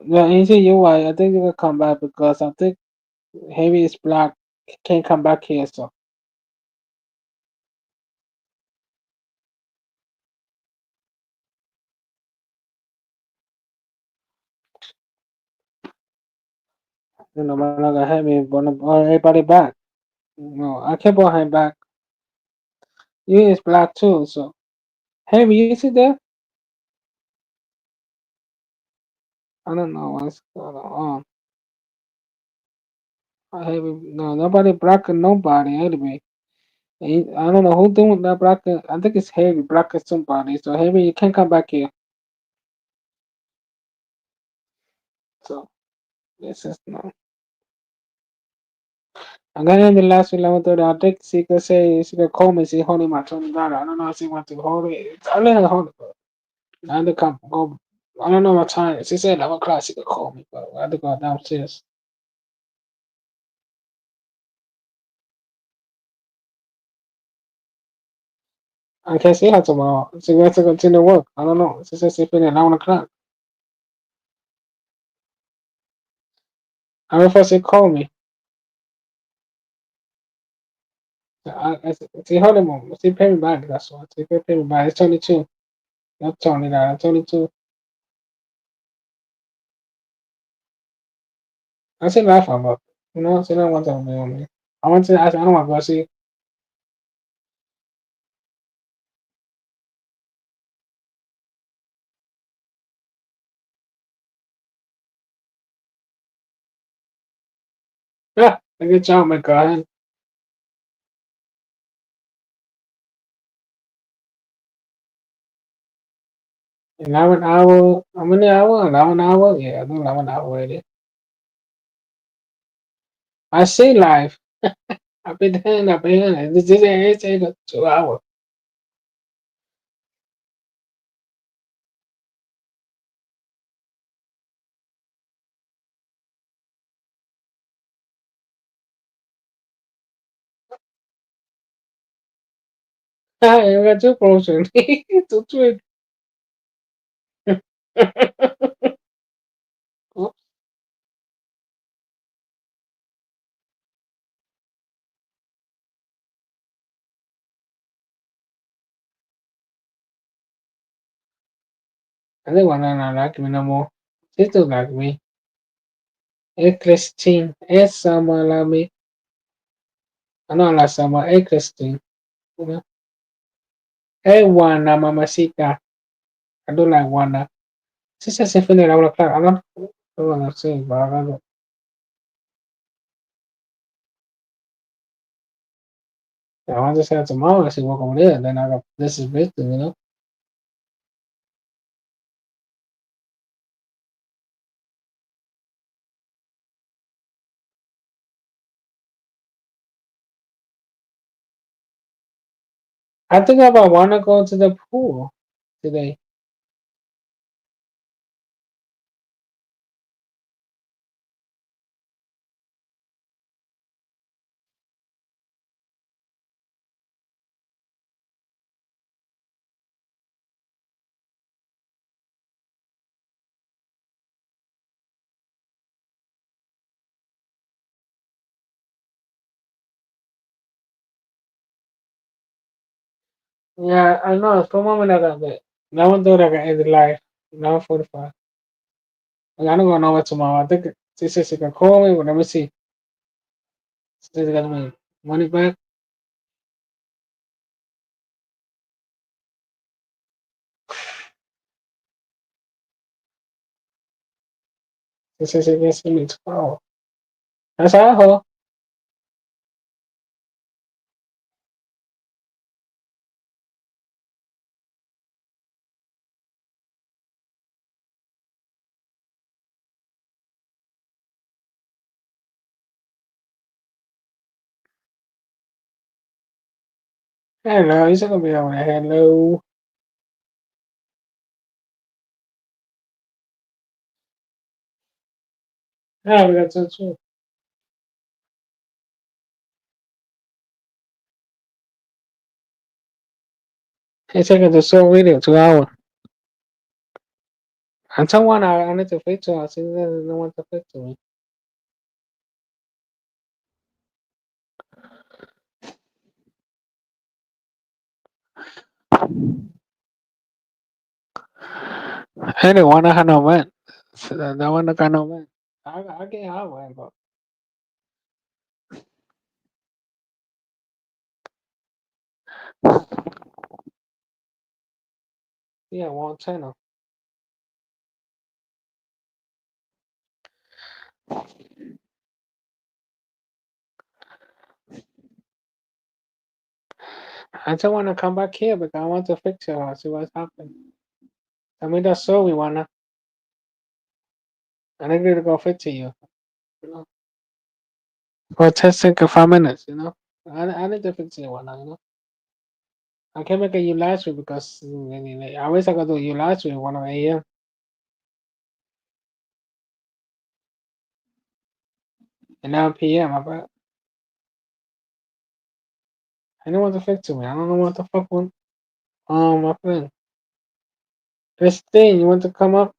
C: Yeah, you see, you're right. I think you will come back because I think Heavy is black. Can't come back here, so. You know, but not gonna hit me, but everybody back. No, I can't put him back. You is black too, so. Heavy, you see there? I don't know what's going on. Heavy, no, nobody blocking nobody anyway. I don't know who doing that blocking. I think it's Heavy blocking somebody. So Heavy, you can't come back here. So this is no. I'm gonna end the last 11:30. I think she could say she could call me. She holding my $20. I don't know if she want to hold it. I let her hold it. But I had to come go. I don't know what time. She said 11 o'clock. She could call me, but I had to go downstairs. I can't see her tomorrow. She wants to continue work. I don't know. She said she finished at 11 o'clock. I before she called me. She hold him. She pay me back. That's why she could pay me back. It's 22. Not 20. That 22. I said laugh about. You know, she don't want to be on me. I want to. I don't want to go see. Yeah, a good job, my God. 11 hour. How many hour? 11 hour. Yeah, I do 11 hour already. I see live. I've been there. I've been there. This is take 2 hours. I got too close to me. Too trick. I think one not like me no more. She still like me. Hey Christine. Hey Summer like me. I know I like Summer. Hey Christine. You know. Hey Wanda Mamacita. I do like Wanda. She says she finished at 11 o'clock. I don't want to say, but I don't. I want to say tomorrow. She walk over there. Then I got this is business, you know. I think I want to go to the pool today. Yeah, I know. For a moment, I got that. Now I'm doing I got end the life. Now 45. I don't go nowhere tomorrow. I think she said she can call me, but let me see. She said she got my money back. She said she can see me tomorrow. That's all her. Hello, you should be on there. Hello. Yeah, we got to. Hey, check it the short video, 2 hours. And someone I need to fix to us. He doesn't want to fix to me. Hey, the one I had no man. That one I got no man. I get hard man, but yeah, one channel. I just want to come back here because I want to fix it or see what's happening. I mean, that's so we wanna. I need to go fix it you. You know, for testing for 5 minutes. You know, I need to fix it one. You know, I can't make it you last week because I wish I could do you last week 1 a.m. and 9 p.m. But I don't want to fix it, man. I don't know what the fuck one. My friend. Christine, you want to come up?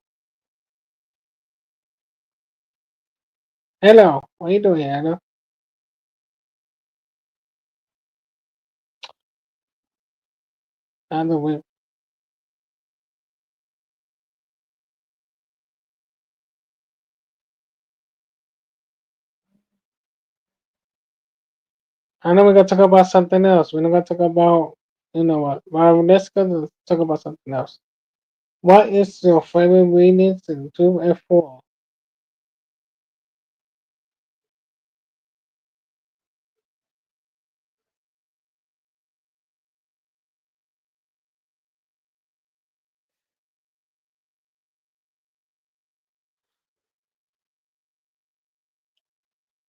C: Hello, what you doing, Hello? I don't know. I know we gotta talk about something else. We're not gonna talk about, you know what? Well, let's go talk about something else. What is your favorite readings in 2 and 4?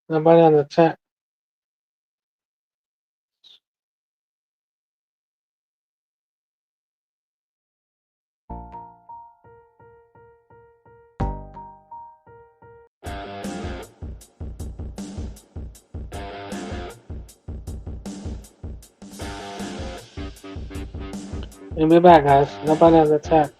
C: Nobody on the chat. We'll be back, guys. Nobody on the chat.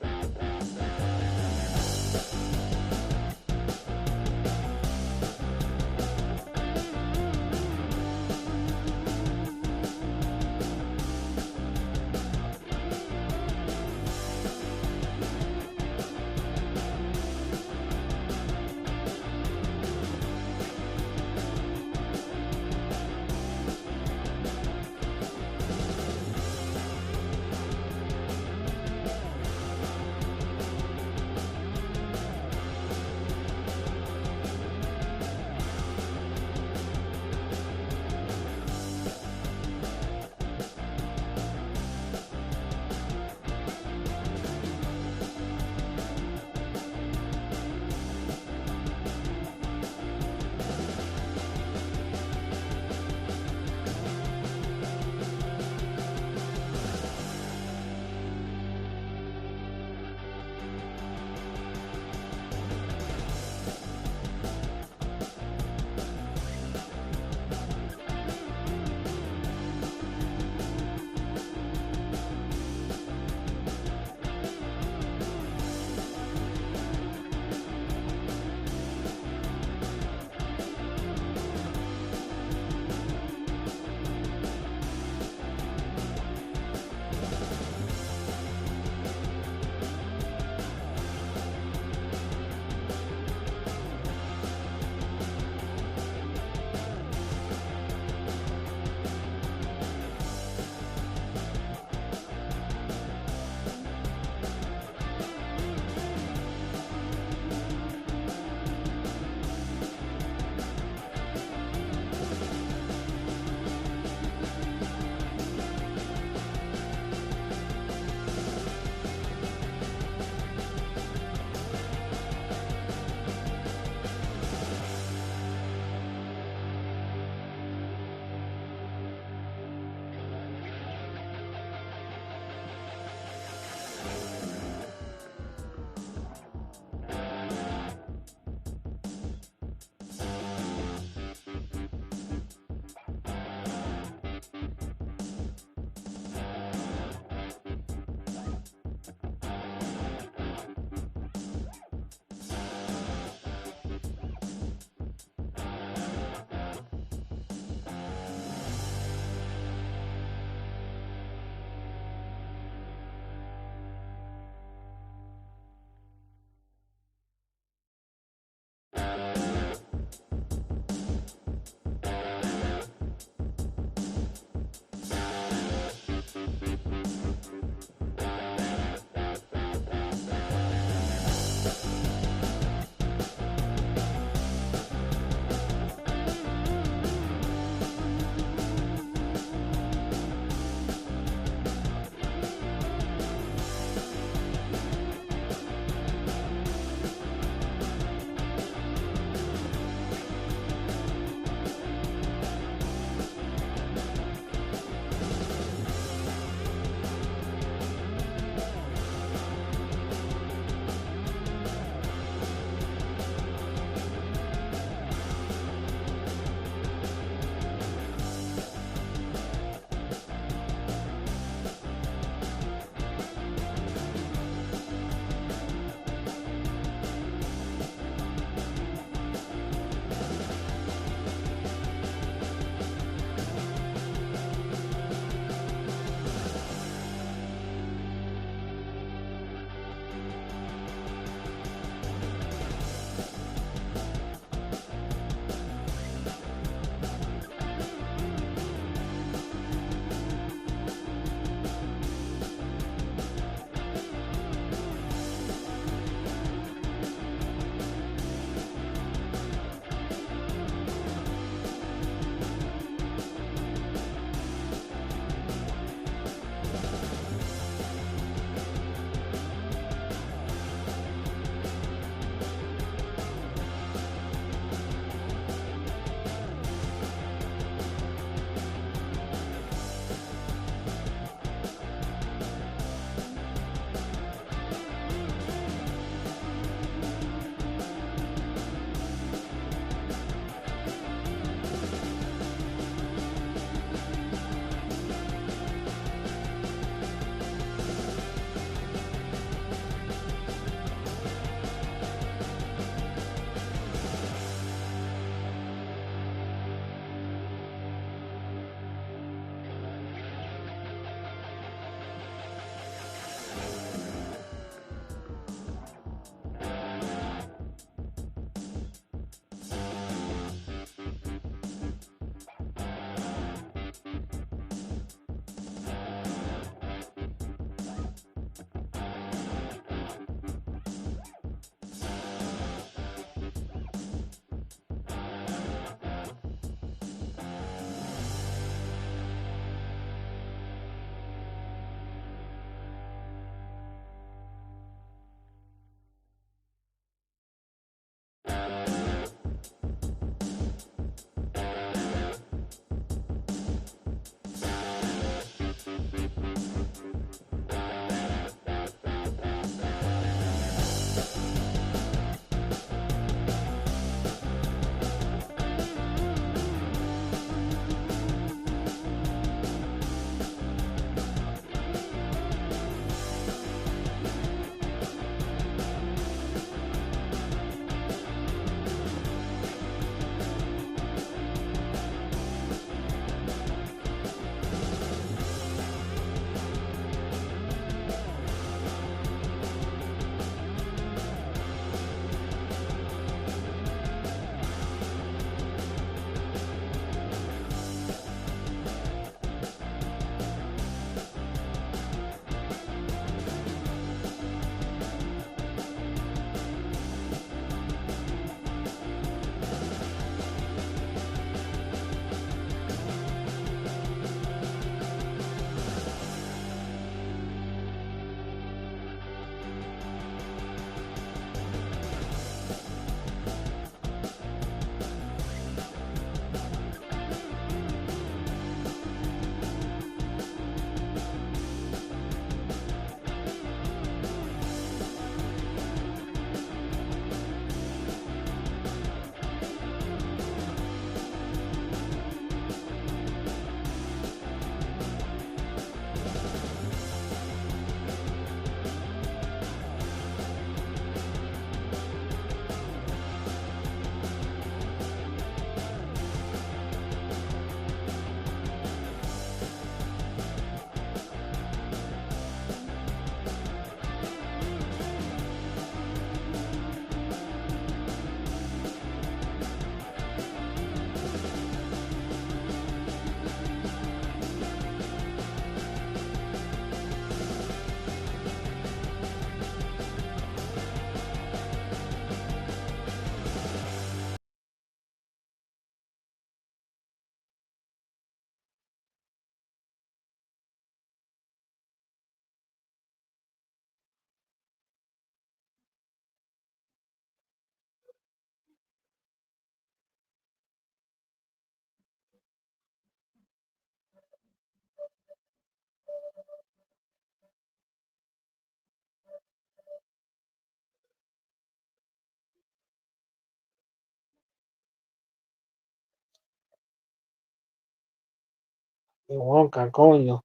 C: Wonka, coño.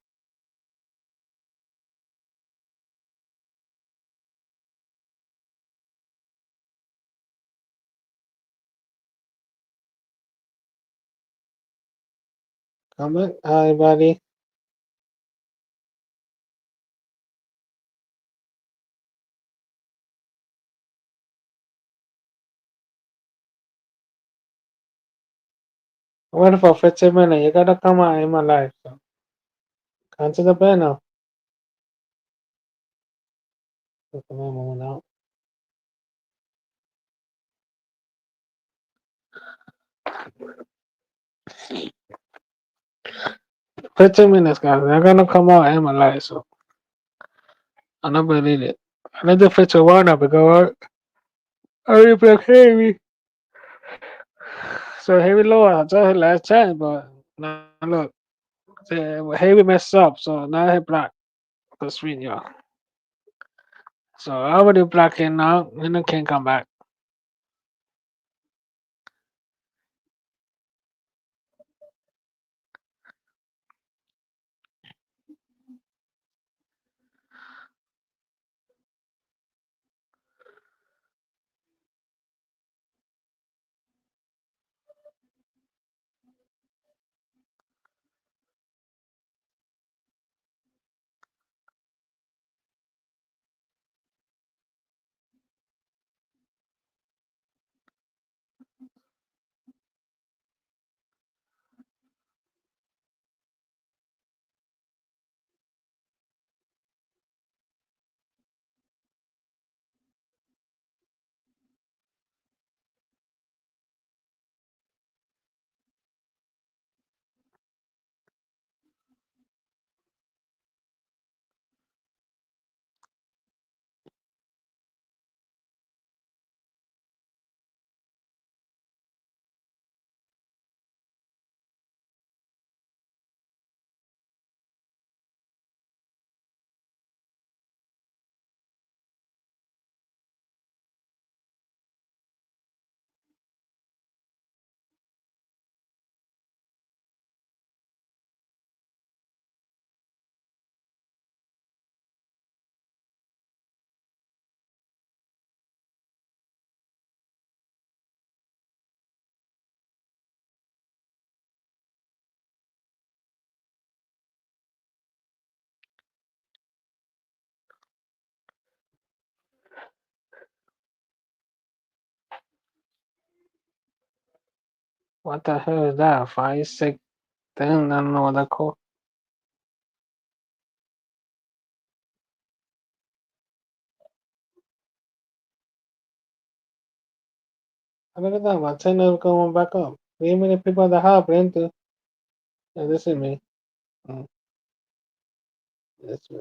C: Come on, hi, buddy. Wait for 15 minutes. You gotta come out in my life. So. Come to the bed now. Come on, now. 15 minutes, guys. They're gonna come out in my life. So I don't believe it. I need to fix the Wanda because I already played heavy. So heavy low. I told her last time, but now look. Heavy messed up. So now he block the screen, y'all. So I already blocked him now. And I can't come back. What the hell is that? 5, 6, 10. I don't know what that called. Look at that. My 10 is going back up. How many people that have into? Yeah, this is me. Mm, that's me.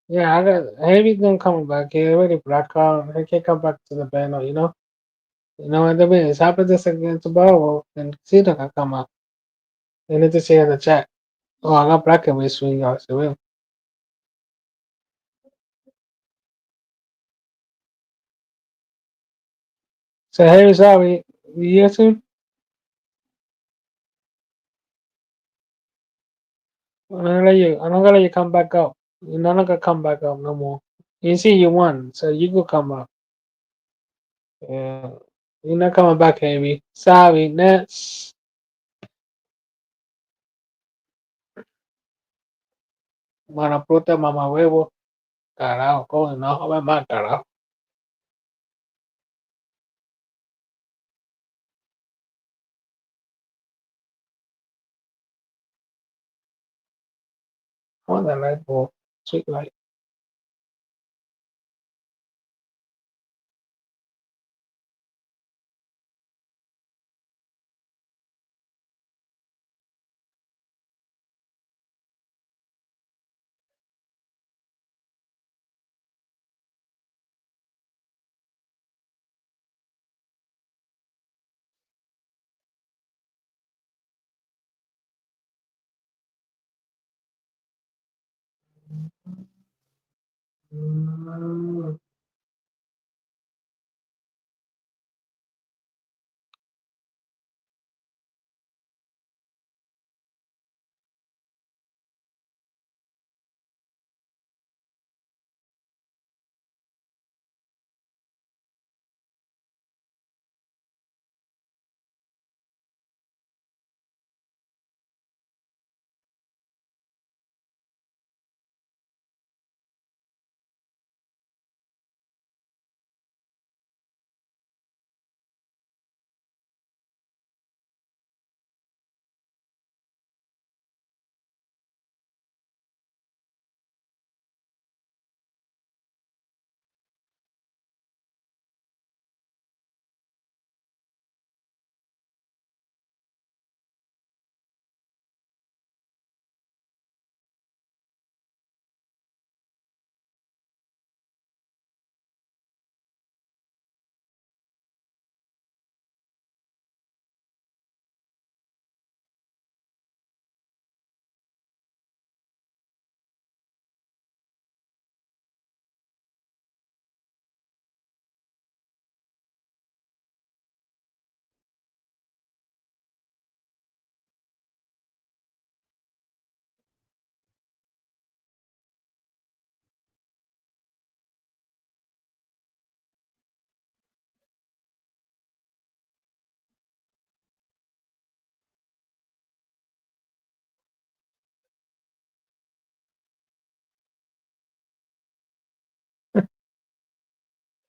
C: Yeah, I got Heavy gonna come back. He already black out. He can't come back to the panel, you know? You know what I mean? It's happened this again tomorrow and Cedar can come out. You need to see in the chat. Oh, I got black and we swing y'all. So, hey, sorry. You hear soon? I'm not gonna let you come back up. You're not gonna come back up no more. You see you won, so you go come up. Yeah. You're not coming back, Amy. Sorry, next. Mana fruta, mamá huevo. Carajo, coño, no jodas más, carajo. Joder, like, sweet light. Mm.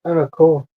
C: Kind of cool.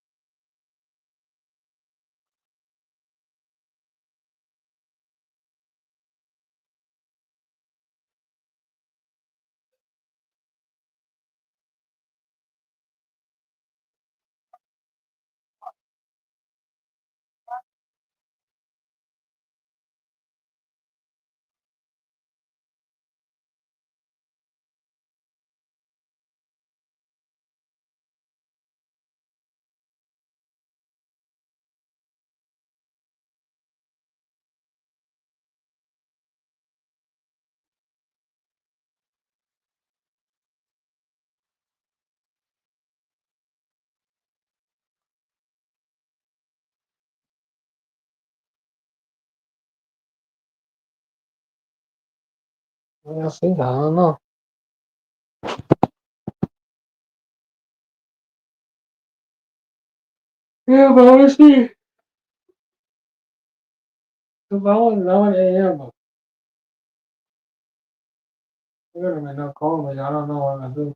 C: I think I don't know. Yeah, but let's see. If I was 11 a.m., but you're gonna be not call me. I don't know what I'm gonna do.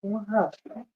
C: What happened?